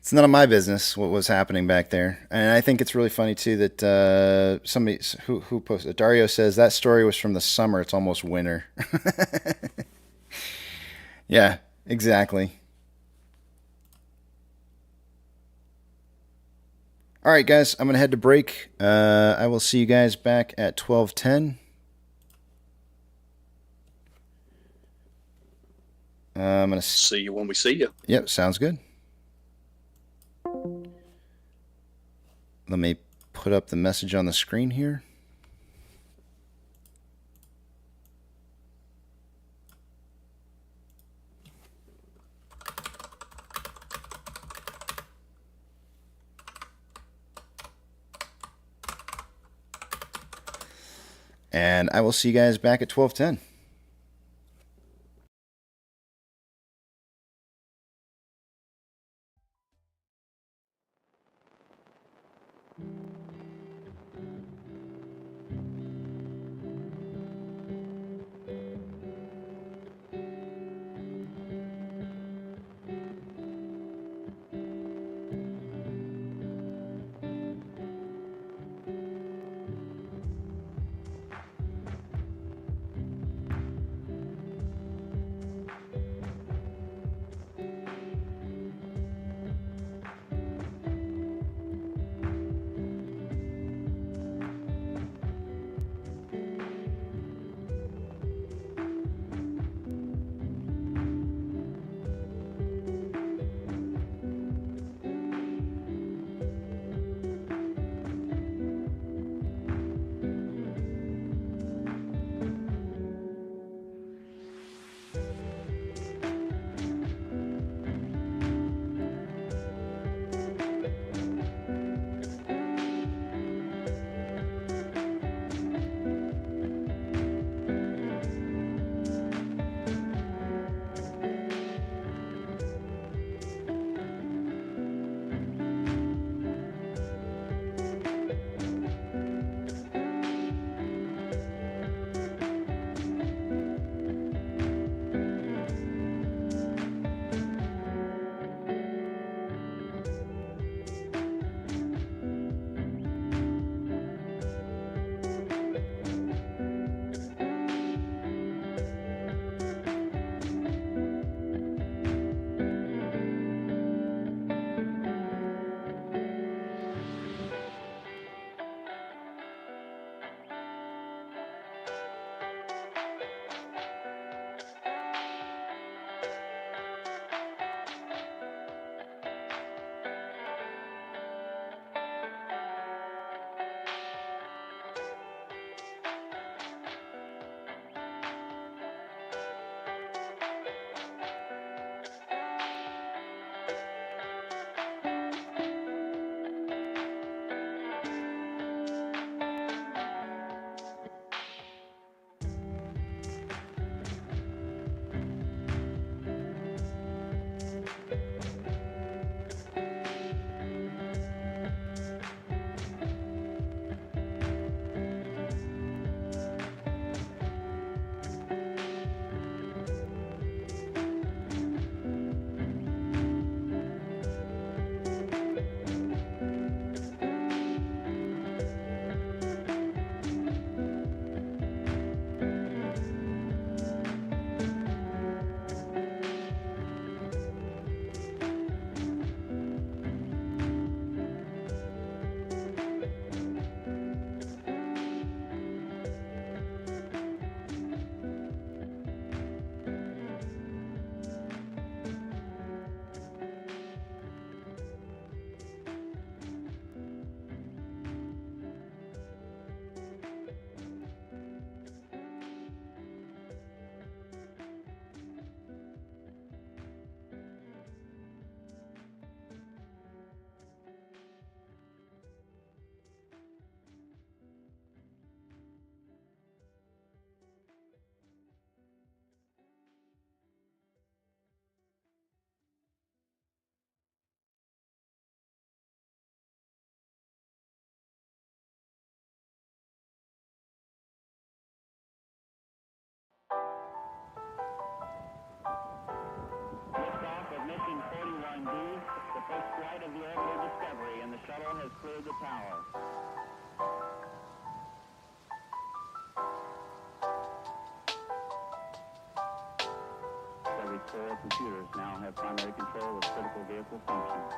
It's none of my business what was happening back there. And I think it's really funny, too, that somebody who posted, Dario says, that story was from the summer. It's almost winter. Yeah, exactly. All right, guys, I'm going to head to break. I will see you guys back at 12:10. I'm going to
see you when we see you.
Yep, sounds good. Let me put up the message on the screen here. And I will see you guys back at 12:10.
Liftoff of mission 41D, the first flight of the orbital Discovery, and the shuttle has cleared the tower. Discovery's 4 computers now have primary control of critical vehicle functions.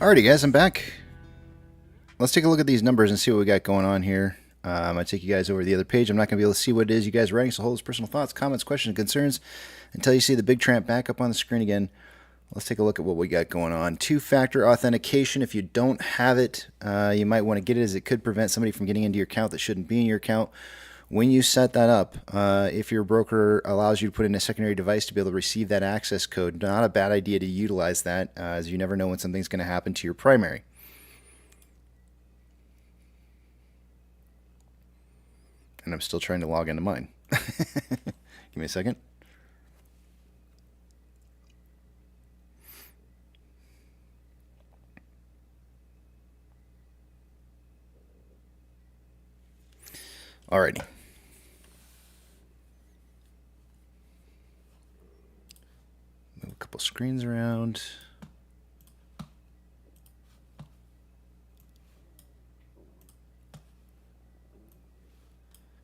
Alrighty, guys, I'm back. Let's take a look at these numbers and see what we got going on here. I'm going to take you guys over to the other page. I'm not going to be able to see what it is you guys are writing, so hold those personal thoughts, comments, questions, and concerns until you see the big tramp back up on the screen again. Let's take a look at what we got going on. Two-factor authentication. If you don't have it, you might want to get it, as it could prevent somebody from getting into your account that shouldn't be in your account. When you set that up, if your broker allows you to put in a secondary device to be able to receive that access code, not a bad idea to utilize that, as you never know when something's going to happen to your primary. And I'm still trying to log into mine. Give me a second. Alrighty. Move a couple screens around.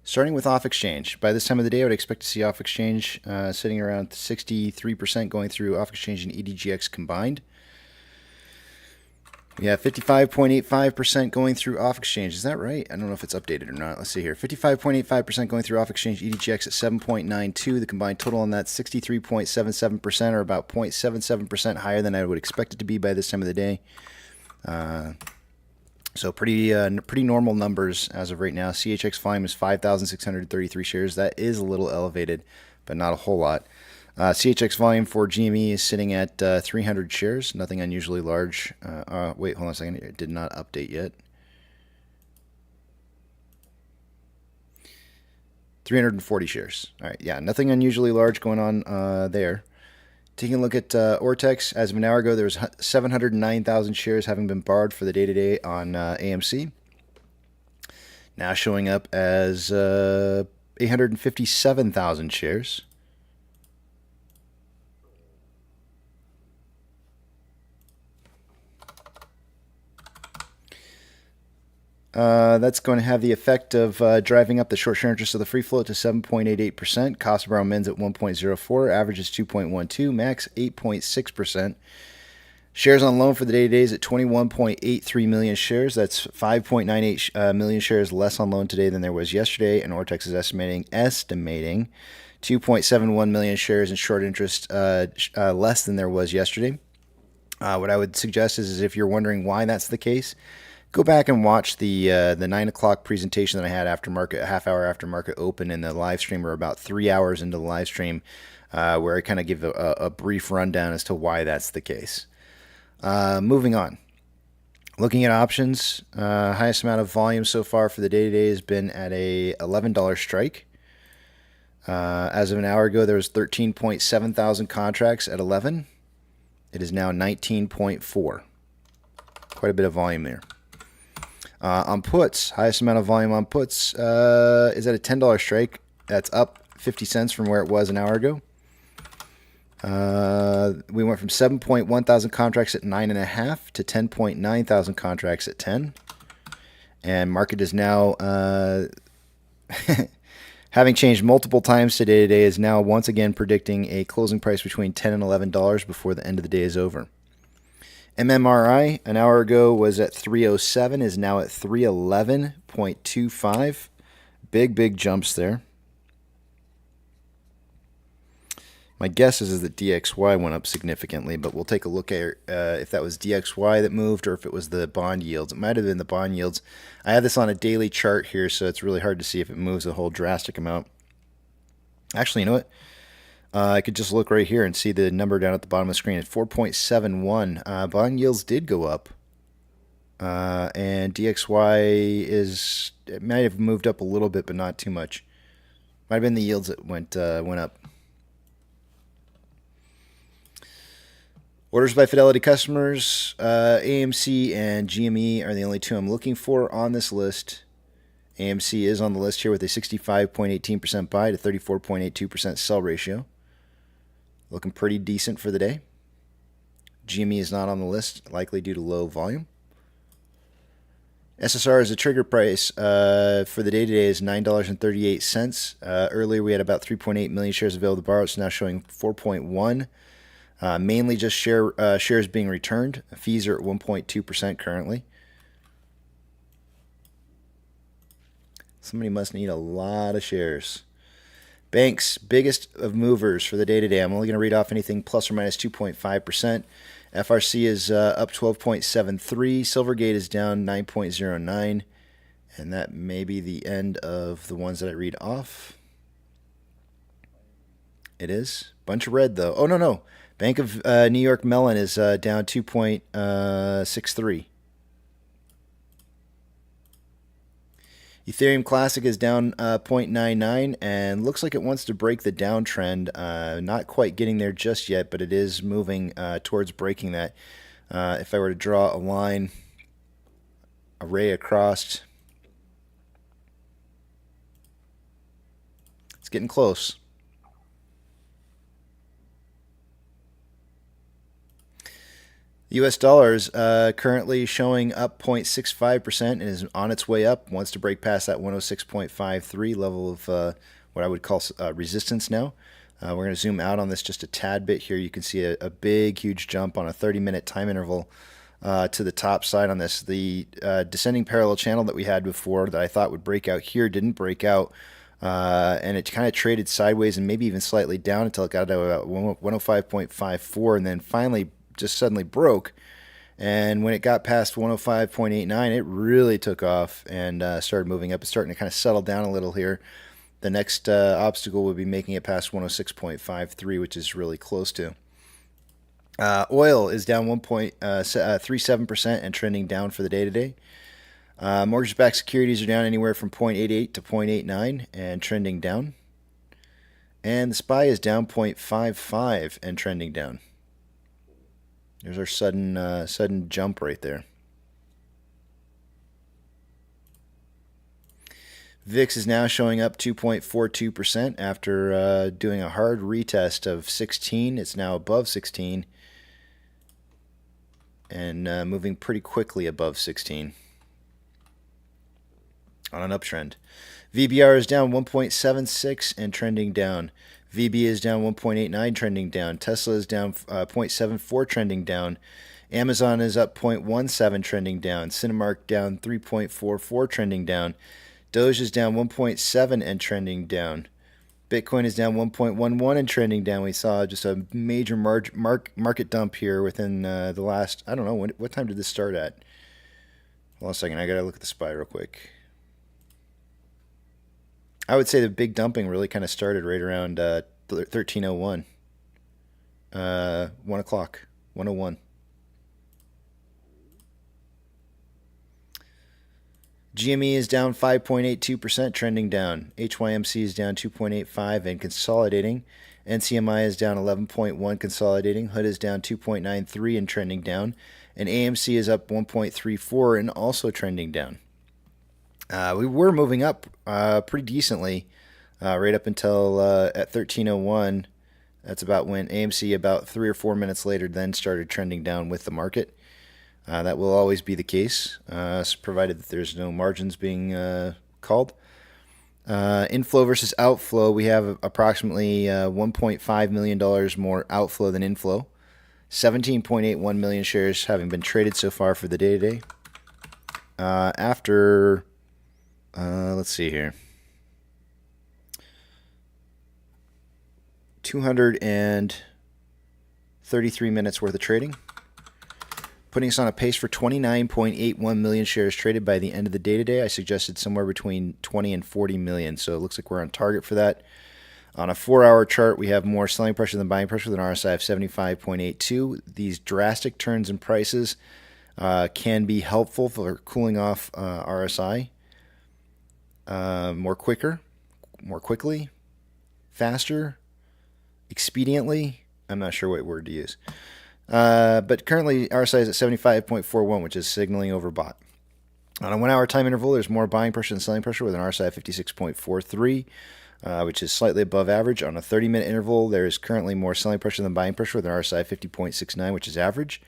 Starting with off exchange. By this time of the day, I would expect to see off exchange sitting around 63% going through off exchange and EDGX combined. We have 55.85% going through off exchange. Is that right? I don't know if it's updated or not. Let's see here. 55.85% going through off exchange, EDGX at 7.92. The combined total on that 63.77%, or about 0.77% higher than I would expect it to be by this time of the day. So pretty normal numbers as of right now. CHX volume is 5,633 shares. That is a little elevated, but not a whole lot. CHX volume for GME is sitting at 300 shares. Nothing unusually large. Wait, hold on a second. It did not update yet. 340 shares. All right, yeah, nothing unusually large going on there. Taking a look at Ortex, as of an hour ago, there was 709,000 shares having been borrowed for the day-to-day on AMC. Now showing up as 857,000 shares. That's going to have the effect of driving up the short share interest of the free float to 7.88%. Cost of borrow mins at 1.04. Average is 2.12. Max 8.6%. Shares on loan for the day-to-day is at 21.83 million shares. That's 5.98 million shares less on loan today than there was yesterday. And Ortex is estimating 2.71 million shares in short interest less than there was yesterday. What I would suggest is if you're wondering why that's the case, go back and watch the 9 o'clock presentation that I had after market, a half hour after market open, in the live stream, or about 3 hours into the live stream, where I kind of give a brief rundown as to why that's the case. Moving on. Looking at options, highest amount of volume so far for the day-to-day has been at a $11 strike. As of an hour ago, there was 13.7 thousand contracts at 11. It is now 19.4. Quite a bit of volume there. On puts, highest amount of volume on puts is at a $10 strike. That's up 50 cents from where it was an hour ago. We went from 7.1 thousand contracts at 9.5 to 10.9 thousand contracts at 10. And market is now, having changed multiple times today, is now once again predicting a closing price between $10 and $11 before the end of the day is over. MMRI, an hour ago, was at 307, is now at 311.25. Big jumps there. My guess is that DXY went up significantly, but we'll take a look at if that was DXY that moved or if it was the bond yields. It might have been the bond yields. I have this on a daily chart here, so it's really hard to see if it moves a whole drastic amount. Actually, you know what? I could just look right here and see the number down at the bottom of the screen. It's 4.71. Bond yields did go up. And DXY it might have moved up a little bit, but not too much. Might have been the yields that went up. Orders by Fidelity customers, AMC and GME are the only two I'm looking for on this list. AMC is on the list here with a 65.18% buy to 34.82% sell ratio. Looking pretty decent for the day. GME is not on the list, likely due to low volume. SSR is a trigger price for the day today is $9.38. Earlier we had about 3.8 million shares available to borrow. It's now showing 4.1 Mainly just shares being returned. Fees are at 1.2% currently. Somebody must need a lot of shares. Banks, biggest of movers for the day-to-day. I'm only going to read off anything plus or minus 2.5%. FRC is up 12.73. Silvergate is down 9.09. And that may be the end of the ones that I read off. It is. Bunch of red, though. Oh, no. Bank of New York Mellon is down 2.63. Ethereum Classic is down 0.99 and looks like it wants to break the downtrend. Not quite getting there just yet, but it is moving towards breaking that. If I were to draw a line, a ray across, it's getting close. The US dollar is currently showing up 0.65% and is on its way up. Wants to break past that 106.53 level of what I would call resistance now. We're going to zoom out on this just a tad bit here. You can see a big, huge jump on a 30-minute time interval to the top side on this. The descending parallel channel that we had before that I thought would break out here didn't break out. And it kind of traded sideways and maybe even slightly down until it got to about 105.54 and then finally just suddenly broke. And when it got past 105.89, it really took off and started moving up. It's starting to kind of settle down a little here. The next obstacle would be making it past 106.53, which is really close to. Oil is down 1.37% and trending down for the day today. Mortgage-backed securities are down anywhere from 0.88 to 0.89 and trending down. And the SPY is down 0.55 and trending down. There's our sudden jump right there. VIX is now showing up 2.42% after doing a hard retest of 16. It's now above 16 and moving pretty quickly above 16 on an uptrend. VBR is down 1.76 and trending down. VB is down 1.89, trending down. Tesla is down 0.74, trending down. Amazon is up 0.17, trending down. Cinemark down 3.44, trending down. Doge is down 1.7 and trending down. Bitcoin is down 1.11 and trending down. We saw just a major market dump here within the last, I don't know, what time did this start at? Hold on a second, I got to look at the SPY real quick. I would say the big dumping really kind of started right around 1301. 1 o'clock, 101. GME is down 5.82%, trending down. HYMC is down 2.85 and consolidating. NCMI is down 11.1, consolidating. HUD is down 2.93 and trending down. And AMC is up 1.34 and also trending down. We were moving up pretty decently right up until at 1301. That's about when AMC, about 3 or 4 minutes later, then started trending down with the market. That will always be the case, provided that there's no margins being called. Inflow versus outflow, we have approximately $1.5 million more outflow than inflow. 17.81 million shares having been traded so far for the day today. After... let's see here. 233 minutes worth of trading, putting us on a pace for 29.81 million shares traded by the end of the day today. I suggested somewhere between 20 and 40 million, so it looks like we're on target for that. On a 4-hour chart, we have more selling pressure than buying pressure with an RSI of 75.82. These drastic turns in prices can be helpful for cooling off RSI. More quickly, faster, expediently. I'm not sure what word to use. But currently RSI is at 75.41, which is signaling overbought. On a 1-hour time interval, there's more buying pressure than selling pressure with an RSI of 56.43, which is slightly above average. On a 30-minute interval, there is currently more selling pressure than buying pressure with an RSI of 50.69, which is average.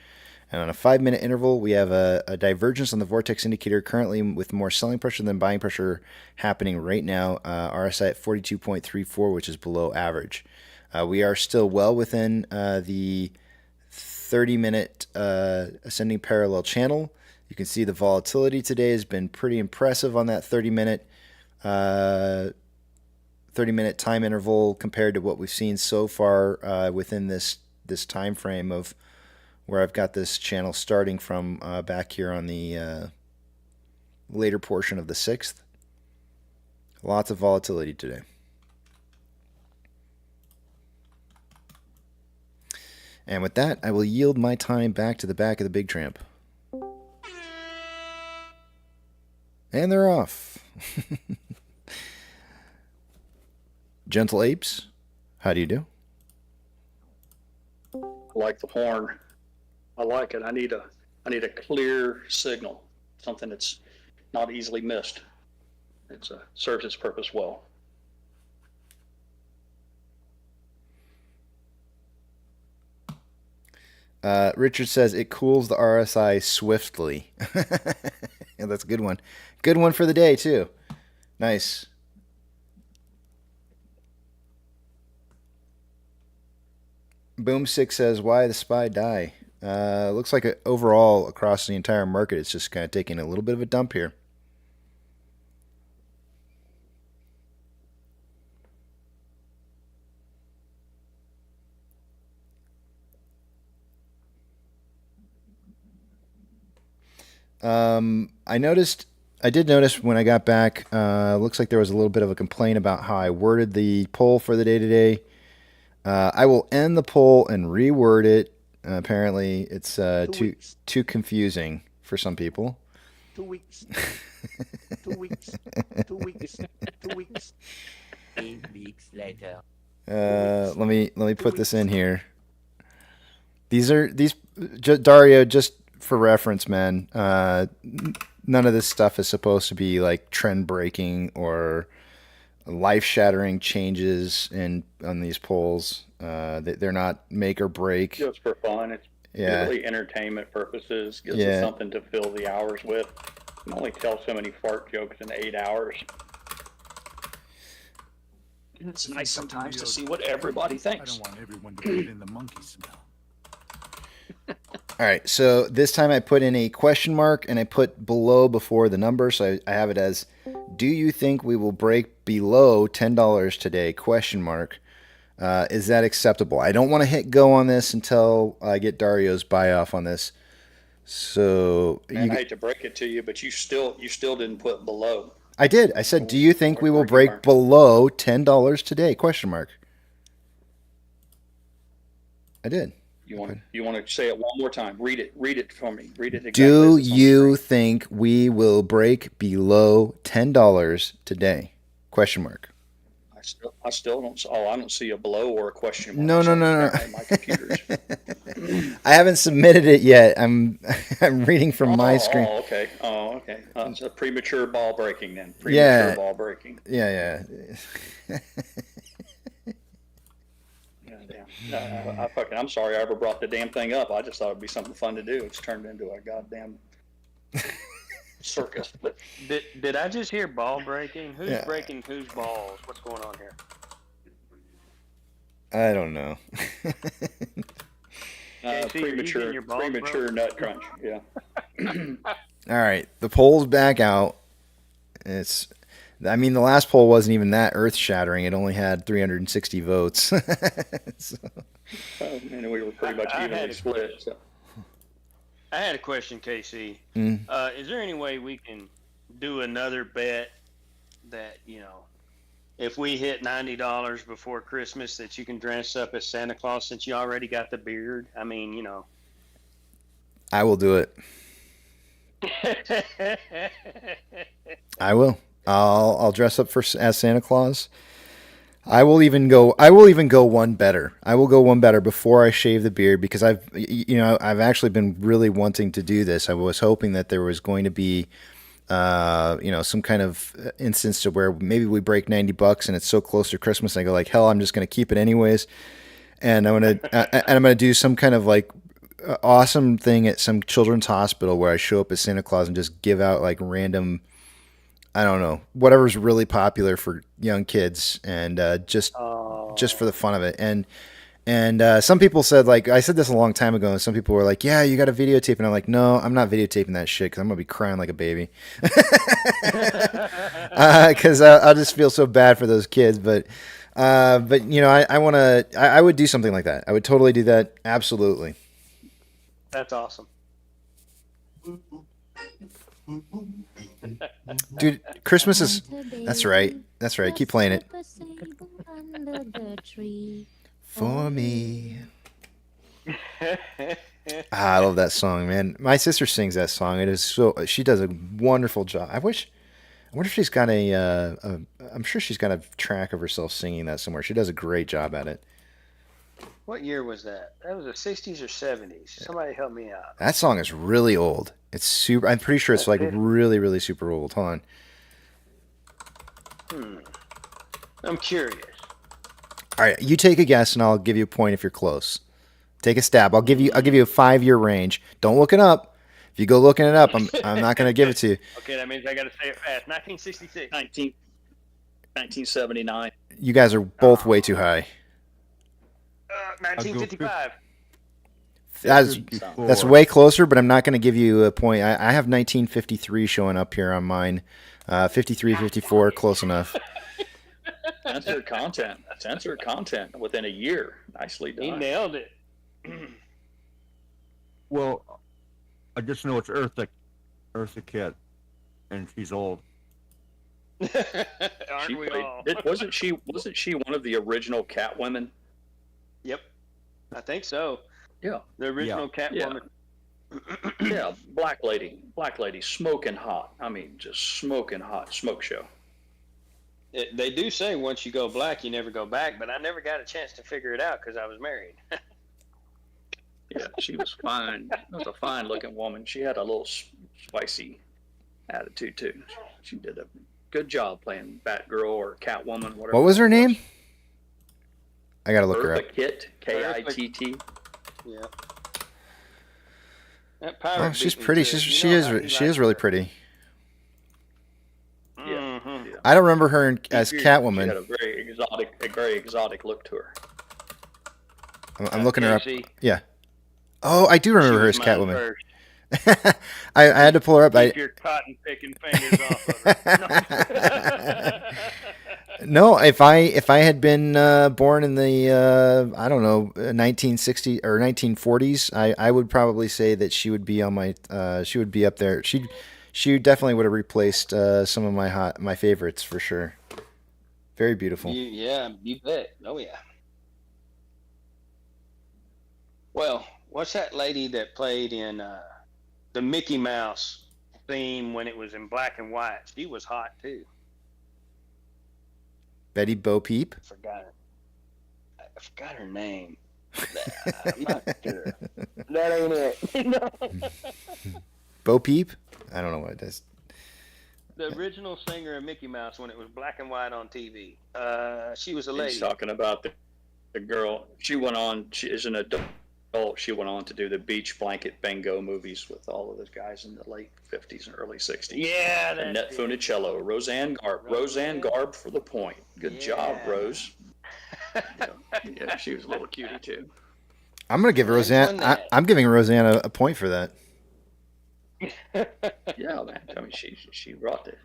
And on a 5-minute interval, we have a divergence on the vortex indicator currently with more selling pressure than buying pressure happening right now. RSI at 42.34, which is below average. We are still well within the 30-minute ascending parallel channel. You can see the volatility today has been pretty impressive on that 30-minute time interval compared to what we've seen so far within this time frame of where I've got this channel starting from back here on the later portion of the 6th. Lots of volatility today. And with that, I will yield my time back to the back of the big tramp. And they're off. Gentle apes, how do you do?
I like the horn. I like it. I need a clear signal, something that's not easily missed. It serves its purpose well.
Richard says it cools the RSI swiftly. Yeah, that's a good one. Good one for the day, too. Nice. Boom6 says, why the SPY die? Looks like overall across the entire market, it's just kind of taking a little bit of a dump here. I did notice when I got back, looks like there was a little bit of a complaint about how I worded the poll for the day today. I will end the poll and reword it. Apparently, it's too confusing for some people.
2 weeks. 2 weeks. 2 weeks. 2 weeks. 8 weeks later.
Let me put this in here. These Dario, just for reference, man. None of this stuff is supposed to be like trend breaking or life-shattering changes on these polls. They're not make or break.
Just for fun. It's purely entertainment purposes. Gives us something to fill the hours with. You can only tell so many fart jokes in 8 hours. It's nice sometimes to see what everybody thinks.
I don't want everyone to get in the monkey smell.
All right, so this time I put in a question mark and I put below before the number, so I have it as, do you think we will break below $10 today, question mark. Is that acceptable? I don't want to hit go on this until I get Dario's buy-off on this. So
I hate to break it to you, but you still didn't put below.
I did. I said, do you think we will break below $10 today, question mark. I did.
You want to say it one more time? Read it for me. Read it exactly.
Do you think we will break below $10 today? Question mark.
I still don't. Oh, I don't see a below or a question
No.
mark. My computers.
I haven't submitted it yet. I'm reading from my screen.
Oh, okay. It's a premature ball breaking then. Premature ball breaking.
Yeah.
I'm sorry I ever brought the damn thing up. I just thought it'd be something fun to do. It's turned into a goddamn circus. But
did I just hear ball breaking? Who's breaking whose balls? What's going on here?
I don't know.
Premature nut crunch. Yeah.
All right, the poll's back out. The last poll wasn't even that earth-shattering. It only had 360 votes.
And we were pretty much evenly split. So.
I had a question, KC. Is there any way we can do another bet that, if we hit $90 before Christmas, that you can dress up as Santa Claus since you already got the beard? I mean,
I will do it. I will. I'll dress up as Santa Claus. I will even go one better. I will go one better before I shave the beard because I've actually been really wanting to do this. I was hoping that there was going to be, some kind of instance to where maybe we break $90 and it's so close to Christmas. And I go like, hell, I'm just going to keep it anyways. And I'm gonna do some kind of like awesome thing at some children's hospital where I show up as Santa Claus and just give out like random, I don't know, whatever's really popular for young kids, and just just for the fun of it. And some people said, like, I said this a long time ago, and some people were like, yeah, you got to videotape. And I'm like, no, I'm not videotaping that shit because I'm going to be crying like a baby. Because I'll just feel so bad for those kids. But you know, I would do something like that. I would totally do that. Absolutely.
That's awesome.
Dude, Christmas is, that's right. That's right. Keep playing it. For me. I love that song, man. My sister sings that song. It is so, she does a wonderful job. I wonder if she's got I'm sure she's got a track of herself singing that somewhere. She does a great job at it.
What year was that? That was the 60s or 70s. Somebody help me out.
That song is really old. It's super, I'm pretty sure it's like really, really super old. Hold on.
I'm curious.
All right, you take a guess, and I'll give you a point if you're close. Take a stab. I'll give you a 5-year range. Don't look it up. If you go looking it up, I'm not going to give it to you.
Okay, that means I got to say it fast. 1966.
1979.
You guys are both way too high.
1955.
That's way closer, but I'm not going to give you a point. I have 1953 showing up here on mine. 53, 54, close enough.
Censored content. Censored content within a year. Nicely done.
He nailed it.
Well, I just know it's Eartha Kitt, and she's old.
Aren't we all?
Wasn't she one of the original Catwomen?
Yep, I think so.
Yeah,
the original Catwoman.
Yeah, black lady, smoking hot. I mean, just smoking hot smoke show.
They do say once you go black, you never go back, but I never got a chance to figure it out because I was married.
Yeah, she was fine. She was a fine-looking woman. She had a little spicy attitude too. She did a good job playing Batgirl or Catwoman, whatever.
What was her name? I gotta look her up.
Eartha Kitt, K-I-T-T.
Yeah. That pirate.
Oh, she's pretty. She is really pretty.
Yeah.
I don't remember her as Catwoman.
She had a very exotic look to her.
I'm looking her up. Yeah. Oh, I do remember her as Catwoman. I had to pull her up.
Keep your cotton picking fingers off of her.
No, if I had been born in the I don't know 1960s or 1940s, I would probably say that she would be on my she would be up there. She definitely would have replaced some of my favorites for sure. Very beautiful.
Yeah, you bet. Oh yeah. Well, what's that lady that played in the Mickey Mouse theme when it was in black and white? She was hot too.
Betty Bo Peep?
I forgot her name. I'm not sure. That ain't it. No.
Bo Peep? I don't know what it is.
The original singer of Mickey Mouse when it was black and white on TV. She was a lady.
He's talking about the girl. She went on. She is an adult. She went on to do the Beach Blanket Bingo movies with all of those guys in the late 50s and early 60s.
Yeah, that's
Annette Funicello, Roseanne Garb for the point. Good job, Rose. Yeah, she was a little cutie too.
I'm gonna give Roseanne. I'm giving Roseanne a point for that.
Yeah, man. I mean, she brought it.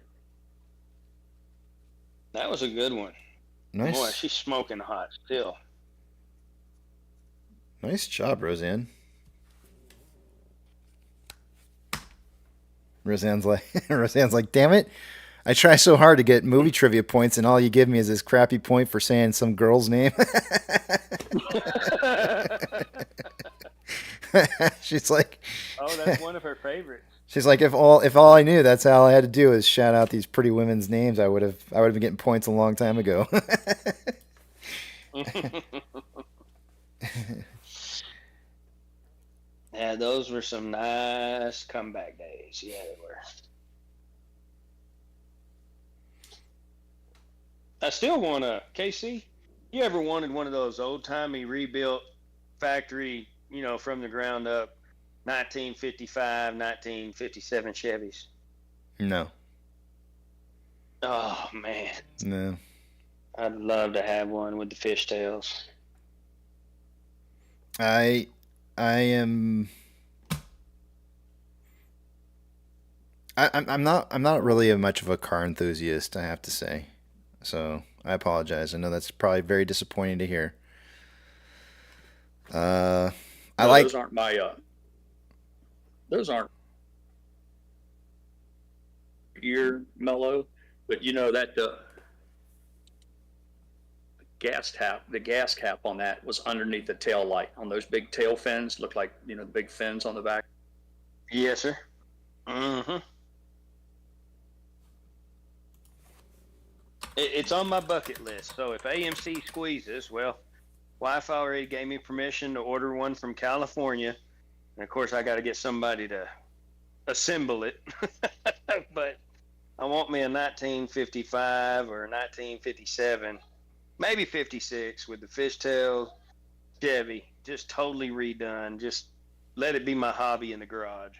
That was a good one.
Nice.
Boy, she's smoking hot still.
Nice job, Roseanne. Roseanne's like, damn it. I try so hard to get movie trivia points, and all you give me is this crappy point for saying some girl's name. She's like,
oh, that's one of her favorites.
She's like, if all I knew, that's all I had to do is shout out these pretty women's names, I would have been getting points a long time ago.
Yeah, those were some nice comeback days. Yeah, they were. I still want to, Casey, you ever wanted one of those old-timey rebuilt factory, from the ground up, 1955, 1957 Chevys?
No.
Oh, man.
No.
I'd love to have one with the fishtails.
I am. I'm not really much of a car enthusiast, I have to say. So I apologize. I know that's probably very disappointing to hear. I
No,
like.
those aren't ear mellow, but you know that the gas cap on that was underneath the tail light on those big tail fins. Looked like, the big fins on the back.
Yes, sir. Mm-hmm. It's on my bucket list. So if AMC squeezes, well, wife already gave me permission to order one from California. And of course, I got to get somebody to assemble it. But I want me a 1955 or a 1957, maybe 56 with the fishtail Chevy, just totally redone. Just let it be my hobby in the garage.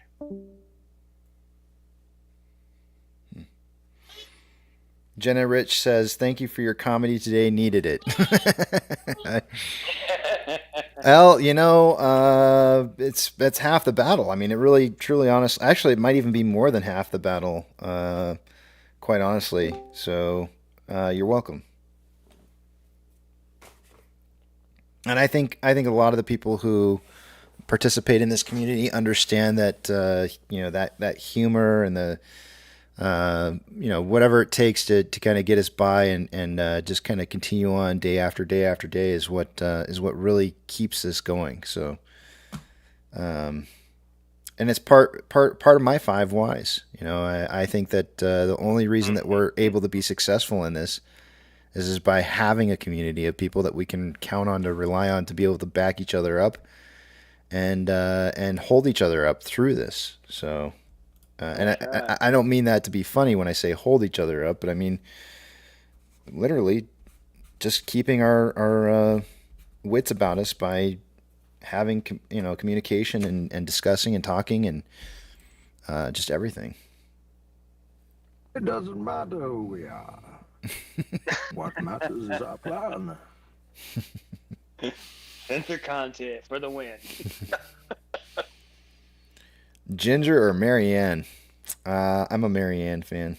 Jenna Rich says, "Thank you for your comedy today. Needed it." Well, that's half the battle. I mean, it really, truly, honest. Actually, it might even be more than half the battle. Quite honestly. So, you're welcome. And I think a lot of the people who participate in this community understand that that humor and the whatever it takes to kind of get us by and just kind of continue on day after day after day is what really keeps this going. So, and it's part of my 5 whys. I think that the only reason that we're able to be successful in this is by having a community of people that we can count on, to rely on, to be able to back each other up and hold each other up through this. So. And I don't mean that to be funny when I say hold each other up, but I mean literally just keeping our wits about us by having communication and discussing and talking and just everything.
It doesn't matter who we are. What matters is our plan.
Censor content for the win.
Ginger or Marianne? I'm a Marianne fan.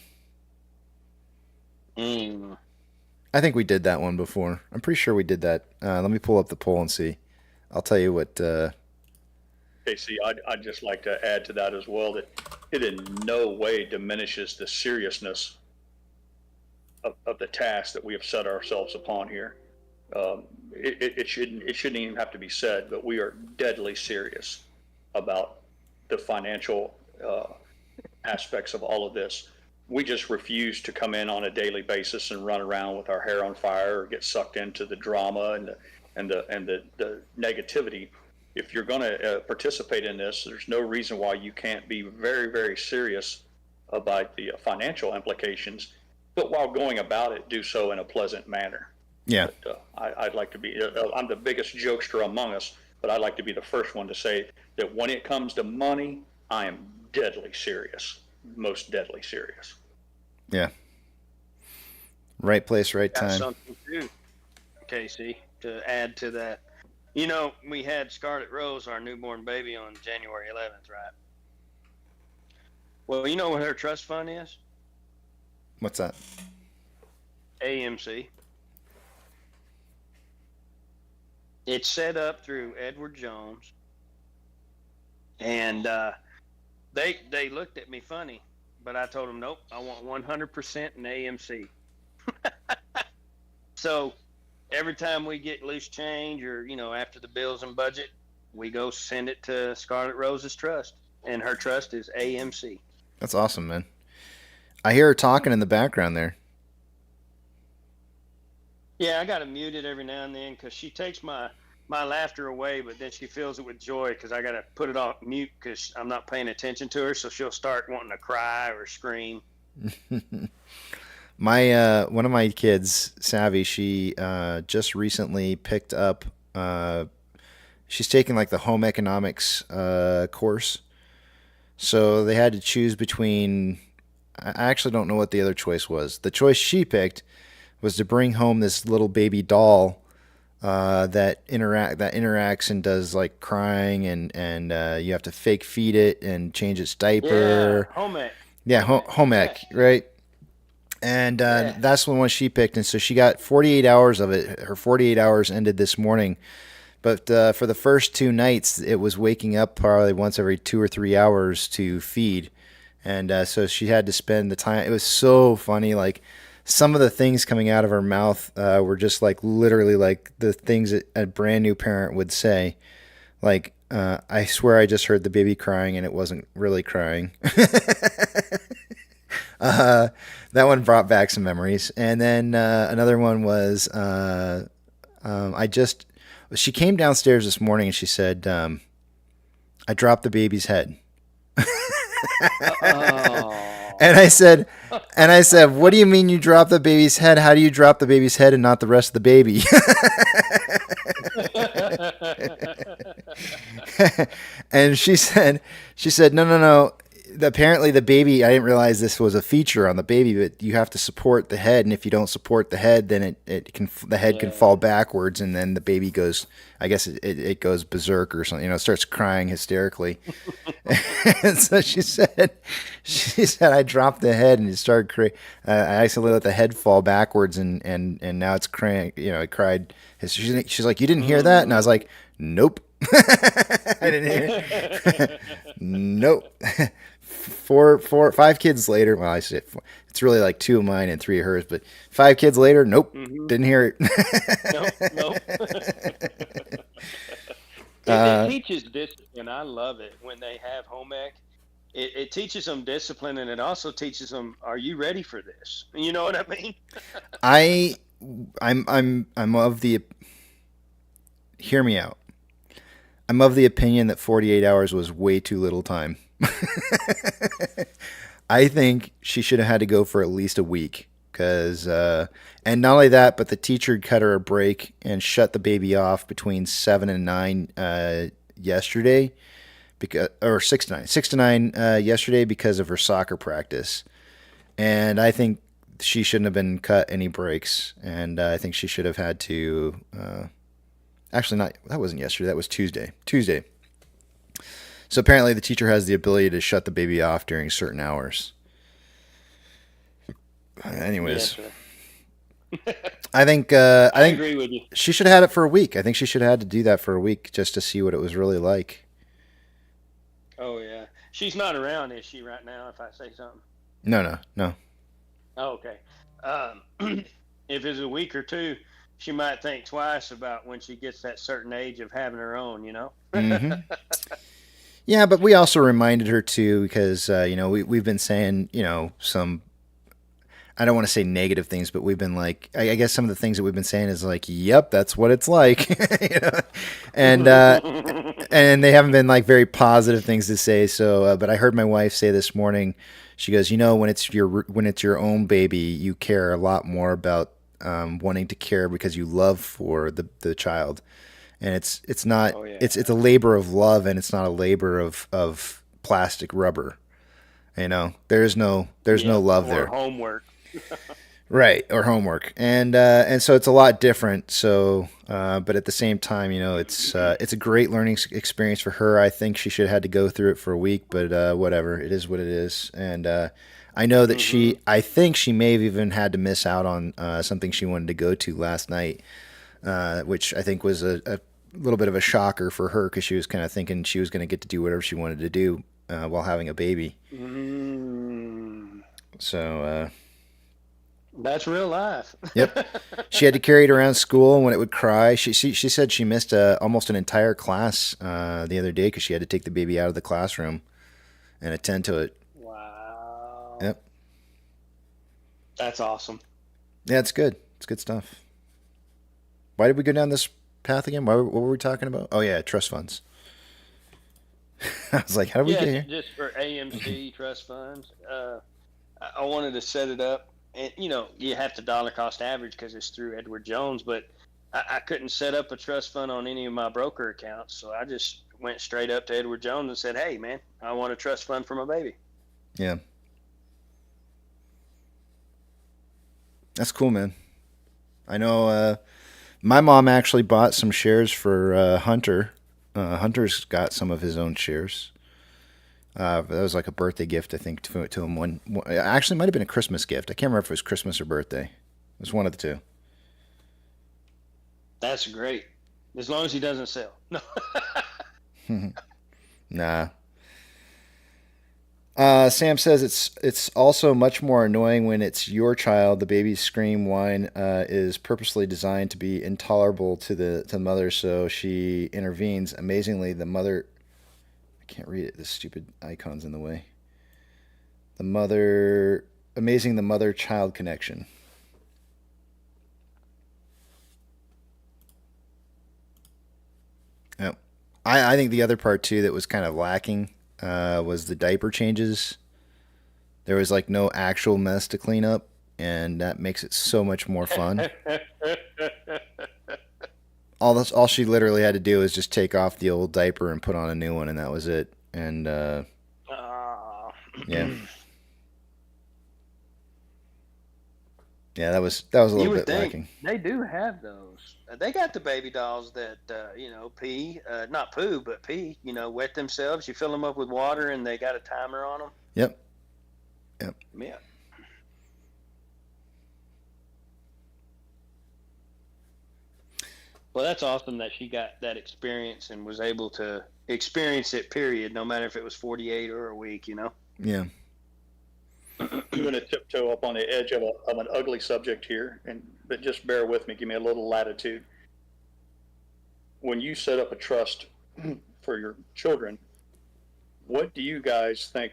I think we did that one before. I'm pretty sure we did that. Let me pull up the poll and see. I'll tell you what.
Casey, I'd just like to add to that as well that it in no way diminishes the seriousness of the task that we have set ourselves upon here. It shouldn't even have to be said, but we are deadly serious about the financial aspects of all of this. We just refuse to come in on a daily basis and run around with our hair on fire or get sucked into the drama and the negativity. If you're going to participate in this, there's no reason why you can't be very, very serious about the financial implications, but while going about it, do so in a pleasant manner.
Yeah.
But, I'd like to be, I'm the biggest jokester among us, but I'd like to be the first one to say that when it comes to money, I am deadly serious, most deadly serious.
Yeah. Right place, right
Got
time.
something too, Casey, to add to that. We had Scarlet Rose, our newborn baby, on January 11th, right? Well, you know what her trust fund is?
What's that?
AMC. It's set up through Edward Jones, and they looked at me funny, but I told them, nope, I want 100% in AMC. So every time we get loose change or, after the bills and budget, we go send it to Scarlet Rose's trust, and her trust is AMC.
That's awesome, man. I hear her talking in the background there.
Yeah, I got to mute it every now and then because she takes my laughter away, but then she fills it with joy because I got to put it off mute because I'm not paying attention to her, so she'll start wanting to cry or scream.
My one of my kids, Savvy, she just recently picked up. She's taking like the home economics course, so they had to choose between. I actually don't know what the other choice was. The choice she picked was to bring home this little baby doll that interacts and does like crying, and you have to fake feed it and change its diaper.
Yeah, home ec.
Yeah, home ec, right? And that's the one she picked, and so she got 48 hours of it. Her 48 hours ended this morning, but for the first 2 nights, it was waking up probably once every 2 or 3 hours to feed, and so she had to spend the time. It was so funny, like some of the things coming out of her mouth were just like literally like the things that a brand new parent would say. Like, I swear I just heard the baby crying and it wasn't really crying. That one brought back some memories. And then another one was she came downstairs this morning and she said, I dropped the baby's head. And I said, what do you mean you dropped the baby's head? How do you drop the baby's head and not the rest of the baby? And she said, no. Apparently the baby, I didn't realize this was a feature on the baby, but you have to support the head, and if you don't support the head, then the head can fall backwards, and then the baby goes, I guess it goes berserk or something, it starts crying hysterically. And so she said I dropped the head and it started I accidentally let the head fall backwards, and now it's crying, it cried. She's like, you didn't hear that? And I was like, nope. I didn't hear. Nope. 5 kids later. Well, I said it's really like 2 of mine and 3 of hers, but 5 kids later, nope, didn't hear it.
Nope. It teaches discipline. I love it when they have home ec. It teaches them discipline, and it also teaches them, are you ready for this? You know what I mean?
I'm of the. Hear me out. I'm of the opinion that 48 hours was way too little time. I think she should have had to go for at least a week, because, and not only that, but the teacher cut her a break and shut the baby off between 7 and 9 yesterday, or 6 to 9 yesterday because of her soccer practice, and I think she shouldn't have been cut any breaks, and I think she should have had to. Actually, not. That wasn't yesterday. That was Tuesday. So apparently, the teacher has the ability to shut the baby off during certain hours. Anyways, I think I
agree with you.
She should have had it for a week. I think she should have had to do that for a week just to see what it was really like.
Oh yeah, she's not around, is she, right now? If I say something.
No.
Oh, okay. If it's a week or two, she might think twice about when she gets that certain age of having her own,
Mm-hmm. Yeah, but we also reminded her too, because we've been saying some. I don't want to say negative things, but we've been like, I guess some of the things that we've been saying is like, yep, that's what it's like, and they haven't been like very positive things to say. So, but I heard my wife say this morning, she goes, when it's your own baby, you care a lot more about wanting to care because you love for the child, and it's not it's a labor of love, and it's not a labor of plastic rubber. There's no love there.
Homework.
Right, or homework, and so it's a lot different. So, but at the same time, it's a great learning experience for her. I think she should have had to go through it for a week, but whatever, it is what it is. And I know that I think she may have even had to miss out on something she wanted to go to last night, which I think was a little bit of a shocker for her, because she was kind of thinking she was going to get to do whatever she wanted to do while having a baby. So.
That's real life.
Yep. She had to carry it around school, and when it would cry, she said she missed almost an entire class the other day because she had to take the baby out of the classroom and attend to it.
Wow.
Yep.
That's awesome.
Yeah, it's good. It's good stuff. Why did we go down this path again? What were we talking about? Oh, yeah, trust funds. I was like, how did we get here?
Just for AMC trust funds. I wanted to set it up. And, you have to dollar cost average because it's through Edward Jones, but I couldn't set up a trust fund on any of my broker accounts. So I just went straight up to Edward Jones and said, hey, man, I want a trust fund for my baby.
Yeah. That's cool, man. I know my mom actually bought some shares for Hunter. Hunter's got some of his own shares. That was like a birthday gift, I think, to him. Actually, it might have been a Christmas gift. I can't remember if it was Christmas or birthday. It was one of the two.
That's great. As long as he doesn't sell. No.
Nah. Sam says it's also much more annoying when it's your child. The baby's scream whine is purposely designed to be intolerable to the mother, so she intervenes. Amazingly, the mother... I can't read it. This stupid icon's in the way. The mother-child connection. Yep. I think the other part too that was kind of lacking was the diaper changes. There was like no actual mess to clean up, and that makes it so much more fun. All she literally had to do was just take off the old diaper and put on a new one, and that was it. And yeah. Yeah, that was a little bit lacking.
They do have those. They got the baby dolls that pee, not poo, but pee. Wet themselves. You fill them up with water, and they got a timer on them.
Yep.
Yeah. Well, that's awesome that she got that experience and was able to experience it. Period. No matter if it was 48 or a week.
Yeah.
I'm going to tiptoe up on the edge of an ugly subject here, but just bear with me. Give me a little latitude. When you set up a trust for your children, what do you guys think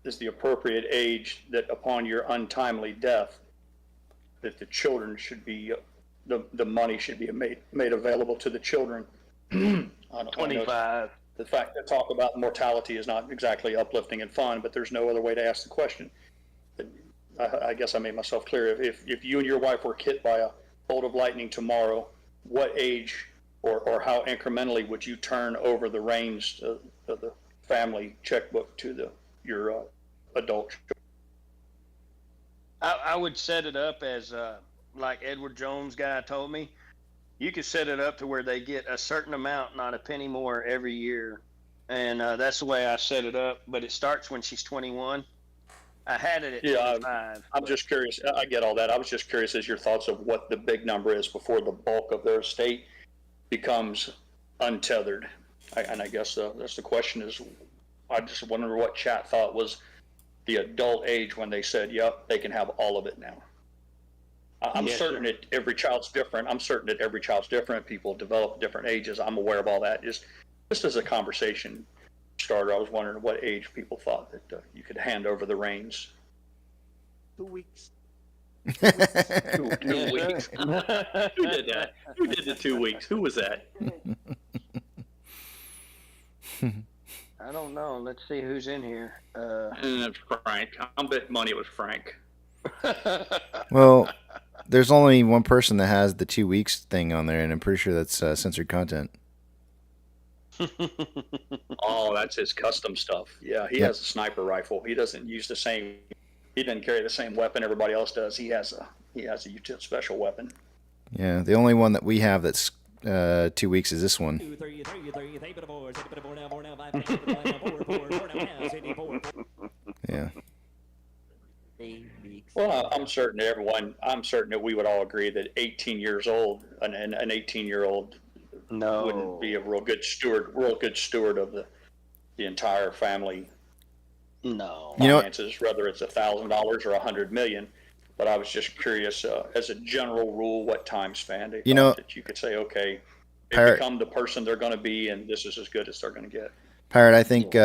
is the appropriate age that upon your untimely death that the children should be, the money should be made available to the children?
25.
The fact that talk about mortality is not exactly uplifting and fun, but there's no other way to ask the question. I guess I made myself clear. If you and your wife were hit by a bolt of lightning tomorrow, what age or how incrementally would you turn over the reins of the family checkbook to your adult children?
I would set it up as like Edward Jones guy told me. You could set it up to where they get a certain amount, not a penny more every year. And that's the way I set it up. But it starts when she's 21. I had it at 25.
I'm just curious. I get all that. I was just curious as your thoughts of what the big number is before the bulk of their estate becomes untethered. And I guess that's the question is, I just wonder what chat thought was the adult age when they said, yep, they can have all of it now. I'm certain that every child's different. People develop different ages. I'm aware of all that. Just as a conversation starter, I was wondering what age people thought that you could hand over the reins.
2 weeks.
2 weeks. Who did that? Who did the 2 weeks? Who was that?
I don't know. Let's see who's in here.
Frank. I'll bet money it was Frank.
Well, there's only one person that has the 2 weeks thing on there, and I'm pretty sure that's censored content.
Oh, that's his custom stuff. Yeah, he has a sniper rifle. He doesn't use the same. He doesn't carry the same weapon everybody else does. He has a special weapon.
Yeah, the only one that we have that's 2 weeks is this one. Yeah.
Well, I'm certain that we would all agree that 18 years old, an 18-year-old wouldn't be a real good steward of the entire family finances, whether it's $1,000 or $100 million. But I was just curious, as a general rule, what time span they thought that you could say, okay, they become the person they're going to be, and this is as good as they're going to get.
Pirate, I think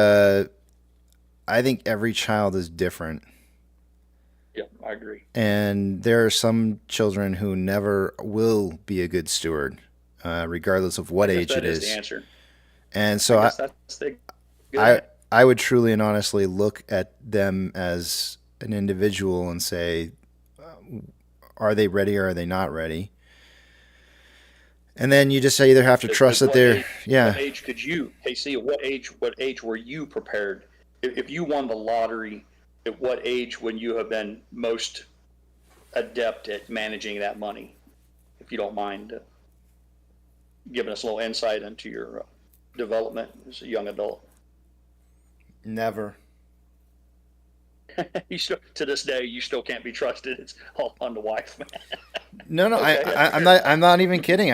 every child is different.
Yeah, I agree.
And there are some children who never will be a good steward, regardless of what age it is.
That is the answer.
And so I would truly and honestly look at them as an individual and say, are they ready or are they not ready? And then you just either have to trust that they're,
What age could you, KC, what age were you prepared? If you won the lottery, at what age would you have been most adept at managing that money? if you don't mind giving us a little insight into your development as a young adult.
Never.
You still, to this day, you still can't be trusted. It's all on the wife, man.
No,
Okay.
I'm not even kidding.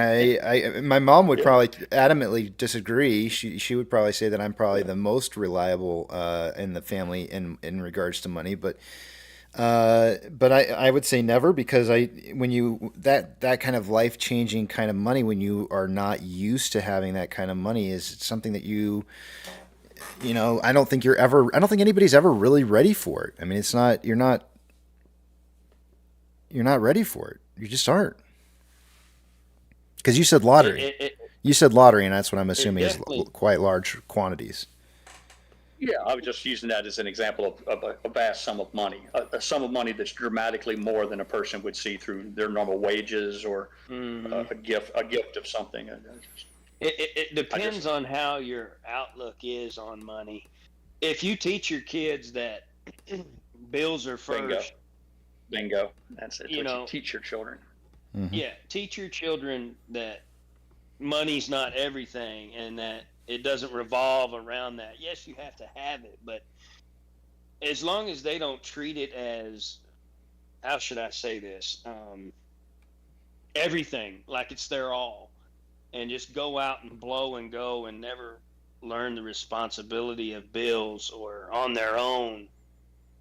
My mom would
Yeah.
probably adamantly disagree. She would probably say that I'm probably the most reliable in the family in regards to money, but I would say never, because when you that kind of life changing kind of money, when you are not used to having that kind of money, is something that I don't think anybody's ever really ready for it. I mean, you're not ready for it. You just aren't. Because you said lottery. You said lottery, and that's what I'm assuming is quite large quantities.
Yeah, I was just using that as an example of a vast sum of money, a sum of money that's dramatically more than a person would see through their normal wages or a gift of something.
It depends on how your outlook is on money. If you teach your kids that bills are first,
bingo. That's it. You teach your children.
Mm-hmm.
Yeah, teach your children that money's not everything, and that it doesn't revolve around that. Yes, you have to have it, but as long as they don't treat it as, how should I say this, everything, like it's their all, and just go out and blow and go and never learn the responsibility of bills or on their own,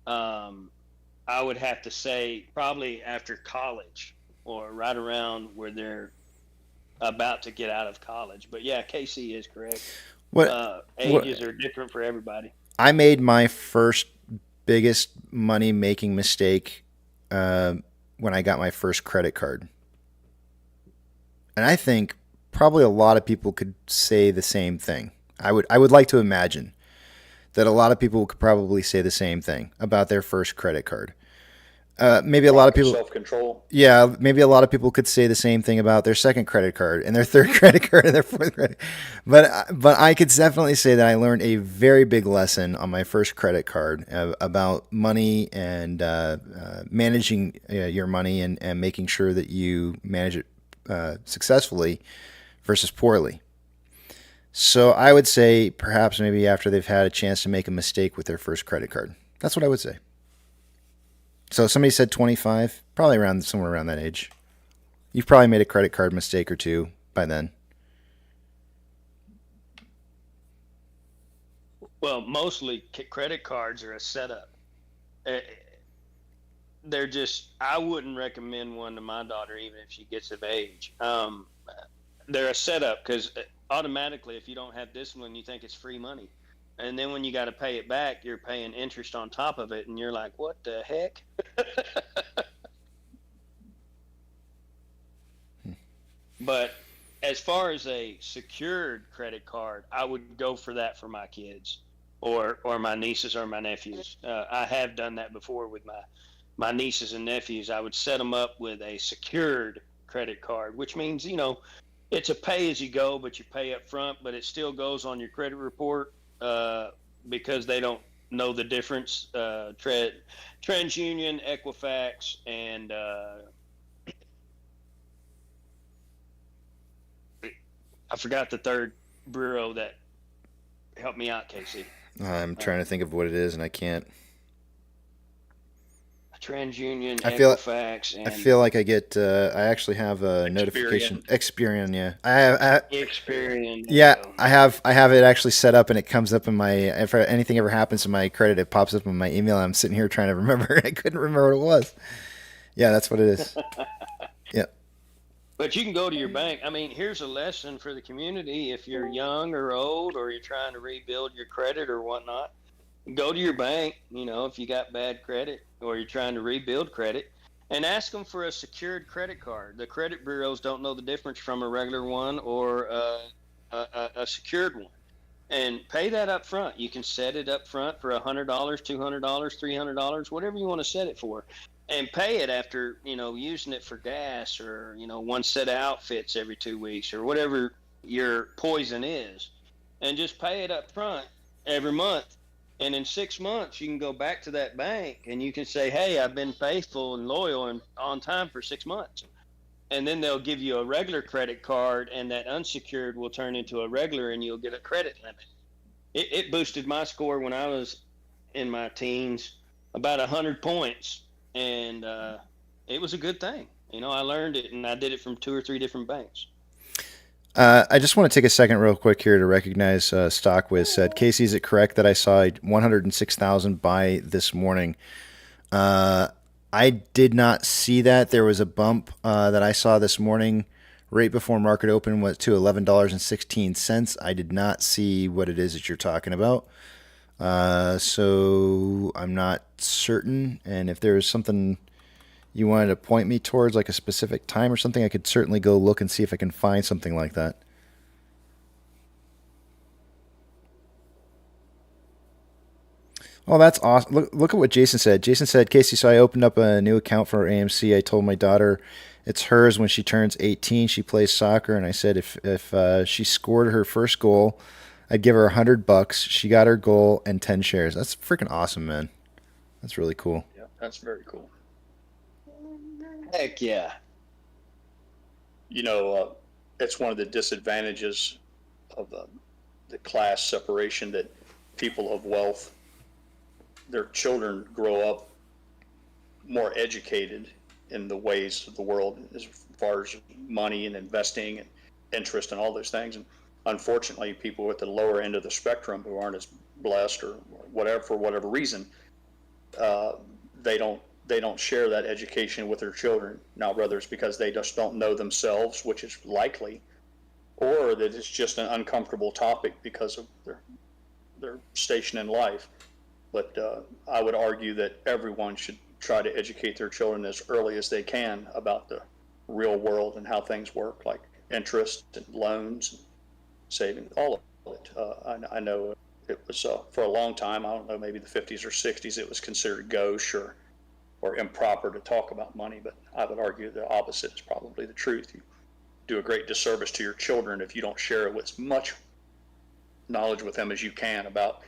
I would have to say probably after college or right around where they're about to get out of college. But yeah, KC is correct. Ages are different for everybody.
I made my first biggest money making mistake when I got my first credit card. And I think probably a lot of people could say the same thing. I would like to imagine that a lot of people could probably say the same thing about their first credit card. Maybe a lot of people
self-control.
Yeah, maybe a lot of people could say the same thing about their second credit card and their third credit card and their fourth credit. But I could definitely say that I learned a very big lesson on my first credit card about money and managing your money and making sure that you manage it successfully versus poorly. So I would say perhaps maybe after they've had a chance to make a mistake with their first credit card. That's what I would say. So somebody said 25, probably somewhere around that age. You've probably made a credit card mistake or two by then.
Well, mostly credit cards are a setup. They're just, I wouldn't recommend one to my daughter even if she gets of age. They're a setup because automatically if you don't have discipline, you think it's free money. And then when you got to pay it back, you're paying interest on top of it, and you're like, what the heck? But as far as a secured credit card, I would go for that for my kids or my nieces or my nephews. I have done that before with my nieces and nephews. I would set them up with a secured credit card, which means, it's a pay as you go, but you pay up front, but it still goes on your credit report. Because they don't know the difference. TransUnion, Equifax, and I forgot the third bureau that helped me out, Casey.
I'm trying to think of what it is, and I can't.
TransUnion,
Equifax,
and
I feel like I get. I actually have a notification. Experian, yeah.
Experian.
Yeah, I have it actually set up, and it comes up in my. If anything ever happens to my credit, it pops up in my email. I'm sitting here trying to remember. I couldn't remember what it was. Yeah, that's what it is. Yeah.
But you can go to your bank. I mean, here's a lesson for the community. If you're young or old, or you're trying to rebuild your credit or whatnot, go to your bank. If you got bad credit or you're trying to rebuild credit, and ask them for a secured credit card. The credit bureaus don't know the difference from a regular one or a secured one. And pay that up front. You can set it up front for $100, $200, $300, whatever you want to set it for. And pay it after, using it for gas or, one set of outfits every 2 weeks or whatever your poison is. And just pay it up front every month. And in 6 months, you can go back to that bank and you can say, hey, I've been faithful and loyal and on time for 6 months. and then they'll give you a regular credit card, and that unsecured will turn into a regular, and you'll get a credit limit. It boosted my score when I was in my teens about 100 points, and it was a good thing. You know, I learned it, and I did it from 2 or 3 different banks.
I just want to take a second real quick here to recognize StockWiz said, Casey, is it correct that I saw 106,000 buy this morning? I did not see that. There was a bump that I saw this morning right before market open was to $11.16. I did not see what it is that you're talking about. So I'm not certain. And if there is something you wanted to point me towards, like a specific time or something, I could certainly go look and see if I can find something like that. Oh, that's awesome. Look at what Jason said. Jason said, Casey, so I opened up a new account for AMC. I told my daughter it's hers when she turns 18. She plays soccer, and I said if she scored her first goal, I'd give her $100. She got her goal and 10 shares. That's freaking awesome, man. That's really cool.
Yeah, that's very cool.
Heck yeah.
You know, it's one of the disadvantages of the class separation that people of wealth, their children grow up more educated in the ways of the world as far as money and investing and interest and all those things. And unfortunately, people at the lower end of the spectrum who aren't as blessed or whatever, for whatever reason, they don't share that education with their children. Now, whether it's because they just don't know themselves, which is likely, or that it's just an uncomfortable topic because of their station in life. But I would argue that everyone should try to educate their children as early as they can about the real world and how things work, like interest and loans, and saving, all of it. I know it was for a long time, I don't know, maybe the 50s or 60s, it was considered gauche or improper to talk about money, but I would argue the opposite is probably the truth. You do a great disservice to your children if you don't share with as much knowledge with them as you can about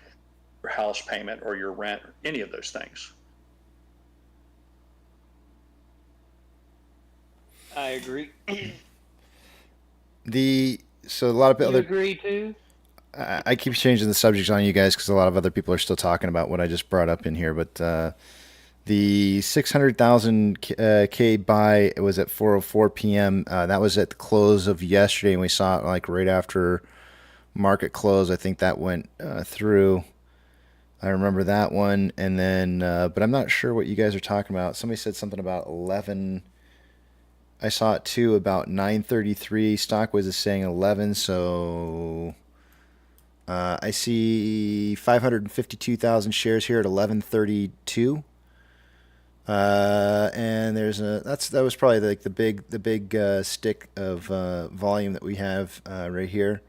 your house payment or your rent or any of those things.
I agree.
So a lot of
You
other
agree too?
I keep changing the subjects on you guys because a lot of other people are still talking about what I just brought up in here. But the 600,000 K buy was at 4:04 p.m. That was at the close of yesterday, and we saw it like right after market close. I think that went through. I remember that one, and then, but I'm not sure what you guys are talking about. Somebody said something about 11. I saw it too about 9:33. StockWiz is saying 11, so I see 552,000 shares here at 11:32. And there's that was probably like the big stick of volume that we have right here.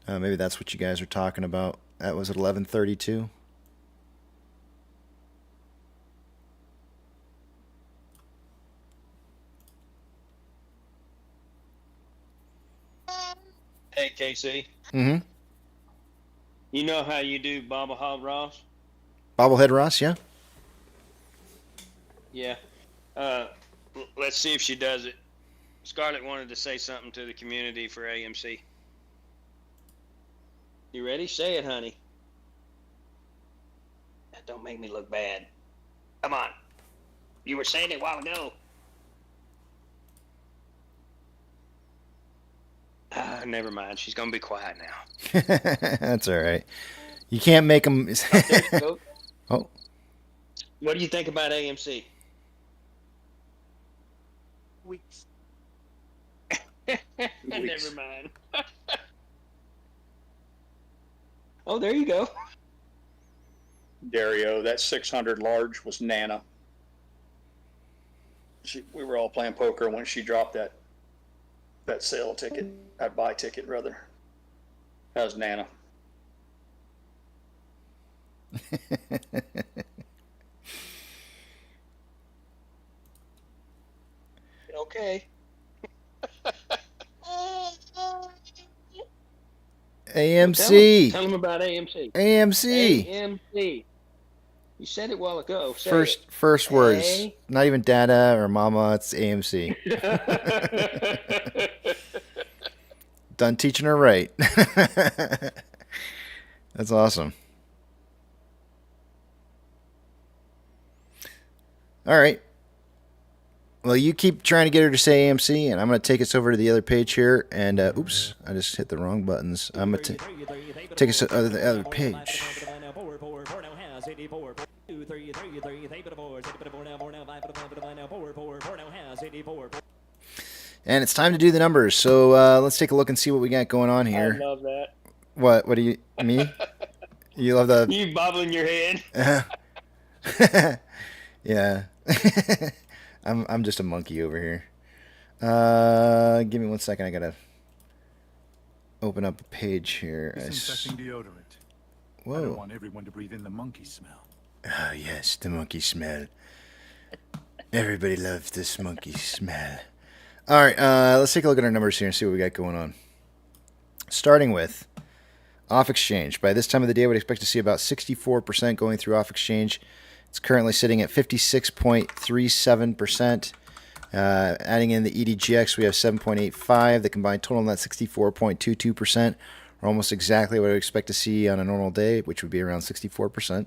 Maybe that's what you guys are talking about. That was at 11:32.
Hey, KC.
Mm-hmm.
You know how you do Bobblehead Ross?
Bobblehead Ross, yeah.
Yeah. Let's see if she does it. Scarlett wanted to say something to the community for AMC. You ready? Say it, honey. Don't make me look bad. Come on. You were saying it a while ago. Never mind. She's going to be quiet now.
That's all right. You can't make them. Oh.
What do you think about AMC?
Weeks.
Never mind. Oh, there you go.
Dario, that 600 large was Nana. We were all playing poker when she dropped that sale ticket, that buy ticket rather. That was Nana.
Okay.
AMC.
Tell them about AMC.
AMC.
AMC. You said it a while ago. Say
First words.
A.
Not even dada or mama. It's AMC. Done teaching her right. That's awesome. All right. Well, you keep trying to get her to say AMC, and I'm going to take us over to the other page here. And, oops, I just hit the wrong buttons. I'm going to take us to the other page. And it's time to do the numbers. So let's take a look and see what we got going on here.
I love that.
What do you, me? You love the...
You bobbling your head.
Yeah. I'm just a monkey over here. Give me 1 second. I gotta open up a page here.
Disinfecting deodorant.
Whoa.
I don't want everyone to breathe in the monkey smell.
Oh, yes, the monkey smell. Everybody loves this monkey smell. All right, let's take a look at our numbers here and see what we got going on. Starting with off exchange. By this time of the day, I would expect to see about 64% going through off exchange. It's currently sitting at 56.37%. Adding in the EDGX, we have 7.85. The combined total on that 64.22%, or almost exactly what I would expect to see on a normal day, which would be around 64%.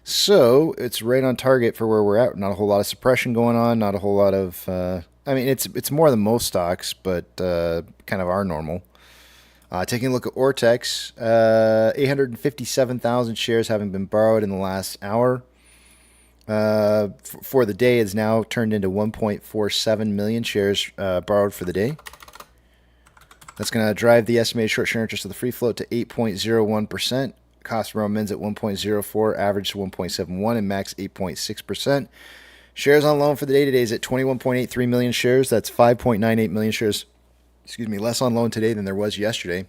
So it's right on target for where we're at. Not a whole lot of suppression going on. Not a whole lot of. I mean, it's more than most stocks, but kind of our normal. Taking a look at Ortex, 857,000 shares having been borrowed in the last hour. For the day, it's now turned into 1.47 million shares borrowed for the day. That's going to drive the estimated short share interest of the free float to 8.01%. Cost of mins at 1.04, average 1.71, and max 8.6%. Shares on loan for the day today is at 21.83 million shares. That's 5.98 million shares. Excuse me, less on loan today than there was yesterday.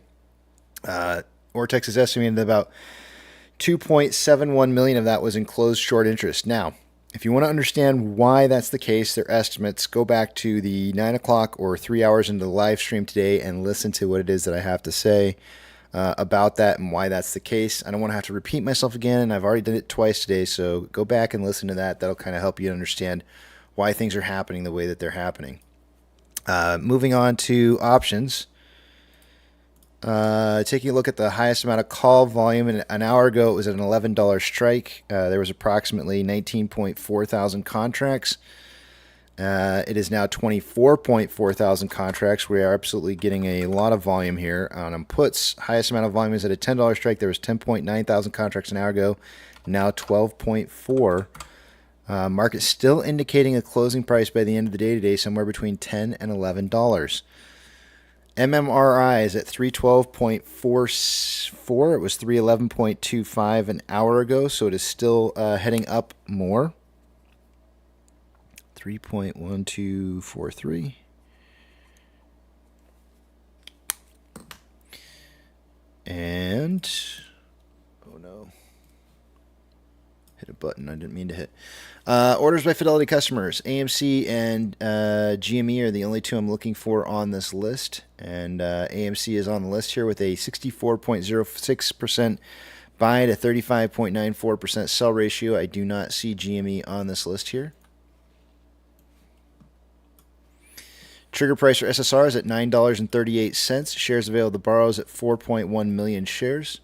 Ortex is estimating that about 2.71 million of that was in closed short interest. Now, if you want to understand why that's the case, their estimates, go back to the 9 o'clock or 3 hours into the live stream today and listen to what it is that I have to say about that and why that's the case. I don't want to have to repeat myself again, and I've already done it twice today, so go back and listen to that. That'll kind of help you understand why things are happening the way that they're happening. Moving on to options. Taking a look at the highest amount of call volume, an hour ago it was at an $11 strike. There was approximately 19.4 thousand contracts. It is now 24.4 thousand contracts. We are absolutely getting a lot of volume here. On puts, highest amount of volume is at a $10 strike. There was 10.9 thousand contracts an hour ago, now 12.4. Market still indicating a closing price by the end of the day today somewhere between $10 and $11. MMRI is at 312.44. It was 311.25 an hour ago, so it is still heading up more. 3.1243. And, oh no. Hit a button I didn't mean to hit. Orders by Fidelity customers. AMC and GME are the only two I'm looking for on this list. And AMC is on the list here with a 64.06% buy to 35.94% sell ratio. I do not see GME on this list here. Trigger price for SSR is at $9.38. Shares available to borrow is at 4.1 million shares.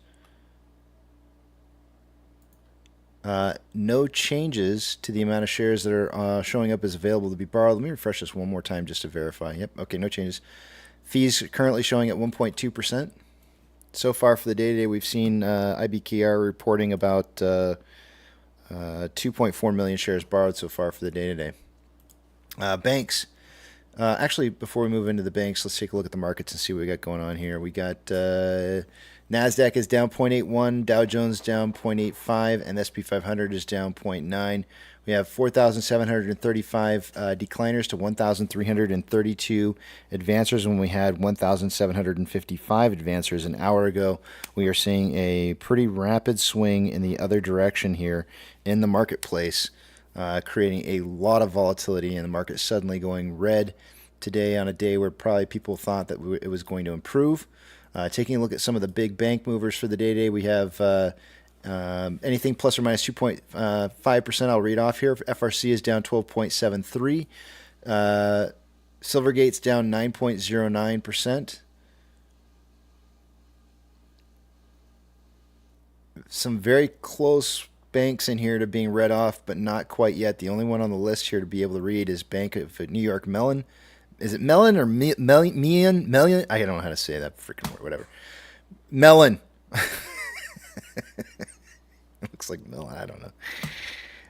No changes to the amount of shares that are showing up as available to be borrowed. Let me refresh this one more time just to verify. Yep, okay, no changes. Fees currently showing at 1.2%. So far for the day today, we've seen IBKR reporting about 2.4 million shares borrowed so far for the day today. Banks. Actually, before we move into the banks, let's take a look at the markets and see what we got going on here. We got NASDAQ is down 0.81, Dow Jones down 0.85, and SP 500 is down 0.9. We have 4,735 decliners to 1,332 advancers when we had 1,755 advancers an hour ago. We are seeing a pretty rapid swing in the other direction here in the marketplace, creating a lot of volatility, and the market suddenly going red today on a day where probably people thought that it was going to improve. Taking a look at some of the big bank movers for the day today, we have Anything plus or minus 2.5% I'll read off here. FRC is down 12.73. Silvergate's down 9.09%. Some very close banks in here to being read off, but not quite yet. The only one on the list here to be able to read is Bank of New York Mellon. Is it Mellon or Mellon? Mellon? I don't know how to say that freaking word. Whatever. Mellon. Looks like Mellon. I don't know.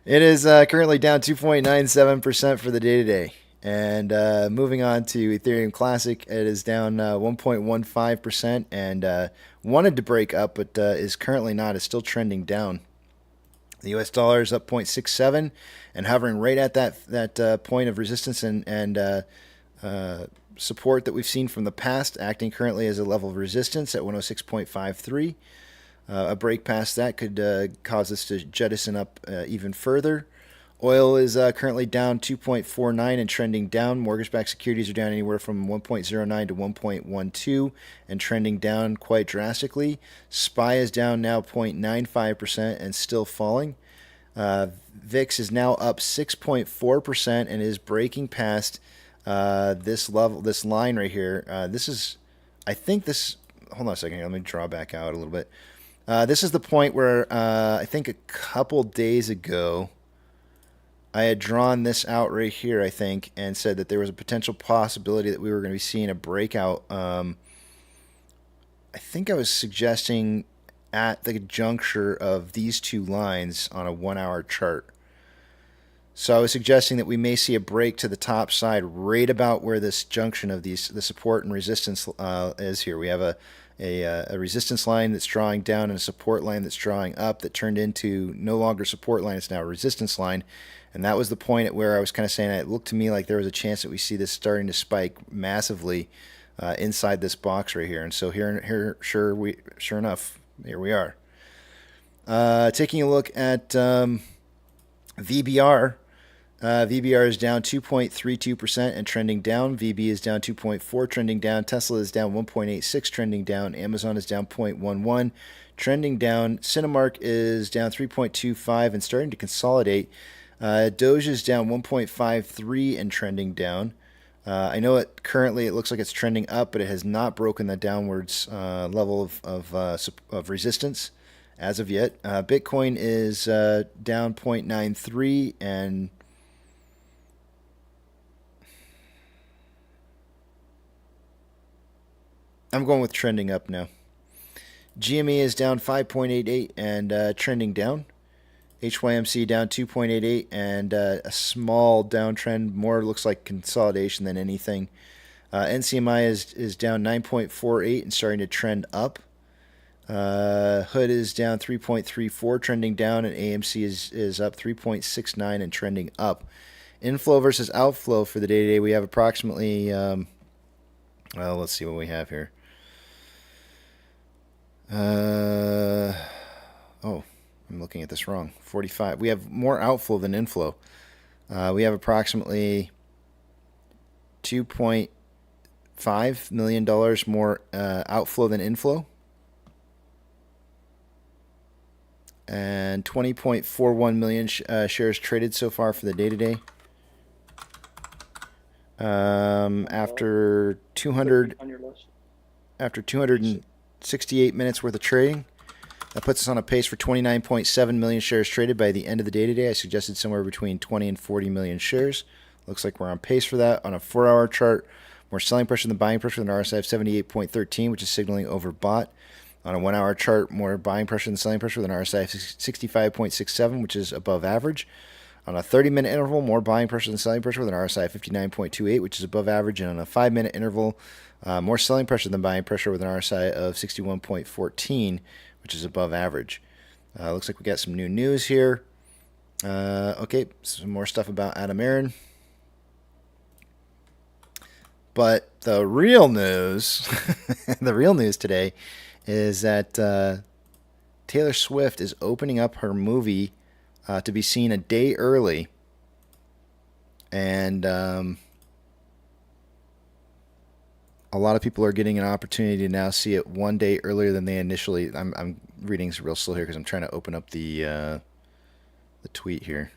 It is currently down 2.97% for the day today. And moving on to Ethereum Classic, it is down 1.15% and wanted to break up, but is currently not. It's still trending down. The US dollar is up 0.67 and hovering right at that point of resistance and support that we've seen from the past, acting currently as a level of resistance at 106.53. A break past that could cause us to jettison up even further. Oil is currently down 2.49 and trending down. Mortgage-backed securities are down anywhere from 1.09 to 1.12 and trending down quite drastically. SPY is down now 0.95% and still falling. VIX is now up 6.4% and is breaking past this level, this line right here. Hold on a second here. Let me draw back out a little bit. This is the point where I think a couple days ago, I had drawn this out right here, I think, and said that there was a potential possibility that we were going to be seeing a breakout. I think I was suggesting at the juncture of these two lines on a 1-hour chart. So I was suggesting that we may see a break to the top side right about where this junction of the support and resistance is here. We have a resistance line that's drawing down and a support line that's drawing up that turned into no longer support line, it's now a resistance line. And that was the point at where I was kind of saying it looked to me like there was a chance that we see this starting to spike massively inside this box right here. And so here, sure enough, here we are. Taking a look at VBR. VBR is down 2.32% and trending down. VB is down 2.4, trending down. Tesla is down 1.86, trending down. Amazon is down 0.11, trending down. Cinemark is down 3.25 and starting to consolidate. Doge is down 1.53 and trending down. I know it currently looks like it's trending up, but it has not broken the downwards level of resistance as of yet. Bitcoin is down 0.93 and I'm going with trending up now. GME is down 5.88 and trending down. HYMC down 2.88 and a small downtrend. More looks like consolidation than anything. NCMI is down 9.48 and starting to trend up. Hood is down 3.34, trending down, and AMC is up 3.69 and trending up. Inflow versus outflow for the day today. We have approximately, well, let's see what we have here. I'm looking at this wrong. 45. We have more outflow than inflow. We have approximately $2.5 million more outflow than inflow. And 20.41 million shares traded so far for the day today. After 268 minutes worth of trading. That puts us on a pace for 29.7 million shares traded by the end of the day today. I suggested somewhere between 20 and 40 million shares. Looks like we're on pace for that. On a 4-hour chart, more selling pressure than buying pressure with an RSI of 78.13, which is signaling overbought. On a 1-hour chart, more buying pressure than selling pressure with an RSI of 65.67, which is above average. On a 30-minute interval, more buying pressure than selling pressure with an RSI of 59.28, which is above average. And on a 5-minute interval, more selling pressure than buying pressure with an RSI of 61.14, which is above average. Looks like we got some new news here. Okay, some more stuff about Adam Aaron. But the real news, the real news today is that Taylor Swift is opening up her movie to be seen a day early. And a lot of people are getting an opportunity to now see it one day earlier than they initially. I'm reading this real slow here because I'm trying to open up the tweet here.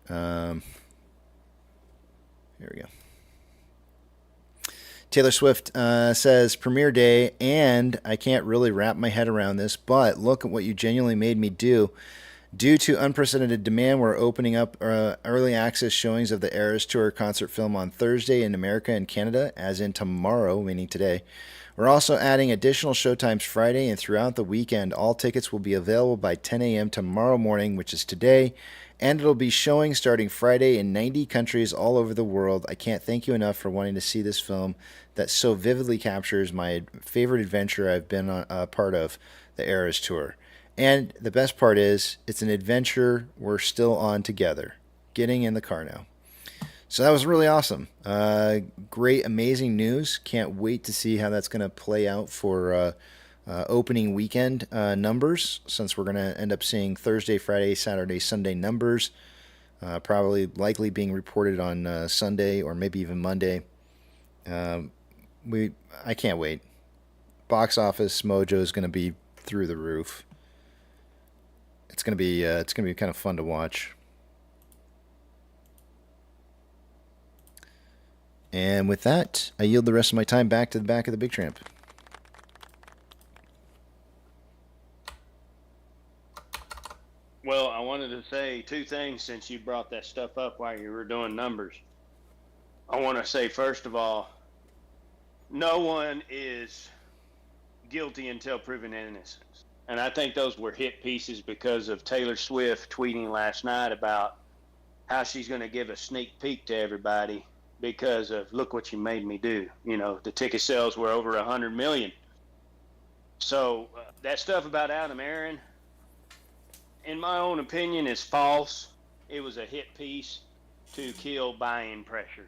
Here we go. Taylor Swift says, premiere day, and I can't really wrap my head around this, but look at what you genuinely made me do. Due to unprecedented demand, we're opening up early access showings of the Eras Tour concert film on Thursday in America and Canada, as in tomorrow, meaning today. We're also adding additional showtimes Friday and throughout the weekend. All tickets will be available by 10 a.m. tomorrow morning, which is today, and it'll be showing starting Friday in 90 countries all over the world. I can't thank you enough for wanting to see this film that so vividly captures my favorite adventure I've been a part of, the Eras Tour. And the best part is, it's an adventure we're still on together. Getting in the car now. So that was really awesome. Great, amazing news. Can't wait to see how that's going to play out for opening weekend numbers, since we're going to end up seeing Thursday, Friday, Saturday, Sunday numbers. Probably likely being reported on Sunday or maybe even Monday. I can't wait. Box office mojo is going to be through the roof. It's gonna be kind of fun to watch. And with that, I yield the rest of my time back to the back of the Big Tramp.
Well, I wanted to say two things since you brought that stuff up while you were doing numbers. I want to say, first of all, no one is guilty until proven innocent. And I think those were hit pieces because of Taylor Swift tweeting last night about how she's going to give a sneak peek to everybody because of, look what you made me do. You know, the ticket sales were over 100 million. So that stuff about Adam Aaron, in my own opinion, is false. It was a hit piece to kill buying pressure.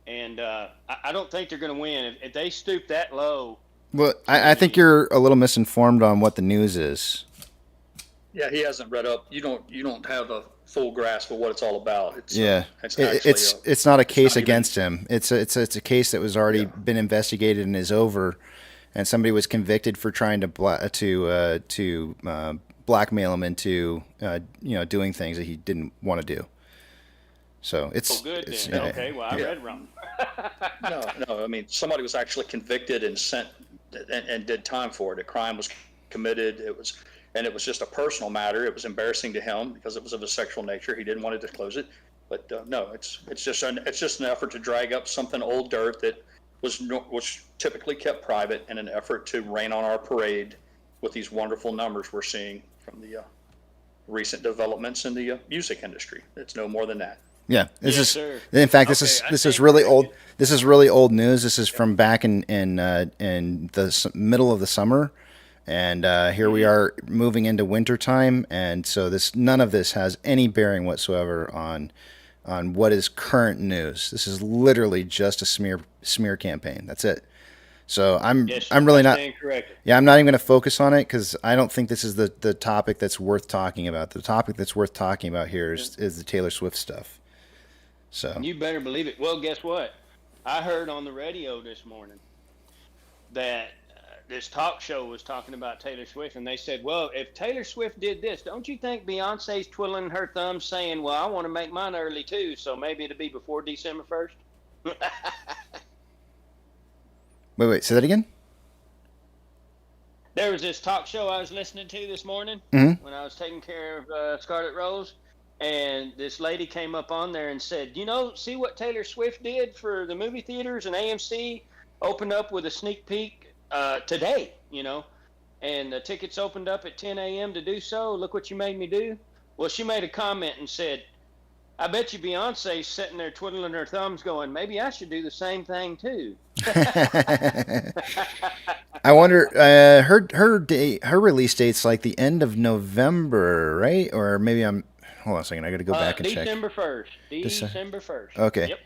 And I don't think they're going to win. If they stoop that low.
Well, I think you're a little misinformed on what the news is.
Yeah, he hasn't read up. You don't have a full grasp of what it's all about.
It's not a case against him. It's a case that was already been investigated and is over, and somebody was convicted for trying to blackmail him into doing things that he didn't want to do. So it's
good
it's,
then. Okay, well I read wrong.
No. I mean, somebody was actually convicted and sent and did time for it. A crime was committed. It was just a personal matter. It was embarrassing to him because it was of a sexual nature. He didn't want to disclose it. But no, it's just an effort to drag up something old dirt that was typically kept private in an effort to rain on our parade with these wonderful numbers we're seeing from the recent developments in the music industry. It's no more than that.
Yeah,
sir.
In fact, this is really old. This is really old news. This is from back in the middle of the summer, and here we are moving into winter time, and so none of this has any bearing whatsoever on what is current news. This is literally just a smear campaign. That's it. So I'm really not. Yeah, I'm not even going to focus on it because I don't think this is the topic that's worth talking about. The topic that's worth talking about here is the Taylor Swift stuff. So
you better believe it. Well, guess what? I heard on the radio this morning that this talk show was talking about Taylor Swift, and they said, well, if Taylor Swift did this, don't you think Beyonce's twiddling her thumbs saying, well, I want to make mine early too, so maybe it'll be before December 1st?
Wait, say that again?
There was this talk show I was listening to this morning when I was taking care of Scarlet Rose. And this lady came up on there and said, see what Taylor Swift did for the movie theaters, and AMC opened up with a sneak peek today, and the tickets opened up at 10 a.m. to do so. Look what you made me do. Well, she made a comment and said, I bet you Beyonce's sitting there twiddling her thumbs going, maybe I should do the same thing too.
I wonder, her release date's like the end of November, right? Or maybe hold on a second. I got to go back and
December
check.
December 1st.
Okay.
Yep.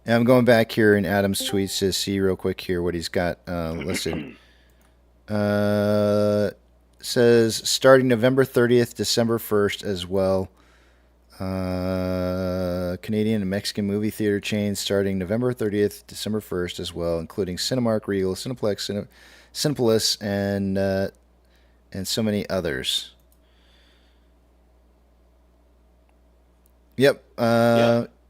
And I'm going back here in Adam's tweets to see real quick here what he's got listed. Says starting November 30th, December 1st as well. Canadian and Mexican movie theater chains starting November 30th, December 1st as well, including Cinemark, Regal, Cineplex, Cinepolis, and so many others. Yep.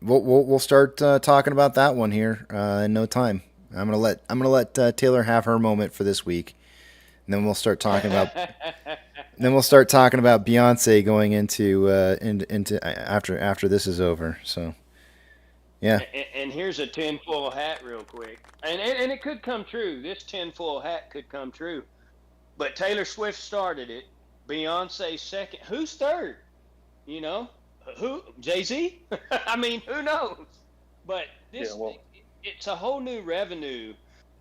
We'll start talking about that one here in no time. I'm gonna let Taylor have her moment for this week, and then we'll start talking about. Then we'll start talking about Beyonce going into after this is over. So, yeah.
And here's a tinfoil hat, real quick, and it could come true. This tinfoil hat could come true, but Taylor Swift started it. Beyonce second. Who's third? You know, who? Jay-Z? I mean, who knows? But this, it's a whole new revenue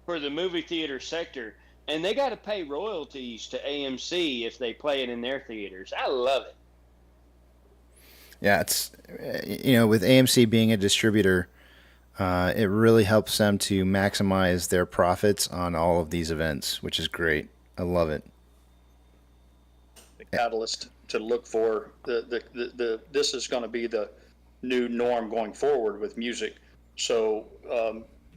for the movie theater sector. And they got to pay royalties to AMC if they play it in their theaters. I love it.
Yeah, it's with AMC being a distributor, it really helps them to maximize their profits on all of these events, which is great. I love it.
The catalyst to look for this is going to be the new norm going forward with music. So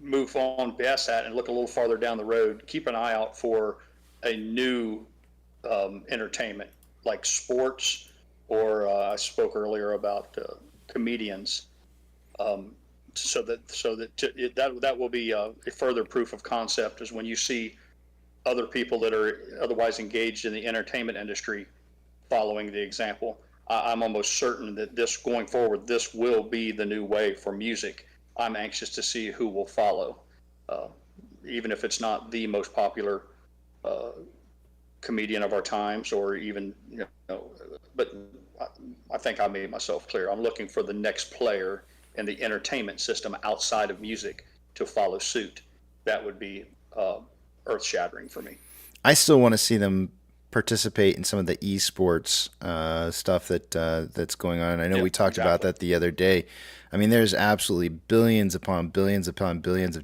move on past that and look a little farther down the road. Keep an eye out for a new entertainment like sports, or I spoke earlier about comedians. So that will be a further proof of concept, is when you see other people that are otherwise engaged in the entertainment industry following the example. I'm almost certain that this going forward, this will be the new way for music. I'm anxious to see who will follow, even if it's not the most popular comedian of our times, or even, but I think I made myself clear. I'm looking for the next player in the entertainment system outside of music to follow suit. That would be earth-shattering for me.
I still want to see them participate in some of the esports stuff that's going on. I know we talked about that the other day. I mean, there's absolutely billions upon billions of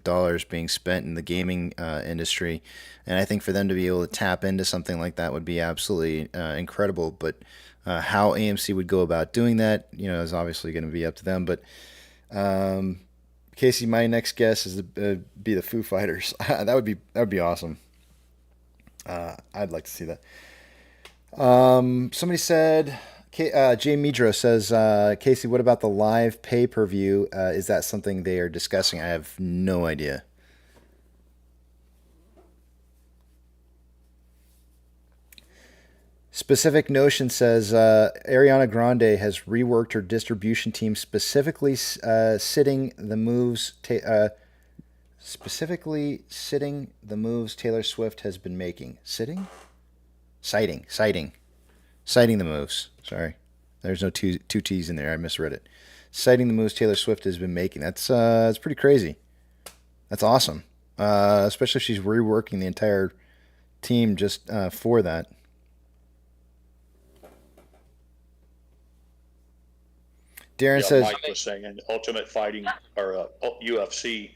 dollars being spent in the gaming industry, and I think for them to be able to tap into something like that would be absolutely incredible. But how AMC would go about doing that, is obviously going to be up to them. But Casey, my next guess is to be the Foo Fighters. that would be awesome. I'd like to see that. Somebody said, Jay Midro says, Casey, what about the live pay-per-view? Is that something they are discussing? I have no idea. Specific Notion says, Ariana Grande has reworked her distribution team, specifically sitting the moves Taylor Swift has been making. Citing the moves. Sorry. There's no two T's in there. I misread it. Citing the moves Taylor Swift has been making. That's pretty crazy. That's awesome. Especially if she's reworking the entire team just for that. Darren says,
Mike was saying Ultimate Fighting, or UFC.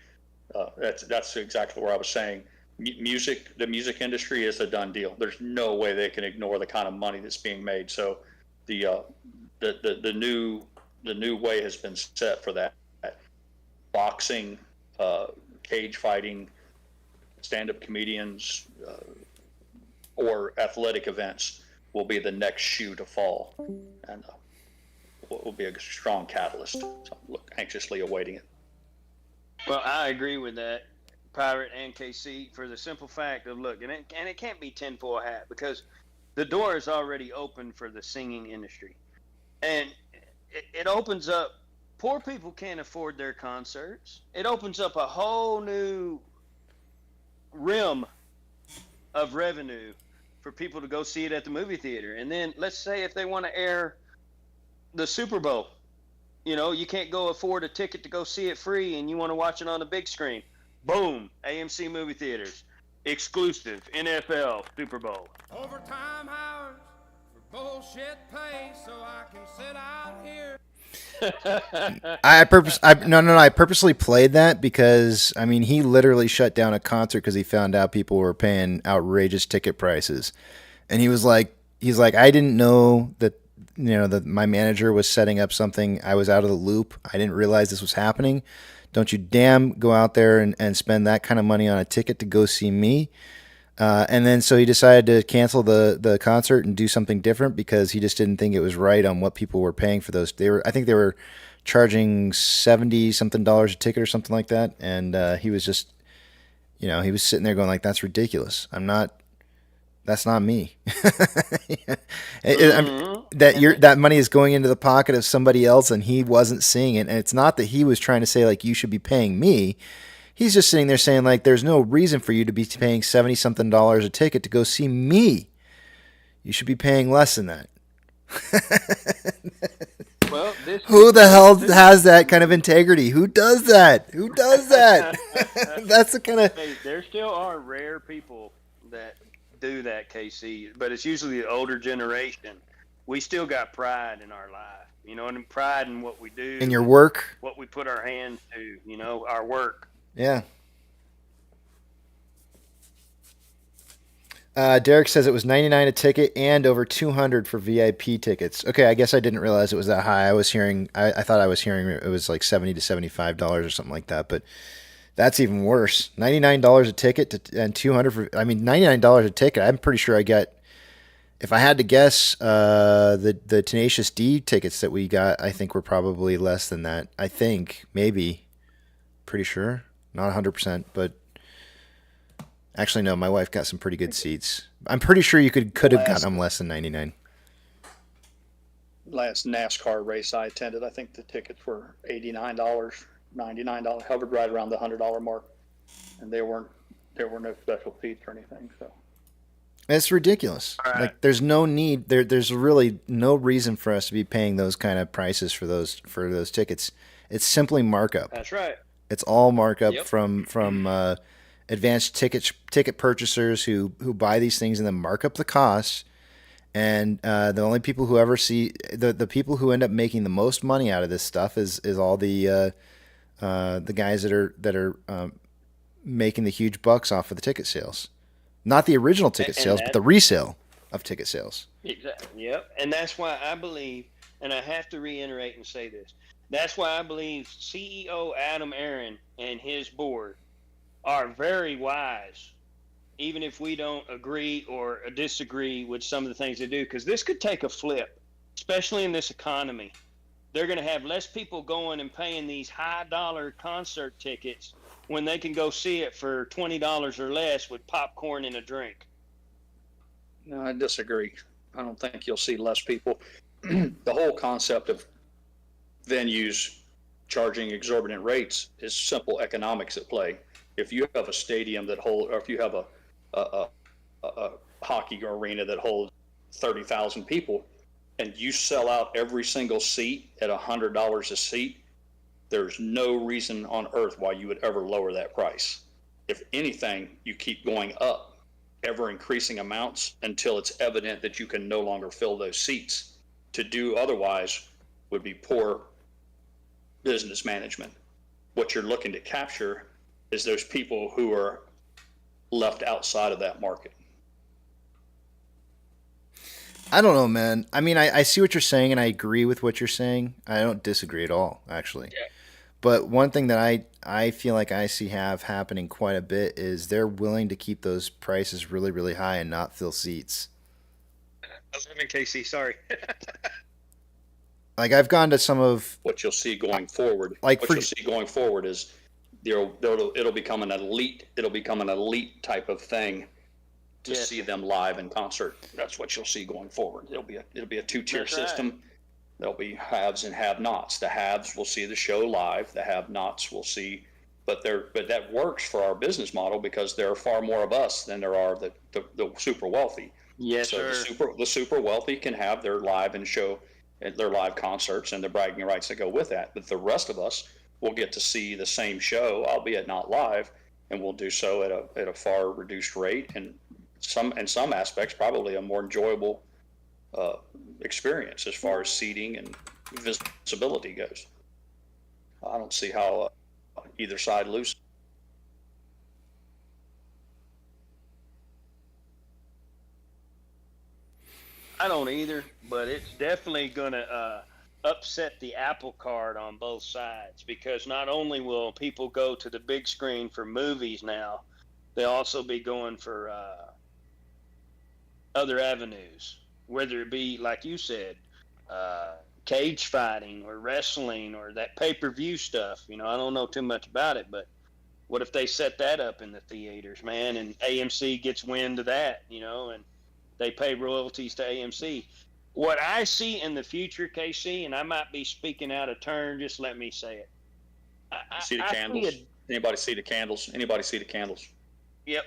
That's exactly where I was saying. The music industry is a done deal. There's no way they can ignore the kind of money that's being made. So the new way has been set for that. Boxing, cage fighting, stand-up comedians, or athletic events will be the next shoe to fall, and will be a strong catalyst. So I'm anxiously awaiting it.
Well, I agree with that, Pirate and KC, for the simple fact of, look, and it can't be tinfoil hat, because the door is already open for the singing industry. And it opens up, poor people can't afford their concerts. It opens up a whole new rim of revenue for people to go see it at the movie theater. And then let's say if they want to air the Super Bowl, you can't go afford a ticket to go see it free, and you want to watch it on the big screen. Boom, AMC movie theaters, exclusive NFL Super Bowl.
Overtime hours for bullshit pay, so I can sit out here.
I purposely played that because, I mean, he literally shut down a concert because he found out people were paying outrageous ticket prices, and he's like, I didn't know that my manager was setting up something. I was out of the loop. I didn't realize this was happening. Don't you damn go out there and spend that kind of money on a ticket to go see me. And then so he decided to cancel the concert and do something different because he just didn't think it was right on what people were paying for those. I think they were charging $70 something a ticket or something like that. And he was just, he was sitting there going like, that's ridiculous. That's not me. That money is going into the pocket of somebody else and he wasn't seeing it. And it's not that he was trying to say like, you should be paying me. He's just sitting there saying like, there's no reason for you to be paying $70 something a ticket to go see me. You should be paying less than that.
Well,
who the hell has that kind of integrity? Who does that? Who does that? That's the kind of.
Hey, there still are rare people that do that, KC, but it's usually the older generation. We still got pride in our life, and pride in what we do.
In your work.
What we put our hands to, our work.
Yeah. Derek says it was $99 a ticket and over $200 for VIP tickets. Okay, I guess I didn't realize it was that high. I thought I was hearing it was like $70 to $75 or something like that, but that's even worse. $99 a ticket and $200 for. I mean, $99 a ticket. I'm pretty sure I got. If I had to guess, the Tenacious D tickets that we got, I think were probably less than that. I think maybe, pretty sure, not 100%, but. Actually, no, my wife got some pretty good seats. I'm pretty sure you could have gotten them less than $99.
Last NASCAR race I attended, I think the tickets were $89, $99, hovered right around the $100 mark, and there were no special seats or anything. So
it's ridiculous.
Right.
Like, there's no need. There's really no reason for us to be paying those kind of prices for those tickets. It's simply markup.
That's right.
It's all markup from advanced ticket purchasers who buy these things and then mark up the costs. And the only people who ever see the people who end up making the most money out of this stuff is all the guys that are making the huge bucks off of the ticket sales, not the original ticket sales, but the resale of ticket sales.
Exactly. Yep. And that's why I believe, and I have to reiterate and say this, that's why I believe CEO Adam Aaron and his board are very wise, even if we don't agree or disagree with some of the things they do, because this could take a flip, especially in this economy. They're going to have less people going and paying these high-dollar concert tickets when they can go see it for $20 or less with popcorn and a drink.
No, I disagree. I don't think you'll see less people. The whole concept of venues charging exorbitant rates is simple economics at play. If you have a stadium or if you have a hockey arena that holds 30,000 people and you sell out every single seat at $100 a seat, there's no reason on earth why you would ever lower that price. If anything, you keep going up, ever increasing amounts until it's evident that you can no longer fill those seats. To do otherwise would be poor business management. What you're looking to capture is those people who are left outside of that market.
I don't know, man. I mean, I see what you're saying, and I agree with what you're saying. I don't disagree at all, actually. Yeah. But one thing that I feel like I see happening quite a bit is they're willing to keep those prices really, really high and not fill seats.
I was in KC, sorry.
Like, I've gone to some of...
What you'll see going forward, is it'll become an elite type of thing to see them live in concert. That's what you'll see going forward. It'll be a two-tier system. Right. There'll be haves and have-nots. The haves will see the show live. The have-nots will see, but that works for our business model because there are far more of us than there are the super wealthy.
Yes,
so
sir.
The super wealthy can have their live and show, their live concerts and the bragging rights that go with that. But the rest of us will get to see the same show, albeit not live, and we'll do so at a far reduced rate, and in some aspects probably a more enjoyable experience as far as seating and visibility goes. I don't see how either side loses.
I don't either, but it's definitely going to upset the apple cart on both sides, because not only will people go to the big screen for movies now, they'll also be going for other avenues, whether it be, like you said, cage fighting or wrestling or that pay-per-view stuff. I don't know too much about it, but what if they set that up in the theaters, man, and AMC gets wind of that, and they pay royalties to AMC? What I see in the future, KC, and I might be speaking out of turn, just let me say it.
See the candles? Anybody see the candles? Anybody see the candles?
Yep.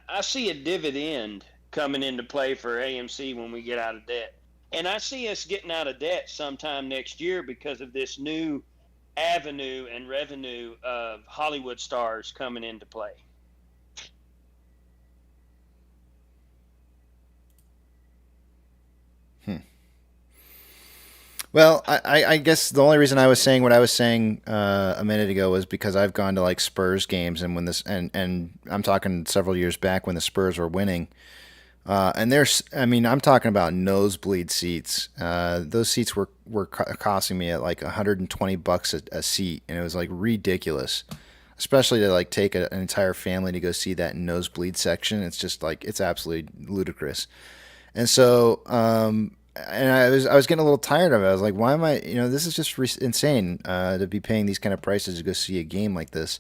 I see a dividend coming into play for AMC when we get out of debt. And I see us getting out of debt sometime next year because of this new avenue and revenue of Hollywood stars coming into play.
Well, I guess the only reason I was saying what I was saying a minute ago was because I've gone to like Spurs games, and when this and I'm talking several years back when the Spurs were winning, and I'm talking about nosebleed seats. Those seats were costing me at like $120 a seat, and it was like ridiculous, especially to like take an entire family to go see that nosebleed section. It's just like it's absolutely ludicrous, and so. And I was getting a little tired of it. I was like, why am I, this is just insane to be paying these kind of prices to go see a game like this.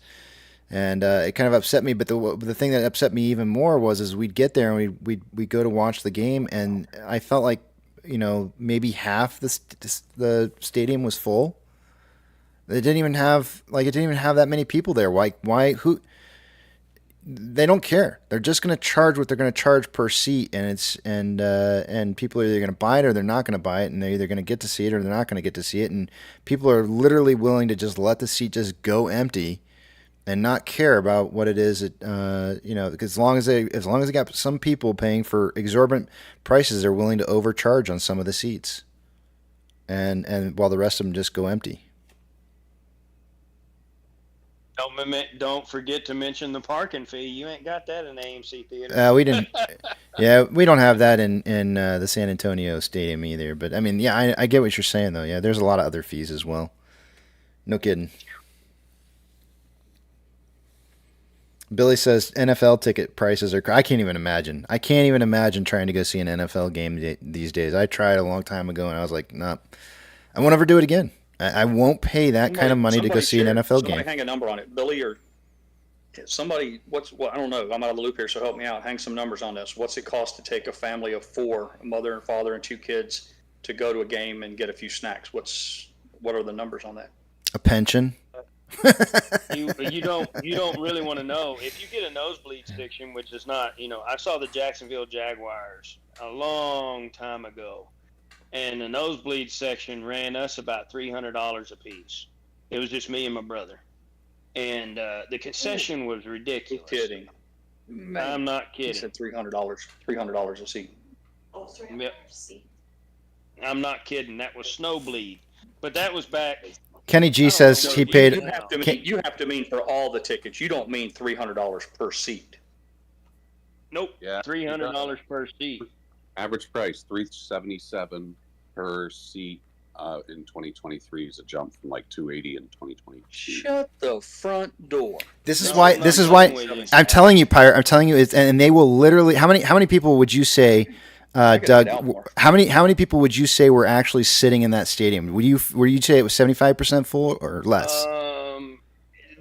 And it kind of upset me. But the thing that upset me even more was we'd get there and we'd go to watch the game. And I felt like, maybe half the stadium was full. It didn't even have that many people there. Who? They don't care. They're just going to charge what they're going to charge per seat, and people are either going to buy it or they're not going to buy it, and they're either going to get to see it or they're not going to get to see it. And people are literally willing to just let the seat just go empty and not care about what it is. Because as long as they got some people paying for exorbitant prices, they're willing to overcharge on some of the seats, and while the rest of them just go empty.
Don't forget to mention the parking fee. You ain't got that in AMC theater.
We didn't. Yeah, we don't have that in the San Antonio Stadium either. But I mean, yeah, I get what you're saying though. Yeah, there's a lot of other fees as well. No kidding. Billy says NFL ticket prices are. I can't even imagine. I can't even imagine trying to go see an NFL game these days. I tried a long time ago, and I was like, nah, I won't ever do it again. I won't pay that kind of money to go see an NFL game.
Somebody hang a number on it, Billy, or somebody. I don't know. I'm out of the loop here, so help me out. Hang some numbers on this. What's it cost to take a family of four, a mother and father and two kids, to go to a game and get a few snacks? What are the numbers on that?
A pension.
You don't really want to know. If you get a nosebleed section, which is not, I saw the Jacksonville Jaguars a long time ago. And the nosebleed section ran us about $300 a piece. It was just me and my brother. And the concession was ridiculous.
You're kidding. Man,
I'm not kidding.
You said $300 a seat.
Oh, $300 a seat.
I'm not kidding. That was snowbleed. But that was back.
Kenny G says he paid.
You have to mean for all the tickets. You don't mean $300 per seat.
Nope.
Yeah.
$300 per seat.
Average price $377 per seat in 2023 is a jump from like $280 in 2022.
Shut the front door.
This is why I'm telling you, Pirate. I'm telling you, and they will literally. How many people would you say, Doug? How many people would you say were actually sitting in that stadium? Would you say it was 75% full or less?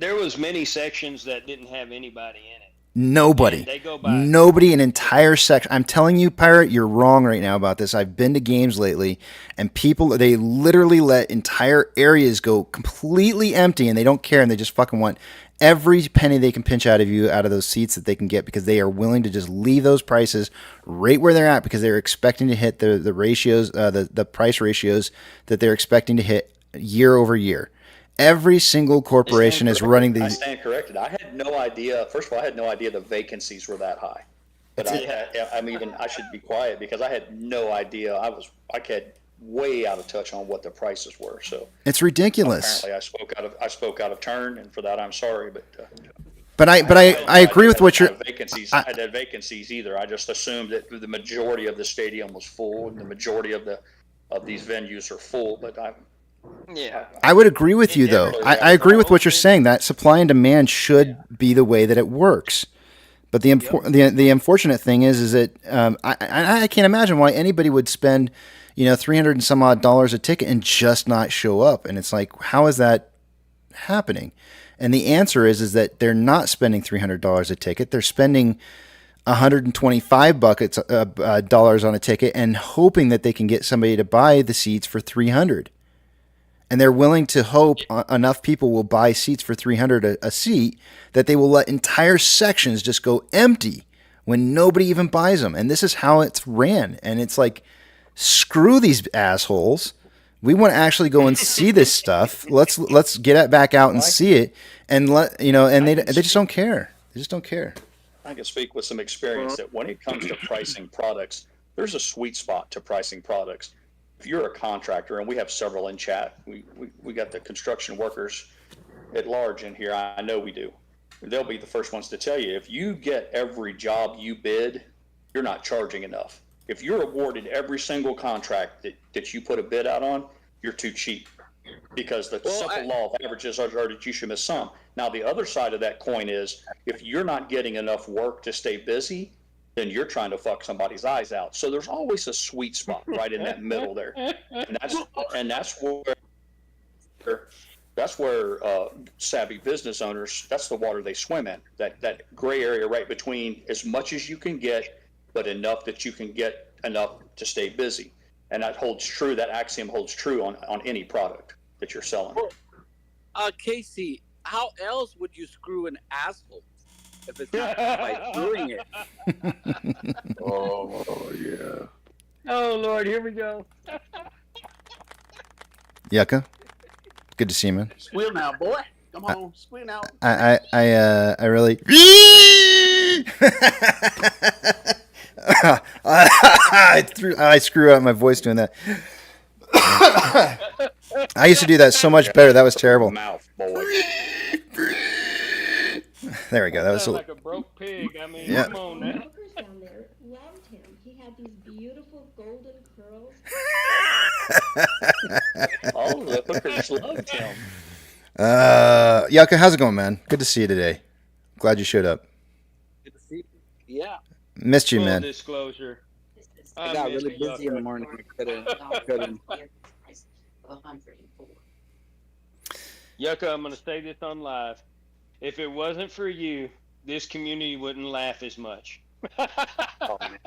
There was many sections that didn't have anybody in it.
Nobody. Nobody, an entire section. I'm telling you, Pirate, you're wrong right now about this. I've been to games lately, and they literally let entire areas go completely empty, and they don't care, and they just fucking want every penny they can pinch out of those seats that they can get, because they are willing to just leave those prices right where they're at, because they're expecting to hit the ratios, the price ratios that they're expecting to hit year over year. Every single corporation is running these.
I stand corrected. I had no idea. First of all, I had no idea the vacancies were that high. But I should be quiet because I had no idea. I had way out of touch on what the prices were. So
it's ridiculous.
Apparently, I spoke out of turn, and for that I'm sorry. But
But I agree with what you're.
I had vacancies either. I just assumed that the majority of the stadium was full, and the majority of these venues are full. But
I would agree with you though. I agree with what you're saying. That supply and demand should be the way that it works. But the unfortunate thing is that I can't imagine why anybody would spend, $300 and some odd a ticket and just not show up. And it's like, how is that happening? And the answer is that they're not spending $300 a ticket. They're spending $125 dollars on a ticket and hoping that they can get somebody to buy the seats for $300. And they're willing to hope enough people will buy seats for $300 a seat that they will let entire sections just go empty when nobody even buys them. And this is how it's ran. And it's like, screw these assholes. We want to actually go and see this stuff. Let's get it back out and see it. And and they just don't care. They just don't care.
I can speak with some experience that when it comes to pricing products, there's a sweet spot to pricing products. If you're a contractor, and we have several in chat, we got the construction workers at large in here. I know we do. They'll be the first ones to tell you, if you get every job you bid, you're not charging enough. If you're awarded every single contract that you put a bid out on, you're too cheap, because the simple law of averages are that you should miss some. Now, the other side of that coin is, if you're not getting enough work to stay busy, then you're trying to fuck somebody's eyes out. So there's always a sweet spot right in that middle there, and that's where savvy business owners, that's the water they swim in. That gray area right between as much as you can get, but enough that you can get enough to stay busy. And that holds true. That axiom holds true on any product that you're selling.
Casey, how else would you screw an asshole if it's not by screwing it?
Oh, yeah.
Oh, Lord, here we go.
Yucca, good to see you, man.
Squeal now, boy. Come on, squeal now.
I really. I screw out my voice doing that. I used to do that so much better. That was terrible.
Mouth, boy.
There we go. That was
like a broke pig. I mean,
yeah.
Come on now.
Workers down there loved him. He had these beautiful golden curls.
All the hookers loved him.
Yucca, how's it going, man? Good to see you today. Glad you showed up.
Good to see you. Yeah.
Missed you,
Full
man.
disclosure.
I got really busy in the morning. Couldn't.
Yucca, I'm going to say this on live. If it wasn't for you, this community wouldn't laugh as much.
Oh, man.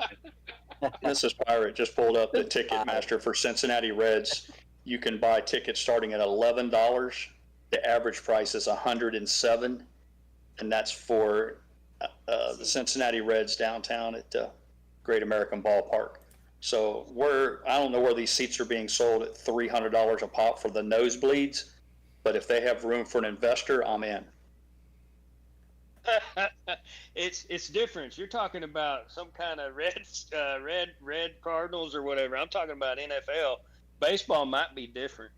This is Pirate. Just pulled up the Ticketmaster for Cincinnati Reds. You can buy tickets starting at $11. The average price is $107, and that's for the Cincinnati Reds downtown at Great American Ballpark. So I don't know where these seats are being sold at $300 a pop for the nosebleeds, but if they have room for an investor, I'm in.
It's different. You're talking about some kind of red Cardinals or whatever. I'm talking about NFL. Baseball might be different.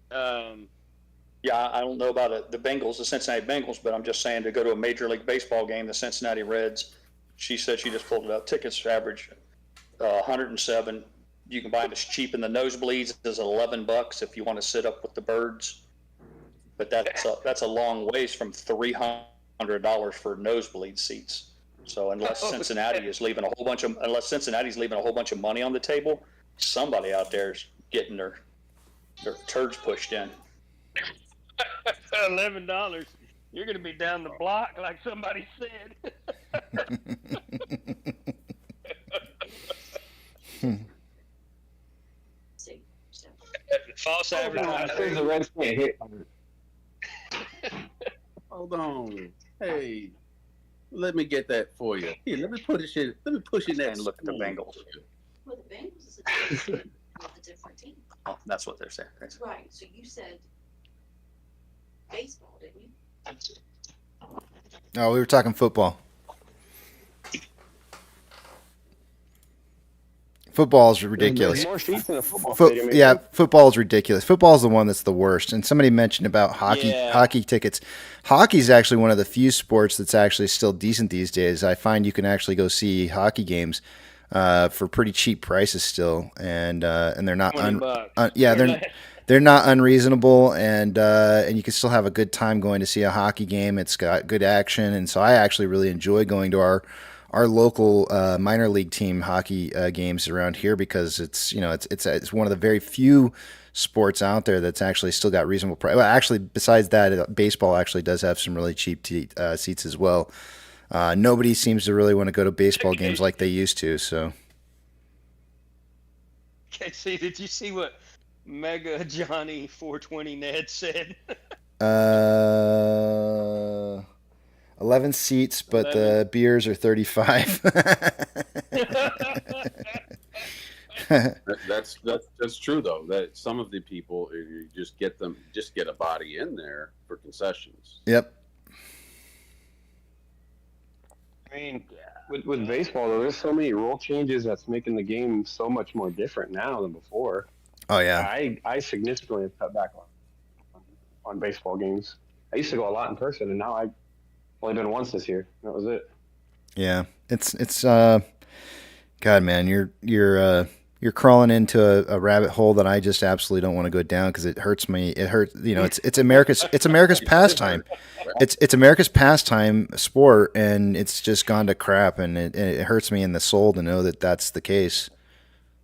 Yeah, I don't know about the Bengals, the Cincinnati Bengals, but I'm just saying, to go to a Major League Baseball game, the Cincinnati Reds, she said she just pulled it up. Tickets average $107. You can buy them as cheap in the nosebleeds as $11 if you want to sit up with the birds. But that's a long ways from $300 for nosebleed seats. So unless Cincinnati's leaving a whole bunch of money on the table, somebody out there is getting their turds pushed in.
$11. You're going to be down the block, like somebody said. False advertising.
Hold on. Hey, let me get that for you. Here, let me push it in that.
And look at the Bengals.
Well, the Bengals is a different team.
Oh, that's what they're saying.
Right. So you said baseball, didn't you?
Oh, we were talking football. Football's ridiculous.
There's more seats in a football stadium.
Yeah, football's ridiculous. Football's the one that's the worst. And somebody mentioned about hockey tickets. Hockey's actually one of the few sports that's actually still decent these days. I find you can actually go see hockey games for pretty cheap prices still, and they're not they're not unreasonable, and you can still have a good time going to see a hockey game. It's got good action, and so I actually really enjoy going to our local minor league team hockey games around here, because it's one of the very few sports out there that's actually still got reasonable price. Well, actually, besides that, baseball actually does have some really cheap seats as well. Nobody seems to really want to go to baseball games like they used to. So,
Casey, did you see what Mega Johnny 420 Ned said?
11 seats, but 11. The beers are 35.
That's true though. That some of the people, you just get a body in there for concessions.
Yep.
I mean, with baseball though, there's so many rule changes that's making the game so much more different now than before.
Oh yeah.
I significantly have cut back on baseball games. I used to go a lot in person, and now I've only been once this year. That was it.
Yeah, it's God, man, you're crawling into a rabbit hole that I just absolutely don't want to go down, because it hurts me. It hurts, it's America's pastime. It's America's pastime sport, and it's just gone to crap, and it hurts me in the soul to know that that's the case.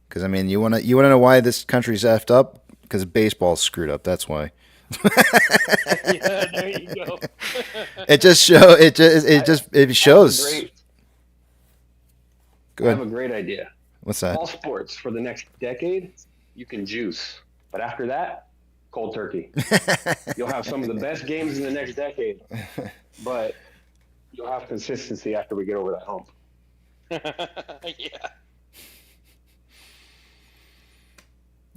Because I mean, you wanna know why this country's effed up? Because baseball's screwed up. That's why.
Yeah, there you go.
It shows. Go ahead.
I have a great idea.
What's that?
All sports for the next decade, you can juice, but after that, cold turkey. You'll have some of the best games in the next decade, but you'll have consistency after we get over that hump.
Yeah.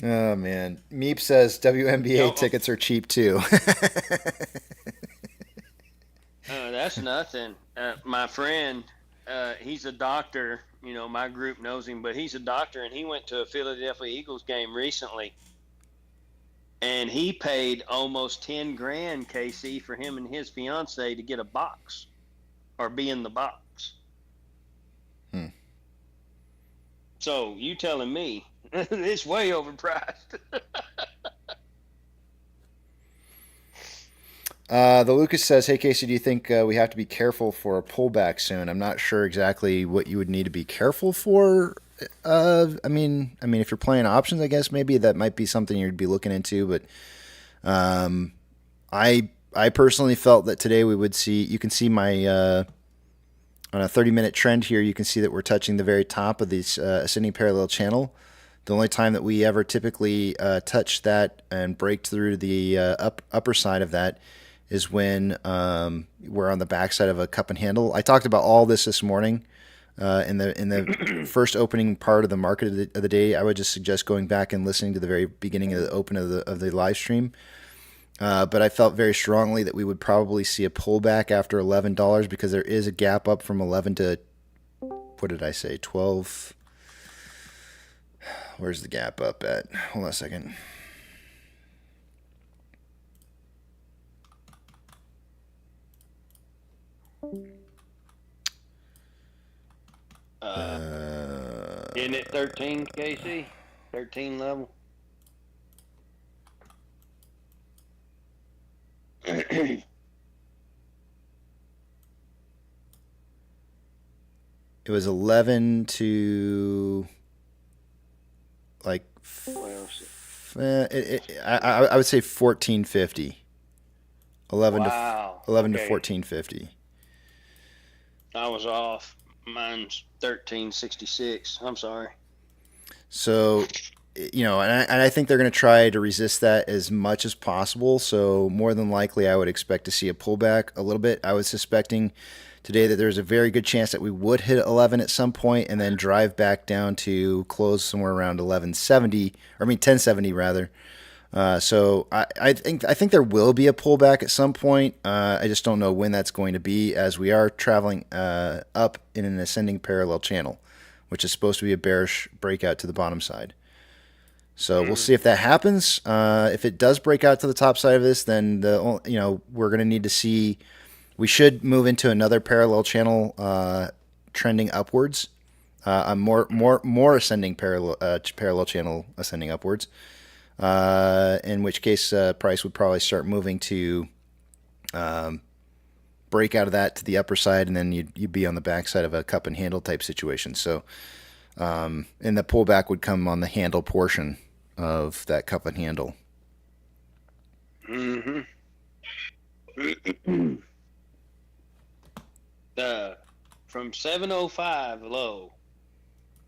Oh man, Meep says WNBA tickets are cheap too.
That's nothing. My friend, he's a doctor. My group knows him, but he's a doctor, and he went to a Philadelphia Eagles game recently, and he paid almost $10,000, KC, for him and his fiance to get a box or be in the box. So you telling me it's way overpriced?
The Lucas says, "Hey Casey, do you think we have to be careful for a pullback soon?" I'm not sure exactly what you would need to be careful for. I mean, if you're playing options, I guess maybe that might be something you'd be looking into. But I personally felt that today we would see. You can see my on a 30-minute trend here. You can see that we're touching the very top of this ascending parallel channel. The only time that we ever typically touch that and break through the upper side of that is when we're on the backside of a cup and handle. I talked about all this morning in the first opening part of the market of the day. I would just suggest going back and listening to the very beginning of the open of the live stream. But I felt very strongly that we would probably see a pullback after $11, because there is a gap up from 11 to, what did I say, 12. Where's the gap up at? Hold on a second.
Isn't it 13, Casey? 13 level?
It was 11 to like I would say 1450. 11
wow.
to 11 to 1450.
I was off. Mine's 1366. I'm sorry.
So, and I think they're going to try to resist that as much as possible. So more than likely, I would expect to see a pullback a little bit. I was suspecting today that there's a very good chance that we would hit 11 at some point and then drive back down to close somewhere around 1070 rather. So I think there will be a pullback at some point. I just don't know when that's going to be, as we are traveling up in an ascending parallel channel, which is supposed to be a bearish breakout to the bottom side. So we'll see if that happens. If it does break out to the top side of this, then we're going to need to see. We should move into another parallel channel trending upwards, a more ascending parallel channel ascending upwards. In which case, price would probably start moving to break out of that to the upper side, and then you'd be on the backside of a cup and handle type situation. So, and the pullback would come on the handle portion of that cup and handle.
Mm-hmm. From 705 low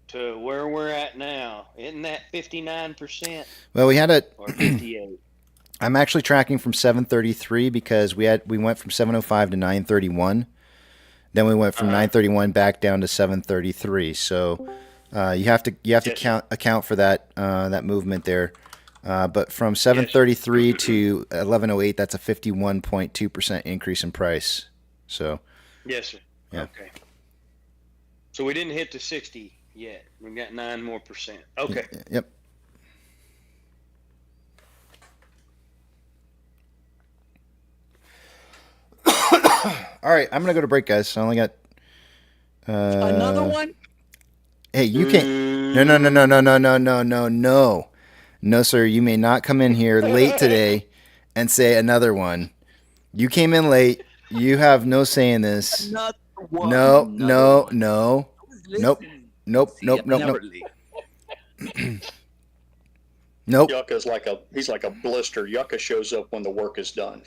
to where we're at now, isn't that 59%?
Well, we had a
or 58.
I'm actually tracking from 733 because we went from 705 to 931. Then we went from 931 back down to 733. So you have to account for that movement there. But from 733 to 1108, that's a 51.2% increase in price. So
yes, sir.
Yeah.
Okay. So we didn't hit the 60 yet. We got 9% more. Okay.
Yep. All right, I'm gonna go to break, guys. I only got
another one.
Hey, you can't. No, sir. You may not come in here late today and say another one. You came in late. You have no say in this.
Another one.
No. Nope. Nope.
Yucca's he's like a blister. Yucca shows up when the work is done.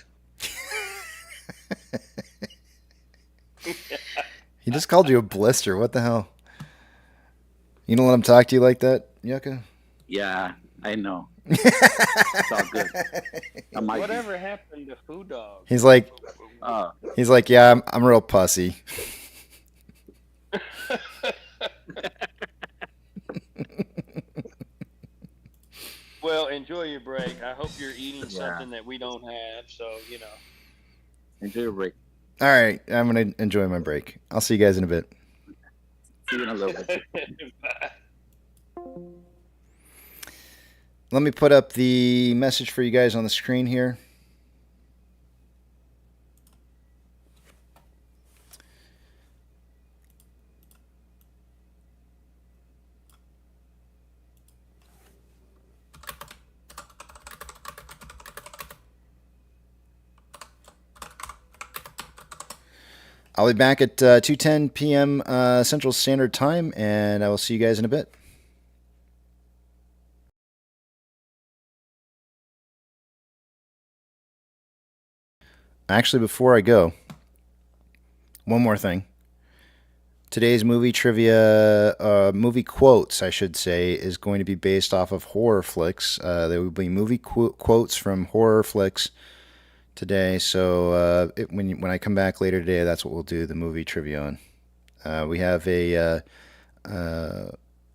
He just called you a blister. What the hell? You don't let him talk to you like that, Yucca?
Yeah, I know. It's all good.
Whatever happened to Food Dog?
He's like, yeah, I'm real pussy.
Well, enjoy your break. I hope you're eating something that we don't have. So
enjoy your break.
All right, I'm going to enjoy my break. I'll see you guys in a bit.
See you in a little bit.
Bye.
Let me put up the message for you guys on the screen here. I'll be back at 2:10 p.m. Central Standard Time, and I will see you guys in a bit. Actually, before I go, one more thing. Today's movie trivia, movie quotes, I should say, is going to be based off of horror flicks. There will be movie quotes from horror flicks today. So when I come back later today, that's what we'll do the movie trivia on. We have a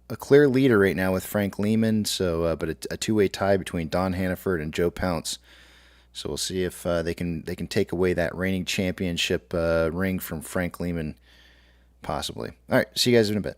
clear leader right now with Frank Lehman. So, but a two-way tie between Don Hannaford and Joe Pounce. So we'll see if they can take away that reigning championship ring from Frank Lehman, possibly. All right, see you guys in a bit.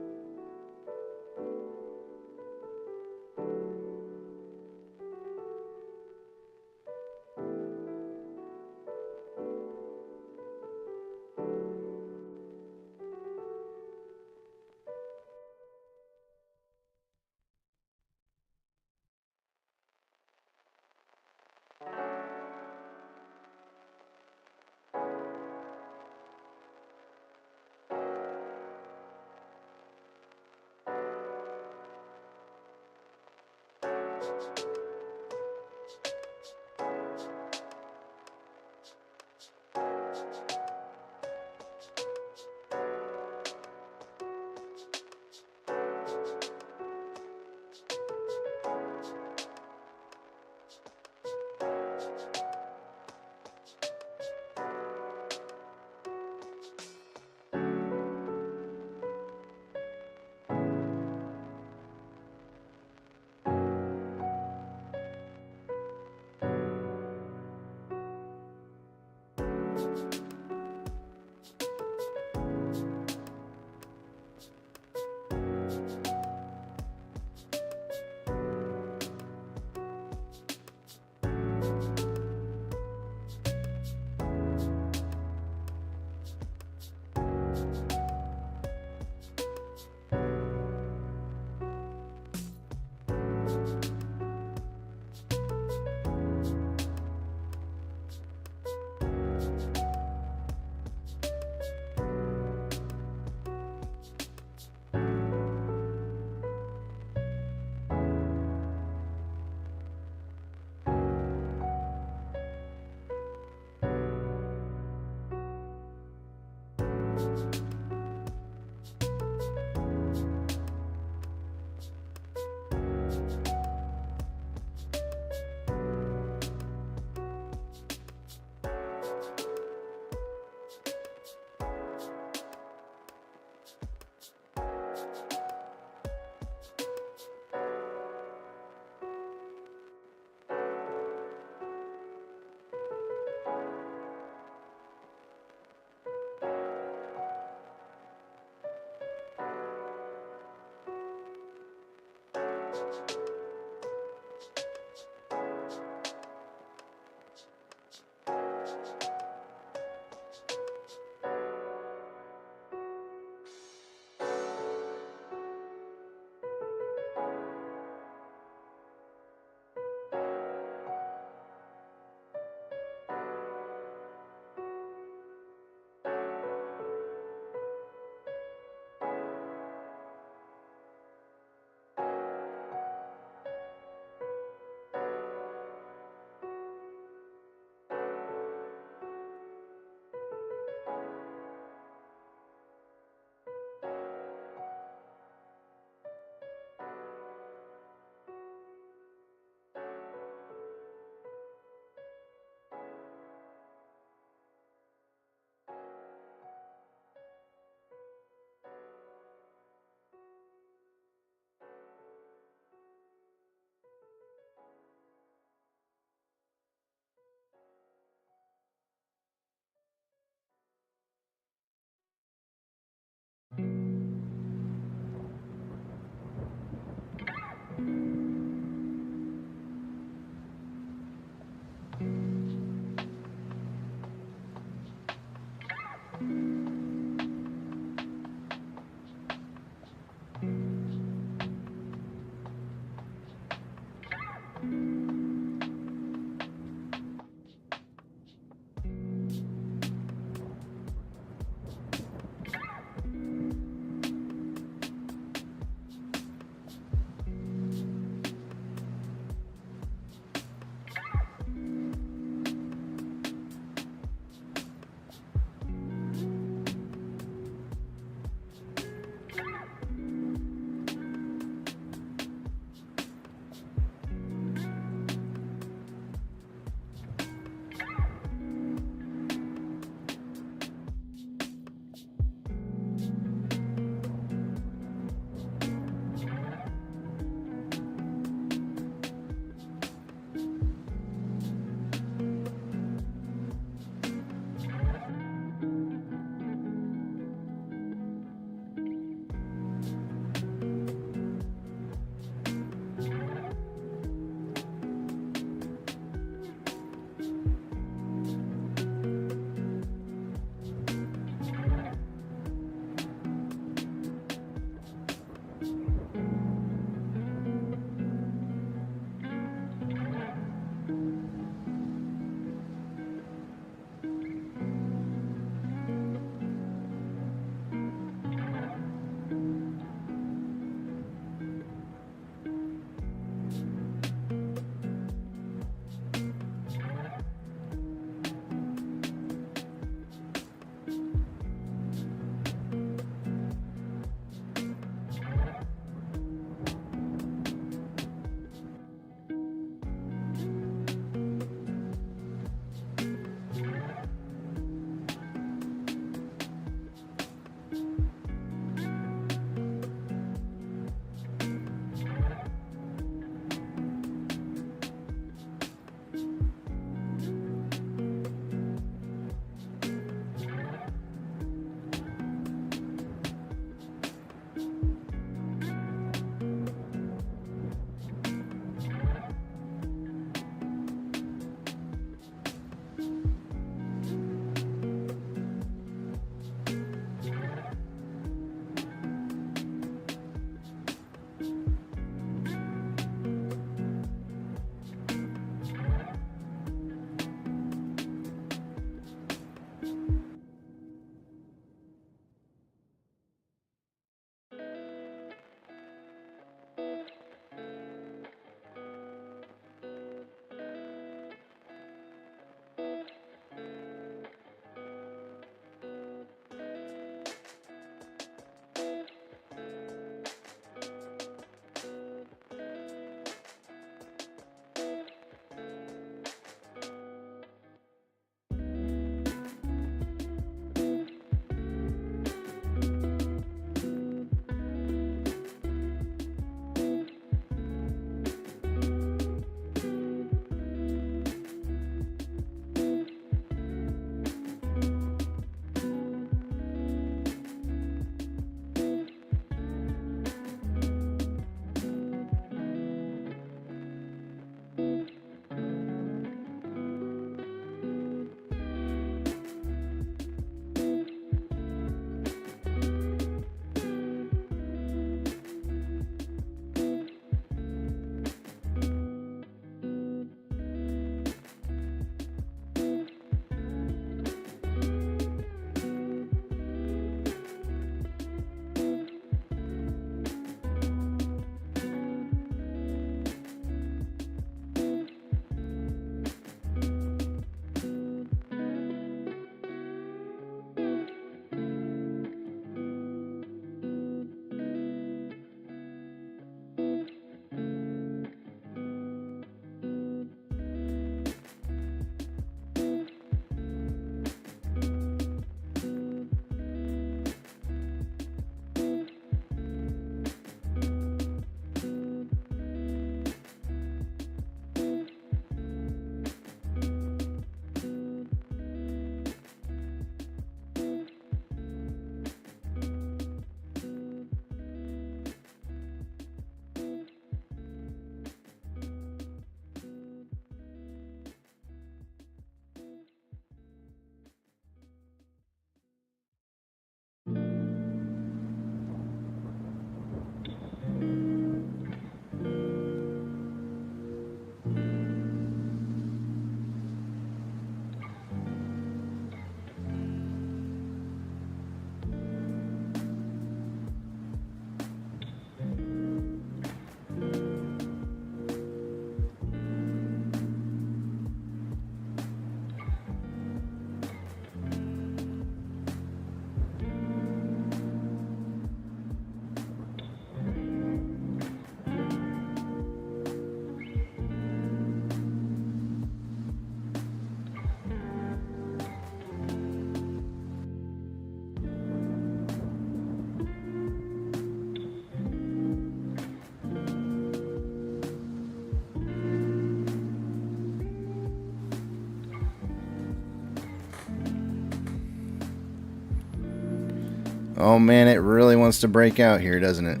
Oh man, it really wants to break out here, doesn't it?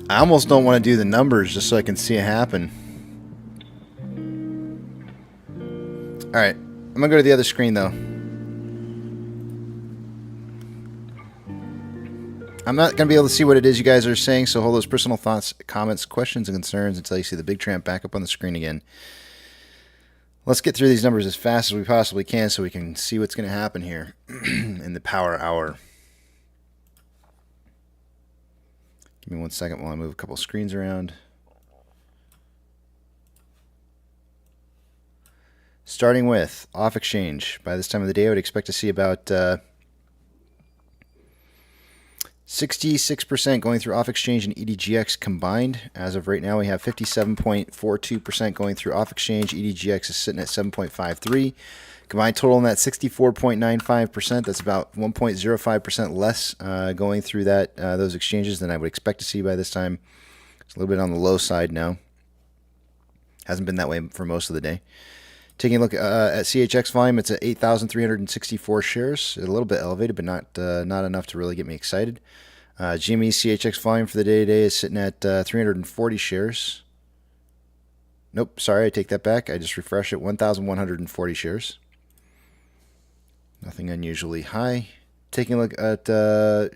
I almost don't want to do the numbers just so I can see it happen. Alright, I'm going to go to the other screen though. I'm not going to be able to see what it is you guys are saying, so hold those personal thoughts, comments, questions, and concerns until you see the big tramp back up on the screen again. Let's get through these numbers as fast as we possibly can so we can see what's going to happen here in the power hour. Give me 1 second while I move a couple screens around. Starting with off exchange. By this time of the day, I would expect to see about 66% going through off exchange and EDGX combined. As of right now, we have 57.42% going through off exchange. EDGX is sitting at 7.53. Combined total in that 64.95%. That's about 1.05% less going through those exchanges than I would expect to see by this time. It's a little bit on the low side now. Hasn't been that way for most of the day. Taking a look at CHX volume, it's at 8,364 shares. A little bit elevated, but not enough to really get me excited. GME CHX volume for the day today is sitting at 340 shares. Nope, sorry, I take that back. I just refreshed it. 1,140 shares. Nothing unusually high. Taking a look at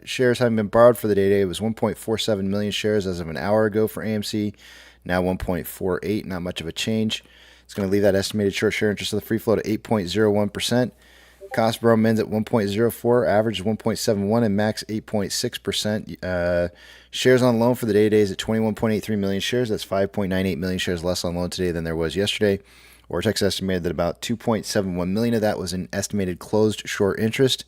shares having been borrowed for the day today, it was 1.47 million shares as of an hour ago for AMC. Now 1.48, not much of a change. It's going to leave that estimated short share interest of the free float at 8.01%. Cost per ohm ends at 1.04, average is 1.71, and max 8.6%. Shares on loan for the day today is at 21.83 million shares. That's 5.98 million shares less on loan today than there was yesterday. Ortex estimated that about 2.71 million of that was an estimated closed short interest.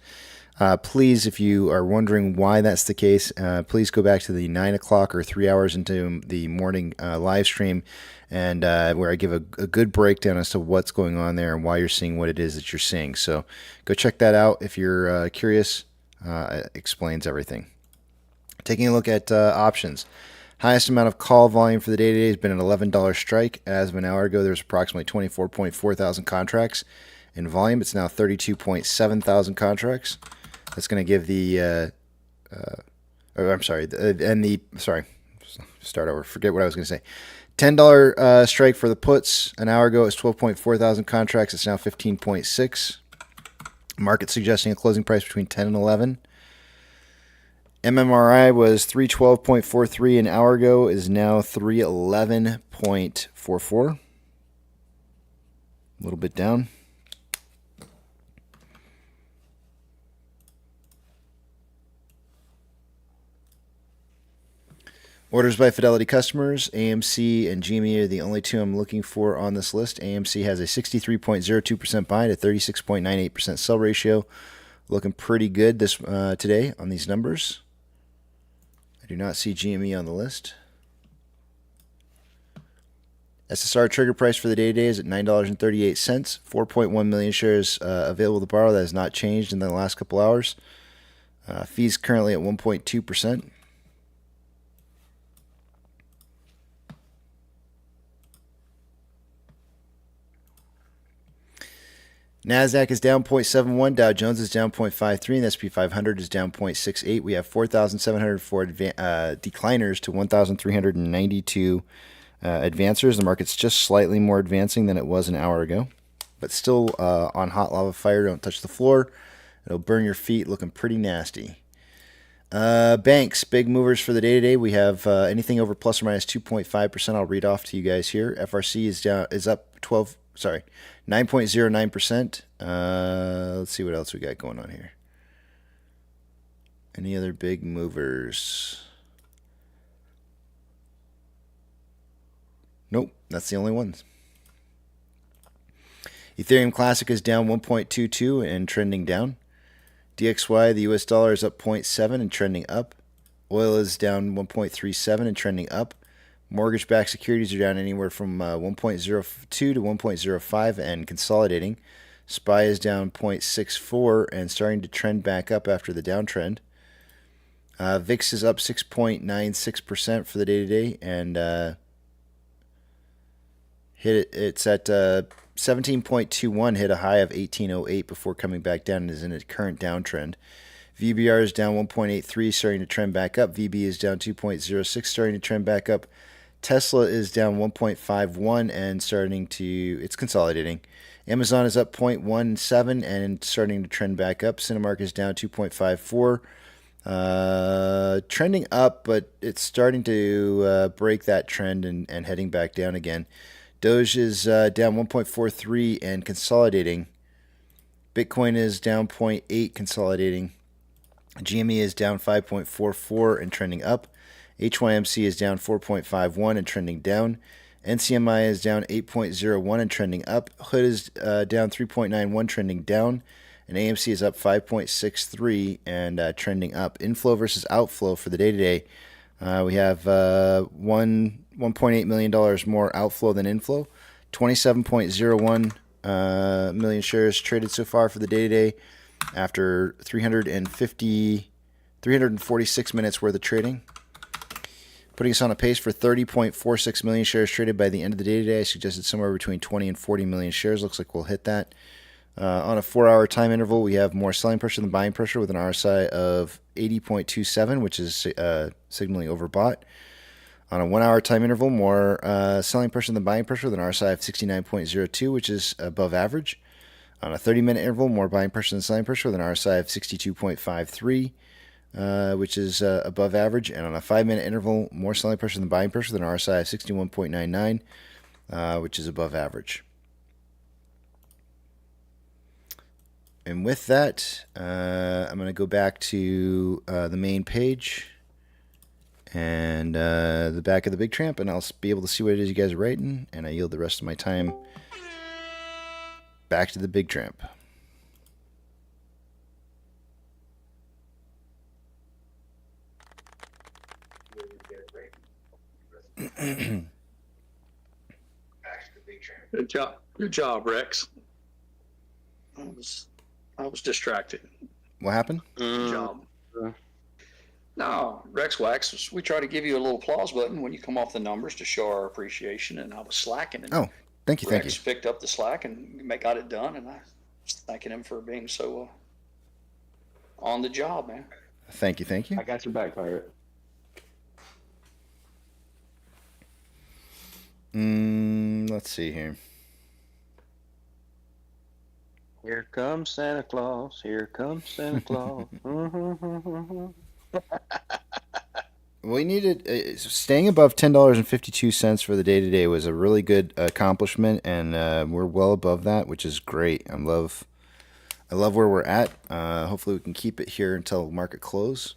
Please, if you are wondering why that's the case, please go back to the 9 o'clock or 3 hours into the morning live stream, and where I give a good breakdown as to what's going on there and why you're seeing what it is that you're seeing. So go check that out if you're curious. It explains everything. Taking a look at options. Highest amount of call volume for the day today has been an $11 strike. As of an hour ago, there's approximately 24.4 thousand contracts in volume. It's now 32.7 thousand contracts. That's going to give start over. Forget what I was going to say. $10 strike for the puts. An hour ago, it was 12.4 thousand contracts. It's now 15.6. Market suggesting a closing price between 10 and 11. MMRI was 312.43 an hour ago, is now 311.44. A little bit down. Orders by Fidelity customers, AMC and GME are the only two I'm looking for on this list. AMC has a 63.02% buy to 36.98% sell ratio. Looking pretty good this today on these numbers. I do not see GME on the list. SSR trigger price for the day today is at $9.38. 4.1 million shares available to borrow. That has not changed in the last couple hours. Fees currently at 1.2%. NASDAQ is down 0.71, Dow Jones is down 0.53, and the S&P 500 is down 0.68. We have 4,704 decliners to 1,392 advancers. The market's just slightly more advancing than it was an hour ago, but still on hot lava fire. Don't touch the floor. It'll burn your feet, looking pretty nasty. Banks, big movers for the day today. We have anything over plus or minus 2.5%. I'll read off to you guys here. FRC is up 9.09%. Let's see what else we got going on here. Any other big movers? Nope, that's the only ones. Ethereum Classic is down 1.22 and trending down. DXY, the US dollar, is up 0.7 and trending up. Oil is down 1.37 and trending up. Mortgage-backed securities are down anywhere from 1.02 to 1.05 and consolidating. SPY is down 0.64 and starting to trend back up after the downtrend. VIX is up 6.96% for the day today, and It's at 17.21, hit a high of 1808 before coming back down and is in a current downtrend. VBR is down 1.83, starting to trend back up. VB is down 2.06, starting to trend back up. Tesla is down 1.51 and it's consolidating. Amazon is up 0.17 and starting to trend back up. Cinemark is down 2.54. Trending up, but it's starting to break that trend and heading back down again. Doge is down 1.43 and consolidating. Bitcoin is down 0.8, consolidating. GME is down 5.44 and trending up. H1MC is down 4.51 and trending down. NCMI is down 8.01 and trending up. Hood is down 3.91, trending down. And AMC is up 5.63 and trending up. Inflow versus outflow for the day-to-day. We have $1.8 million more outflow than inflow. 27.01 million shares traded so far for the day-to-day after 346 minutes worth of trading. Putting us on a pace for 30.46 million shares traded by the end of the day today. I suggested somewhere between 20 and 40 million shares. Looks like we'll hit that. On a 4-hour time interval, we have more selling pressure than buying pressure with an RSI of 80.27, which is signaling overbought. On a 1-hour time interval, more selling pressure than buying pressure with an RSI of 69.02, which is above average. On a 30-minute interval, more buying pressure than selling pressure with an RSI of 62.53, which is above average. And on a 5-minute interval, more selling pressure than buying pressure with an RSI of 61.99, which is above average. And with that, I'm going to go back to the main page and the back of the Big Tramp, and I'll be able to see what it is you guys are writing, and I yield the rest of my time back to the Big Tramp.
Good job. Good job, Rex. I was distracted.
What happened?
Good job. No, Rex Wax, we try to give you a little applause button when you come off the numbers to show our appreciation, and I was slacking. And
thank you.
Rex picked up the slack and got it done, and I was thanking him for being so on the job, man.
Thank you.
I got your back, Pirate.
Let's see here.
Here comes Santa Claus. Here comes Santa Claus.
We needed staying above $10.52 for the day today was a really good accomplishment, and we're well above that, which is great. I love where we're at. Hopefully, we can keep it here until market close.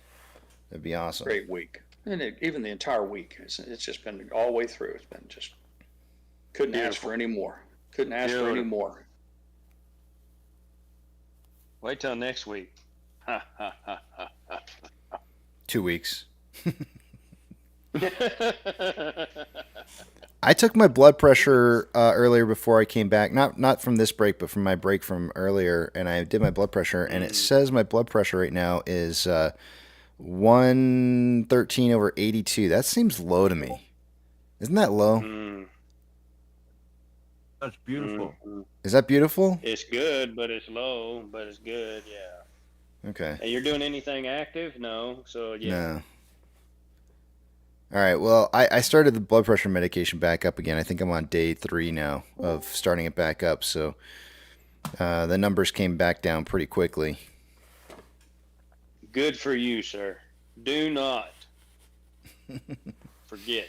That'd be awesome.
Great week, and even the entire week, it's just been all the way through. It's been just couldn't ask for any more. Couldn't ask for any more.
Wait till next week.
2 weeks. I took my blood pressure earlier before I came back. Not from this break, but from my break from earlier. And I did my blood pressure, and it says my blood pressure right now is 113/82. That seems low to me. Isn't that low?
That's beautiful.
Is that beautiful?
It's good, but it's low, but it's good, yeah.
Okay.
And you're doing anything active? No. So, yeah.
No. All right. Well, I started the blood pressure medication back up again. I think I'm on day 3 now of starting it back up. So the numbers came back down pretty quickly.
Good for you, sir. Do not forget.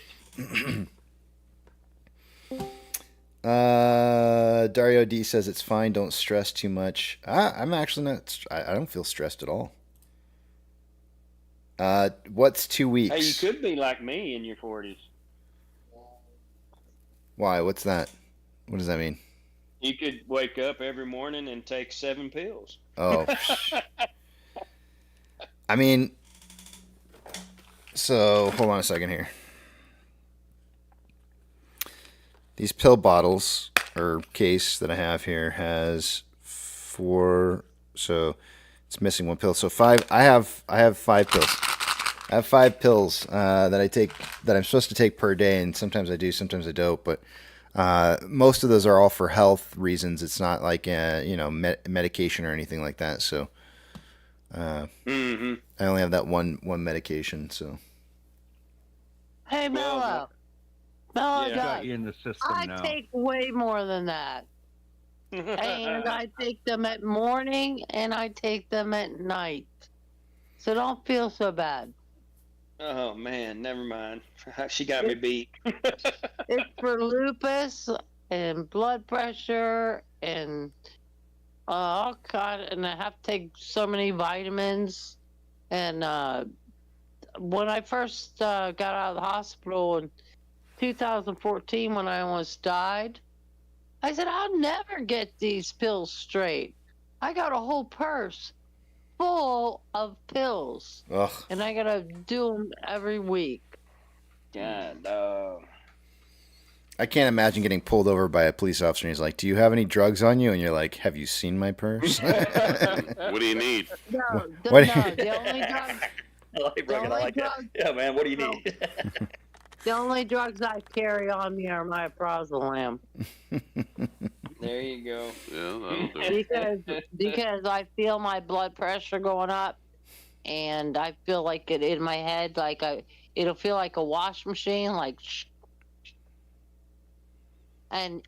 Dario D says it's fine. Don't stress too much. I'm actually not. I don't feel stressed at all. What's 2 weeks?
Hey, you could be like me in your 40s.
Why? What's that? What does that mean?
You could wake up every morning and take 7 pills.
Oh. I mean, so hold on a second here. These pill bottles or case that I have here has 4, so it's missing 1 pill. So 5. I have 5 pills. I have 5 pills that I take that I'm supposed to take per day, and sometimes I do, sometimes I don't. But Most of those are all for health reasons. It's not like medication or anything like that. So I only have that one medication. So
Hey, Mello. Mello,
Yeah. Got you in the system
I
now.
take way more than that. And I take them at morning and I take them at night. So don't feel so bad.
Oh man, never mind. She got me beat.
It's for lupus and blood pressure and all kind. And I have to take so many vitamins. And when I first got out of the hospital in 2014, when I almost died, I said I'll never get these pills straight. I got a whole purse full of pills,
ugh.
and I gotta do them every week.
God,
I can't imagine getting pulled over by a police officer and he's like, "Do you have any drugs on you?" And you're like, "Have you seen my purse?"
What do you need?
No,
What-
the only drugs.
I like Brogan, I like that. Yeah, man, what do you need?
The only drugs I carry on me are my Prozolam.
there you go.
Yeah, that'll do.
Because I feel my blood pressure going up, and I feel like it in my head, like it'll feel like a wash machine, like. And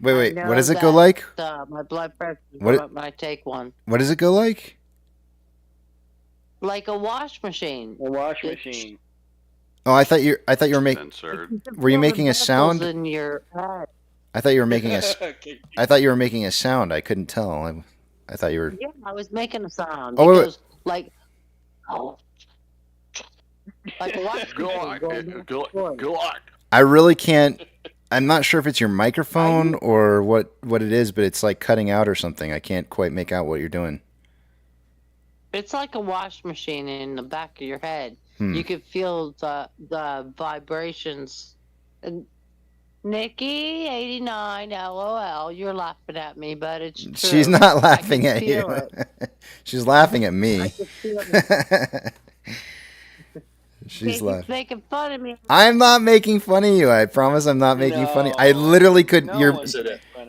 Wait,
I
what does
know
it go
that,
like?
My blood pressure
What-
goes up when I take one.
What does it go like?
Like a wash machine.
A wash machine.
Oh, I thought you were making. Were you making a sound?
In your head.
I thought you were making a. I thought you were making a sound. I couldn't tell. I thought you were.
Yeah, I was making a sound.
Oh,
It
wait,
goes like. Oh. Like a wash machine. going back.
I really can't. I'm not sure if it's your microphone or what it is, but it's like cutting out or something. I can't quite make out what you're doing.
It's like a wash machine in the back of your head.
Hmm.
You could feel the vibrations. And Nikki 89 LOL. You're laughing at me, but it's true.
She's not laughing
I
at
can
you.
feel it.
She's laughing at me.
I can feel it.
She's
He's
laughing.
making fun of me.
I'm not making fun of you. I promise I'm not making fun of you. I literally could.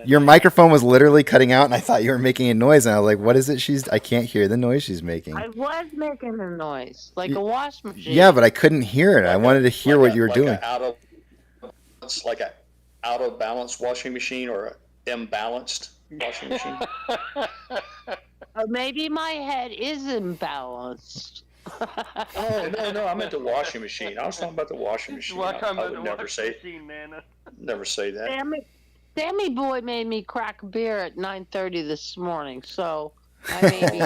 Your microphone was literally cutting out, and I thought you were making a noise. And I was like, "What is it? I can't hear the noise she's making."
I was making a noise, like a wash machine.
Yeah, but I couldn't hear it. I wanted to hear what you were doing.
It's like a out of balance washing machine or a imbalanced washing machine.
Maybe my head is imbalanced.
No, I meant the washing machine. I was talking about the washing machine. I would never say that.
Sammy boy made me crack a beer at 9:30 this morning, so I may be.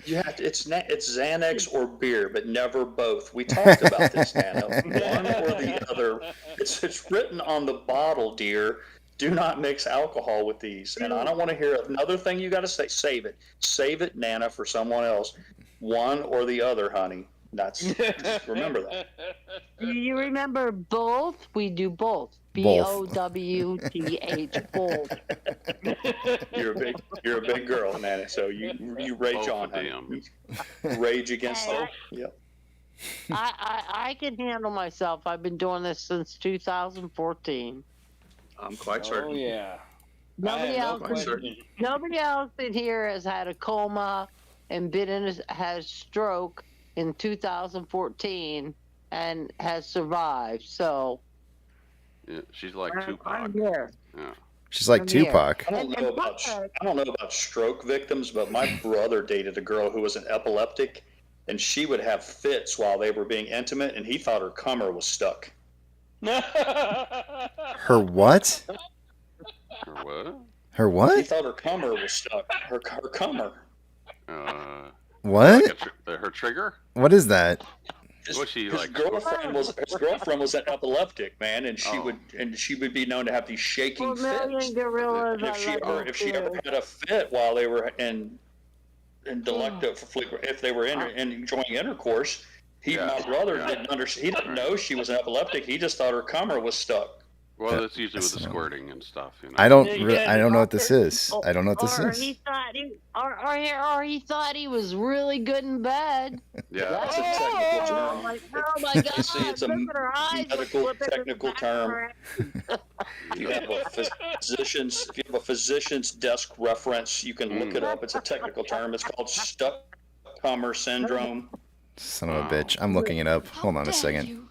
You have to. It's Xanax or beer, but never both. We talked about this, Nano. One or the other. It's written on the bottle, dear. Do not mix alcohol with these. And I don't want to hear another thing you got to say. Save it. Save it, Nana, for someone else. One or the other, honey. Just remember that.
Do you remember both? We do both.
Both.
BOWTH. Both.
You're a big girl, Nana. So you rage on, honey. Rage against them. Yep.
I can handle myself. I've been doing this since 2014.
I'm quite certain.
Oh yeah.
Nobody else in here has had a coma and has stroke in 2014 and has survived. So
yeah, she's like Tupac.
I'm here.
Yeah.
She's like Tupac.
I don't know about stroke victims, but my brother dated a girl who was an epileptic, and she would have fits while they were being intimate, and he thought her cummer was stuck.
Her what?
Her what?
Her what?
He thought her cummer was stuck. Her cummer.
What?
Like her trigger?
What is that?
His girlfriend was an epileptic, man, and she would be known to have these shaking fits.
Gorillas,
If she ever had a fit while they were in delective, if they were enjoying intercourse, my brother didn't understand. He didn't know she was an epileptic. He just thought her cummer was stuck.
Well, that's usually with the squirting and stuff. You know.
I don't know what this is. I don't know what this
Or
is.
he thought he thought he was really good in bed.
Yeah.
That's a technical term.
Oh my God!
See, it's a
Look at her eyes.
medical technical term. If you have a physician's desk reference, you can look it up. It's a technical term. It's called stuck-comer syndrome.
Son of a bitch. I'm looking it up. Hold on a second.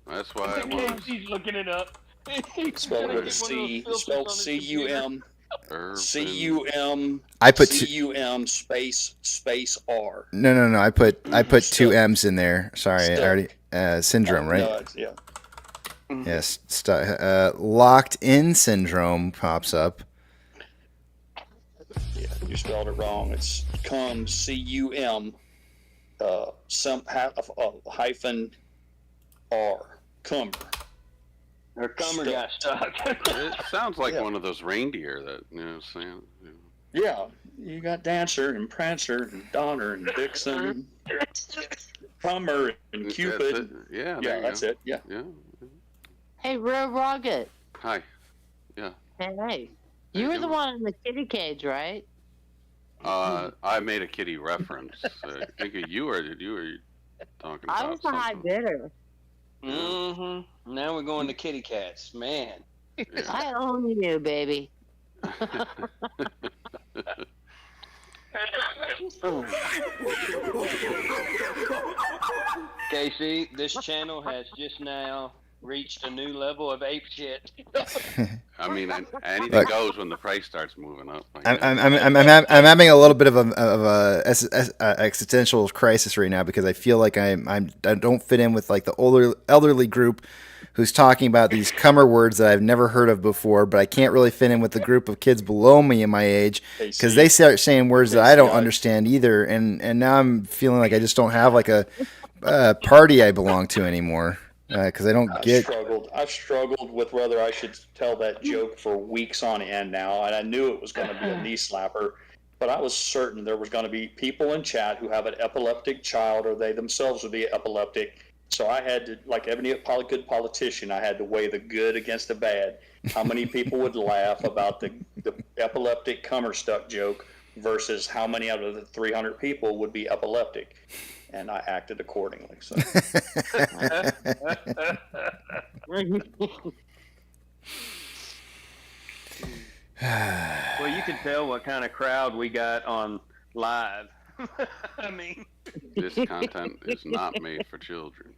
That's why I was.
He's looking it up.
Spelled with a C. Spelled C-U-M. C-U-M.
I put
C-U-M space R.
No. I put 2 M's in there. Sorry, I already syndrome, right?
No, yeah.
Yes. Locked in syndrome pops up.
Yeah, you spelled it wrong. It's cum, C-U-M, hyphen R. Cumber.
Her cumber got stuck.
It sounds like one of those reindeer that saying.
Yeah, you got Dancer and Prancer and Donner and Vixen, Cumber and Cupid.
Yeah,
that's it. Yeah.
Hey, Real Rocket.
Hi. Yeah.
Hey, you were the one in the kitty cage, right?
I made a kitty reference. I think of you, or did you were talking about?
I was a high bidder.
Mm-hmm. Now we're going to kitty cats, man.
I own you, baby.
Casey, this channel has just now reached a new level of ape shit.
I mean, anything goes when the price starts moving up.
I'm having a little bit of a existential crisis right now because I feel like I don't fit in with like the elderly group who's talking about these cummer words that I've never heard of before, but I can't really fit in with the group of kids below me in my age because they start saying words that I don't understand either, and now I'm feeling like I just don't have like a party I belong to anymore. Because I don't get.
I've struggled with whether I should tell that joke for weeks on end now, and I knew it was going to be a knee slapper, but I was certain there was going to be people in chat who have an epileptic child, or they themselves would be epileptic. So I had to, like every good politician, I had to weigh the good against the bad. How many people would laugh about the epileptic cummer stuck joke versus how many out of the 300 people would be epileptic? And I acted accordingly. So.
Well, you can tell what kind of crowd we got on live. I mean,
this content is not made for children.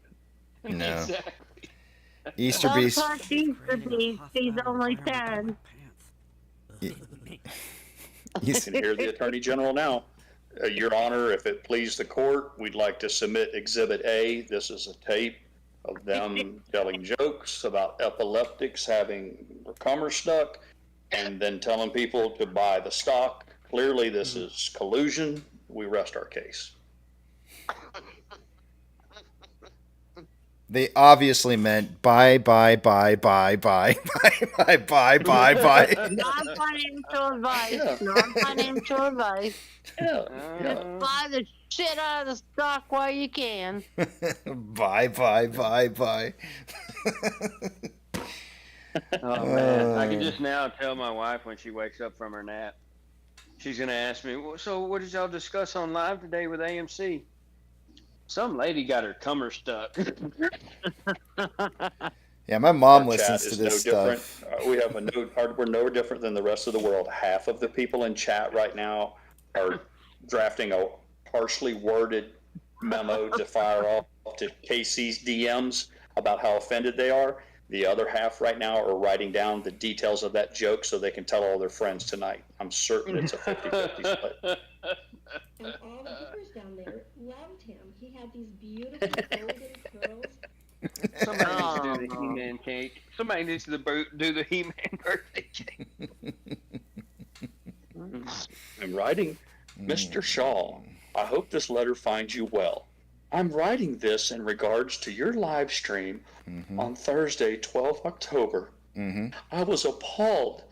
No.
Exactly.
Easter
Don't
Beast.
touch Easter Beast. He's only 10.
You can hear the Attorney General now. Your Honor, if it please the court, we'd like to submit Exhibit A. This is a tape of them telling jokes about epileptics having their cummer stuck and then telling people to buy the stock. Clearly, this is collusion. We rest our case.
They obviously meant buy.
Not financial advice.
Yeah.
Not financial advice.
Yeah.
Just buy the shit out of the stock while you can.
Buy.
Oh man, I can just now tell my wife when she wakes up from her nap. She's gonna ask me, "So what did y'all discuss on live today with AMC?" Some lady got her cummer stuck.
Yeah, my mom
Our
listens
chat
to
is
this
no
stuff.
different. We're no different than the rest of the world. Half of the people in chat right now are drafting a harshly worded memo to fire off to KC's DMs about how offended they are. The other half right now are writing down the details of that joke so they can tell all their friends tonight. I'm certain it's a 50-50 split.
And all the hookers down there loved him. He had these beautiful golden curls.
Somebody needs to do the He-Man cake. Somebody needs to do the He-Man birthday cake.
I'm writing, Mr. Shaw, I hope this letter finds you well. I'm writing this in regards to your live stream on Thursday, 12 October. I was appalled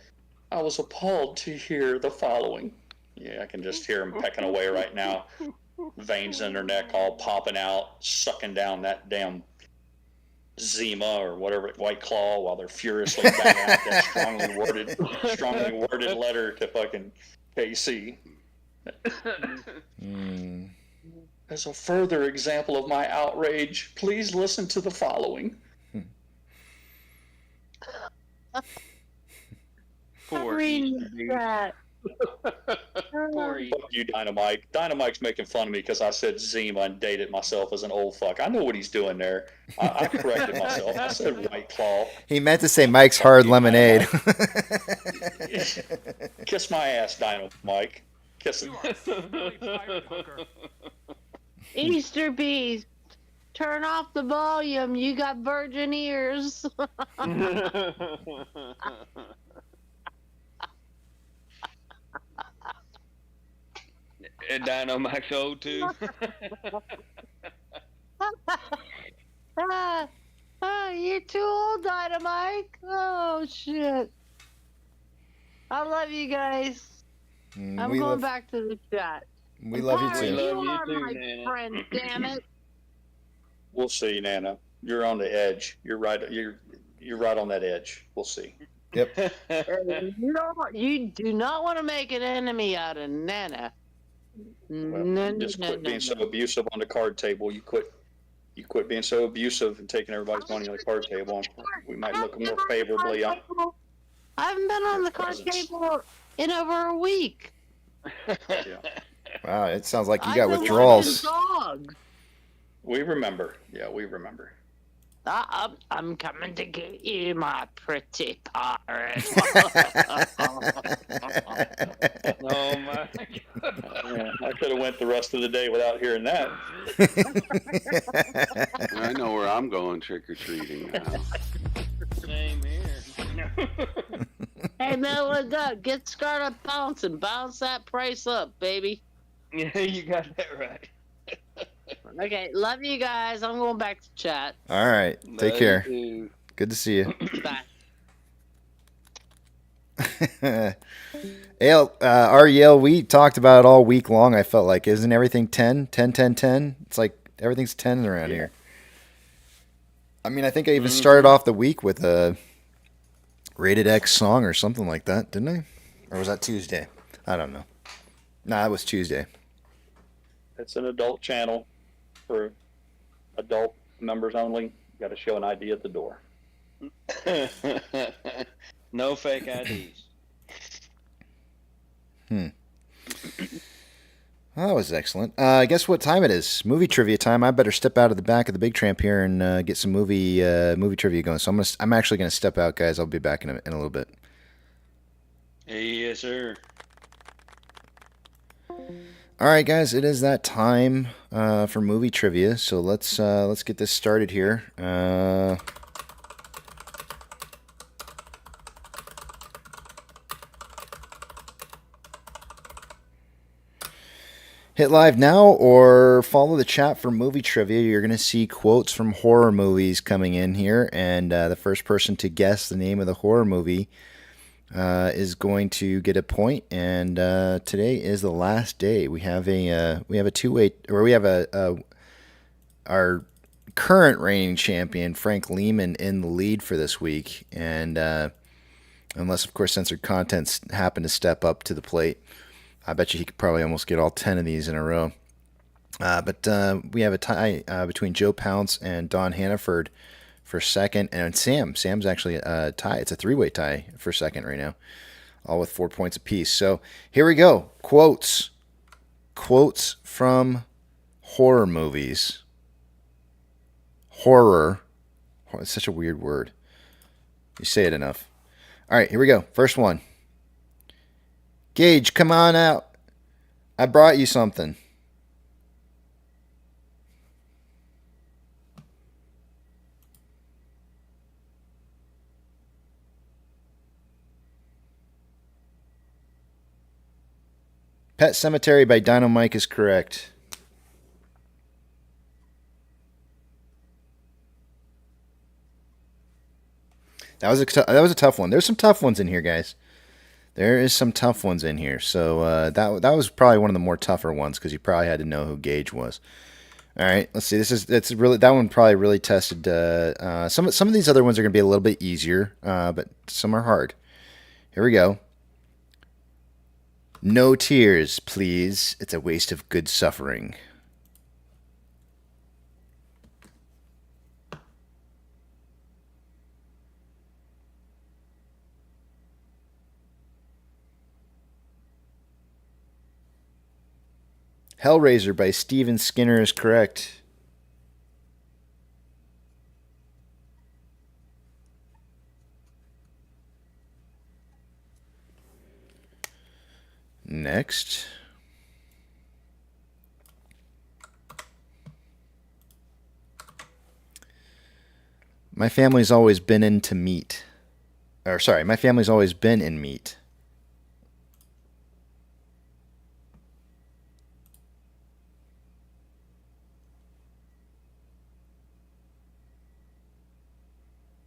to hear the following. Yeah, I can just hear him pecking away right now. Veins in her neck all popping out, sucking down that damn Zima or whatever, White Claw, while they're furiously banging out that strongly worded letter to fucking KC. As a further example of my outrage, please listen to the following.
Poor
that.
Fuck you, Dynamite. Dynamite's making fun of me because I said Zima and dated myself as an old fuck. I know what he's doing there. I corrected myself. I said White Claw.
He meant to say Mike's Hard Lemonade.
Kiss my ass, Dynamite. Kiss it.
Easter beast, turn off the volume. You got virgin ears.
Dynamite's old too.
You're too old, Dynamite. Oh shit. I love you guys. I'm going back to the chat.
We love you too.
You are my friend, damn it.
We'll see, Nana. You're on the edge. You're right. You're right on that edge. We'll see.
Yep.
You do not want to make an enemy out of Nana.
Just quit being so abusive on the card table. You quit being so abusive and taking everybody's money on the card table. We might look more favorably on.
I haven't been on the card table in over a week.
Yeah.
Wow, it sounds like you got withdrawals.
We remember. Yeah, we remember.
I'm coming to get you, my pretty pirate.
Oh my God.
Yeah, I could have went the rest of the day without hearing that.
I know where I'm going trick or treating now.
Same here.
Hey man, what's up? Get Scarlet bouncing. Bounce that price up, baby.
Yeah, you got that right.
Okay, love you guys. I'm going back to chat.
All right, take care. Good to see you.
Bye.
Ariel, we talked about it all week long. I felt like, isn't everything 10? 10, 10, 10? It's like everything's 10 around here. I mean, I think I even started off the week with a Rated X song or something like that, didn't I? Or was that Tuesday? I don't know. Nah, it was Tuesday.
It's an adult channel for adult members only. You got to show an ID at the door.
No fake IDs.
Well, that was excellent. Guess what time it is? Movie trivia time. I better step out of the back of the big tramp here and get some movie trivia going. So I'm actually gonna step out, guys. I'll be back in a little bit.
Yes, sir.
All right, guys. It is that time for movie trivia. So let's get this started here. Hit live now or follow the chat for movie trivia. You're going to see quotes from horror movies coming in here, and the first person to guess the name of the horror movie is going to get a point. And today is the last day. We have a two-way, or we have our current reigning champion Frank Lehman in the lead for this week, and unless of course censored contents happen to step up to the plate. I bet you he could probably almost get all 10 of these in a row. But we have a tie between Joe Pounce and Don Hannaford for second. And Sam. Sam's actually a tie. It's a three-way tie for second right now. All with 4 points apiece. So here we go. Quotes. Quotes from horror movies. Horror. It's such a weird word. You say it enough. All right, here we go. First one. Gage, come on out. I brought you something. Pet Cemetery by Dino Mike is correct. That was a tough one. There's some tough ones in here, guys. There is some tough ones in here. So that was probably one of the more tougher ones because you probably had to know who Gage was. All right, let's see. That's really that one probably really tested. Some of these other ones are going to be a little bit easier, but some are hard. Here we go. No tears, please. It's a waste of good suffering. Hellraiser by Steven Skinner is correct. Next. My family's always been into meat. Or sorry, my family's always been in meat.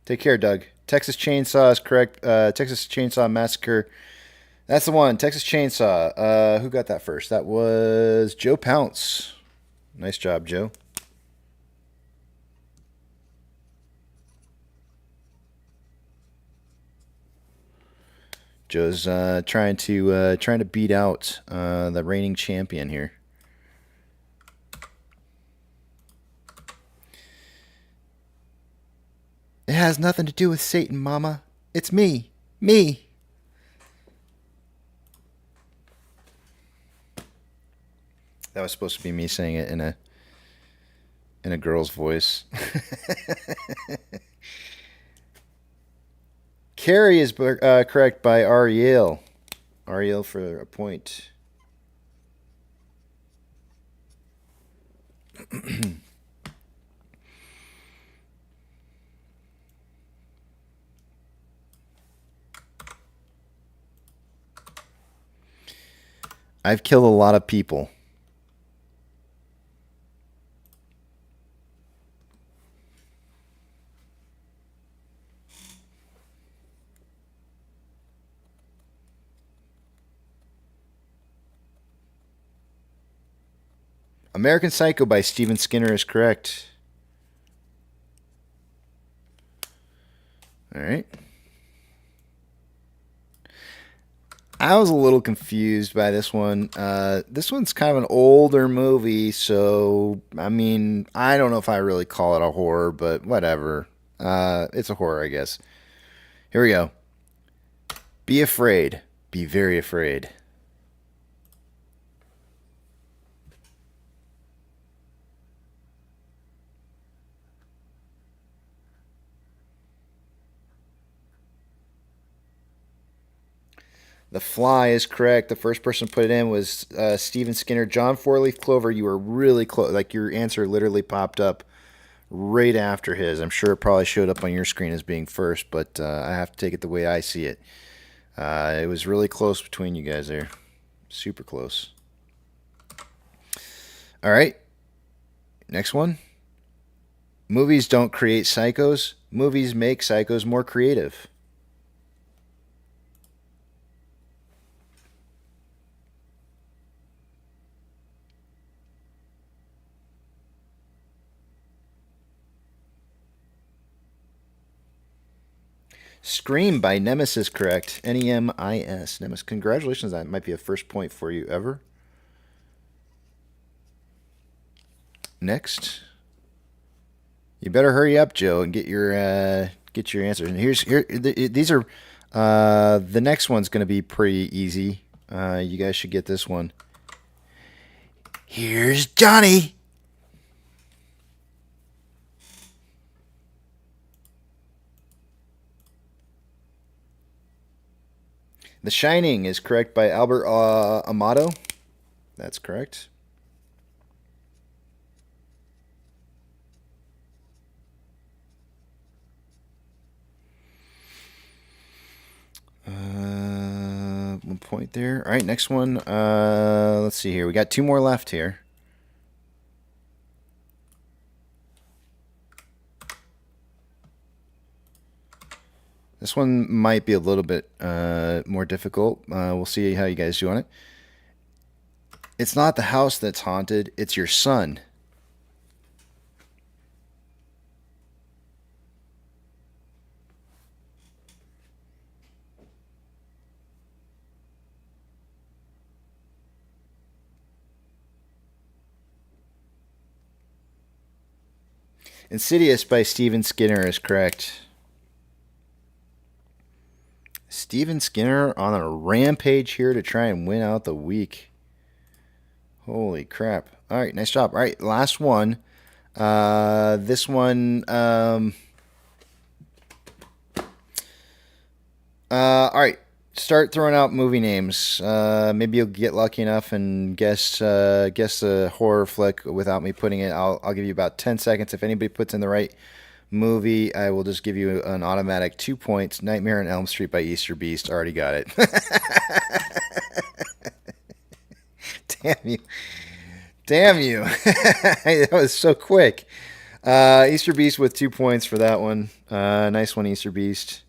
Take care, Doug. Texas Chainsaw is correct. Texas Chainsaw Massacre. That's the one. Texas Chainsaw. Who got that first? That was Joe Pounce. Nice job, Joe. Joe's trying to beat out the reigning champion here. It has nothing to do with Satan, Mama. It's me. Me. That was supposed to be me saying it in a girl's voice. Carrie is correct by Ariel. Ariel for a point. I've killed a lot of people. American Psycho by Steven Skinner is correct. All right. I was a little confused by this one. This one's kind of an older movie, so, I mean, I don't know if I really call it a horror, but whatever. It's a horror, I guess. Here we go. Be afraid. Be very afraid. The Fly is correct. The first person to put it in was Steven Skinner. John Four-Leaf Clover, you were really close. Like, your answer literally popped up right after his. I'm sure it probably showed up on your screen as being first, but I have to take it the way I see it. It was really close between you guys there. Super close. All right. Next one. Movies don't create psychos. Movies make psychos more creative. Scream by Nemesis, correct. Nemis. Nemesis. Congratulations. That might be a first point for you ever. Next. You better hurry up, Joe, and get your answers. And these are the next one's going to be pretty easy. You guys should get this one. Here's Johnny. The Shining is correct by Albert Amato. That's correct. One point there. All right, next one. Let's see here. We got two more left here. This one might be a little bit more difficult. We'll see how you guys do on it. It's not the house that's haunted. It's your son. Insidious by Steven Skinner is correct. Steven Skinner on a rampage here to try and win out the week. Holy crap. All right, nice job. All right, last one. This one... all right, start throwing out movie names. Maybe you'll get lucky enough and guess a horror flick without me putting it. I'll give you about 10 seconds. If anybody puts in the right movie, I will just give you an automatic 2 points. Nightmare on Elm Street by Easter Beast. Already got it. Damn you. Damn you. That was so quick. Easter Beast with 2 points for that one. Nice one, Easter Beast.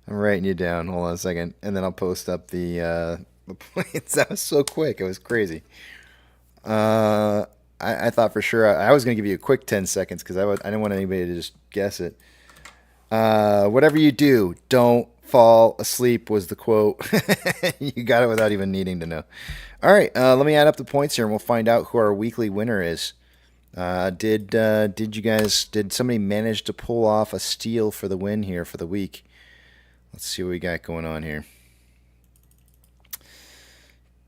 I'm writing you down. Hold on a second. And then I'll post up the points. That was so quick. It was crazy. I thought for sure I was going to give you a quick 10 seconds because I didn't want anybody to just guess it. Whatever you do, don't fall asleep was the quote. You got it without even needing to know. All right, let me add up the points here and we'll find out who our weekly winner is. Did somebody manage to pull off a steal for the win here for the week? Let's see what we got going on here.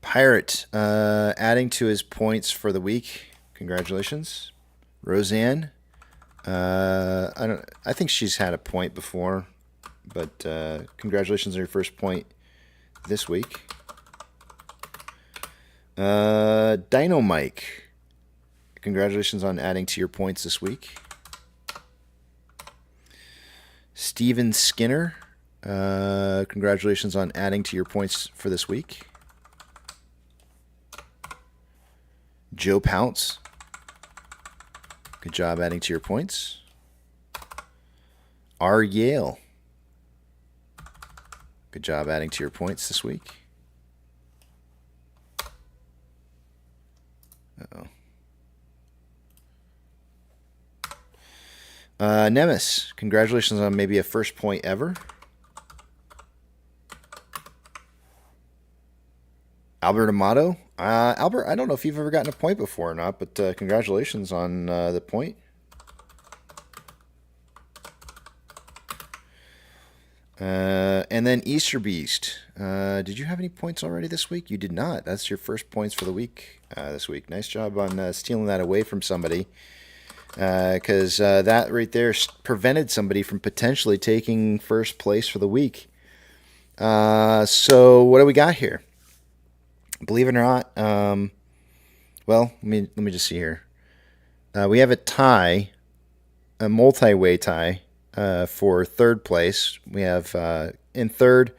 Pirate adding to his points for the week. Congratulations. Roseanne. I think she's had a point before, but congratulations on your first point this week. Dino Mike. Congratulations on adding to your points this week. Steven Skinner. Congratulations on adding to your points for this week. Joe Pounce. Good job adding to your points. R. Yale. Good job adding to your points this week. Uh-oh. Nemes, congratulations on maybe a first point ever. Albert Amato. Albert, I don't know if you've ever gotten a point before or not, but congratulations on the point. And then Easter Beast. Did you have any points already this week? You did not. That's your first points for the week this week. Nice job on stealing that away from somebody. Because that right there prevented somebody from potentially taking first place for the week. So what do we got here? Believe it or not, well, let me just see here. We have a tie, a multi-way tie for third place. We have in third,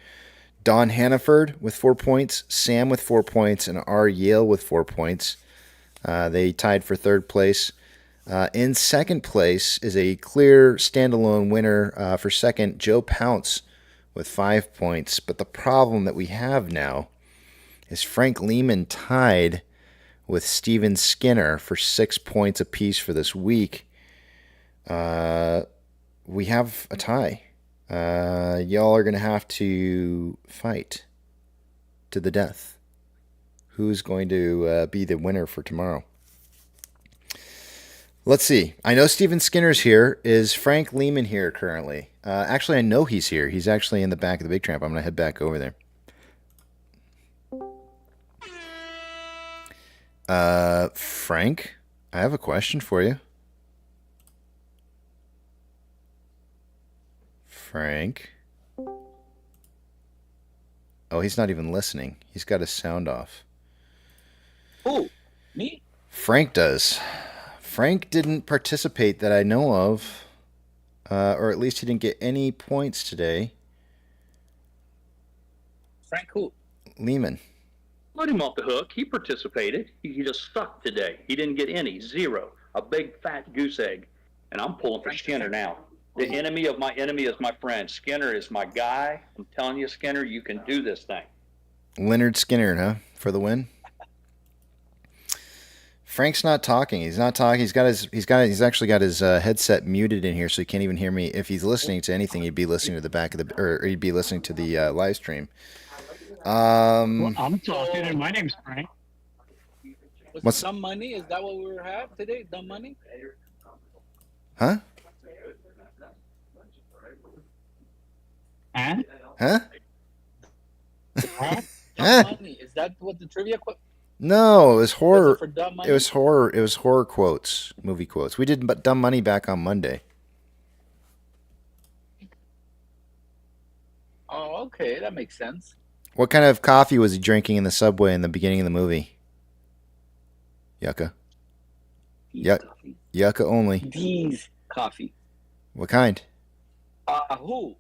Don Hannaford with 4 points, Sam with 4 points, and R. Yale with 4 points. They tied for third place. In second place is a clear standalone winner for second, Joe Pounce with 5 points. But the problem that we have now is Frank Lehman tied with Steven Skinner for 6 points apiece for this week. We have a tie. Y'all are going to have to fight to the death. Who's going to be the winner for tomorrow? Let's see. I know Steven Skinner's here. Is Frank Lehman here currently? Actually, I know he's here. He's actually in the back of the Big Tramp. I'm going to head back over there. Frank, I have a question for you. Frank. Oh, he's not even listening. He's got his sound off.
Who? Me?
Frank does. Frank didn't participate that I know of. Or at least he didn't get any points today.
Frank who?
Lehman.
Let him off the hook. He participated. He just sucked today. He didn't get any. Zero. A big fat goose egg. And I'm pulling for Skinner now. The enemy of my enemy is my friend. Skinner is my guy. I'm telling you, Skinner, you can do this thing.
Leonard Skinner, huh? For the win. Frank's not talking. He's not talking. He's actually got his headset muted in here, so he can't even hear me. If he's listening to anything, he'd be listening to the back of the, or he'd be listening to the live stream.
Well, I'm talking, and my name's Frank.
What's
dumb money? Is that what we have today? Dumb money?
huh?
Huh?
Huh?
Huh?
Huh?
Dumb money. Is that what the trivia?
No, it was horror.
for dumb
It
money?
was horror. It was horror quotes, movie quotes. We did Dumb Money back on Monday.
Oh, okay, that makes sense.
What kind of coffee was he drinking in the subway in the beginning of the movie? Yucca. Yucca only.
D's coffee.
What kind?
Who?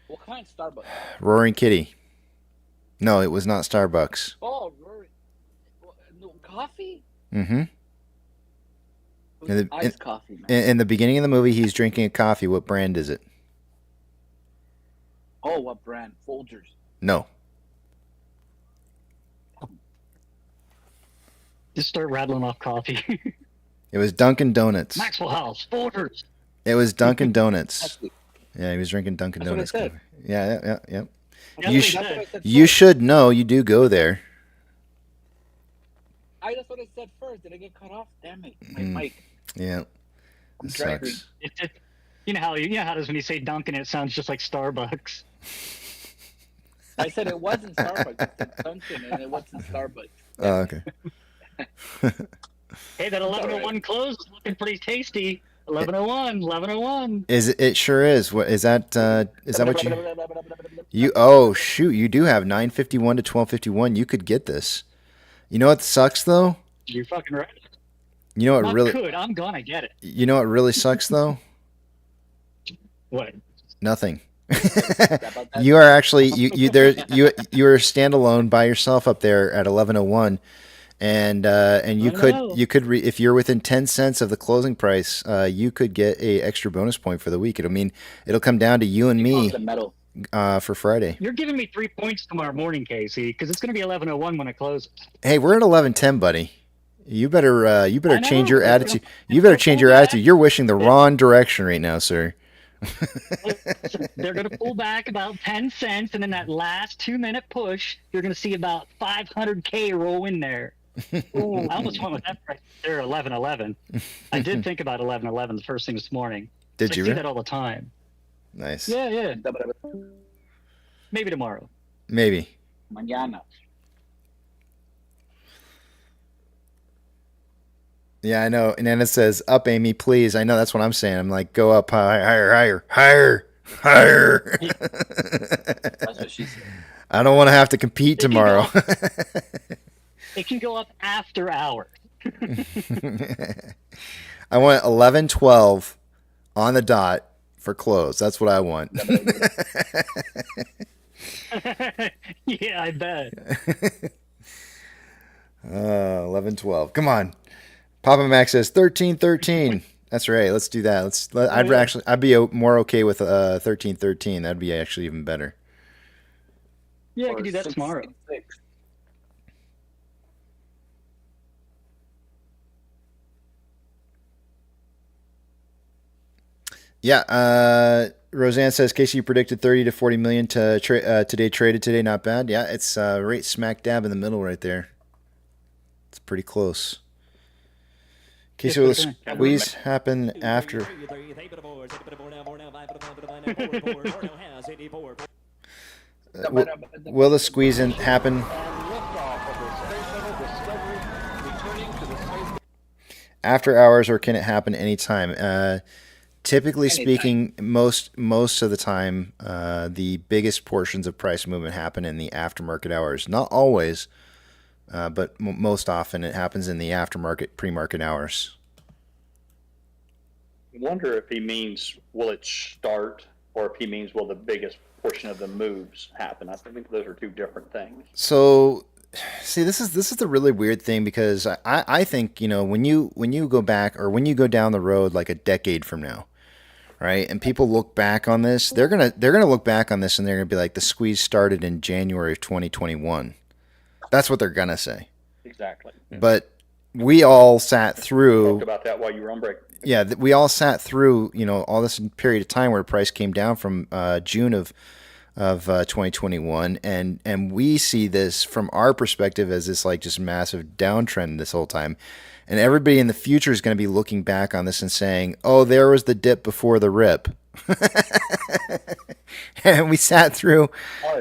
What kind? Starbucks.
Roaring Kitty. No, it was not Starbucks.
Oh, Rory. No, coffee?
Mm-hmm.
Iced coffee, man.
In the beginning of the movie, he's drinking a coffee. What brand is it?
Oh, what brand? Folgers.
No.
Just start rattling off coffee.
It was Dunkin' Donuts.
Maxwell House, Folgers.
It was Dunkin' Donuts. Yeah, he was drinking Dunkin'
That's what
Donuts.
I said.
Coffee. Yeah.
That's
You,
what
sh-
I said.
you should know. You do go there.
That's what I said first. Did I get cut off? Damn it. My
Mm.
mic.
Yeah. It sucks.
You know how it is when you say Dunkin', it sounds just like Starbucks.
I said it wasn't Starbucks. I said Dunkin' and it wasn't Starbucks.
Oh, okay.
Hey, that 11:01 close is looking pretty tasty. 11:01.
It sure is. What is that? Is that what you? Oh shoot! You do have 9:51 to 12:51. You could get this. You know what sucks though?
You're fucking right.
You know what
Not
really?
could. I'm gonna get it.
You know what really sucks though?
What?
Nothing. You are actually you are standalone by yourself up there at 11:01, and you could if you're within 10 cents of the closing price, you could get a extra bonus point for the week. It'll come down to you and me for Friday.
You're giving me 3 points tomorrow morning, Casey, because it's gonna be 11:01 when I close.
Hey, we're at 11:10, buddy. You better change your attitude. You better change your attitude. You're wishing the wrong direction right now, sir.
They're going to pull back about 10 cents, and in that last 2-minute push, you're going to see about 500K roll in there. Ooh, I almost went with that price there, 11:11. I did think about 11:11 the first thing this morning.
Did you?
I see that all the time.
Nice.
Yeah. Maybe tomorrow.
Maybe.
Mañana.
Yeah, I know. And then it says, "Up, Amy, please." I know that's what I'm saying. I'm like, go up, higher.
That's what she said.
I don't want to have to compete tomorrow.
It can go up after hours.
I want 11:12 on the dot for close. That's what I want.
Yeah, I bet.
11:12. Come on. Papa Mac says 13:13. That's right. Let's do that. I'd be more okay with 13:13. That'd be actually even better.
Yeah, I can do that tomorrow.
Yeah. Roseanne says, Casey, you predicted 30 to 40 million today. Traded today. Not bad. Yeah, it's right smack dab in the middle right there. It's pretty close. Casey, will the squeeze happen after? Will the squeeze happen after hours, or can it happen anytime? Typically speaking, most of the time, the biggest portions of price movement happen in the aftermarket hours. Not always, but most often it happens in the aftermarket, pre-market hours.
I wonder if he means will it start, or if he means will the biggest portion of the moves happen. I think those are two different things.
So, see, this is the really weird thing, because I think, when you go back, or when you go down the road like a decade from now, right, and people look back on this, they're gonna look back on this and they're gonna be like, the squeeze started in January of 2021. That's what they're gonna say.
Exactly.
But we all sat through.
Talked about that while you were on break.
Yeah, we all sat through, all this period of time where the price came down from June of of 2021, and we see this from our perspective as this like just massive downtrend this whole time, and everybody in the future is going to be looking back on this and saying, "Oh, there was the dip before the rip." And we sat through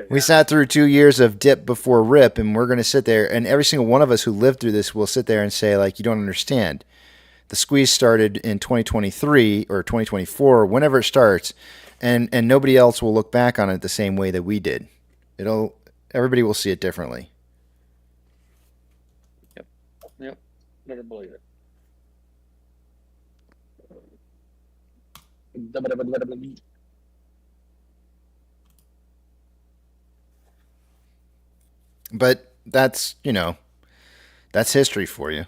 2 years of dip before rip, and we're going to sit there, and every single one of us who lived through this will sit there and say, like, you don't understand. The squeeze started in 2023 or 2024, whenever it starts. And nobody else will look back on it the same way that we did. Everybody will see it differently.
Yep. Never believe it.
But that's history for you.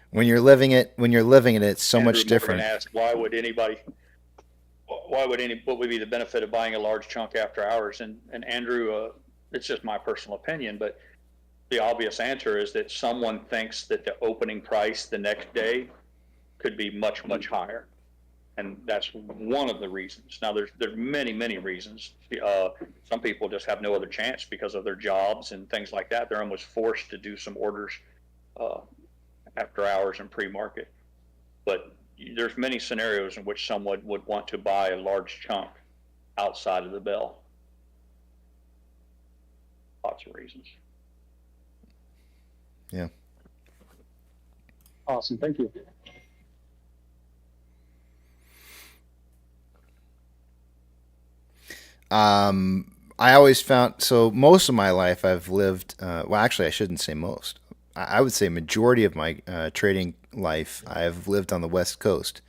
When you're living it, it's so
Andrew
much different.
Morgan asked, what would be the benefit of buying a large chunk after hours? And Andrew, it's just my personal opinion, but the obvious answer is that someone thinks that the opening price the next day could be much, much higher. And that's one of the reasons. Now, there's many, many reasons. Some people just have no other chance because of their jobs and things like that. They're almost forced to do some orders after hours and pre-market. But there's many scenarios in which someone would want to buy a large chunk outside of the bell. Lots of reasons.
Yeah.
Awesome. Thank you.
I always found, so most of my life I've lived, well, actually I shouldn't say most. I would say majority of my trading life I've lived on the West Coast,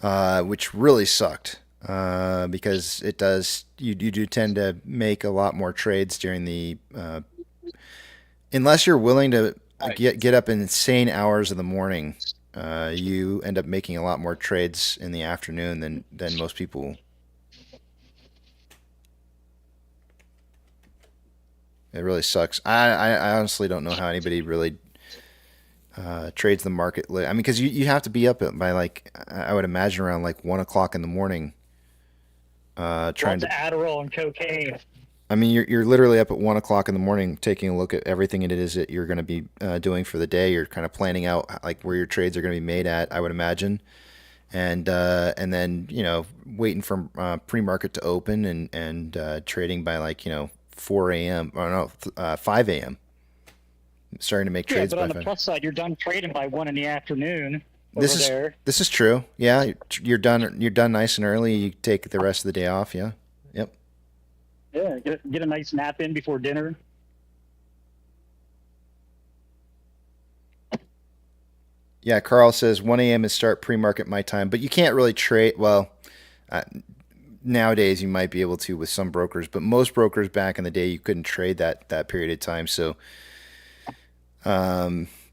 which really sucked because it does, you do tend to make a lot more trades during the, unless you're willing to get up in insane hours of the morning, you end up making a lot more trades in the afternoon than most people. It really sucks. I honestly don't know how anybody really trades the market. I mean, because you have to be up by like, I would imagine around like 1 o'clock in the morning. Trying to
Adderall and cocaine.
I mean, you're literally up at 1 o'clock in the morning, taking a look at everything it is that you're going to be doing for the day. You're kind of planning out like where your trades are going to be made at, I would imagine, and then waiting for pre-market to open and trading by like 4 a.m. or no 5 a.m. Starting to make trades.
But
by
on the
5.
plus side, you're done trading by 1 in the afternoon. This
is true. Yeah, you're done. You're done nice and early. You take the rest of the day off. Yeah. Yep.
Yeah, get a nice nap in before dinner.
Yeah, Carl says 1 a.m. is start pre-market my time, but you can't really trade. Well, nowadays you might be able to with some brokers, but most brokers back in the day you couldn't trade that period of time. So,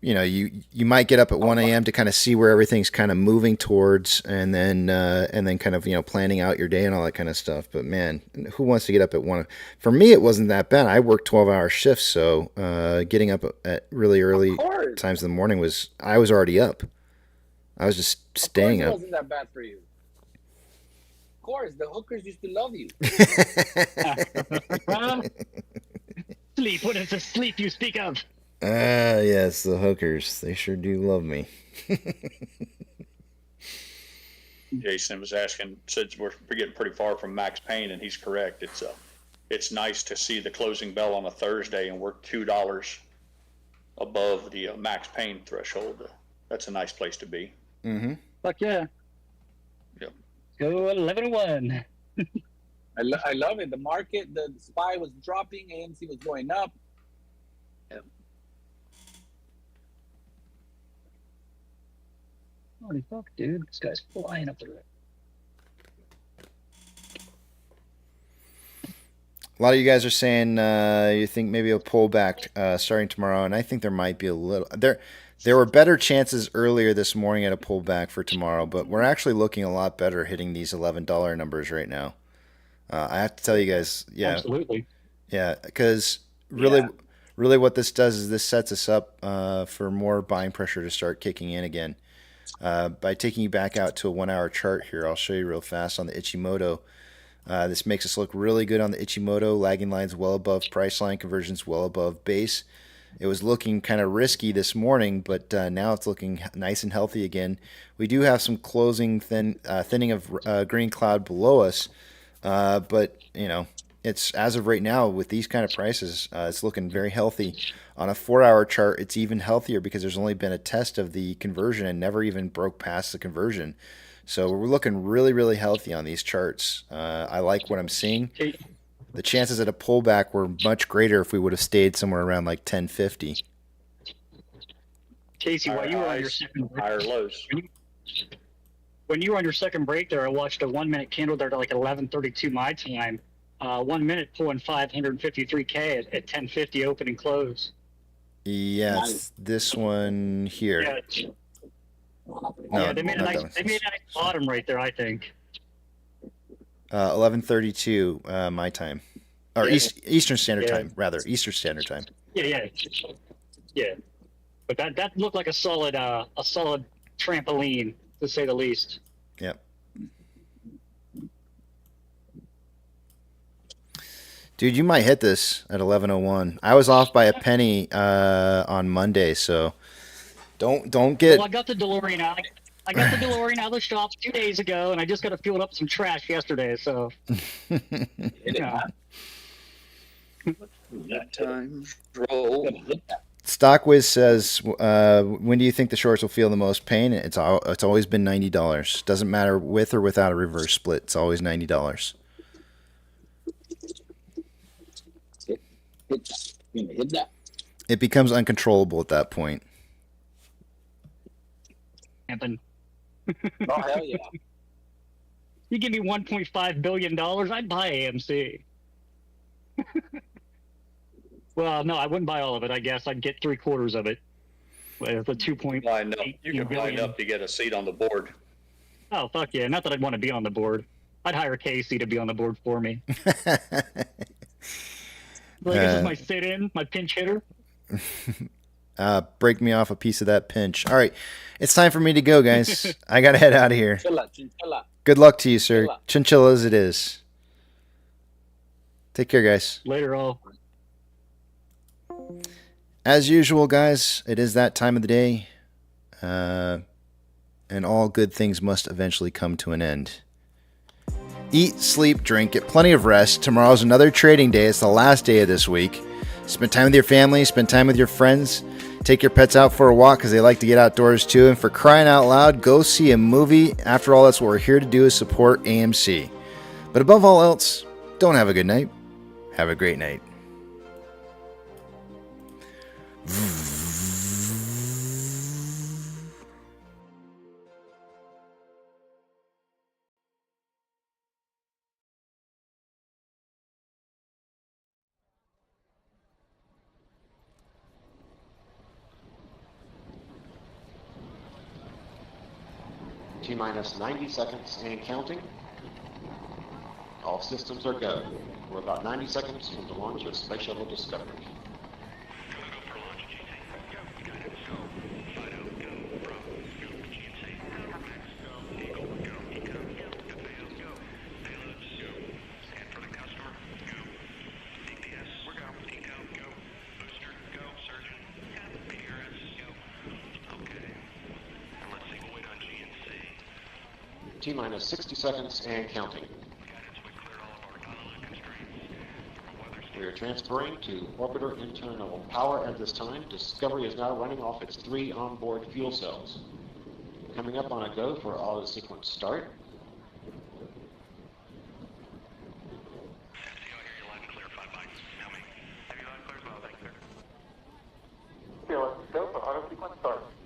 you might get up at 1 a.m. to kind of see where everything's kind of moving towards, and then kind of planning out your day and all that kind of stuff. But man, who wants to get up at 1? For me, it wasn't that bad. I worked 12-hour shifts, so getting up at really early times in the morning I was already up. I was just staying up.
It wasn't that bad for you. Of course, the hookers used to love you.
Sleep. What is the sleep you speak of?
Yes, the hookers. They sure do love me.
Jason was asking, since we're getting pretty far from Max Payne, and he's correct. It's nice to see the closing bell on a Thursday and we're $2 above the Max Payne threshold. That's a nice place to be.
Mm-hmm.
Fuck yeah.
Yep.
Go 11-1.
I love it. The market, the SPY was dropping, AMC was going up.
Holy fuck, dude. This guy's flying up there.
A lot of you guys are saying you think maybe a pullback starting tomorrow, and I think there might be a little. There were better chances earlier this morning at a pullback for tomorrow, but we're actually looking a lot better hitting these $11 numbers right now. I have to tell you guys, yeah.
Absolutely.
Yeah, because really what this does is this sets us up for more buying pressure to start kicking in again. By taking you back out to a 1 hour chart here, I'll show you real fast on the Ichimoto. This makes us look really good on the Ichimoto, lagging lines well above price line, conversions well above base. It was looking kind of risky this morning, but now it's looking nice and healthy again. We do have some closing thinning of green cloud below us, but you know, it's as of right now with these kind of prices, it's looking very healthy. On a 4-hour chart, it's even healthier because there's only been a test of the conversion and never even broke past the conversion. So we're looking really, really healthy on these charts. I like what I'm seeing. The chances at a pullback were much greater if we would have stayed somewhere around like 1050.
Casey, while you were on your second break,
higher lows.
When you were on your second break there, I watched a 1 minute candle there to like 11:32 my time. 1 minute pulling 553K at 1050 open and close.
Yeah, it's this one here.
Yeah,
No,
they made a nice bottom right there, I think.
11:32 my time, or
Yeah.
Eastern Standard
Yeah.
Time, rather Eastern Standard Time.
Yeah. But that looked like a solid trampoline, to say the least.
Yep. Dude, you might hit this at 11:01. I was off by a penny on Monday, so don't get.
Well, I got the DeLorean out. I got the DeLorean out of the shop 2 days ago, and I just got to fuel up some trash yesterday. So. Yeah.
That time roll.
StockWiz says, when do you think the shorts will feel the most pain? It's always been $90. Doesn't matter with or without a reverse split. It's always $90.
Hit that.
It becomes uncontrollable at that point.
Happen.
Oh, hell yeah.
You give me $1.5 billion, I'd buy AMC. Well, no, I wouldn't buy all of it, I guess. I'd get 3/4 of it. With a 2.8
You can buy enough to get a seat on the board.
Oh, fuck yeah. Not that I'd want to be on the board. I'd hire Casey to be on the board for me. Like, this is my sit-in, my pinch hitter.
Break me off a piece of that pinch. All right. It's time for me to go, guys. I got to head out of here.
Chinchilla.
Good luck to you, sir. Chinchillas it is. Take care, guys.
Later, all.
As usual, guys, it is that time of the day. And all good things must eventually come to an end. Eat, sleep, drink, get plenty of rest. Tomorrow's another trading day. It's the last day of this week. Spend time with your family. Spend time with your friends. Take your pets out for a walk because they like to get outdoors too. And for crying out loud, go see a movie. After all, that's what we're here to do, is support AMC. But above all else, don't have a good night. Have a great night.
T-minus 90 seconds and counting. All systems are go. We're about 90 seconds from the launch of Space Shuttle Discovery. T-minus 60 seconds and counting. We are transferring to orbiter internal power at this time. Discovery is now running off its 3 onboard fuel cells. Coming up on a go for auto sequence start.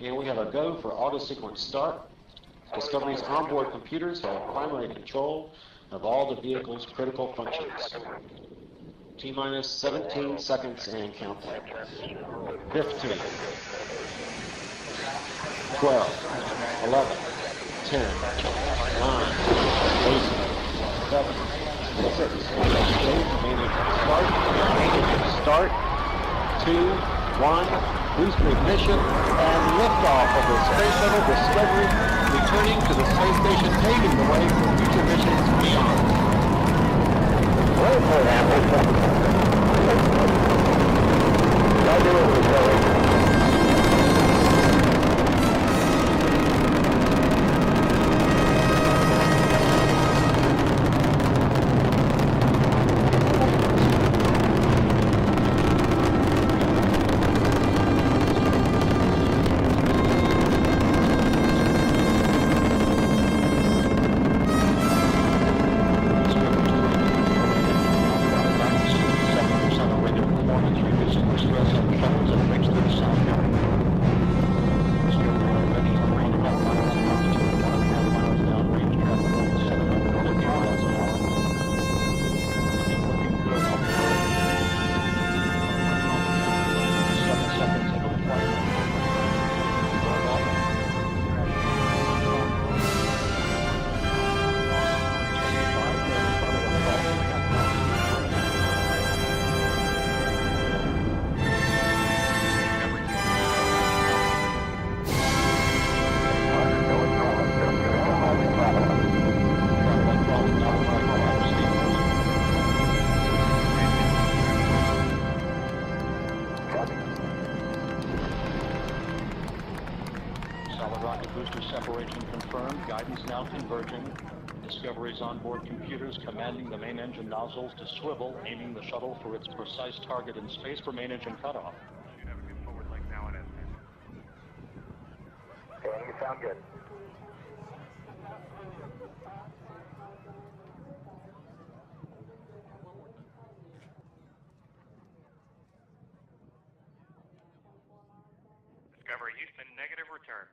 And we have a go for auto sequence start. Discovery's onboard computers have primary control of all the vehicle's critical functions. T-minus 17 seconds and counting. 15, 12, 11, 10, 9, 8, 7, 6, start, 2, 1, boost ignition, and liftoff of the Space Shuttle Discovery, returning to the space station, paving the way for future missions beyond.
Solid rocket booster separation confirmed. Guidance now converging. Discovery's onboard computers commanding the main engine nozzles to swivel, aiming the shuttle for its precise target in space for main engine cutoff.
Should have a good forward leg now at advertise.
Okay, you sound good.
Discovery Houston, negative return.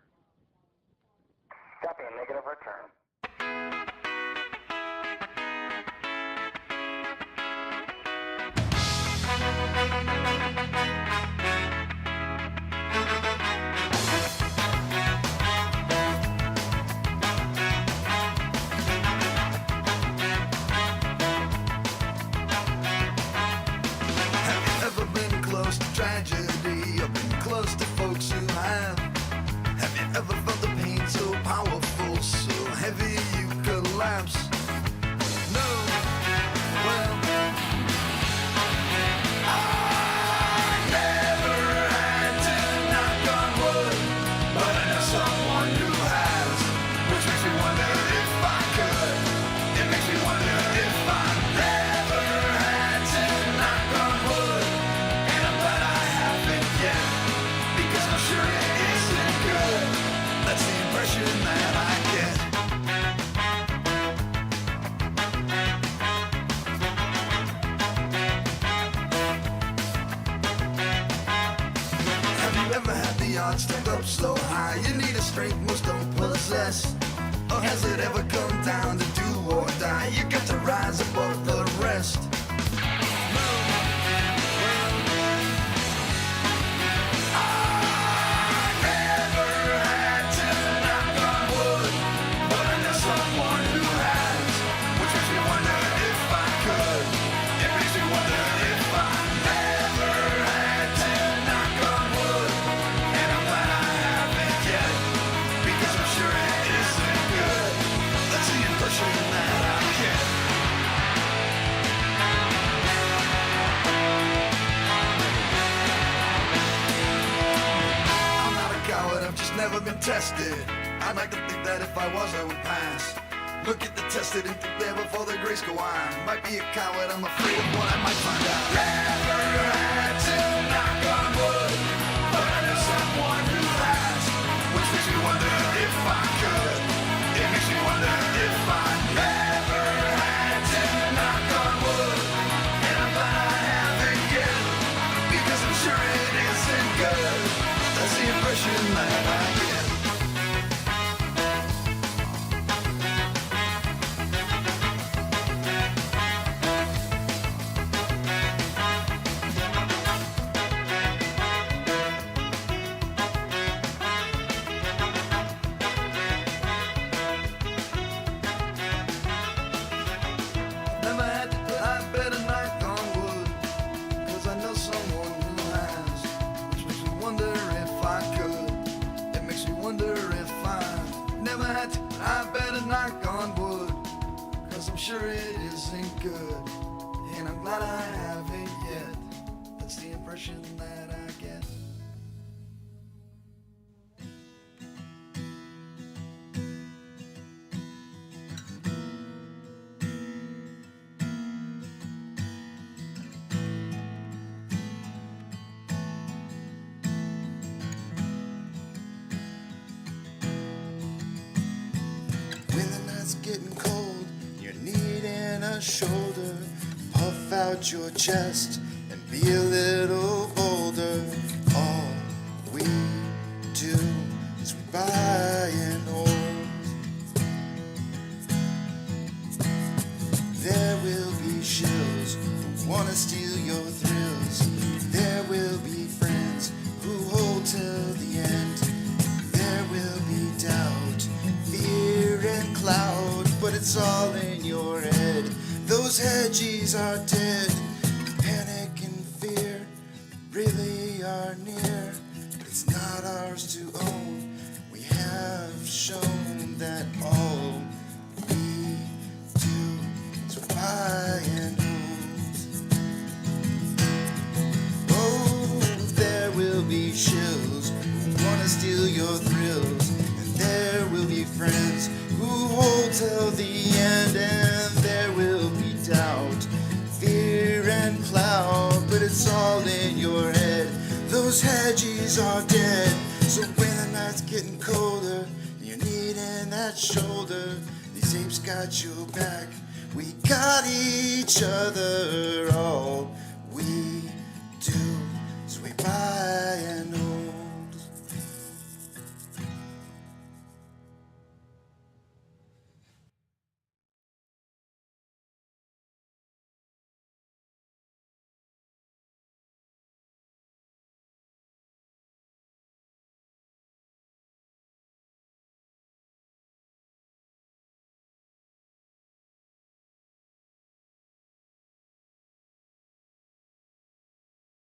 Copy, a negative return.
Have you ever been close to tragedy or been close to folks who have? Have you ever felt the pain so powerful, so heavy you collapse? No, well, I never had to knock on wood, but I know someone who has, which makes me wonder if I could. It makes me wonder if I never had to knock on wood, and I'm glad I haven't yet, because I'm sure it isn't good. That's the impression that I get. Have you ever had the odds stacked up so high you need a strength most don't possess? Or has it ever come down to do or die? You got to rise above the rest. No, well, I never had to knock on wood, but I know someone who has, which makes me wonder if I could. It makes me wonder if I never had to knock on wood, and I'm glad I haven't yet, because I'm sure it isn't good. That's the impression that I get. I'm not a coward, I've just never been tested. I'd like to think that if I was, I would pass. Look at the tested and think there before the grace go on. Might be a coward, I'm afraid of what I might find out. Never had to knock on wood, but I know someone who has, which makes me wonder if I could. It makes me wonder if I never had to knock on wood, and I'm glad I haven't yet, because I'm sure it isn't good. That's the impression that I get. Never had to, but I better knock on wood, 'cause I know someone who has, which makes me wonder if I could. It makes me wonder if I never had to, but I better knock on wood, 'cause I'm sure it isn't good. and I'm glad I haven't yet. That's the impression that I get. When the night's getting cold, you're needing a shoulder. Puff out your chest and be a little bolder. All we do is we buy and hold. There will be shills who wanna steal your thrills. There will be friends who hold till the end. There will be doubt, fear and cloud, but it's all in your head. Those hedgies are dead. Panic and fear really are near, but it's not ours to own. We have shown that all we do is buy and hold. Oh, there will be shills who wanna steal your thrills, and there will be friends who hold till the end, and there will be doubt, fear and cloud, but it's all in your head. Those hedgies are dead. So when the night's getting colder, you're needing that shoulder. These apes got your back. We got each other. All we do is we buy and